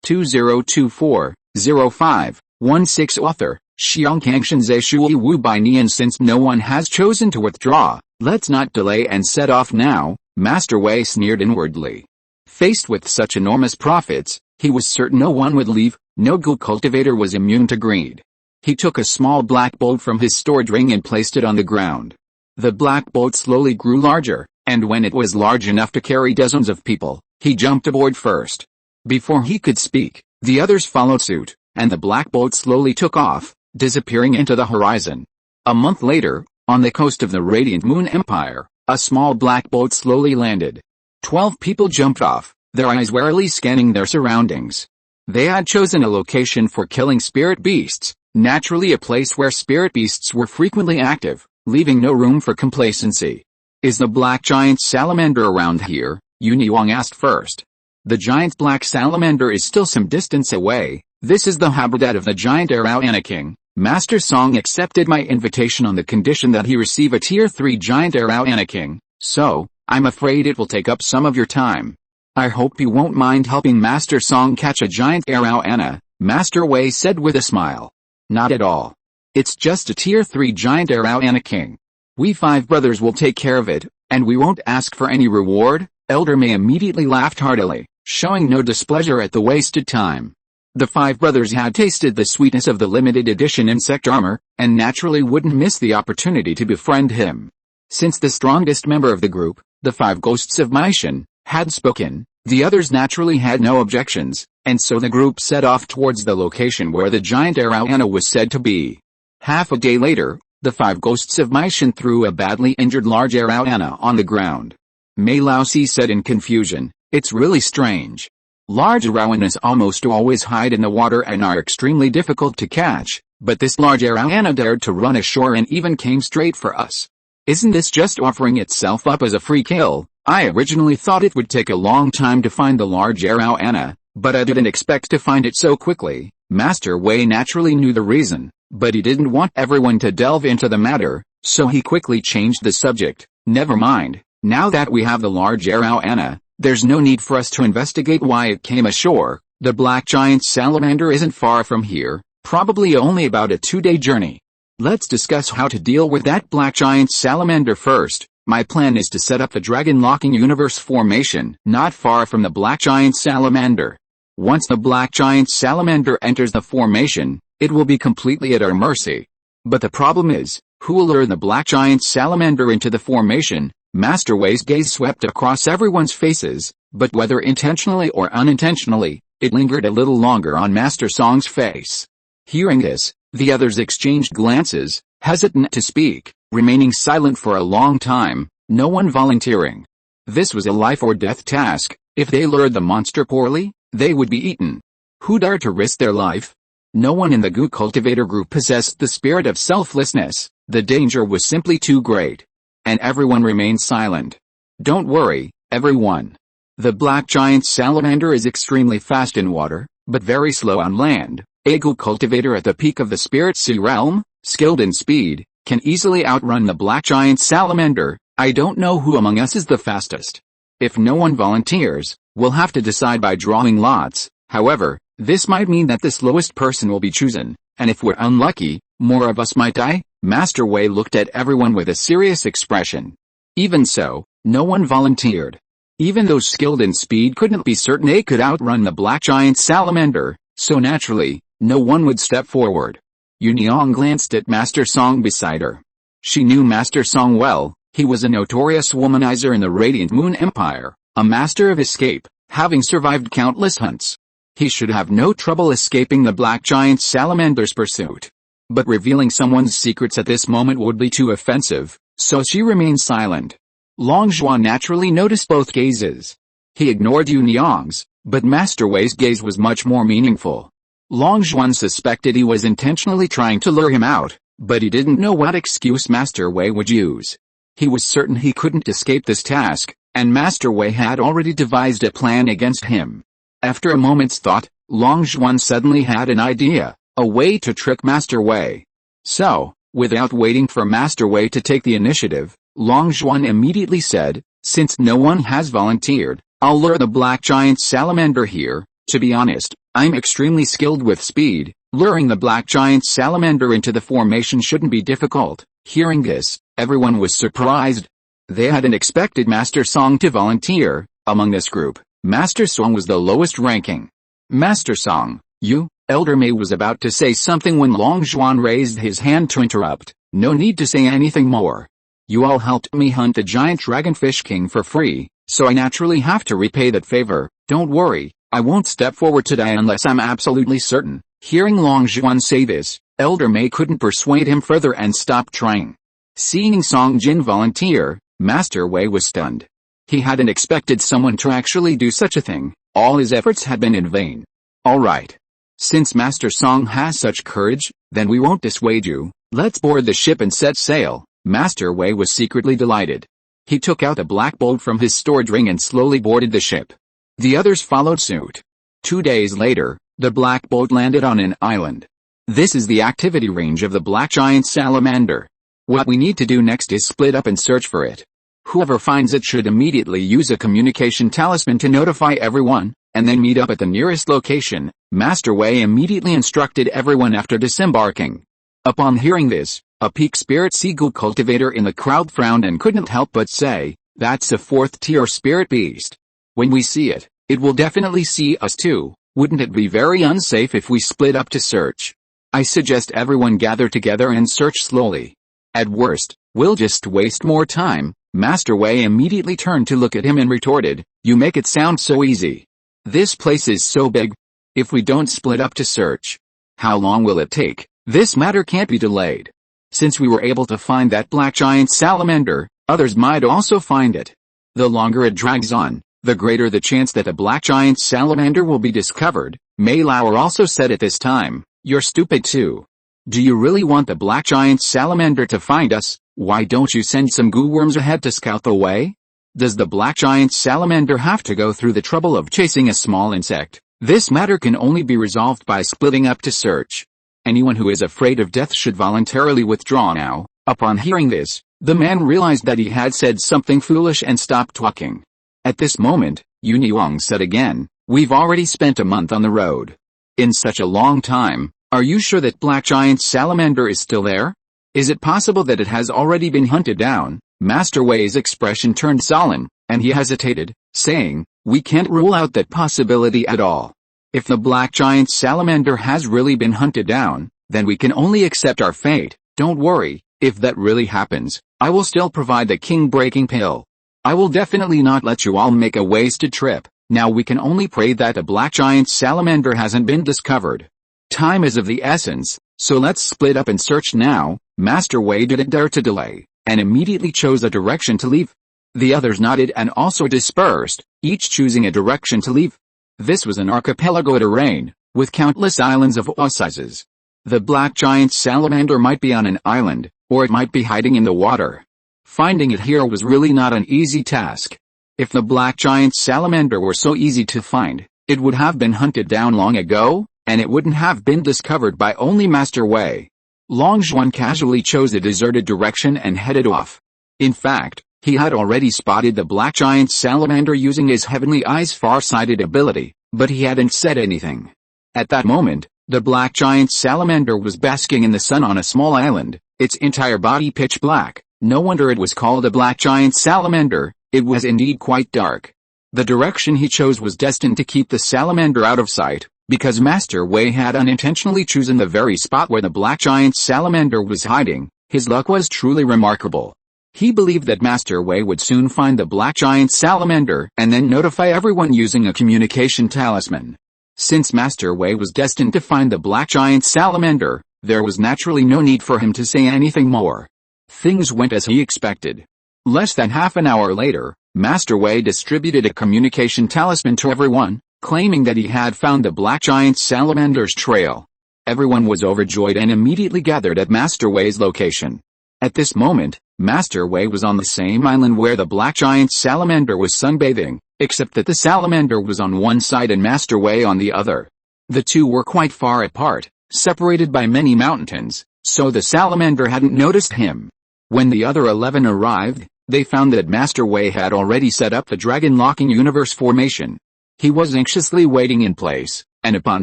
2024-05-16 Author, Xiangkangshan Zhe Shui Wu Bai Nian. Since no one has chosen to withdraw, let's not delay and set off now, Master Wei sneered inwardly. Faced with such enormous profits, he was certain no one would leave. No Goo cultivator was immune to greed. He took a small black bolt from his storage ring and placed it on the ground. The black bolt slowly grew larger, and when it was large enough to carry dozens of people, he jumped aboard first. Before he could speak, the others followed suit, and the black bolt slowly took off, disappearing into the horizon. A month later, on the coast of the Radiant Moon Empire, a small black bolt slowly landed. 12 people jumped off, their eyes warily scanning their surroundings. They had chosen a location for killing spirit beasts, naturally a place where spirit beasts were frequently active, leaving no room for complacency. Is the black giant salamander around here? Yuni Wang asked first. The giant black salamander is still some distance away. This is the habitat of the giant Arowana King. Master Song accepted my invitation on the condition that he receive a tier 3 giant Arowana King, so, I'm afraid it will take up some of your time. I hope you won't mind helping Master Song catch a giant Arowana, Master Wei said with a smile. Not at all. It's just a tier 3 giant Arowana King. We 5 brothers will take care of it, and we won't ask for any reward. Elder May immediately laughed heartily, showing no displeasure at the wasted time. The 5 brothers had tasted the sweetness of the limited edition insect armor, and naturally wouldn't miss the opportunity to befriend him. Since the strongest member of the group, the 5 ghosts of Maishan, had spoken, the others naturally had no objections, and so the group set off towards the location where the giant Arowana was said to be. Half a day later, the 5 ghosts of Maishan threw a badly injured large Arowana on the ground. Mei Laosi said in confusion, "It's really strange. Large Arowanas almost always hide in the water and are extremely difficult to catch, but this large Arowana dared to run ashore and even came straight for us. Isn't this just offering itself up as a free kill? I originally thought it would take a long time to find the large Arowana, but I didn't expect to find it so quickly." Master Wei naturally knew the reason, but he didn't want everyone to delve into the matter, so he quickly changed the subject. Never mind, now that we have the large Arowana, there's no need for us to investigate why it came ashore. The black giant salamander isn't far from here, probably only about a 2-day journey. Let's discuss how to deal with that black giant salamander first. My plan is to set up the dragon locking universe formation not far from the black giant salamander. Once the black giant salamander enters the formation, it will be completely at our mercy. But the problem is, who will lure the black giant salamander into the formation? Master Wei's gaze swept across everyone's faces, but whether intentionally or unintentionally, it lingered a little longer on Master Song's face. Hearing this, the others exchanged glances, hesitant to speak, remaining silent for a long time, no one volunteering. This was a life or death task. If they lured the monster poorly, they would be eaten. Who dared to risk their life? No one in the Goo cultivator group possessed the spirit of selflessness. The danger was simply too great. And everyone remained silent. Don't worry, everyone. The black giant salamander is extremely fast in water, but very slow on land. A Goo cultivator at the peak of the spirit sea realm, skilled in speed, can easily outrun the black giant salamander. I don't know who among us is the fastest. If no one volunteers, we'll have to decide by drawing lots. However, this might mean that the slowest person will be chosen, and if we're unlucky, more of us might die. Master Wei looked at everyone with a serious expression. Even so, no one volunteered. Even those skilled in speed couldn't be certain they could outrun the black giant salamander, so naturally, no one would step forward. Yunyang glanced at Master Song beside her. She knew Master Song well. He was a notorious womanizer in the Radiant Moon Empire, a master of escape, having survived countless hunts. He should have no trouble escaping the black giant salamander's pursuit. But revealing someone's secrets at this moment would be too offensive, so she remained silent. Longzhuan naturally noticed both gazes. He ignored Yunyang's, but Master Wei's gaze was much more meaningful. Longzhuan suspected he was intentionally trying to lure him out, but he didn't know what excuse Master Wei would use. He was certain he couldn't escape this task, and Master Wei had already devised a plan against him. After a moment's thought, Longzhuan suddenly had an idea, a way to trick Master Wei. So, without waiting for Master Wei to take the initiative, Longzhuan immediately said, "Since no one has volunteered, I'll lure the black giant salamander here. To be honest, I'm extremely skilled with speed. Luring the black giant salamander into the formation shouldn't be difficult." Hearing this, everyone was surprised. They hadn't expected Master Song to volunteer. Among this group, Master Song was the lowest ranking. "Master Song, you..." Elder Mei was about to say something when Longzhuan raised his hand to interrupt. "No need to say anything more. You all helped me hunt the giant dragonfish king for free, so I naturally have to repay that favor. Don't worry, I won't step forward today unless I'm absolutely certain." Hearing Longzhuan say this, Elder Mei couldn't persuade him further and stopped trying. Seeing Song Jin volunteer, Master Wei was stunned. He hadn't expected someone to actually do such a thing. All his efforts had been in vain. "Alright. Since Master Song has such courage, then we won't dissuade you. Let's board the ship and set sail." Master Wei was secretly delighted. He took out a black bolt from his storage ring and slowly boarded the ship. The others followed suit. 2 days later, the black bolt landed on an island. This is the activity range of the black giant salamander. What we need to do next is split up and search for it. Whoever finds it should immediately use a communication talisman to notify everyone, and then meet up at the nearest location. Master Wei immediately instructed everyone after disembarking. Upon hearing this, a peak spirit seagull cultivator in the crowd frowned and couldn't help but say, "That's a 4th-tier spirit beast. When we see it, it will definitely see us too. Wouldn't it be very unsafe if we split up to search? I suggest everyone gather together and search slowly. At worst, we'll just waste more time." Master Wei immediately turned to look at him and retorted, "You make it sound so easy. This place is so big. If we don't split up to search, how long will it take? This matter can't be delayed. Since we were able to find that black giant salamander, others might also find it. The longer it drags on, the greater the chance that a black giant salamander will be discovered." Mei Lauer also said at this time, "You're stupid too. Do you really want the black giant salamander to find us? Why don't you send some goo worms ahead to scout the way? Does the black giant salamander have to go through the trouble of chasing a small insect? This matter can only be resolved by splitting up to search. Anyone who is afraid of death should voluntarily withdraw now." Upon hearing this, the man realized that he had said something foolish and stopped talking. At this moment, Yunyang said again, "We've already spent a month on the road. In such a long time, are you sure that black giant salamander is still there? Is it possible that it has already been hunted down?" Master Wei's expression turned solemn, and he hesitated, saying, "We can't rule out that possibility at all. If the black giant salamander has really been hunted down, then we can only accept our fate. Don't worry, if that really happens, I will still provide the king-breaking pill. I will definitely not let you all make a wasted trip. Now we can only pray that a black giant salamander hasn't been discovered. Time is of the essence, so let's split up and search now." Master Wei didn't dare to delay, and immediately chose a direction to leave. The others nodded and also dispersed, each choosing a direction to leave. This was an archipelago terrain, with countless islands of all sizes. The black giant salamander might be on an island, or it might be hiding in the water. Finding it here was really not an easy task. If the black giant salamander were so easy to find, it would have been hunted down long ago, and it wouldn't have been discovered by only Master Wei. Longzhuan casually chose a deserted direction and headed off. In fact, he had already spotted the black giant salamander using his heavenly eye's far-sighted ability, but he hadn't said anything. At that moment, the black giant salamander was basking in the sun on a small island, its entire body pitch black. No wonder it was called a black giant salamander. It was indeed quite dark. The direction he chose was destined to keep the salamander out of sight, because Master Wei had unintentionally chosen the very spot where the black giant salamander was hiding. His luck was truly remarkable. He believed that Master Wei would soon find the black giant salamander and then notify everyone using a communication talisman. Since Master Wei was destined to find the black giant salamander, there was naturally no need for him to say anything more. Things went as he expected. Less than half an hour later, Master Wei distributed a communication talisman to everyone, claiming that he had found the black giant salamander's trail. Everyone was overjoyed and immediately gathered at Master Wei's location. At this moment, Master Wei was on the same island where the black giant salamander was sunbathing, except that the salamander was on one side and Master Wei on the other. The two were quite far apart, separated by many mountains, so the salamander hadn't noticed him. When the other 11 arrived, they found that Master Wei had already set up the dragon-locking universe formation. He was anxiously waiting in place, and upon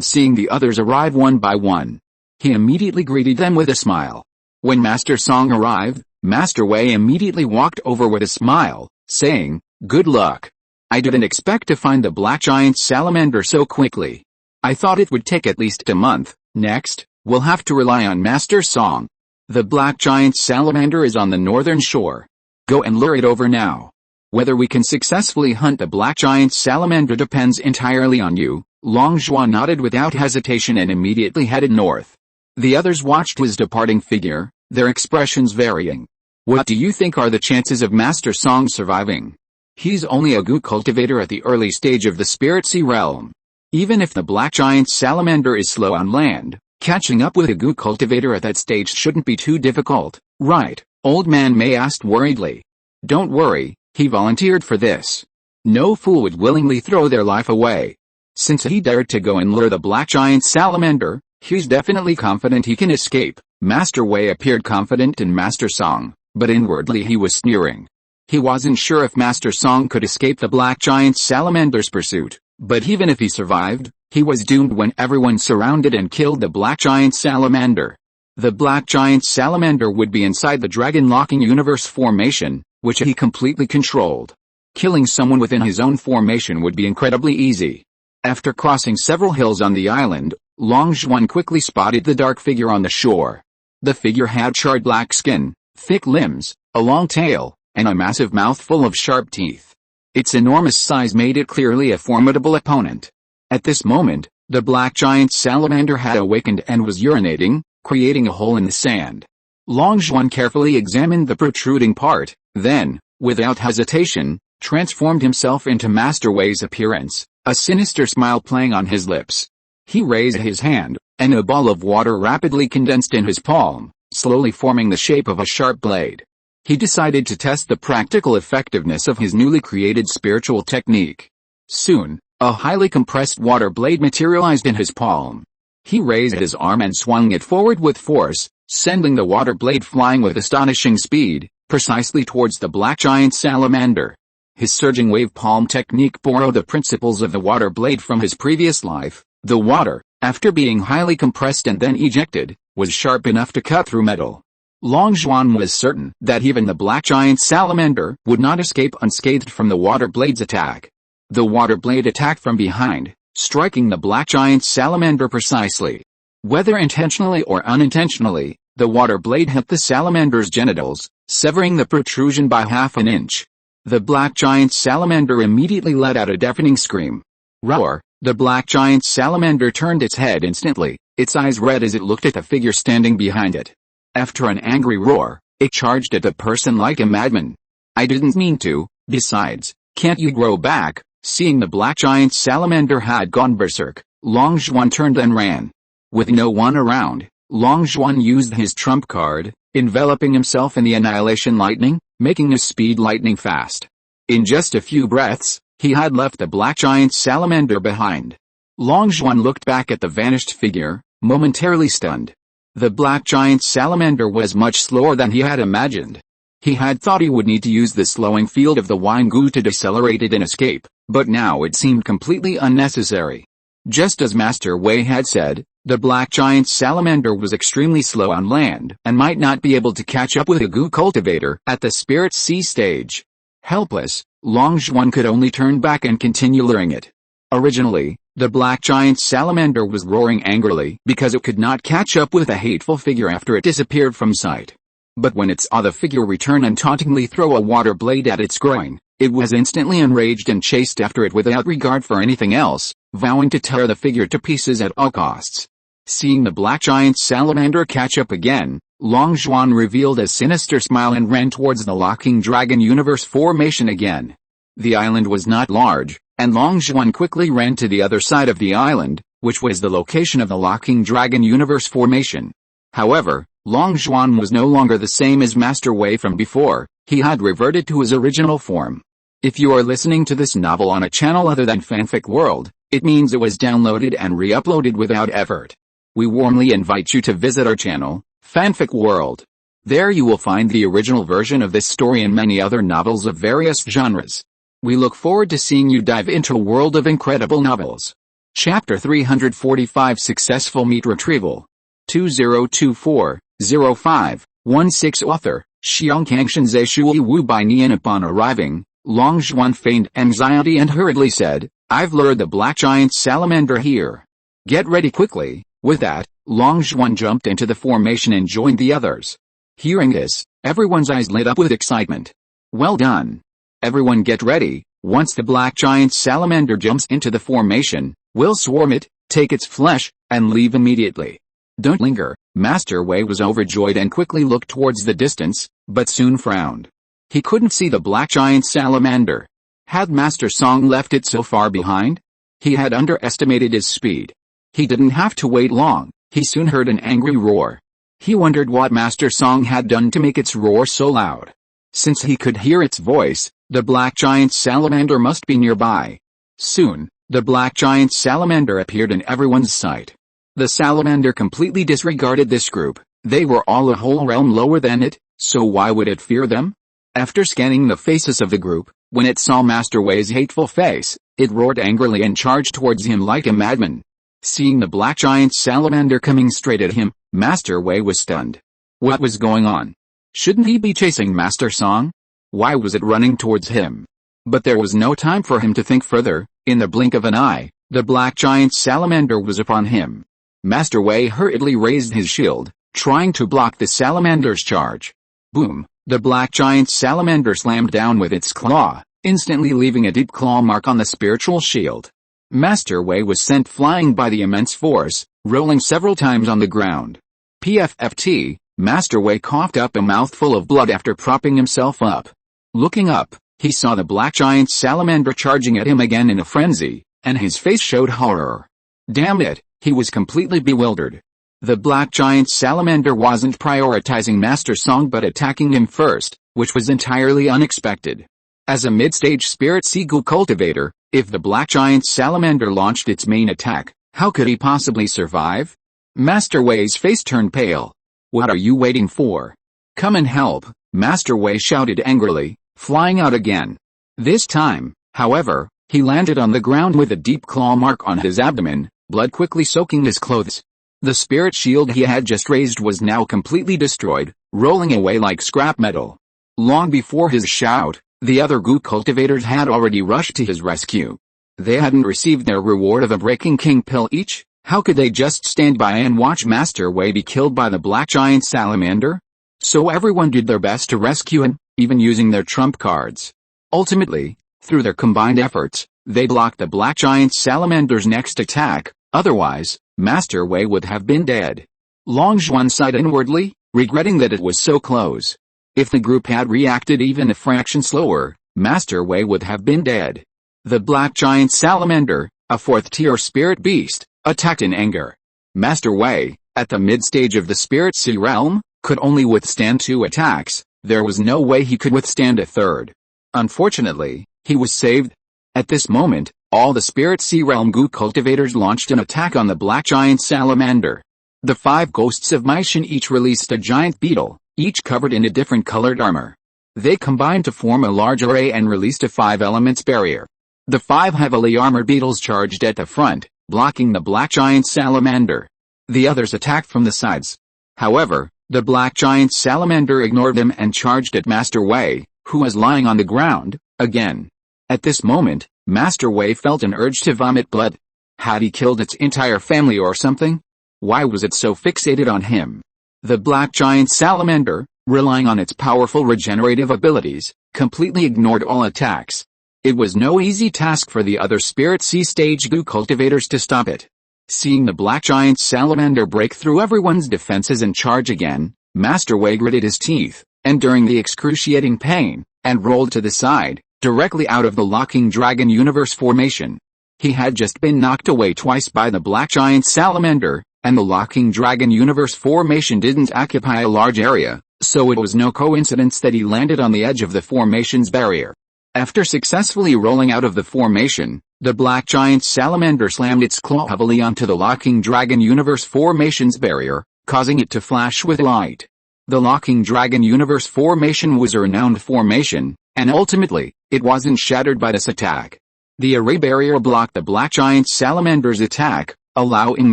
seeing the others arrive one by one, he immediately greeted them with a smile. When Master Song arrived, Master Wei immediately walked over with a smile, saying, "Good luck. I didn't expect to find the black giant salamander so quickly. I thought it would take at least a month. Next, we'll have to rely on Master Song. The black giant salamander is on the northern shore. Go and lure it over now. Whether we can successfully hunt the black giant salamander depends entirely on you." Long Zhuan nodded without hesitation and immediately headed north. The others watched his departing figure, their expressions varying. "What do you think are the chances of Master Song surviving? He's only a goo cultivator at the early stage of the spirit sea realm. Even if the black giant salamander is slow on land, catching up with a goo cultivator at that stage shouldn't be too difficult, right?" Old Man Mei asked worriedly. "Don't worry, he volunteered for this. No fool would willingly throw their life away. Since he dared to go and lure the black giant salamander, he's definitely confident he can escape." Master Wei appeared confident in Master Song, but inwardly he was sneering. He wasn't sure if Master Song could escape the black giant salamander's pursuit, but even if he survived, he was doomed when everyone surrounded and killed the black giant salamander. The black giant salamander would be inside the dragon-locking universe formation, which he completely controlled. Killing someone within his own formation would be incredibly easy. After crossing several hills on the island, Long Zhuan quickly spotted the dark figure on the shore. The figure had charred black skin, thick limbs, a long tail, and a massive mouth full of sharp teeth. Its enormous size made it clearly a formidable opponent. At this moment, the black giant salamander had awakened and was urinating, creating a hole in the sand. Long Zhuan carefully examined the protruding part, then, without hesitation, transformed himself into Master Wei's appearance, a sinister smile playing on his lips. He raised his hand, and a ball of water rapidly condensed in his palm, slowly forming the shape of a sharp blade. He decided to test the practical effectiveness of his newly created spiritual technique. Soon, a highly compressed water blade materialized in his palm. He raised his arm and swung it forward with force, sending the water blade flying with astonishing speed, precisely towards the black giant salamander. His surging wave palm technique borrowed the principles of the water blade from his previous life. The water, after being highly compressed and then ejected, was sharp enough to cut through metal. Long Zhuan was certain that even the black giant salamander would not escape unscathed from the water blade's attack. The water blade attacked from behind, striking the black giant salamander precisely. Whether intentionally or unintentionally, the water blade hit the salamander's genitals, severing the protrusion by half an inch. The black giant salamander immediately let out a deafening scream. Roar! The black giant salamander turned its head instantly, its eyes red as it looked at the figure standing behind it. After an angry roar, it charged at the person like a madman. "I didn't mean to, besides, can't you grow back?" Seeing the black giant salamander had gone berserk, Long Zhuan turned and ran. With no one around, Long Zhuan used his trump card, enveloping himself in the annihilation lightning, making his speed lightning fast. In just a few breaths, he had left the black giant salamander behind. Long Zhuan looked back at the vanished figure, momentarily stunned. The black giant salamander was much slower than he had imagined. He had thought he would need to use the slowing field of the wine goo to decelerate it and escape, but now it seemed completely unnecessary. Just as Master Wei had said, the black giant salamander was extremely slow on land and might not be able to catch up with a goo cultivator at the spirit sea stage. Helpless, Longzhuan could only turn back and continue luring it. Originally, the black giant salamander was roaring angrily because it could not catch up with the hateful figure after it disappeared from sight. But when it saw the figure return and tauntingly throw a water blade at its groin, it was instantly enraged and chased after it without regard for anything else, vowing to tear the figure to pieces at all costs. Seeing the black giant salamander catch up again, Longzhuan revealed a sinister smile and ran towards the locking dragon universe formation again. The island was not large, and Longzhuan quickly ran to the other side of the island, which was the location of the locking dragon universe formation. However, Longzhuan was no longer the same as Master Wei from before. He had reverted to his original form. If you are listening to this novel on a channel other than Fanfic World, it means it was downloaded and re-uploaded without effort. We warmly invite you to visit our channel, Fanfic World. There you will find the original version of this story and many other novels of various genres. We look forward to seeing you dive into a world of incredible novels. Chapter 345 Successful Meat Retrieval 2024-05-16 Author, Xiangkangshan Zeshui Wu. By Nian. Upon arriving, Longzhuan feigned anxiety and hurriedly said, "I've lured the black giant salamander here. Get ready quickly." With that, Longzhuan jumped into the formation and joined the others. Hearing this, everyone's eyes lit up with excitement. Well done. Everyone get ready. Once the black giant salamander jumps into the formation, we'll swarm it, take its flesh, and leave immediately. Don't linger. Master Wei was overjoyed and quickly looked towards the distance, but soon frowned. He couldn't see the black giant salamander. Had Master Song left it so far behind? He had underestimated his speed. He didn't have to wait long. He soon heard an angry roar. He wondered what Master Song had done to make its roar so loud. Since he could hear its voice, the black giant salamander must be nearby. Soon, the black giant salamander appeared in everyone's sight. The salamander completely disregarded this group. They were all a whole realm lower than it, so why would it fear them? After scanning the faces of the group, when it saw Master Wei's hateful face, it roared angrily and charged towards him like a madman. Seeing the black giant salamander coming straight at him, Master Wei was stunned. What was going on? Shouldn't he be chasing Master Song? Why was it running towards him? But there was no time for him to think further. In the blink of an eye, the black giant salamander was upon him. Master Wei hurriedly raised his shield, trying to block the salamander's charge. Boom! The black giant salamander slammed down with its claw, instantly leaving a deep claw mark on the spiritual shield. Master Wei was sent flying by the immense force, rolling several times on the ground. PFFT, Master Wei coughed up a mouthful of blood after propping himself up. Looking up, he saw the black giant salamander charging at him again in a frenzy, and his face showed horror. Damn it, he was completely bewildered. The black giant salamander wasn't prioritizing Master Song but attacking him first, which was entirely unexpected. As a mid-stage spirit seagull cultivator, if the black giant salamander launched its main attack, how could he possibly survive? Master Wei's face turned pale. What are you waiting for? Come and help, Master Wei shouted angrily, flying out again. This time, however, he landed on the ground with a deep claw mark on his abdomen, blood quickly soaking his clothes. The spirit shield he had just raised was now completely destroyed, rolling away like scrap metal. Long before his shout, the other goo cultivators had already rushed to his rescue. They hadn't received their reward of a breaking king pill each. How could they just stand by and watch Master Wei be killed by the black giant salamander? So everyone did their best to rescue him, even using their trump cards. Ultimately, through their combined efforts, they blocked the black giant salamander's next attack. Otherwise, Master Wei would have been dead. Longzhuan sighed inwardly, regretting that it was so close. If the group had reacted even a fraction slower, Master Wei would have been dead. The black giant salamander, a fourth-tier spirit beast, attacked in anger. Master Wei, at the mid-stage of the spirit sea realm, could only withstand 2 attacks. There was no way he could withstand a third. Unfortunately, he was saved. At this moment, all the spirit sea realm goo cultivators launched an attack on the black giant salamander. The 5 ghosts of Maishan each released a giant beetle, each covered in a different colored armor. They combined to form a large array and released a 5 elements barrier. The 5 heavily armored beetles charged at the front, blocking the black giant salamander. The others attacked from the sides. However, the black giant salamander ignored them and charged at Master Wei, who was lying on the ground, again. At this moment, Master Wei felt an urge to vomit blood. Had he killed its entire family or something? Why was it so fixated on him? The black giant salamander, relying on its powerful regenerative abilities, completely ignored all attacks. It was no easy task for the other Spirit Sea Stage Goo cultivators to stop it. Seeing the black giant salamander break through everyone's defenses and charge again, Master Wei gritted his teeth, enduring the excruciating pain, and rolled to the side, directly out of the locking dragon universe formation. He had just been knocked away twice by the black giant salamander, and the locking dragon universe formation didn't occupy a large area, so it was no coincidence that he landed on the edge of the formation's barrier. After successfully rolling out of the formation, the black giant salamander slammed its claw heavily onto the locking dragon universe formation's barrier, causing it to flash with light. The locking dragon universe formation was a renowned formation, and ultimately, it wasn't shattered by this attack. The array barrier blocked the black giant salamander's attack, allowing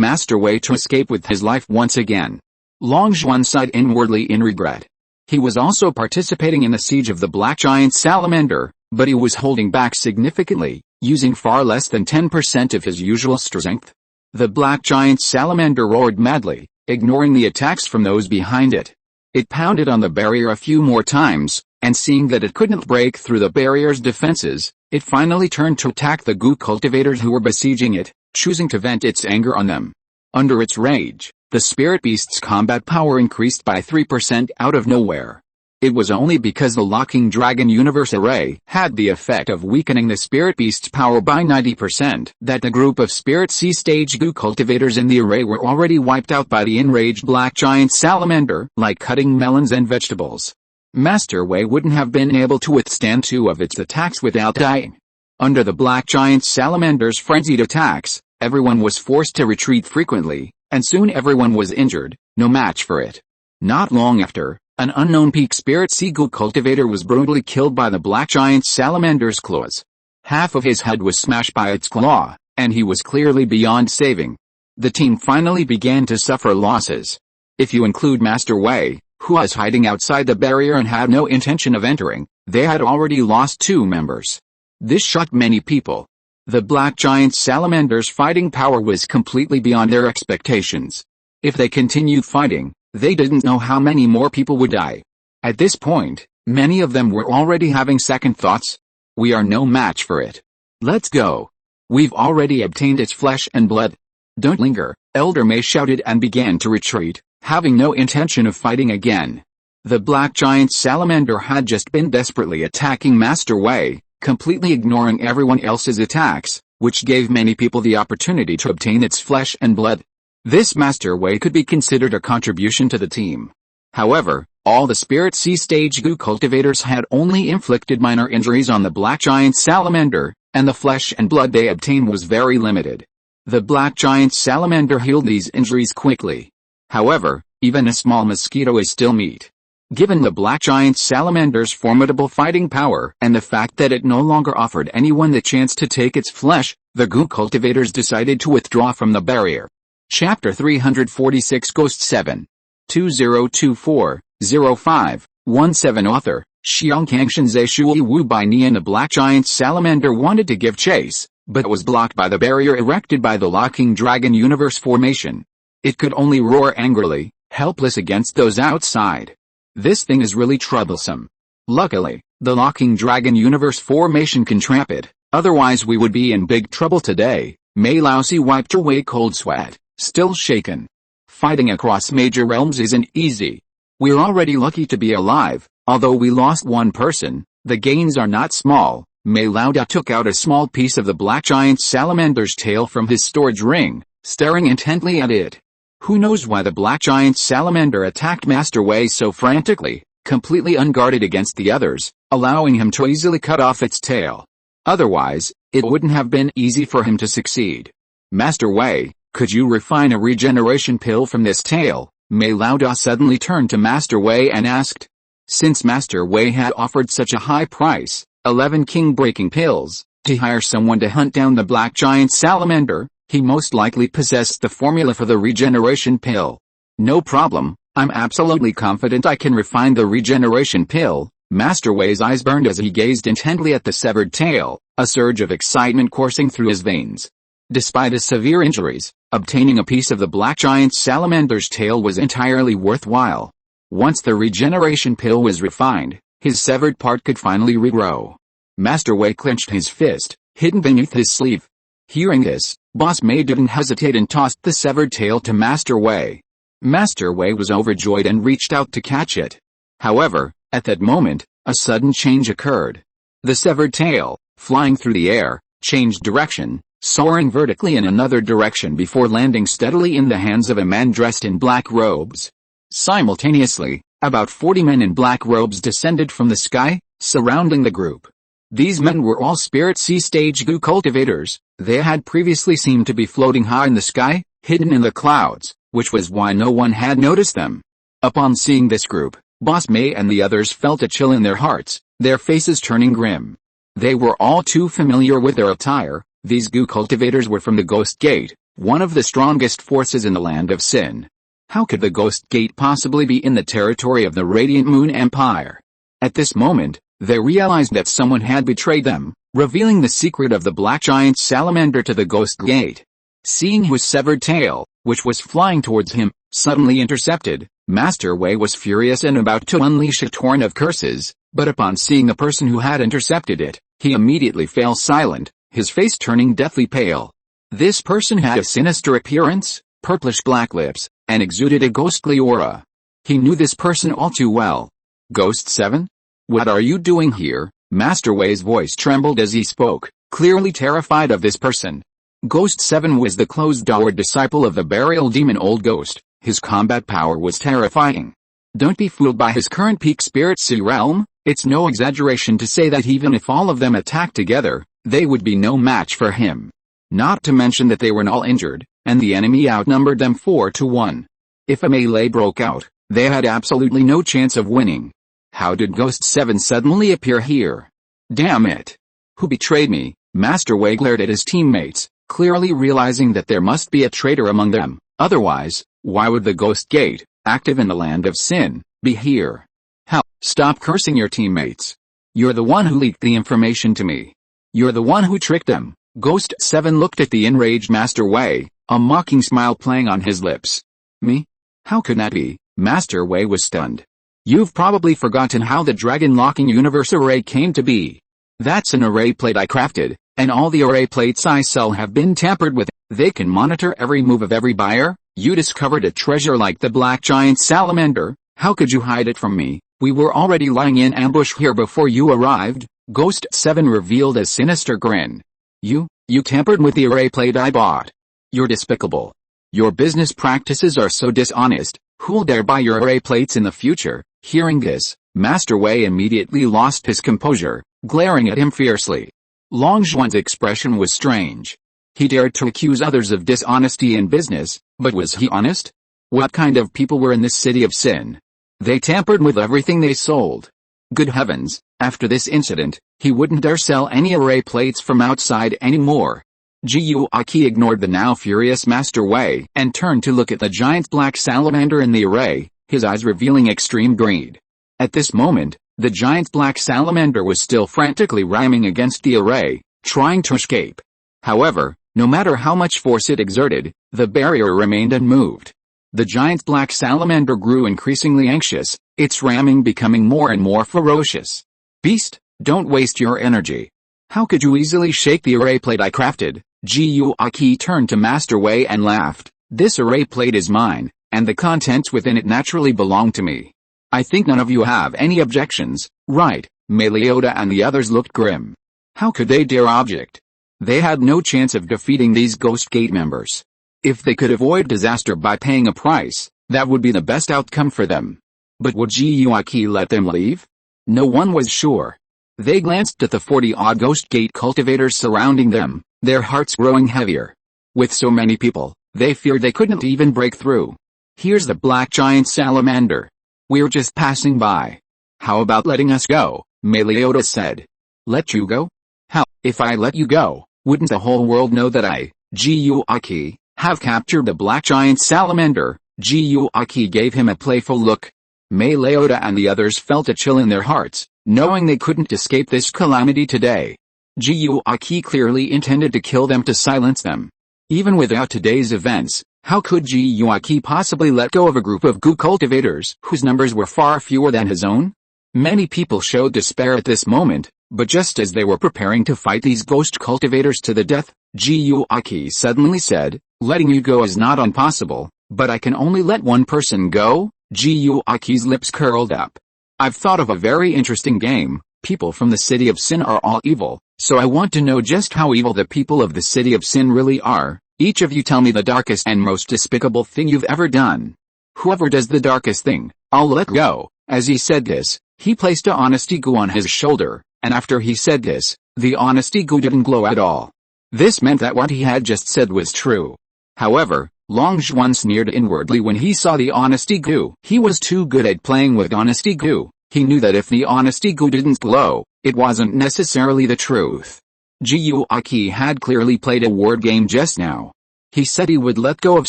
Master Wei to escape with his life once again. Long Zhuan sighed inwardly in regret. He was also participating in the siege of the black giant salamander, but he was holding back significantly, using far less than 10% of his usual strength. The black giant salamander roared madly, ignoring the attacks from those behind it. It pounded on the barrier a few more times, and seeing that it couldn't break through the barrier's defenses, it finally turned to attack the Goo cultivators who were besieging it, choosing to vent its anger on them. Under its rage, the spirit beast's combat power increased by 3% out of nowhere. It was only because the locking dragon universe array had the effect of weakening the spirit beast's power by 90% that the group of Spirit Sea Stage Goo cultivators in the array were already wiped out by the enraged black giant salamander, like cutting melons and vegetables. Master Wei wouldn't have been able to withstand 2 of its attacks without dying. Under the black giant salamander's frenzied attacks, everyone was forced to retreat frequently, and soon everyone was injured, no match for it. Not long after, an unknown peak Spirit Sea Goo cultivator was brutally killed by the black giant salamander's claws. Half of his head was smashed by its claw, and he was clearly beyond saving. The team finally began to suffer losses. If you include Master Wei, who was hiding outside the barrier and had no intention of entering, they had already lost 2 members. This shocked many people. The black giant salamander's fighting power was completely beyond their expectations. If they continued fighting, they didn't know how many more people would die. At this point, many of them were already having second thoughts. We are no match for it. Let's go. We've already obtained its flesh and blood. Don't linger, Elder Mei shouted and began to retreat, having no intention of fighting again. The black giant salamander had just been desperately attacking Master Wei, completely ignoring everyone else's attacks, which gave many people the opportunity to obtain its flesh and blood. This Master Wei could be considered a contribution to the team. However, all the Spirit Sea Stage Goo cultivators had only inflicted minor injuries on the black giant salamander, and the flesh and blood they obtained was very limited. The black giant salamander healed these injuries quickly. However, even a small mosquito is still meat. Given the black giant salamander's formidable fighting power and the fact that it no longer offered anyone the chance to take its flesh, the Goo cultivators decided to withdraw from the barrier. Chapter 346 Ghost 7. 2024-05-17 Author, Xiangkangshen Shui Wu Bai Nian. The black giant salamander wanted to give chase, but was blocked by the barrier erected by the locking dragon universe formation. It could only roar angrily, helpless against those outside. This thing is really troublesome. Luckily, the locking dragon universe formation can trap it, otherwise we would be in big trouble today. Mei Laosi wiped away cold sweat, still shaken. Fighting across major realms isn't easy. We're already lucky to be alive, although we lost 1 person, the gains are not small. Mei Lauda took out a small piece of the black giant salamander's tail from his storage ring, staring intently at it. Who knows why the black giant salamander attacked Master Wei so frantically, completely unguarded against the others, allowing him to easily cut off its tail. Otherwise, it wouldn't have been easy for him to succeed. Master Wei, could you refine a regeneration pill from this tail? Mei Lauda suddenly turned to Master Wei and asked. Since Master Wei had offered such a high price, 11 king-breaking pills, to hire someone to hunt down the black giant salamander, he most likely possessed the formula for the regeneration pill. No problem, I'm absolutely confident I can refine the regeneration pill, Master Wei's eyes burned as he gazed intently at the severed tail, a surge of excitement coursing through his veins. Despite his severe injuries, obtaining a piece of the black giant salamander's tail was entirely worthwhile. Once the regeneration pill was refined, his severed part could finally regrow. Master Wei clenched his fist, hidden beneath his sleeve. Hearing this, Boss May didn't hesitate and tossed the severed tail to Master Wei. Master Wei was overjoyed and reached out to catch it. However, at that moment, a sudden change occurred. The severed tail, flying through the air, changed direction, soaring vertically in another direction before landing steadily in the hands of a man dressed in black robes. Simultaneously, about 40 men in black robes descended from the sky, surrounding the group. These men were all Spirit Sea Stage Gu cultivators. They had previously seemed to be floating high in the sky, hidden in the clouds, which was why no one had noticed them. Upon seeing this group, Boss May and the others felt a chill in their hearts, their faces turning grim. They were all too familiar with their attire. These Gu cultivators were from the Ghost Gate, one of the strongest forces in the land of Sin. How could the Ghost Gate possibly be in the territory of the Radiant Moon Empire? At this moment, they realized that someone had betrayed them, revealing the secret of the black giant salamander to the Ghost Gate. Seeing his severed tail, which was flying towards him, suddenly intercepted, Master Wei was furious and about to unleash a torrent of curses, but upon seeing the person who had intercepted it, he immediately fell silent, his face turning deathly pale. This person had a sinister appearance, purplish black lips, and exuded a ghostly aura. He knew this person all too well. Ghost 7? What are you doing here? Master Wei's voice trembled as he spoke, clearly terrified of this person. Ghost 7 was the closed-door disciple of the burial demon Old Ghost. His combat power was terrifying. Don't be fooled by his current peak Spirit Sea realm. It's no exaggeration to say that even if all of them attacked together, they would be no match for him. Not to mention that they were all injured, and the enemy outnumbered them 4-1. If a melee broke out, they had absolutely no chance of winning. How did Ghost 7 suddenly appear here? Damn it! Who betrayed me? Master Wei glared at his teammates, clearly realizing that there must be a traitor among them. Otherwise, why would the Ghost Gate, active in the land of Sin, be here? Hell, stop cursing your teammates. You're the one who leaked the information to me. You're the one who tricked them. Ghost 7 looked at the enraged Master Wei, a mocking smile playing on his lips. Me? How could that be? Master Wei was stunned. You've probably forgotten how the dragon-locking universe array came to be. That's an array plate I crafted, and all the array plates I sell have been tampered with. They can monitor every move of every buyer. You discovered a treasure like the black giant salamander. How could you hide it from me? We were already lying in ambush here before you arrived. Ghost 7 revealed a sinister grin. You tampered with the array plate I bought. You're despicable. Your business practices are so dishonest. Who'll dare buy your array plates in the future? Hearing this, Master Wei immediately lost his composure, glaring at him fiercely. Long Zhuan's expression was strange. He dared to accuse others of dishonesty in business, but was he honest? What kind of people were in this city of Sin? They tampered with everything they sold. Good heavens, after this incident, he wouldn't dare sell any array plates from outside anymore. Jiu Aki ignored the now furious Master Wei and turned to look at the giant black salamander in the array, his eyes revealing extreme greed. At this moment, the giant black salamander was still frantically ramming against the array, trying to escape. However, no matter how much force it exerted, the barrier remained unmoved. The giant black salamander grew increasingly anxious, its ramming becoming more and more ferocious. Beast, don't waste your energy. How could you easily shake the array plate I crafted? Jiu Aki turned to Master Wei and laughed. This array plate is mine, and the contents within it naturally belong to me. I think none of you have any objections, right? Melioda and the others looked grim. How could they dare object? They had no chance of defeating these Ghost Gate members. If they could avoid disaster by paying a price, that would be the best outcome for them. But would Jiu Aki let them leave? No one was sure. They glanced at the 40-odd Ghost Gate cultivators surrounding them, their hearts growing heavier. With so many people, they feared they couldn't even break through. Here's the black giant salamander. We're just passing by. How about letting us go? Melioda said. Let you go? How, if I let you go, wouldn't the whole world know that I, Jiu Aki, have captured the black giant salamander? Jiu Aki gave him a playful look. Melioda and the others felt a chill in their hearts. knowing they couldn't escape this calamity today. Gyuaki clearly intended to kill them to silence them. Even without today's events, how could Gyuaki possibly let go of a group of goo cultivators whose numbers were far fewer than his own? Many people showed despair at this moment, but just as they were preparing to fight these ghost cultivators to the death, Gyuaki suddenly said, "Letting you go is not impossible, but I can only let one person go." Gyuaki's lips curled up. "I've thought of a very interesting game. People from the city of Sin are all evil, so I want to know just how evil the people of the city of Sin really are. Each of you tell me the darkest and most despicable thing you've ever done. Whoever does the darkest thing, I'll let go." As he said this, he placed a honesty goo on his shoulder, and after he said this, the honesty goo didn't glow at all. This meant that what he had just said was true. However, Long Zhuan sneered inwardly when he saw the honesty goo. He was too good at playing with honesty goo. He knew that if the honesty goo didn't glow, it wasn't necessarily the truth. Gyuaki had clearly played a word game just now. He said he would let go of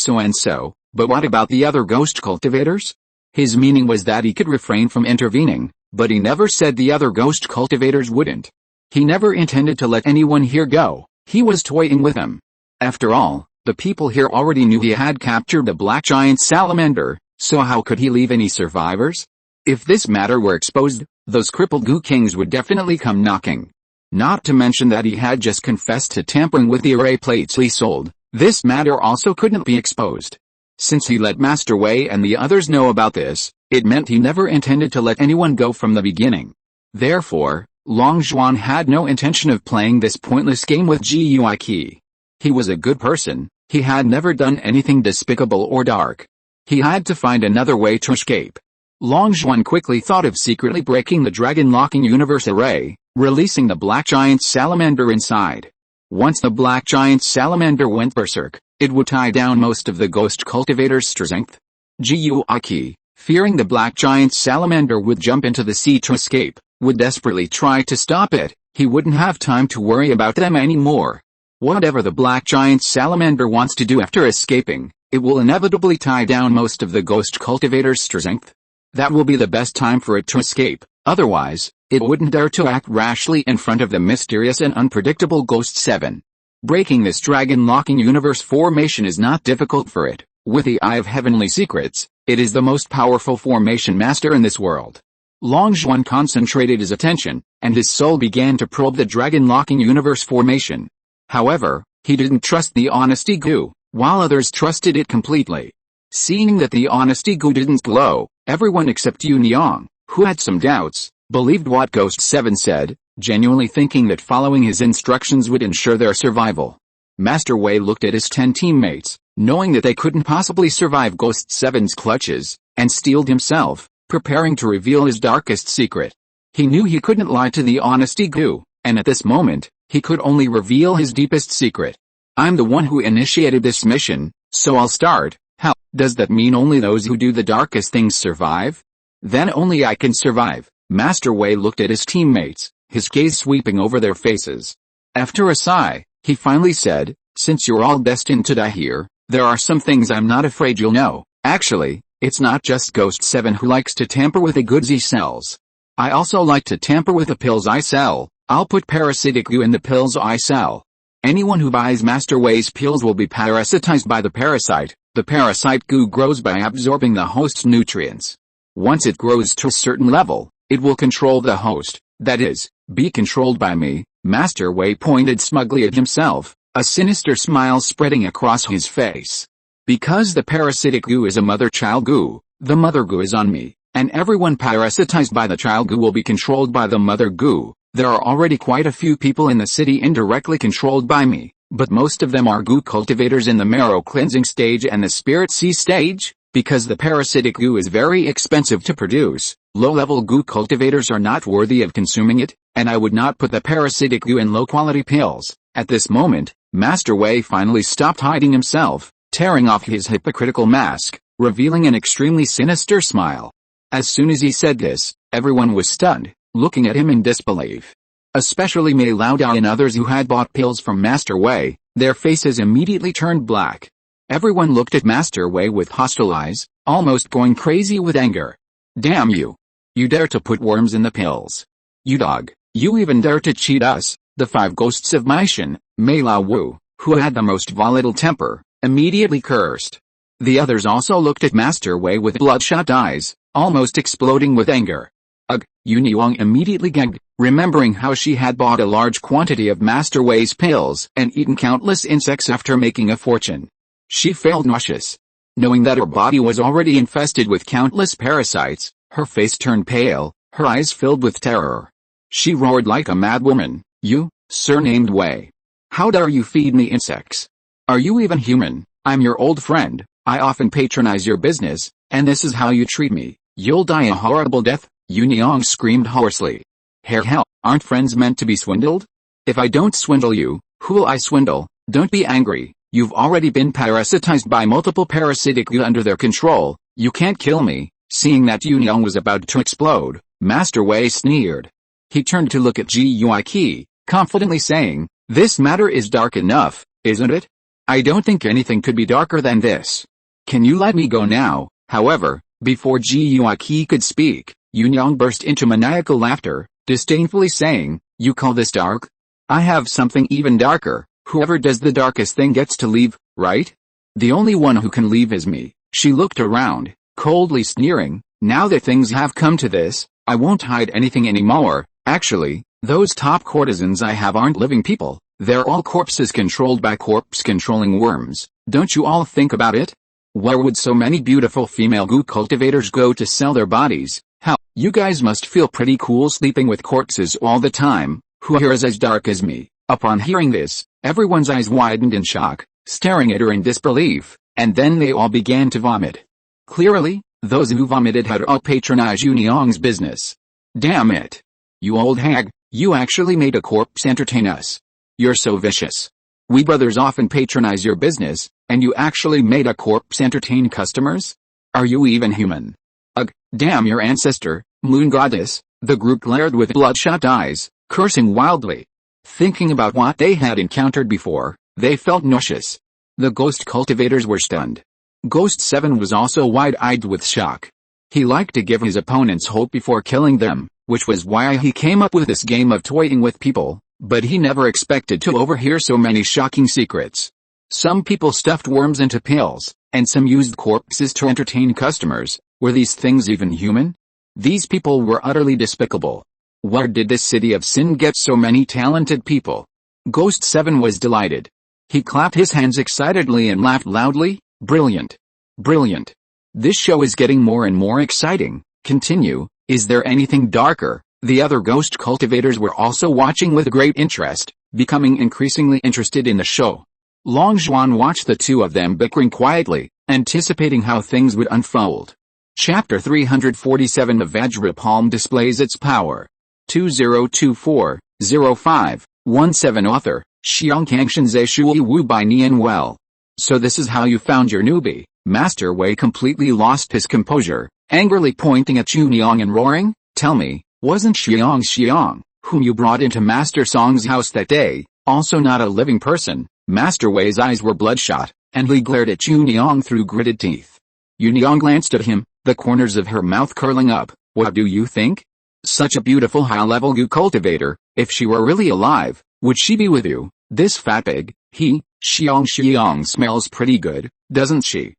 so-and-so, but what about the other ghost cultivators? His meaning was that he could refrain from intervening, but he never said the other ghost cultivators wouldn't. He never intended to let anyone here go. He was toying with them. After all, the people here already knew he had captured the black giant salamander, so how could he leave any survivors? If this matter were exposed, those crippled goo kings would definitely come knocking. Not to mention that he had just confessed to tampering with the array plates he sold. This matter also couldn't be exposed. Since he let Master Wei and the others know about this, it meant he never intended to let anyone go from the beginning. Therefore, Long Zhuan had no intention of playing this pointless game with Gyuaki. He was a good person. He had never done anything despicable or dark. He had to find another way to escape. Long Zhuan quickly thought of secretly breaking the dragon-locking universe array, releasing the black giant salamander inside. Once the black giant salamander went berserk, it would tie down most of the ghost cultivators' strength. Gyuaki, fearing the black giant salamander would jump into the sea to escape, would desperately try to stop it. He wouldn't have time to worry about them anymore. Whatever the black giant salamander wants to do after escaping, it will inevitably tie down most of the ghost cultivators' strength. That will be the best time for it to escape, otherwise, it wouldn't dare to act rashly in front of the mysterious and unpredictable Ghost 7. Breaking this dragon-locking universe formation is not difficult for it. With the Eye of Heavenly Secrets, it is the most powerful formation master in this world. Long Zhuan concentrated his attention, and his soul began to probe the dragon-locking universe formation. However, he didn't trust the honesty goo, while others trusted it completely. Seeing that the honesty goo didn't glow, everyone except Yun Yang, who had some doubts, believed what Ghost 7 said, genuinely thinking that following his instructions would ensure their survival. Master Wei looked at his 10 teammates, knowing that they couldn't possibly survive Ghost 7's clutches, and steeled himself, preparing to reveal his darkest secret. He knew he couldn't lie to the honesty goo, and at this moment, he could only reveal his deepest secret. "I'm the one who initiated this mission, so I'll start." "How? Does that mean only those who do the darkest things survive? Then only I can survive." Master Wei looked at his teammates, his gaze sweeping over their faces. After a sigh, he finally said, "Since you're all destined to die here, there are some things I'm not afraid you'll know. Actually, it's not just Ghost 7 who likes to tamper with the goods he sells. I also like to tamper with the pills I sell. I'll put parasitic goo in the pills I sell. Anyone who buys Master Wei's pills will be parasitized by the parasite. The parasite goo grows by absorbing the host's nutrients. Once it grows to a certain level, it will control the host, that is, be controlled by me." Master Wei pointed smugly at himself, a sinister smile spreading across his face. "Because the parasitic goo is a mother-child goo, the mother goo is on me, and everyone parasitized by the child goo will be controlled by the mother goo. There are already quite a few people in the city indirectly controlled by me, but most of them are goo cultivators in the marrow cleansing stage and the spirit sea stage. Because the parasitic goo is very expensive to produce, low-level goo cultivators are not worthy of consuming it, and I would not put the parasitic goo in low-quality pills." At this moment, Master Wei finally stopped hiding himself, tearing off his hypocritical mask, revealing an extremely sinister smile. As soon as he said this, everyone was stunned, looking at him in disbelief. Especially Mei Laodao and others who had bought pills from Master Wei, their faces immediately turned black. Everyone looked at Master Wei with hostile eyes, almost going crazy with anger. "Damn you! You dare to put worms in the pills. You dog, you even dare to cheat us. The 5 ghosts of Maishan, Mei Lao Wu, who had the most volatile temper, immediately cursed. The others also looked at Master Wei with bloodshot eyes, almost exploding with anger. Ugh, Yuniong immediately gagged, remembering how she had bought a large quantity of Master Wei's pills and eaten countless insects after making a fortune. She felt nauseous. Knowing that her body was already infested with countless parasites, her face turned pale, her eyes filled with terror. She roared like a madwoman, "You, surnamed Wei. How dare you feed me insects? Are you even human? I'm your old friend, I often patronize your business, and this is how you treat me. You'll die a horrible death," Yuniong screamed hoarsely. Hell, aren't friends meant to be swindled? If I don't swindle you, who'll I swindle? Don't be angry, you've already been parasitized by multiple parasitic goo under their control, you can't kill me. Seeing that Yuniong was about to explode, Master Wei sneered. He turned to look at Ji Yuiqi, confidently saying, "This matter is dark enough, isn't it? I don't think anything could be darker than this. Can you let me go now?" However, before Ji Yuiqi could speak, Yuniong burst into maniacal laughter, disdainfully saying, "You call this dark? I have something even darker. Whoever does the darkest thing gets to leave, right? The only one who can leave is me." She looked around, coldly sneering, "Now that things have come to this, I won't hide anything anymore. Actually, those top courtesans I have aren't living people, they're all corpses controlled by corpse-controlling worms. Don't you all think about it? Where would so many beautiful female goo cultivators go to sell their bodies? How, you guys must feel pretty cool sleeping with corpses all the time. Who here is as dark as me?" Upon hearing this, everyone's eyes widened in shock, staring at her in disbelief, and then they all began to vomit. Clearly, those who vomited had all patronized Yuniong's business. "Damn it! You old hag, you actually made a corpse entertain us. You're so vicious. We brothers often patronize your business, and you actually made a corpse entertain customers? Are you even human? Ugh, damn your ancestor, moon goddess." The group glared with bloodshot eyes, cursing wildly. Thinking about what they had encountered before, they felt nauseous. The ghost cultivators were stunned. Ghost 7 was also wide-eyed with shock. He liked to give his opponents hope before killing them, which was why he came up with this game of toying with people, but he never expected to overhear so many shocking secrets. Some people stuffed worms into pills, and some used corpses to entertain customers. Were these things even human? These people were utterly despicable. Where did this city of sin get so many talented people? Ghost 7 was delighted. He clapped his hands excitedly and laughed loudly. "Brilliant! Brilliant! This show is getting more and more exciting. Continue. Is there anything darker?" The other ghost cultivators were also watching with great interest, becoming increasingly interested in the show. Long Zhuan watched the two of them bickering quietly, anticipating how things would unfold. Chapter 347 of Vajra Palm displays its power. 2024-05-17 Author, Xiangkangshan Shui Wu by Nian Well. "So this is how you found your newbie." Master Wei completely lost his composure, angrily pointing at Yuniong and roaring, "Tell me, wasn't Xiang, whom you brought into Master Song's house that day, also not a living person?" Master Wei's eyes were bloodshot, and he glared at Yuniong through gritted teeth. Yuniong glanced at him, the corners of her mouth curling up. "What do you think? Such a beautiful high-level goo cultivator, if she were really alive, would she be with you? This fat pig, Xiang smells pretty good, doesn't she?"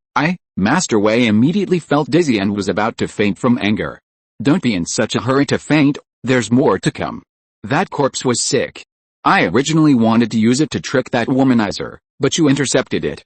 Master Wei immediately felt dizzy and was about to faint from anger. "Don't be in such a hurry to faint, there's more to come. That corpse was sick. I originally wanted to use it to trick that womanizer, but you intercepted it.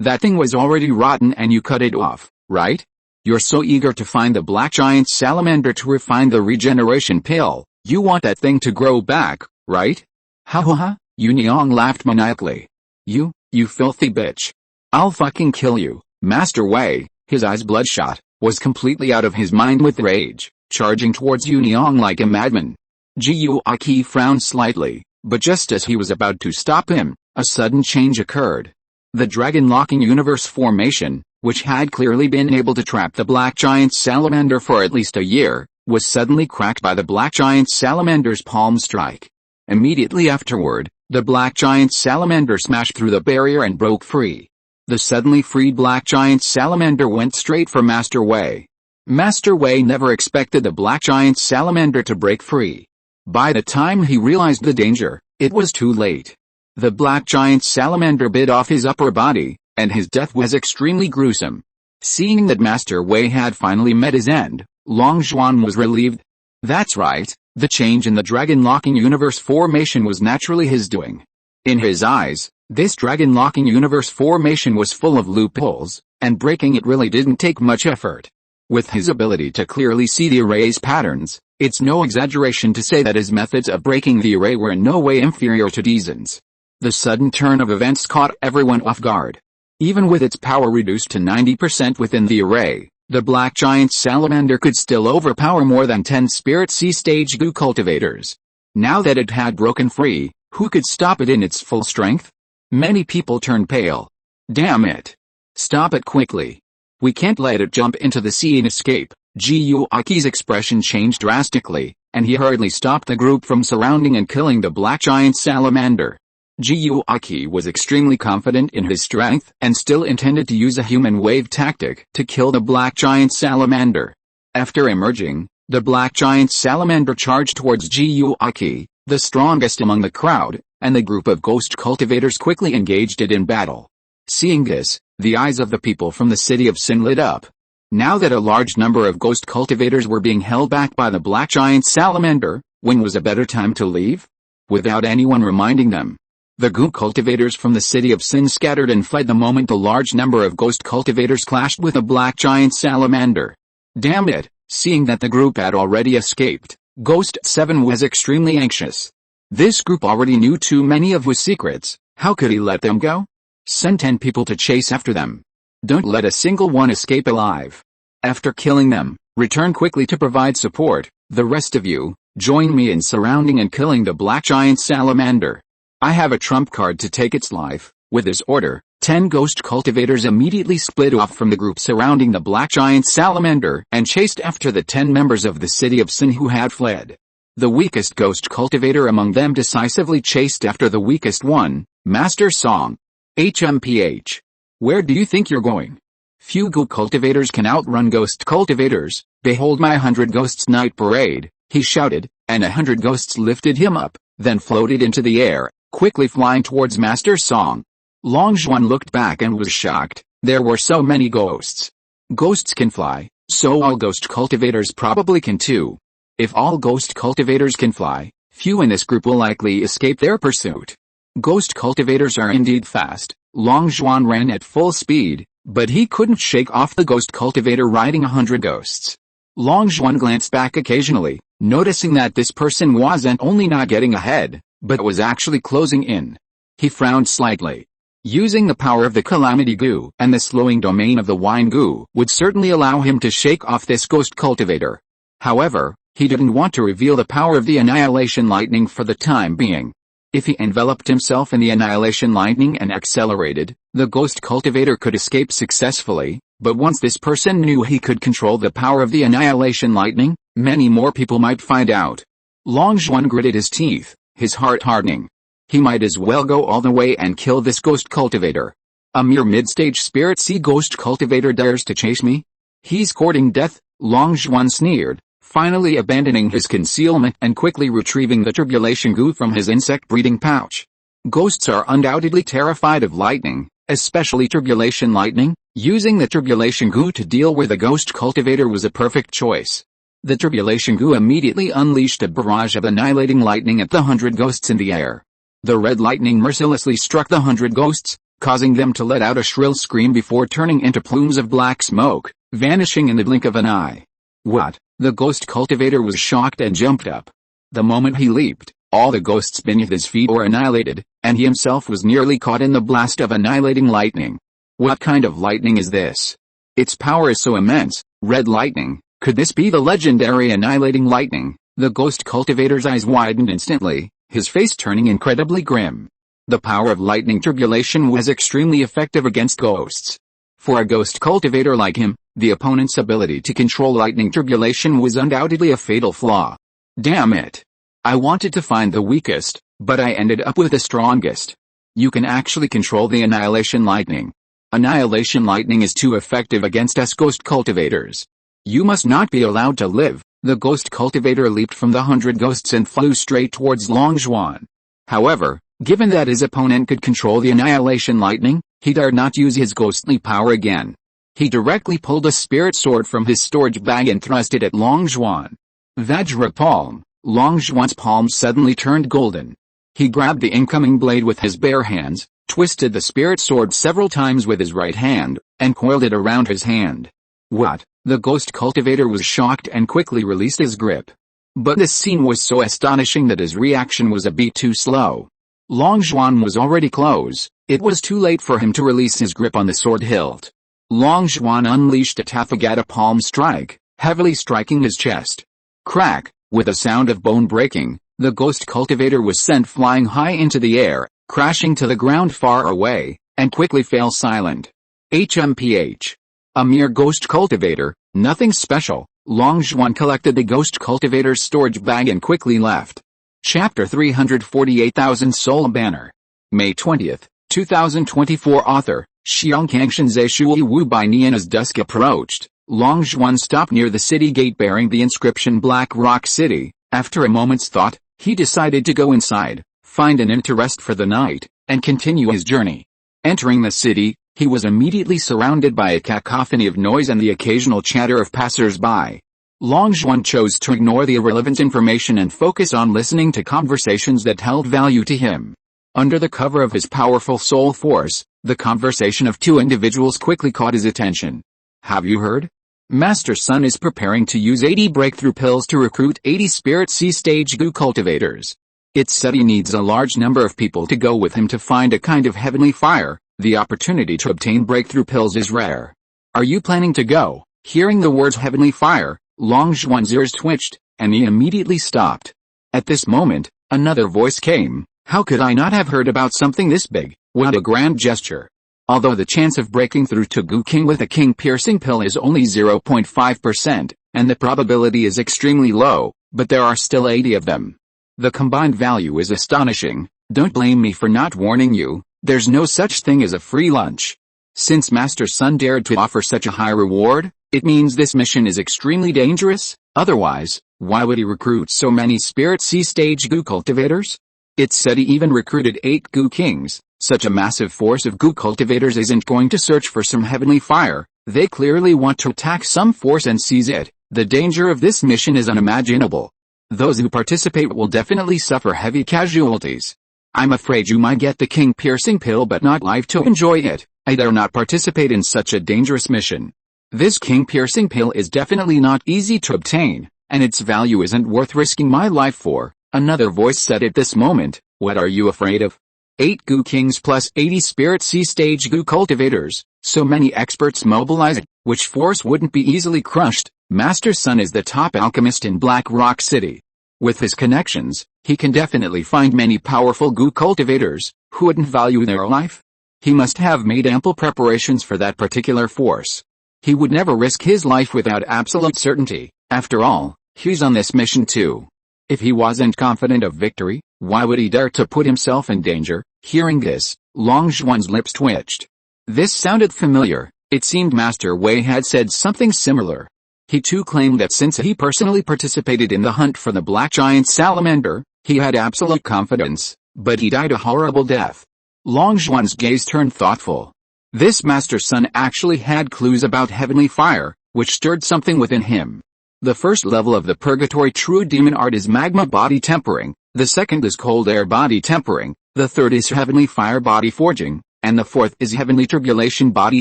That thing was already rotten and you cut it off, right? You're so eager to find the black giant salamander to refine the regeneration pill, you want that thing to grow back, right?" "Ha ha ha," Yuniong laughed maniacally. You filthy bitch. I'll fucking kill you." Master Wei, his eyes bloodshot, was completely out of his mind with rage, charging towards Yuniong like a madman. Ji Yuiqi frowned slightly, but just as he was about to stop him, a sudden change occurred. The dragon-locking universe formation, which had clearly been able to trap the black giant salamander for at least a year, was suddenly cracked by the black giant salamander's palm strike. Immediately afterward, the black giant salamander smashed through the barrier and broke free. The suddenly freed black giant salamander went straight for Master Wei. Master Wei never expected the black giant salamander to break free. By the time he realized the danger, it was too late. The black giant salamander bit off his upper body, and his death was extremely gruesome. Seeing that Master Wei had finally met his end, Long Zhuan was relieved. That's right, the change in the dragon-locking universe formation was naturally his doing. In his eyes, this dragon-locking universe formation was full of loopholes, and breaking it really didn't take much effort. With his ability to clearly see the array's patterns, it's no exaggeration to say that his methods of breaking the array were in no way inferior to Deezen's. The sudden turn of events caught everyone off guard. Even with its power reduced to 90% within the array, the black giant salamander could still overpower more than 10 Spirit Sea Stage Goo cultivators. Now that it had broken free, who could stop it in its full strength? Many people turned pale. Damn it! Stop it quickly. We can't let it jump into the sea and escape. Gyuaki's expression changed drastically, and he hurriedly stopped the group from surrounding and killing the black giant salamander. Gyuaki was extremely confident in his strength and still intended to use a human wave tactic to kill the black giant salamander. After emerging, the black giant salamander charged towards Gyuaki, the strongest among the crowd, and the group of ghost cultivators quickly engaged it in battle. Seeing this, the eyes of the people from the city of Sin lit up. Now that a large number of ghost cultivators were being held back by the black giant salamander, when was a better time to leave? Without anyone reminding them, the goo cultivators from the city of Sin scattered and fled the moment the large number of ghost cultivators clashed with a black giant salamander. Damn it, seeing that the group had already escaped, Ghost 7 was extremely anxious. This group already knew too many of his secrets, how could he let them go? Send 10 people to chase after them. Don't let a single one escape alive. After killing them, return quickly to provide support. The rest of you, join me in surrounding and killing the black giant salamander. I have a trump card to take its life. With this order, 10 ghost cultivators immediately split off from the group surrounding the black giant salamander and chased after the 10 members of the city of Sin who had fled. The weakest ghost cultivator among them decisively chased after the weakest one, Master Song. HMPH. Where do you think you're going? Few goo cultivators can outrun ghost cultivators. Behold my 100 ghosts night parade, he shouted, and 100 ghosts lifted him up, then floated into the air, quickly flying towards Master Song. Long Zhuan looked back and was shocked. There were so many ghosts. Ghosts can fly, so all ghost cultivators probably can too. If all ghost cultivators can fly, few in this group will likely escape their pursuit. Ghost cultivators are indeed fast. Long Zhuan ran at full speed, but he couldn't shake off the ghost cultivator riding 100 ghosts. Long Zhuan glanced back occasionally, noticing that this person wasn't only not getting ahead, but was actually closing in. He frowned slightly. Using the power of the Calamity Goo and the slowing domain of the Wine Goo would certainly allow him to shake off this ghost cultivator. However, he didn't want to reveal the power of the Annihilation Lightning for the time being. If he enveloped himself in the Annihilation Lightning and accelerated, the ghost cultivator could escape successfully, but once this person knew he could control the power of the Annihilation Lightning, many more people might find out. Long Zhuan gritted his teeth, his heart hardening. He might as well go all the way and kill this ghost cultivator. A mere mid-stage Spirit Sea ghost cultivator dares to chase me? He's courting death, Long Zhuan sneered, finally abandoning his concealment and quickly retrieving the Tribulation Goo from his insect-breeding pouch. Ghosts are undoubtedly terrified of lightning, especially Tribulation Lightning. Using the Tribulation Goo to deal with a ghost cultivator was a perfect choice. The Tribulation Goo immediately unleashed a barrage of annihilating lightning at the 100 ghosts in the air. The red lightning mercilessly struck the 100 ghosts, causing them to let out a shrill scream before turning into plumes of black smoke, vanishing in the blink of an eye. What? The ghost cultivator was shocked and jumped up. The moment he leaped, all the ghosts beneath his feet were annihilated, and he himself was nearly caught in the blast of annihilating lightning. What kind of lightning is this? Its power is so immense. Red lightning. Could this be the legendary annihilating lightning? The ghost cultivator's eyes widened instantly, his face turning incredibly grim. The power of lightning tribulation was extremely effective against ghosts. For a ghost cultivator like him, the opponent's ability to control lightning tribulation was undoubtedly a fatal flaw. Damn it. I wanted to find the weakest, but I ended up with the strongest. You can actually control the annihilation lightning. Annihilation lightning is too effective against us ghost cultivators. You must not be allowed to live. The ghost cultivator leaped from the 100 ghosts and flew straight towards Long Zhuan. However, given that his opponent could control the annihilation lightning, he dared not use his ghostly power again. He directly pulled a spirit sword from his storage bag and thrust it at Long Zhuan. Vajra palm. Long Zhuan's palm suddenly turned golden. He grabbed the incoming blade with his bare hands, twisted the spirit sword several times with his right hand, and coiled it around his hand. What? The ghost cultivator was shocked and quickly released his grip. But this scene was so astonishing that his reaction was a bit too slow. Long Zhuan was already close. It was too late for him to release his grip on the sword hilt. Long Zhuan unleashed a Tathagata palm strike, heavily striking his chest. Crack! With a sound of bone breaking, the ghost cultivator was sent flying high into the air, crashing to the ground far away, and quickly fell silent. HMPH. A mere ghost cultivator, nothing special. Long Zhuan collected the ghost cultivator's storage bag and quickly left. Chapter 348,000 Soul Banner. May 20, 2024. Author, Xiangkangshen Shui Wu. By Nian. As dusk approached, Long Zhuan stopped near the city gate bearing the inscription Black Rock City. After a moment's thought, he decided to go inside, find an inn to rest for the night, and continue his journey. Entering the city, he was immediately surrounded by a cacophony of noise and the occasional chatter of passers-by. Long Zhuan chose to ignore the irrelevant information and focus on listening to conversations that held value to him. Under the cover of his powerful soul force, the conversation of two individuals quickly caught his attention. Have you heard? Master Sun is preparing to use 80 breakthrough pills to recruit 80 Spirit C-Stage Gu cultivators. It's said he needs a large number of people to go with him to find a kind of heavenly fire. The opportunity to obtain breakthrough pills is rare. Are you planning to go? Hearing the words heavenly fire, Long Zhuan's ears twitched, and he immediately stopped. At this moment, another voice came. How could I not have heard about something this big? What a grand gesture. Although the chance of breaking through to Gu King with a king-piercing pill is only 0.5%, and the probability is extremely low, but there are still 80 of them. The combined value is astonishing. Don't blame me for not warning you. There's no such thing as a free lunch. Since Master Sun dared to offer such a high reward, it means this mission is extremely dangerous. Otherwise, why would he recruit so many Spirit C-Stage Gu cultivators? It's said he even recruited 8 Gu Kings. Such a massive force of Gu cultivators isn't going to search for some heavenly fire. They clearly want to attack some force and seize it. The danger of this mission is unimaginable. Those who participate will definitely suffer heavy casualties. I'm afraid you might get the king-piercing pill but not live to enjoy it. I dare not participate in such a dangerous mission. This king-piercing pill is definitely not easy to obtain, and its value isn't worth risking my life for. Another voice said at this moment. What are you afraid of? 8 Gu Kings plus 80 Spirit C-Stage Gu cultivators, so many experts mobilized, which force wouldn't be easily crushed. Master Sun is the top alchemist in Black Rock City. With his connections, he can definitely find many powerful Gu cultivators, who wouldn't value their life. He must have made ample preparations for that particular force. He would never risk his life without absolute certainty. After all, he's on this mission too. If he wasn't confident of victory, why would he dare to put himself in danger? Hearing this, Long Zhuan's lips twitched. This sounded familiar. It seemed Master Wei had said something similar. He too claimed that since he personally participated in the hunt for the black giant salamander, he had absolute confidence, but he died a horrible death. Long Zhuan's gaze turned thoughtful. This Master Sun actually had clues about heavenly fire, which stirred something within him. The first level of the Purgatory true demon art is magma body tempering, the second is cold air body tempering, the third is heavenly fire body forging, and the fourth is heavenly tribulation body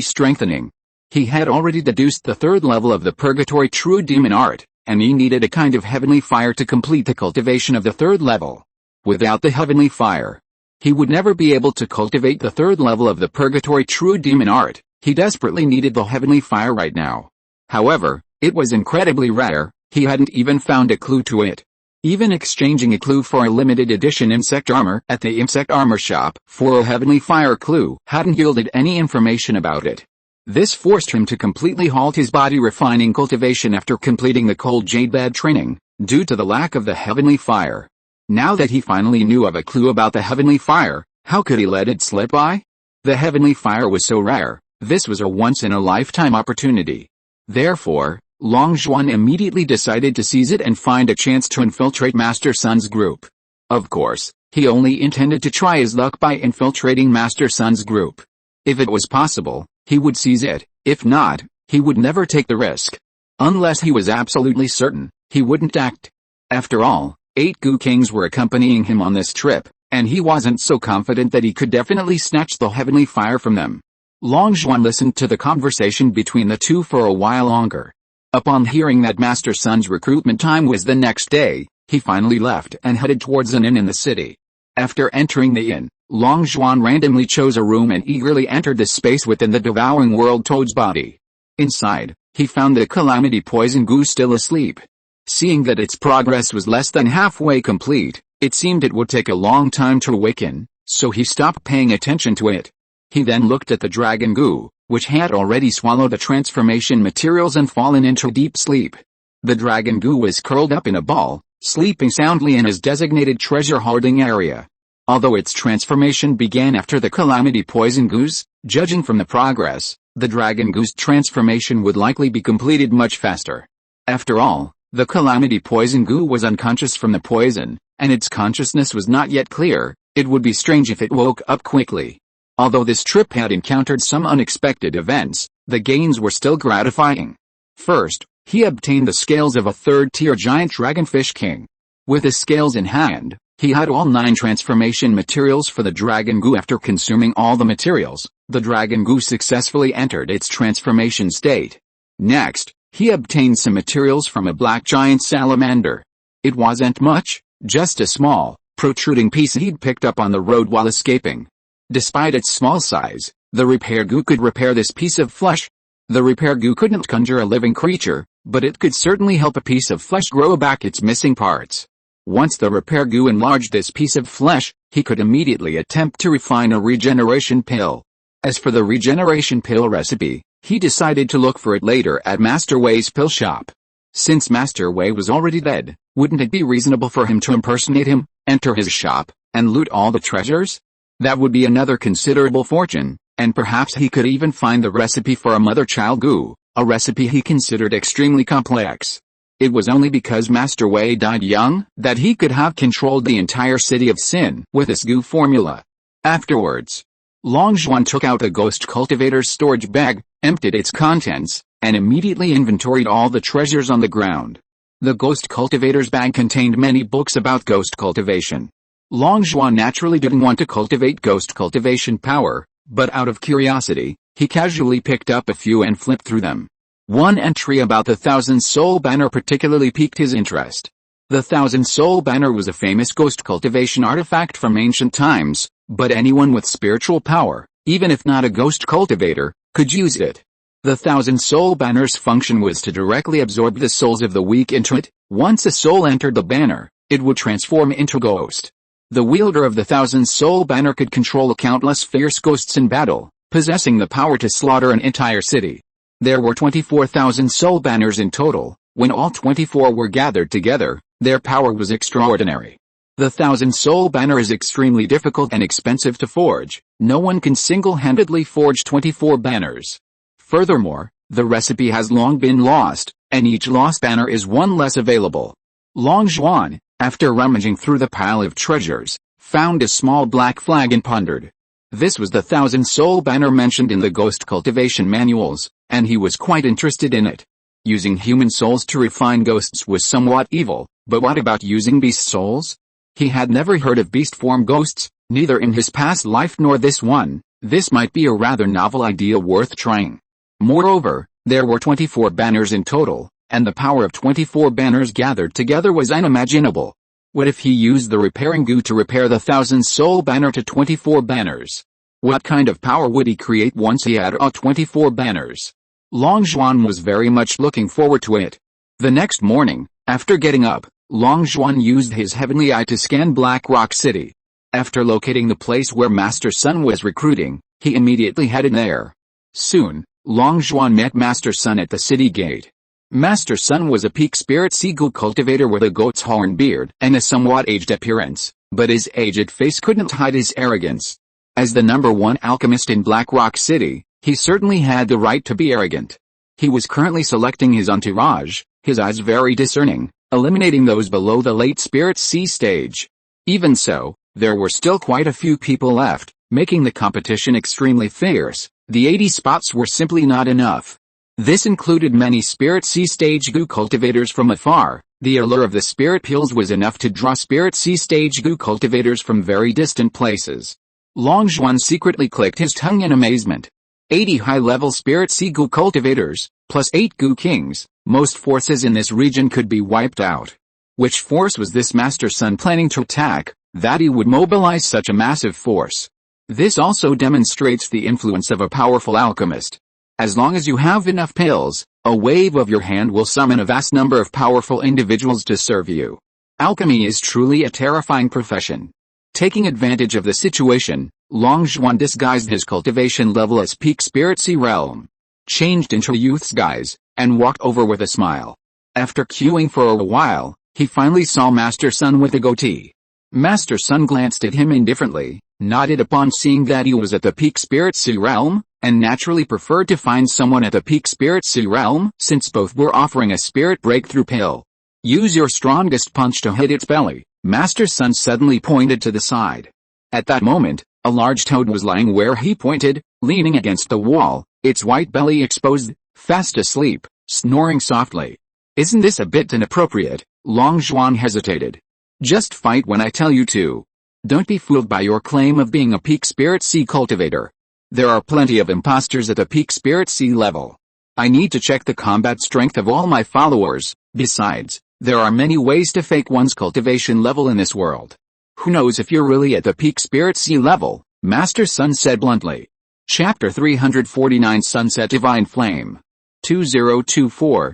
strengthening. He had already deduced the third level of the Purgatory true demon art, and he needed a kind of heavenly fire to complete the cultivation of the third level. Without the heavenly fire, he would never be able to cultivate the third level of the Purgatory true demon art. He desperately needed the heavenly fire right now. However, it was incredibly rare. He hadn't even found a clue to it. Even exchanging a clue for a limited edition insect armor at the insect armor shop for a heavenly fire clue hadn't yielded any information about it. This forced him to completely halt his body refining cultivation after completing the cold jade bed training, due to the lack of the heavenly fire. Now that he finally knew of a clue about the heavenly fire, how could he let it slip by? The heavenly fire was so rare, this was a once-in-a-lifetime opportunity. Therefore, Long Zhuan immediately decided to seize it and find a chance to infiltrate Master Sun's group. Of course, he only intended to try his luck by infiltrating Master Sun's group. If it was possible, he would seize it; if not, he would never take the risk. Unless he was absolutely certain, he wouldn't act. After all, 8 Gu Kings were accompanying him on this trip, and he wasn't so confident that he could definitely snatch the heavenly fire from them. Long Zhuan listened to the conversation between the two for a while longer. Upon hearing that Master Sun's recruitment time was the next day, he finally left and headed towards an inn in the city. After entering the inn, Long Zhuan randomly chose a room and eagerly entered the space within the devouring world toad's body. Inside, he found the calamity poison goo still asleep. Seeing that its progress was less than halfway complete, it seemed it would take a long time to awaken, so he stopped paying attention to it. He then looked at the dragon goo, which had already swallowed the transformation materials and fallen into deep sleep. The dragon goo was curled up in a ball, sleeping soundly in his designated treasure hoarding area. Although its transformation began after the calamity poison goo's, judging from the progress, the dragon goo's transformation would likely be completed much faster. After all, the calamity poison goo was unconscious from the poison, and its consciousness was not yet clear. It would be strange if it woke up quickly. Although this trip had encountered some unexpected events, the gains were still gratifying. First, he obtained the scales of a third-tier giant dragonfish king. With his scales in hand, he had all 9 transformation materials for the dragon goo. After consuming all the materials, the dragon goo successfully entered its transformation state. Next, he obtained some materials from a black giant salamander. It wasn't much, just a small, protruding piece he'd picked up on the road while escaping. Despite its small size, the repair goo could repair this piece of flesh. The repair goo couldn't conjure a living creature, but it could certainly help a piece of flesh grow back its missing parts. Once the repair goo enlarged this piece of flesh, he could immediately attempt to refine a regeneration pill. As for the regeneration pill recipe, he decided to look for it later at Master Wei's pill shop. Since Master Wei was already dead, wouldn't it be reasonable for him to impersonate him, enter his shop, and loot all the treasures? That would be another considerable fortune, and perhaps he could even find the recipe for a mother-child goo, a recipe he considered extremely complex. It was only because Master Wei died young that he could have controlled the entire city of Sin with his goo formula. Afterwards, Long Zhuan took out a ghost cultivator's storage bag, emptied its contents, and immediately inventoried all the treasures on the ground. The ghost cultivator's bag contained many books about ghost cultivation. Long Zhuan naturally didn't want to cultivate ghost cultivation power, but out of curiosity, he casually picked up a few and flipped through them. One entry about the Thousand Soul Banner particularly piqued his interest. The Thousand Soul Banner was a famous ghost cultivation artifact from ancient times, but anyone with spiritual power, even if not a ghost cultivator, could use it. The Thousand Soul Banner's function was to directly absorb the souls of the weak into it. Once a soul entered the banner, it would transform into ghost. The wielder of the Thousand Soul Banner could control countless fierce ghosts in battle, possessing the power to slaughter an entire city. There were 24,000 soul banners in total. When all 24 were gathered together, their power was extraordinary. The Thousand Soul Banner is extremely difficult and expensive to forge. No one can single-handedly forge 24 banners. Furthermore, the recipe has long been lost, and each lost banner is one less available. Long Zhuan, after rummaging through the pile of treasures, found a small black flag and pondered. This was the Thousand Soul Banner mentioned in the ghost cultivation manuals, and he was quite interested in it. Using human souls to refine ghosts was somewhat evil, but what about using beast souls? He had never heard of beast form ghosts, neither in his past life nor this one. This might be a rather novel idea worth trying. Moreover, there were 24 banners in total, and the power of 24 banners gathered together was unimaginable. What if he used the repairing goo to repair the Thousand Soul Banner to 24 banners? What kind of power would he create once he had all 24 banners? Long Zhuan was very much looking forward to it. The next morning, after getting up, Long Zhuan used his heavenly eye to scan Black Rock City. After locating the place where Master Sun was recruiting, he immediately headed there. Soon, Long Zhuan met Master Sun at the city gate. Master Sun was a peak spirit sea goo cultivator with a goat's horn beard and a somewhat aged appearance, but his aged face couldn't hide his arrogance. As the #1 alchemist in Black Rock City, he certainly had the right to be arrogant. He was currently selecting his entourage, his eyes very discerning, eliminating those below the late Spirit C stage. Even so, there were still quite a few people left, making the competition extremely fierce. The 80 spots were simply not enough. This included many Spirit C stage goo cultivators from afar. The allure of the Spirit pills was enough to draw Spirit C stage goo cultivators from very distant places. Long Zhuan secretly clicked his tongue in amazement. 80 high-level Spirit C goo cultivators, plus 8 goo kings. Most forces in this region could be wiped out. Which force was this Master Sun planning to attack, that he would mobilize such a massive force? This also demonstrates the influence of a powerful alchemist. As long as you have enough pills, a wave of your hand will summon a vast number of powerful individuals to serve you. Alchemy is truly a terrifying profession. Taking advantage of the situation, Long Zhuan disguised his cultivation level as peak Spirit C realm, changed into youth's guise, and walked over with a smile. After queuing for a while, he finally saw Master Sun with a goatee. Master Sun glanced at him indifferently, nodded upon seeing that he was at the peak Spirit C realm, and naturally preferred to find someone at the peak Spirit C realm since both were offering a spirit breakthrough pill. Use your strongest punch to hit its belly. Master Sun suddenly pointed to the side. At that moment, a large toad was lying where he pointed, leaning against the wall, its white belly exposed, fast asleep, snoring softly. Isn't this a bit inappropriate? Long Zhuan hesitated. Just fight when I tell you to. Don't be fooled by your claim of being a peak Spirit C cultivator. There are plenty of imposters at the peak Spirit C level. I need to check the combat strength of all my followers. Besides, there are many ways to fake one's cultivation level in this world. Who knows if you're really at the peak Spirit C level? Master Sun said bluntly. Chapter 349 Sunset Divine Flame. 2024-05-20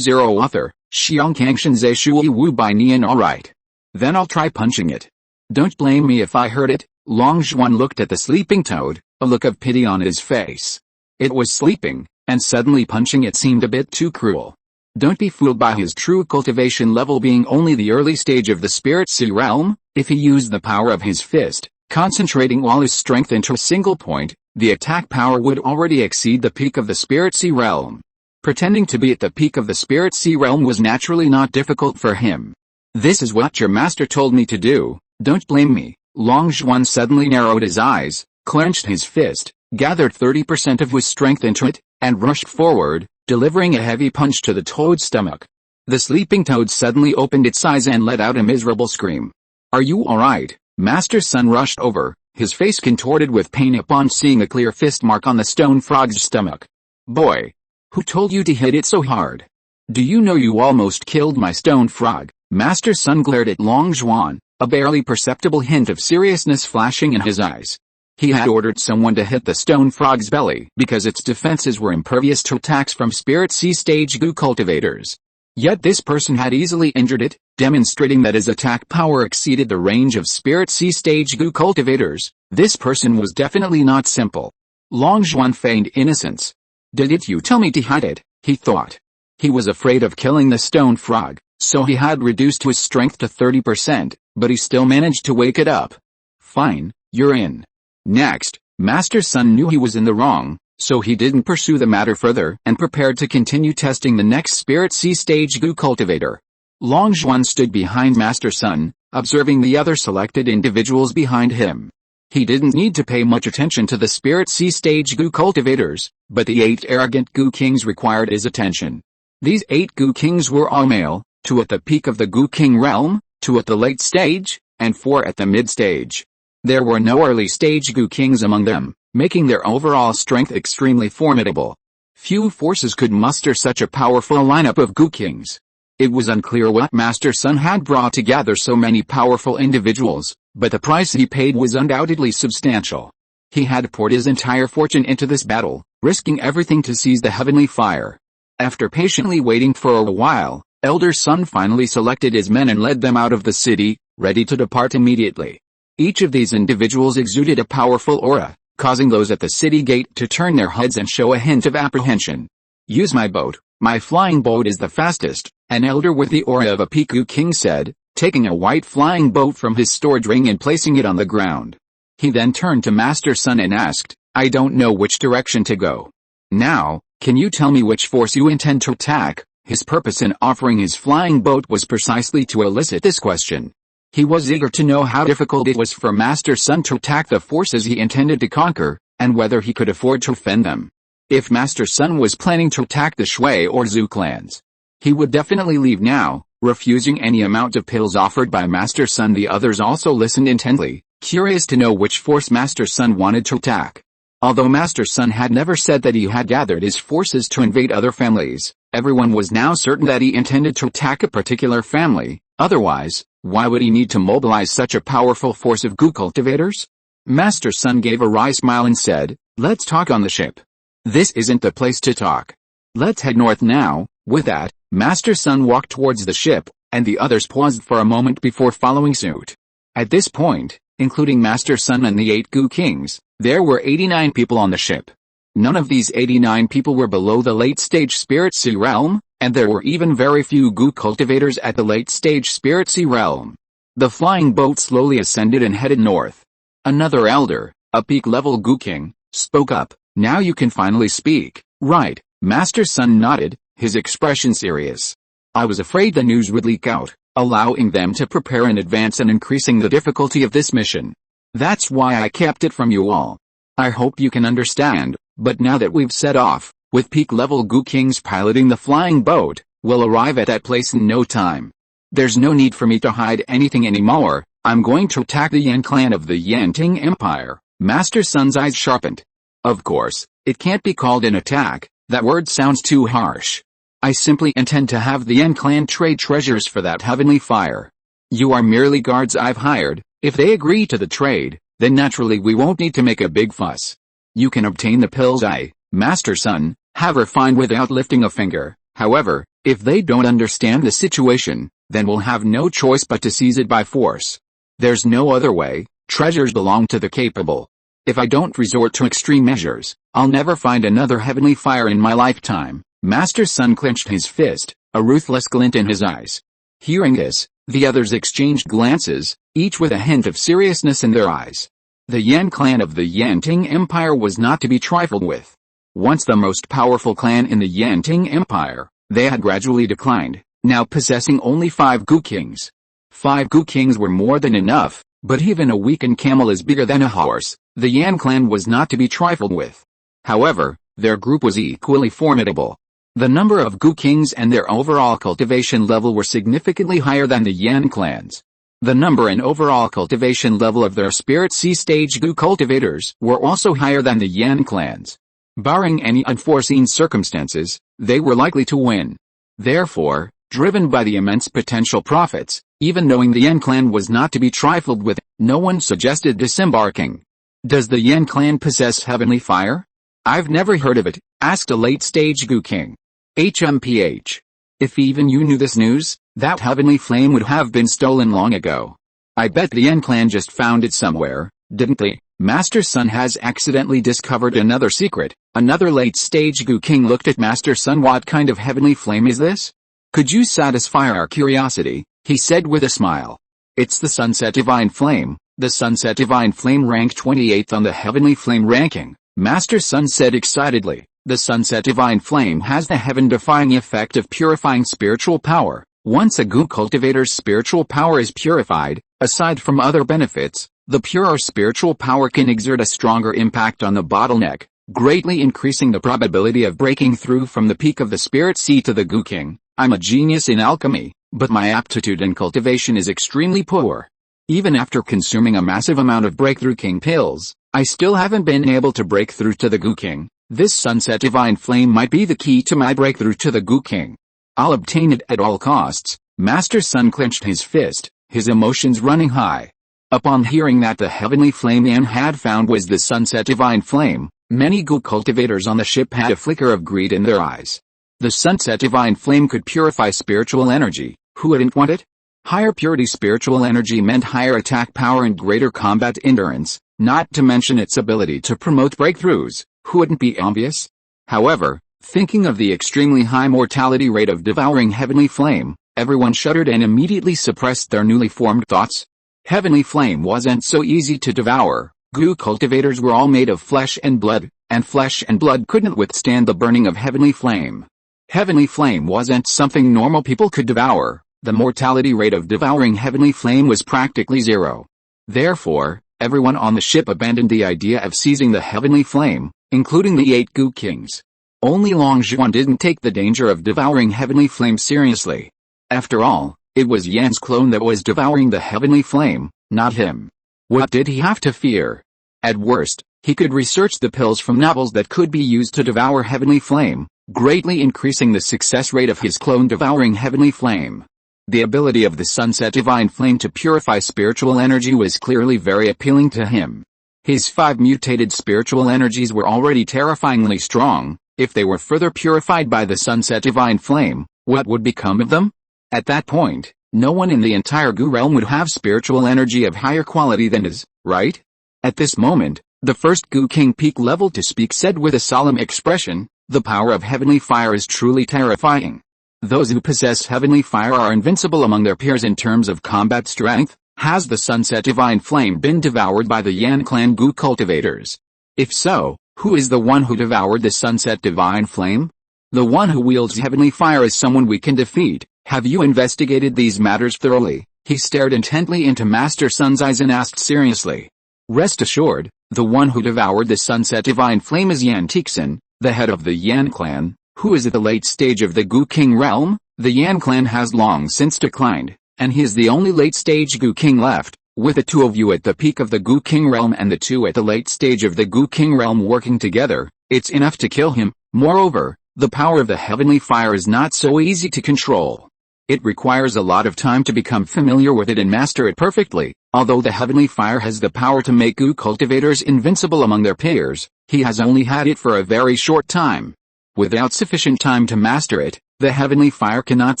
Author, Xiangkangshan Zhe Shui Wu by Nian. Alright. Then I'll try punching it. Don't blame me if I hurt it. Long Zhuan looked at the sleeping toad, a look of pity on his face. It was sleeping, and suddenly punching it seemed a bit too cruel. Don't be fooled by his true cultivation level being only the early stage of the Spirit C realm. If he used the power of his fist, concentrating all his strength into a single point, the attack power would already exceed the peak of the Spirit C realm. Pretending to be at the peak of the Spirit C realm was naturally not difficult for him. This is what your master told me to do, don't blame me. Long Zhuan suddenly narrowed his eyes, clenched his fist, gathered 30% of his strength into it, and rushed forward, delivering a heavy punch to the toad's stomach. The sleeping toad suddenly opened its eyes and let out a miserable scream. Are you alright? Master Sun rushed over, his face contorted with pain upon seeing a clear fist mark on the stone frog's stomach. Boy! Who told you to hit it so hard? Do you know you almost killed my stone frog? Master Sun glared at Long Zhuan, a barely perceptible hint of seriousness flashing in his eyes. He had ordered someone to hit the stone frog's belly because its defenses were impervious to attacks from Spirit C stage goo cultivators. Yet this person had easily injured it, demonstrating that his attack power exceeded the range of Spirit C stage goo cultivators. This person was definitely not simple. Long Zhuan feigned innocence. Did you tell me to hit it? He thought. He was afraid of killing the stone frog, so he had reduced his strength to 30%, but he still managed to wake it up. Fine, you're in. Next, Master Sun knew he was in the wrong, so he didn't pursue the matter further and prepared to continue testing the next Spirit C stage goo cultivator. Long Zhuan stood behind Master Sun, observing the other selected individuals behind him. He didn't need to pay much attention to the Spirit C stage goo cultivators, but the 8 arrogant goo kings required his attention. These 8 goo kings were all male, 2 at the peak of the goo king realm, 2 at the late stage, and 4 at the mid stage. There were no early stage goo kings among them, making their overall strength extremely formidable. Few forces could muster such a powerful lineup of goo kings. It was unclear what Master Sun had brought to gather so many powerful individuals, but the price he paid was undoubtedly substantial. He had poured his entire fortune into this battle, risking everything to seize the heavenly fire. After patiently waiting for a while, Elder Sun finally selected his men and led them out of the city, ready to depart immediately. Each of these individuals exuded a powerful aura, causing those at the city gate to turn their heads and show a hint of apprehension. Use my boat, my flying boat is the fastest, an elder with the aura of a Piku king said, taking a white flying boat from his storage ring and placing it on the ground. He then turned to Master Sun and asked, I don't know which direction to go. Now, Can you tell me which force you intend to attack? His purpose in offering his flying boat was precisely to elicit this question. He was eager to know how difficult it was for Master Sun to attack the forces he intended to conquer, and whether he could afford to offend them. If Master Sun was planning to attack the Shui or Zhu clans, he would definitely leave now, refusing any amount of pills offered by Master Sun. The others also listened intently, curious to know which force Master Sun wanted to attack. Although Master Sun had never said that he had gathered his forces to invade other families, everyone was now certain that he intended to attack a particular family. Otherwise, why would he need to mobilize such a powerful force of goo cultivators? Master Sun gave a wry smile and said, "Let's talk on the ship. This isn't the place to talk. Let's head north now." With that, Master Sun walked towards the ship, and the others paused for a moment before following suit. At this point, including Master Sun and the 8 Goo Kings, there were 89 people on the ship. None of these 89 people were below the late-stage Spirit Sea realm, and there were even very few Goo cultivators at the late-stage Spirit Sea realm. The flying boat slowly ascended and headed north. Another elder, a peak-level Goo King, spoke up. "Now you can finally speak, right?" Master Sun nodded, his expression serious. "I was afraid the news would leak out, allowing them to prepare in advance and increasing the difficulty of this mission. That's why I kept it from you all. I hope you can understand, but now that we've set off, with peak-level Goo Kings piloting the flying boat, we'll arrive at that place in no time. There's no need for me to hide anything anymore. I'm going to attack the Yan clan of the Yanting Empire." Master Sun's eyes sharpened. "Of course, it can't be called an attack, that word sounds too harsh. I simply intend to have the Yan clan trade treasures for that heavenly fire. You are merely guards I've hired. If they agree to the trade, then naturally we won't need to make a big fuss. You can obtain the pills Master Sun, have refined without lifting a finger. However, if they don't understand the situation, then we'll have no choice but to seize it by force. There's no other way. Treasures belong to the capable. If I don't resort to extreme measures, I'll never find another heavenly fire in my lifetime." Master Sun clenched his fist, a ruthless glint in his eyes. Hearing this, the others exchanged glances, each with a hint of seriousness in their eyes. The Yan clan of the Yanting Empire was not to be trifled with. Once the most powerful clan in the Yanting Empire, they had gradually declined, now possessing only 5 Goo Kings. 5 Goo Kings were more than enough, but even a weakened camel is bigger than a horse. The Yan clan was not to be trifled with. However, their group was equally formidable. The number of Goo Kings and their overall cultivation level were significantly higher than the Yan clans. The number and overall cultivation level of their Spirit Sea stage Goo cultivators were also higher than the Yan clans. Barring any unforeseen circumstances, they were likely to win. Therefore, driven by the immense potential profits, even knowing the Yan clan was not to be trifled with, no one suggested disembarking. "Does the Yan clan possess heavenly fire?" "I've never heard of it," asked a late-stage Goo King. HMPH. "If even you knew this news, that heavenly flame would have been stolen long ago. I bet the Yan clan just found it somewhere, didn't they?" Master Sun has accidentally discovered another secret. Another late-stage Goo King looked at Master Sun. "What kind of heavenly flame is this? Could you satisfy our curiosity?" he said with a smile. "It's the Sunset Divine Flame. The Sunset Divine Flame ranked 28th on the Heavenly Flame ranking," Master Sun said excitedly. "The Sunset Divine Flame has the heaven-defying effect of purifying spiritual power. Once a Goo cultivator's spiritual power is purified, aside from other benefits, the purer spiritual power can exert a stronger impact on the bottleneck, greatly increasing the probability of breaking through from the peak of the Spirit Sea to the Goo King. I'm a genius in alchemy, but my aptitude in cultivation is extremely poor. Even after consuming a massive amount of Breakthrough King pills, I still haven't been able to break through to the Goo King. This Sunset Divine Flame might be the key to my breakthrough to the Goo King. I'll obtain it at all costs." Master Sun clenched his fist, his emotions running high. Upon hearing that the heavenly flame Yan had found was the Sunset Divine Flame, many Goo cultivators on the ship had a flicker of greed in their eyes. The Sunset Divine Flame could purify spiritual energy. Who wouldn't want it? Higher purity spiritual energy meant higher attack power and greater combat endurance, not to mention its ability to promote breakthroughs. Who wouldn't be obvious? However, thinking of the extremely high mortality rate of devouring heavenly flame, everyone shuddered and immediately suppressed their newly formed thoughts. Heavenly flame wasn't so easy to devour. Goo cultivators were all made of flesh and blood, and flesh and blood couldn't withstand the burning of heavenly flame. Heavenly flame wasn't something normal people could devour. The mortality rate of devouring heavenly flame was practically zero. Therefore, everyone on the ship abandoned the idea of seizing the heavenly flame, including the 8 Gu Kings. Only Long Zhuan didn't take the danger of devouring heavenly flame seriously. After all, it was Yan's clone that was devouring the heavenly flame, not him. What did he have to fear? At worst, he could research the pills from novels that could be used to devour heavenly flame, greatly increasing the success rate of his clone devouring heavenly flame. The ability of the sunset divine flame to purify spiritual energy was clearly very appealing to him. His 5 mutated spiritual energies were already terrifyingly strong. If they were further purified by the sunset divine flame, what would become of them? At that point, no one in the entire Gu realm would have spiritual energy of higher quality than his, right? At this moment, the first Gu King peak level to speak said with a solemn expression, "The power of heavenly fire is truly terrifying. Those who possess heavenly fire are invincible among their peers in terms of combat strength. Has the sunset divine flame been devoured by the Yan clan Gu cultivators? If so, who is the one who devoured the sunset divine flame? The one who wields heavenly fire is someone we can defeat. Have you investigated these matters thoroughly?" He stared intently into Master Sun's eyes and asked seriously. Rest assured, the one who devoured the sunset divine flame is Yan Tixin, the head of the Yan clan, who is at the late stage of the Gu King realm. The Yan clan has long since declined, and he is the only late-stage Gu King left. With the 2 of you at the peak of the Gu King realm and the 2 at the late stage of the Gu King realm working together, it's enough to kill him. Moreover, the power of the heavenly fire is not so easy to control. It requires a lot of time to become familiar with it and master it perfectly. Although the heavenly fire has the power to make Gu cultivators invincible among their peers, he has only had it for a very short time. Without sufficient time to master it, the heavenly fire cannot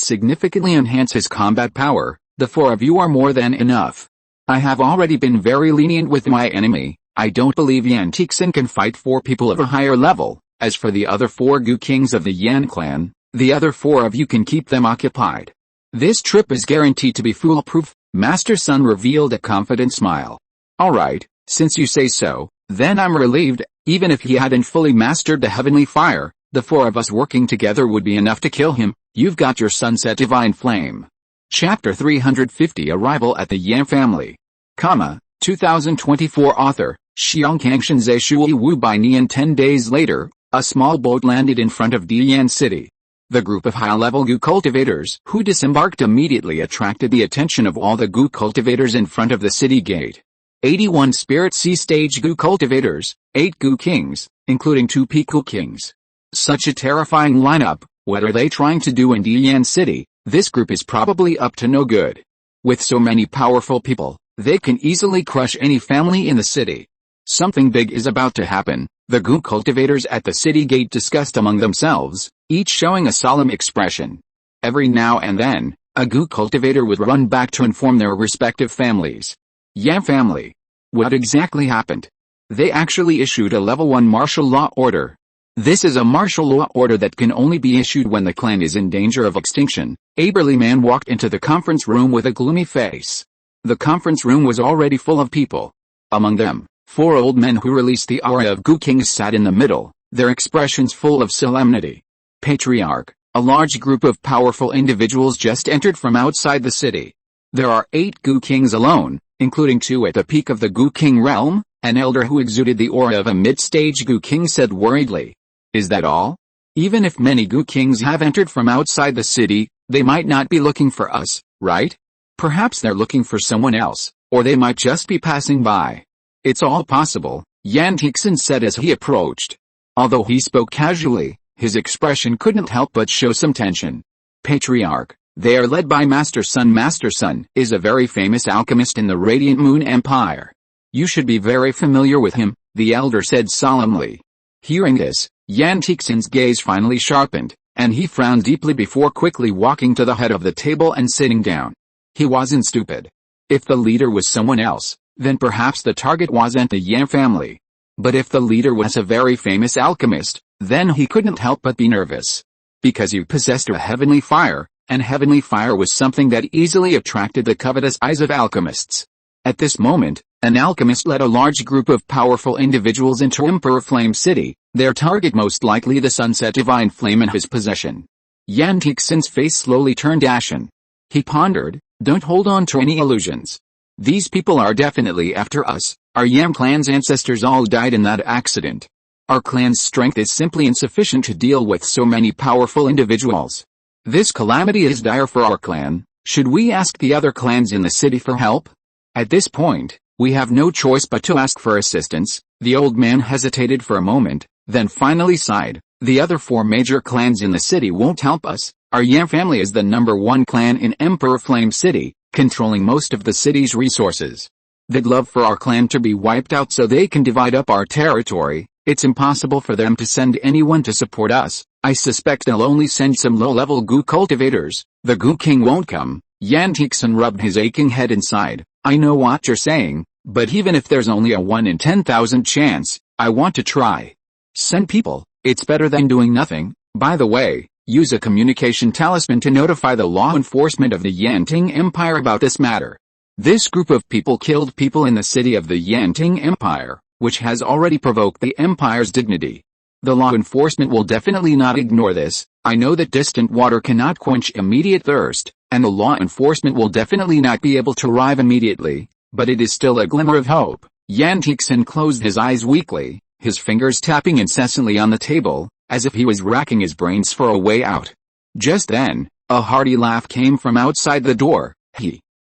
significantly enhance his combat power. The 4 of you are more than enough. I have already been very lenient with my enemy. I don't believe Yan Tixin can fight 4 people of a higher level. As for the other 4 Gu Kings of the Yan clan, the other 4 of you can keep them occupied. This trip is guaranteed to be foolproof. Master Sun revealed a confident smile. Alright, since you say so, then I'm relieved. Even if he hadn't fully mastered the heavenly fire, the 4 of us working together would be enough to kill him. You've got your sunset divine flame. Chapter 350 Arrival at the Yan family. 2024 Author, Xiangkangshan Zhe Shui Wu by Nian. 10 days later, a small boat landed in front of Diyan City. The group of high-level Gu cultivators who disembarked immediately attracted the attention of all the Gu cultivators in front of the city gate. 81 Spirit C-stage Gu cultivators, 8 Gu Kings, including 2 Peak Gu Kings. Such a terrifying lineup. What are they trying to do in Diyan City? This group is probably up to no good. With so many powerful people, they can easily crush any family in the city. Something big is about to happen. The Gu cultivators at the city gate discussed among themselves, each showing a solemn expression. Every now and then, a Gu cultivator would run back to inform their respective families. Yan family. What exactly happened? They actually issued a level 1 martial law order. This is a martial law order that can only be issued when the clan is in danger of extinction. A burly man walked into the conference room with a gloomy face. The conference room was already full of people. Among them, 4 old men who released the aura of Gu Kings sat in the middle, their expressions full of solemnity. Patriarch, a large group of powerful individuals just entered from outside the city. There are 8 Gu Kings alone, including 2 at the peak of the Gu King realm. An elder who exuded the aura of a mid-stage Gu King said worriedly. Is that all? Even if many Gu Kings have entered from outside the city, they might not be looking for us, right? Perhaps they're looking for someone else, or they might just be passing by. It's all possible, Yan Tixin said as he approached. Although he spoke casually, his expression couldn't help but show some tension. Patriarch, they are led by Master Sun. Master Sun is a very famous alchemist in the Radiant Moon Empire. You should be very familiar with him, the elder said solemnly. Hearing this, Yan Tixin's gaze finally sharpened, and he frowned deeply before quickly walking to the head of the table and sitting down. He wasn't stupid. If the leader was someone else, then perhaps the target wasn't the Yan family. But if the leader was a very famous alchemist, then he couldn't help but be nervous. Because he possessed a heavenly fire, and heavenly fire was something that easily attracted the covetous eyes of alchemists. At this moment, an alchemist led a large group of powerful individuals into Emperor Flame City. Their target most likely the sunset divine flame in his possession. Yan Tixin's face slowly turned ashen. He pondered, don't hold on to any illusions. These people are definitely after us. Our Yan clan's ancestors all died in that accident. Our clan's strength is simply insufficient to deal with so many powerful individuals. This calamity is dire for our clan. Should we ask the other clans in the city for help? At this point, we have no choice but to ask for assistance. The old man hesitated for a moment, then finally sighed. The other 4 major clans in the city won't help us. Our Yan family is the #1 clan in Emperor Flame City, controlling most of the city's resources. They'd love for our clan to be wiped out so they can divide up our territory. It's impossible for them to send anyone to support us. I suspect they'll only send some low-level goo cultivators. The Goo King won't come. Yan Tixin rubbed his aching head and sighed. I know what you're saying, but even if there's only a 1 in 10,000 chance, I want to try. Send people. It's better than doing nothing. By the way, use a communication talisman to notify the law enforcement of the Yanting Empire about this matter. This group of people killed people in the city of the Yanting Empire, which has already provoked the Empire's dignity. The law enforcement will definitely not ignore this. I know that distant water cannot quench immediate thirst, and the law enforcement will definitely not be able to arrive immediately, but it is still a glimmer of hope. Yan Tixin closed his eyes weakly, his fingers tapping incessantly on the table, as if he was racking his brains for a way out. Just then, a hearty laugh came from outside the door.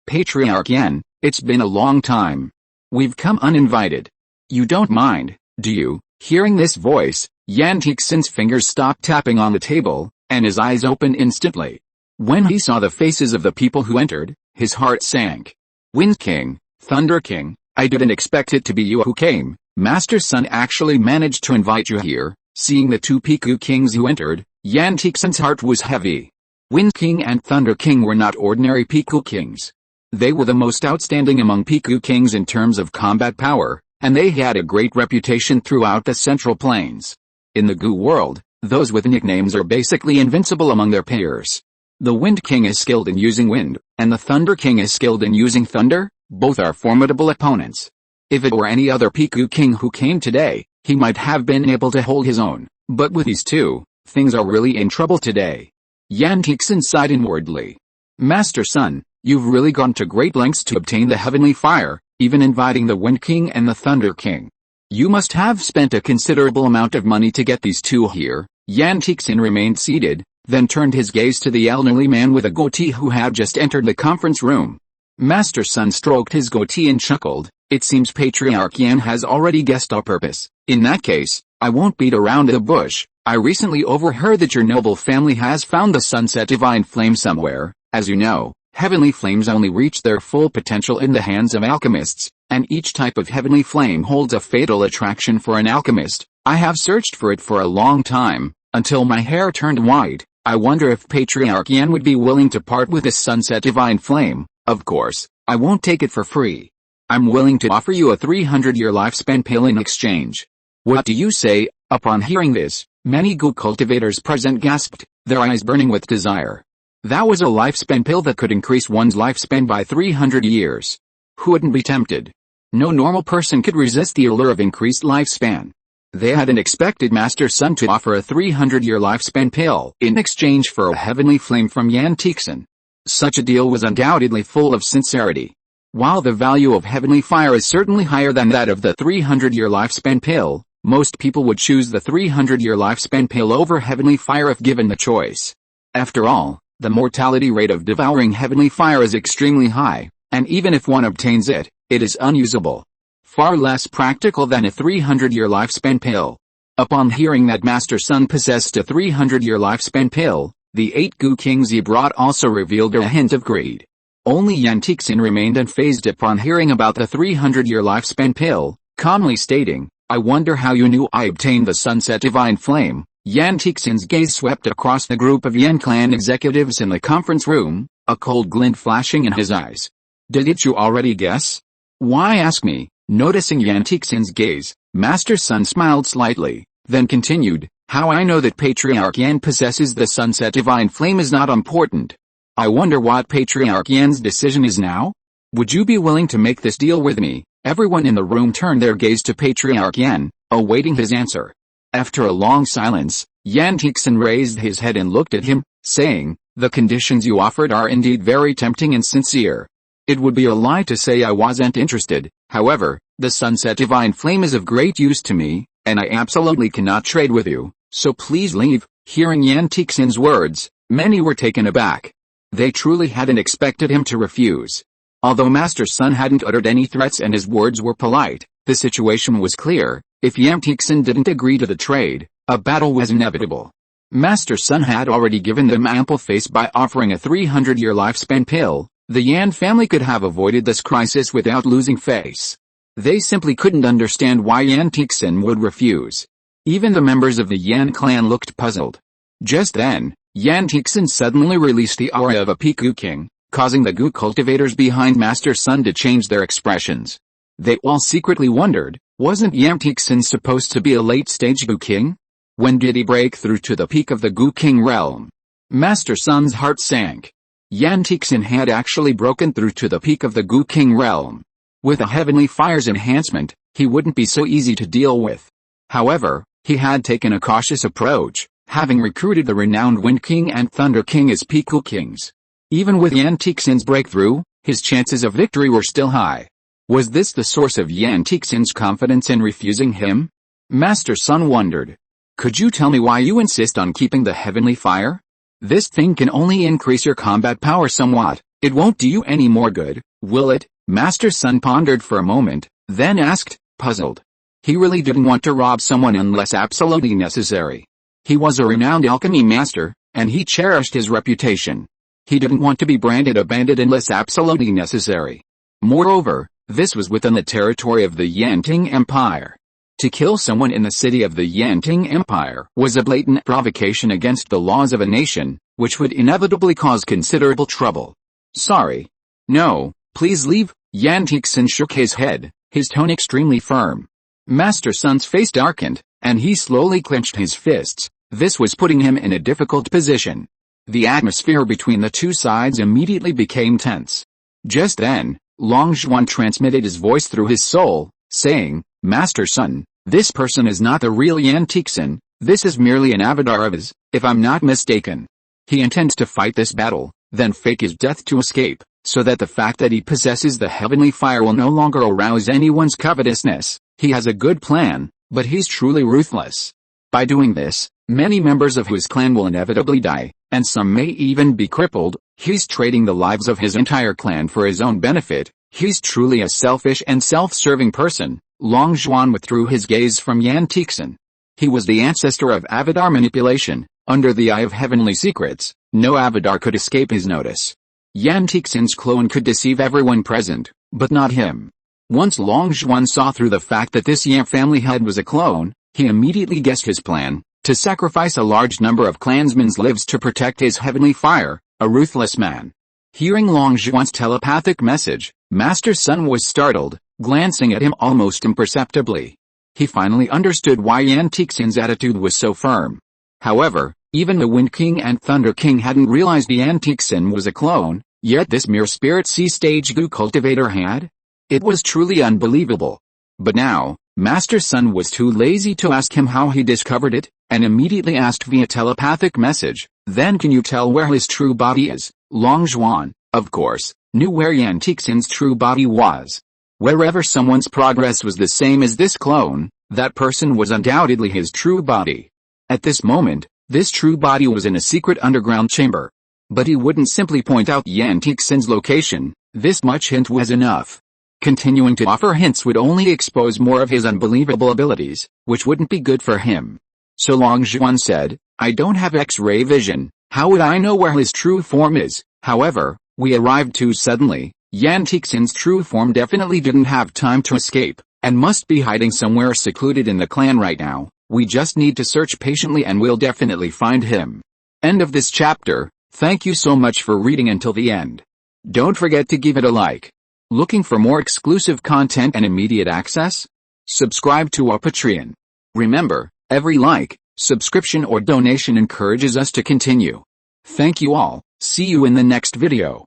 Patriarch Yan, it's been a long time. We've come uninvited. You don't mind, do you? Hearing this voice, Yan Tixin's fingers stopped tapping on the table, and his eyes opened instantly. When he saw the faces of the people who entered, his heart sank. Wind King, Thunder King, I didn't expect it to be you who came. Master Sun actually managed to invite you here. Seeing the 2 Piku Kings who entered, Yan Tixin's heart was heavy. Wind King and Thunder King were not ordinary Piku Kings. They were the most outstanding among Piku Kings in terms of combat power, and they had a great reputation throughout the Central Plains. In the Goo world, those with nicknames are basically invincible among their peers. The Wind King is skilled in using wind, and the Thunder King is skilled in using thunder. Both are formidable opponents. If it were any other Piku King who came today, he might have been able to hold his own, but with these 2, things are really in trouble today. Yan Tixin sighed inwardly. Master Sun, you've really gone to great lengths to obtain the heavenly fire, even inviting the Wind King and the Thunder King. You must have spent a considerable amount of money to get these 2 here. Yan Tixin remained seated, then turned his gaze to the elderly man with a goatee who had just entered the conference room. Master Sun stroked his goatee and chuckled. It seems Patriarch Yan has already guessed our purpose. In that case, I won't beat around the bush. I recently overheard that your noble family has found the sunset divine flame somewhere. As you know, heavenly flames only reach their full potential in the hands of alchemists, and each type of heavenly flame holds a fatal attraction for an alchemist. I have searched for it for a long time, until my hair turned white. I wonder if Patriarch Yan would be willing to part with this sunset divine flame. Of course, I won't take it for free. I'm willing to offer you a 300-year lifespan pale in exchange. What do you say? Upon hearing this, many Goo cultivators present gasped, their eyes burning with desire. That was a lifespan pill that could increase one's lifespan by 300 years. Who wouldn't be tempted? No normal person could resist the allure of increased lifespan. They hadn't expected Master Sun to offer a 300-year lifespan pill in exchange for a heavenly flame from Yan Tixin. Such a deal was undoubtedly full of sincerity. While the value of heavenly fire is certainly higher than that of the 300-year lifespan pill, most people would choose the 300-year lifespan pill over heavenly fire if given the choice. After all, the mortality rate of devouring heavenly fire is extremely high, and even if one obtains it, it is unusable. Far less practical than a 300-year lifespan pill. Upon hearing that Master Sun possessed a 300-year lifespan pill, the 8 Goo Kings he brought also revealed a hint of greed. Only Yan Tixin remained unfazed upon hearing about the 300-year lifespan pill, calmly stating, I wonder how you knew I obtained the sunset divine flame. Yan Tixin's gaze swept across the group of Yan clan executives in the conference room, a cold glint flashing in his eyes. Didn't you already guess? Why ask me? Noticing Yan Tixin's gaze, Master Sun smiled slightly, then continued, how I know that Patriarch Yan possesses the sunset divine flame is not important. I wonder what Patriarch Yan's decision is now? Would you be willing to make this deal with me? Everyone in the room turned their gaze to Patriarch Yan, awaiting his answer. After a long silence, Yan Tixin raised his head and looked at him, saying, "The conditions you offered are indeed very tempting and sincere. It would be a lie to say I wasn't interested. However, the sunset divine flame is of great use to me, and I absolutely cannot trade with you, so please leave." Hearing Yan Tixin's words, many were taken aback. They truly hadn't expected him to refuse. Although Master Sun hadn't uttered any threats and his words were polite, the situation was clear. If Yan Tixin didn't agree to the trade, a battle was inevitable. Master Sun had already given them ample face by offering a 300-year lifespan pill. The Yan family could have avoided this crisis without losing face. They simply couldn't understand why Yan Tixin would refuse. Even the members of the Yan clan looked puzzled. Just then, Yan Tixin suddenly released the aura of a Piku king, causing the Gu cultivators behind Master Sun to change their expressions. They all secretly wondered, wasn't Yan Tixin supposed to be a late-stage Gu king? When did he break through to the peak of the Gu king realm? Master Sun's heart sank. Yan Tixin had actually broken through to the peak of the Gu king realm. With a heavenly fire's enhancement, he wouldn't be so easy to deal with. However, he had taken a cautious approach, having recruited the renowned Wind King and Thunder King as Piku kings. Even with Yan Tixin's breakthrough, his chances of victory were still high. Was this the source of Yan Tixin's confidence in refusing him? Master Sun wondered. Could you tell me why you insist on keeping the heavenly fire? This thing can only increase your combat power somewhat. It won't do you any more good, will it? Master Sun pondered for a moment, then asked, puzzled. He really didn't want to rob someone unless absolutely necessary. He was a renowned alchemy master, and he cherished his reputation. He didn't want to be branded a bandit unless absolutely necessary. Moreover, this was within the territory of the Yanting Empire. To kill someone in the city of the Yanting Empire was a blatant provocation against the laws of a nation, which would inevitably cause considerable trouble. Sorry. No, please leave. Yan Tixin shook his head, his tone extremely firm. Master Sun's face darkened, and he slowly clenched his fists. This was putting him in a difficult position. The atmosphere between the two sides immediately became tense. Just then, Long Zhuan transmitted his voice through his soul, saying, Master Sun, this person is not the real Yan Tixin, this is merely an avatar of his, if I'm not mistaken. He intends to fight this battle, then fake his death to escape, so that the fact that he possesses the heavenly fire will no longer arouse anyone's covetousness. He has a good plan, but he's truly ruthless. By doing this, many members of his clan will inevitably die, and some may even be crippled. He's trading the lives of his entire clan for his own benefit. He's truly a selfish and self-serving person. Long Zhuan withdrew his gaze from Yan Tixin. He was the ancestor of avatar manipulation. Under the eye of heavenly secrets, no avatar could escape his notice. Yan Tixin's clone could deceive everyone present, but not him. Once Long Zhuan saw through the fact that this Yan family head was a clone, he immediately guessed his plan, to sacrifice a large number of clansmen's lives to protect his heavenly fire, a ruthless man. Hearing Long Zhuan's telepathic message, Master Sun was startled, glancing at him almost imperceptibly. He finally understood why Yan Tixin's attitude was so firm. However, even the Wind King and Thunder King hadn't realized Yan Tixin was a clone, yet this mere spirit C-stage Gu cultivator had? It was truly unbelievable. But now, Master Sun was too lazy to ask him how he discovered it, and immediately asked via telepathic message, then can you tell where his true body is? Long Zhuan, of course, knew where Yan Tixin's true body was. Wherever someone's progress was the same as this clone, that person was undoubtedly his true body. At this moment, this true body was in a secret underground chamber. But he wouldn't simply point out Yan Tixin's location, this much hint was enough. Continuing to offer hints would only expose more of his unbelievable abilities, which wouldn't be good for him. So Long Zhuan said, I don't have X-ray vision, how would I know where his true form is? However, we arrived too suddenly. Yan Tixin's true form definitely didn't have time to escape, and must be hiding somewhere secluded in the clan right now. We just need to search patiently and we'll definitely find him. End of this chapter. Thank you so much for reading until the end. Don't forget to give it a like. Looking for more exclusive content and immediate access? Subscribe to our Patreon. Remember, every like, subscription or donation encourages us to continue. Thank you all. See you in the next video.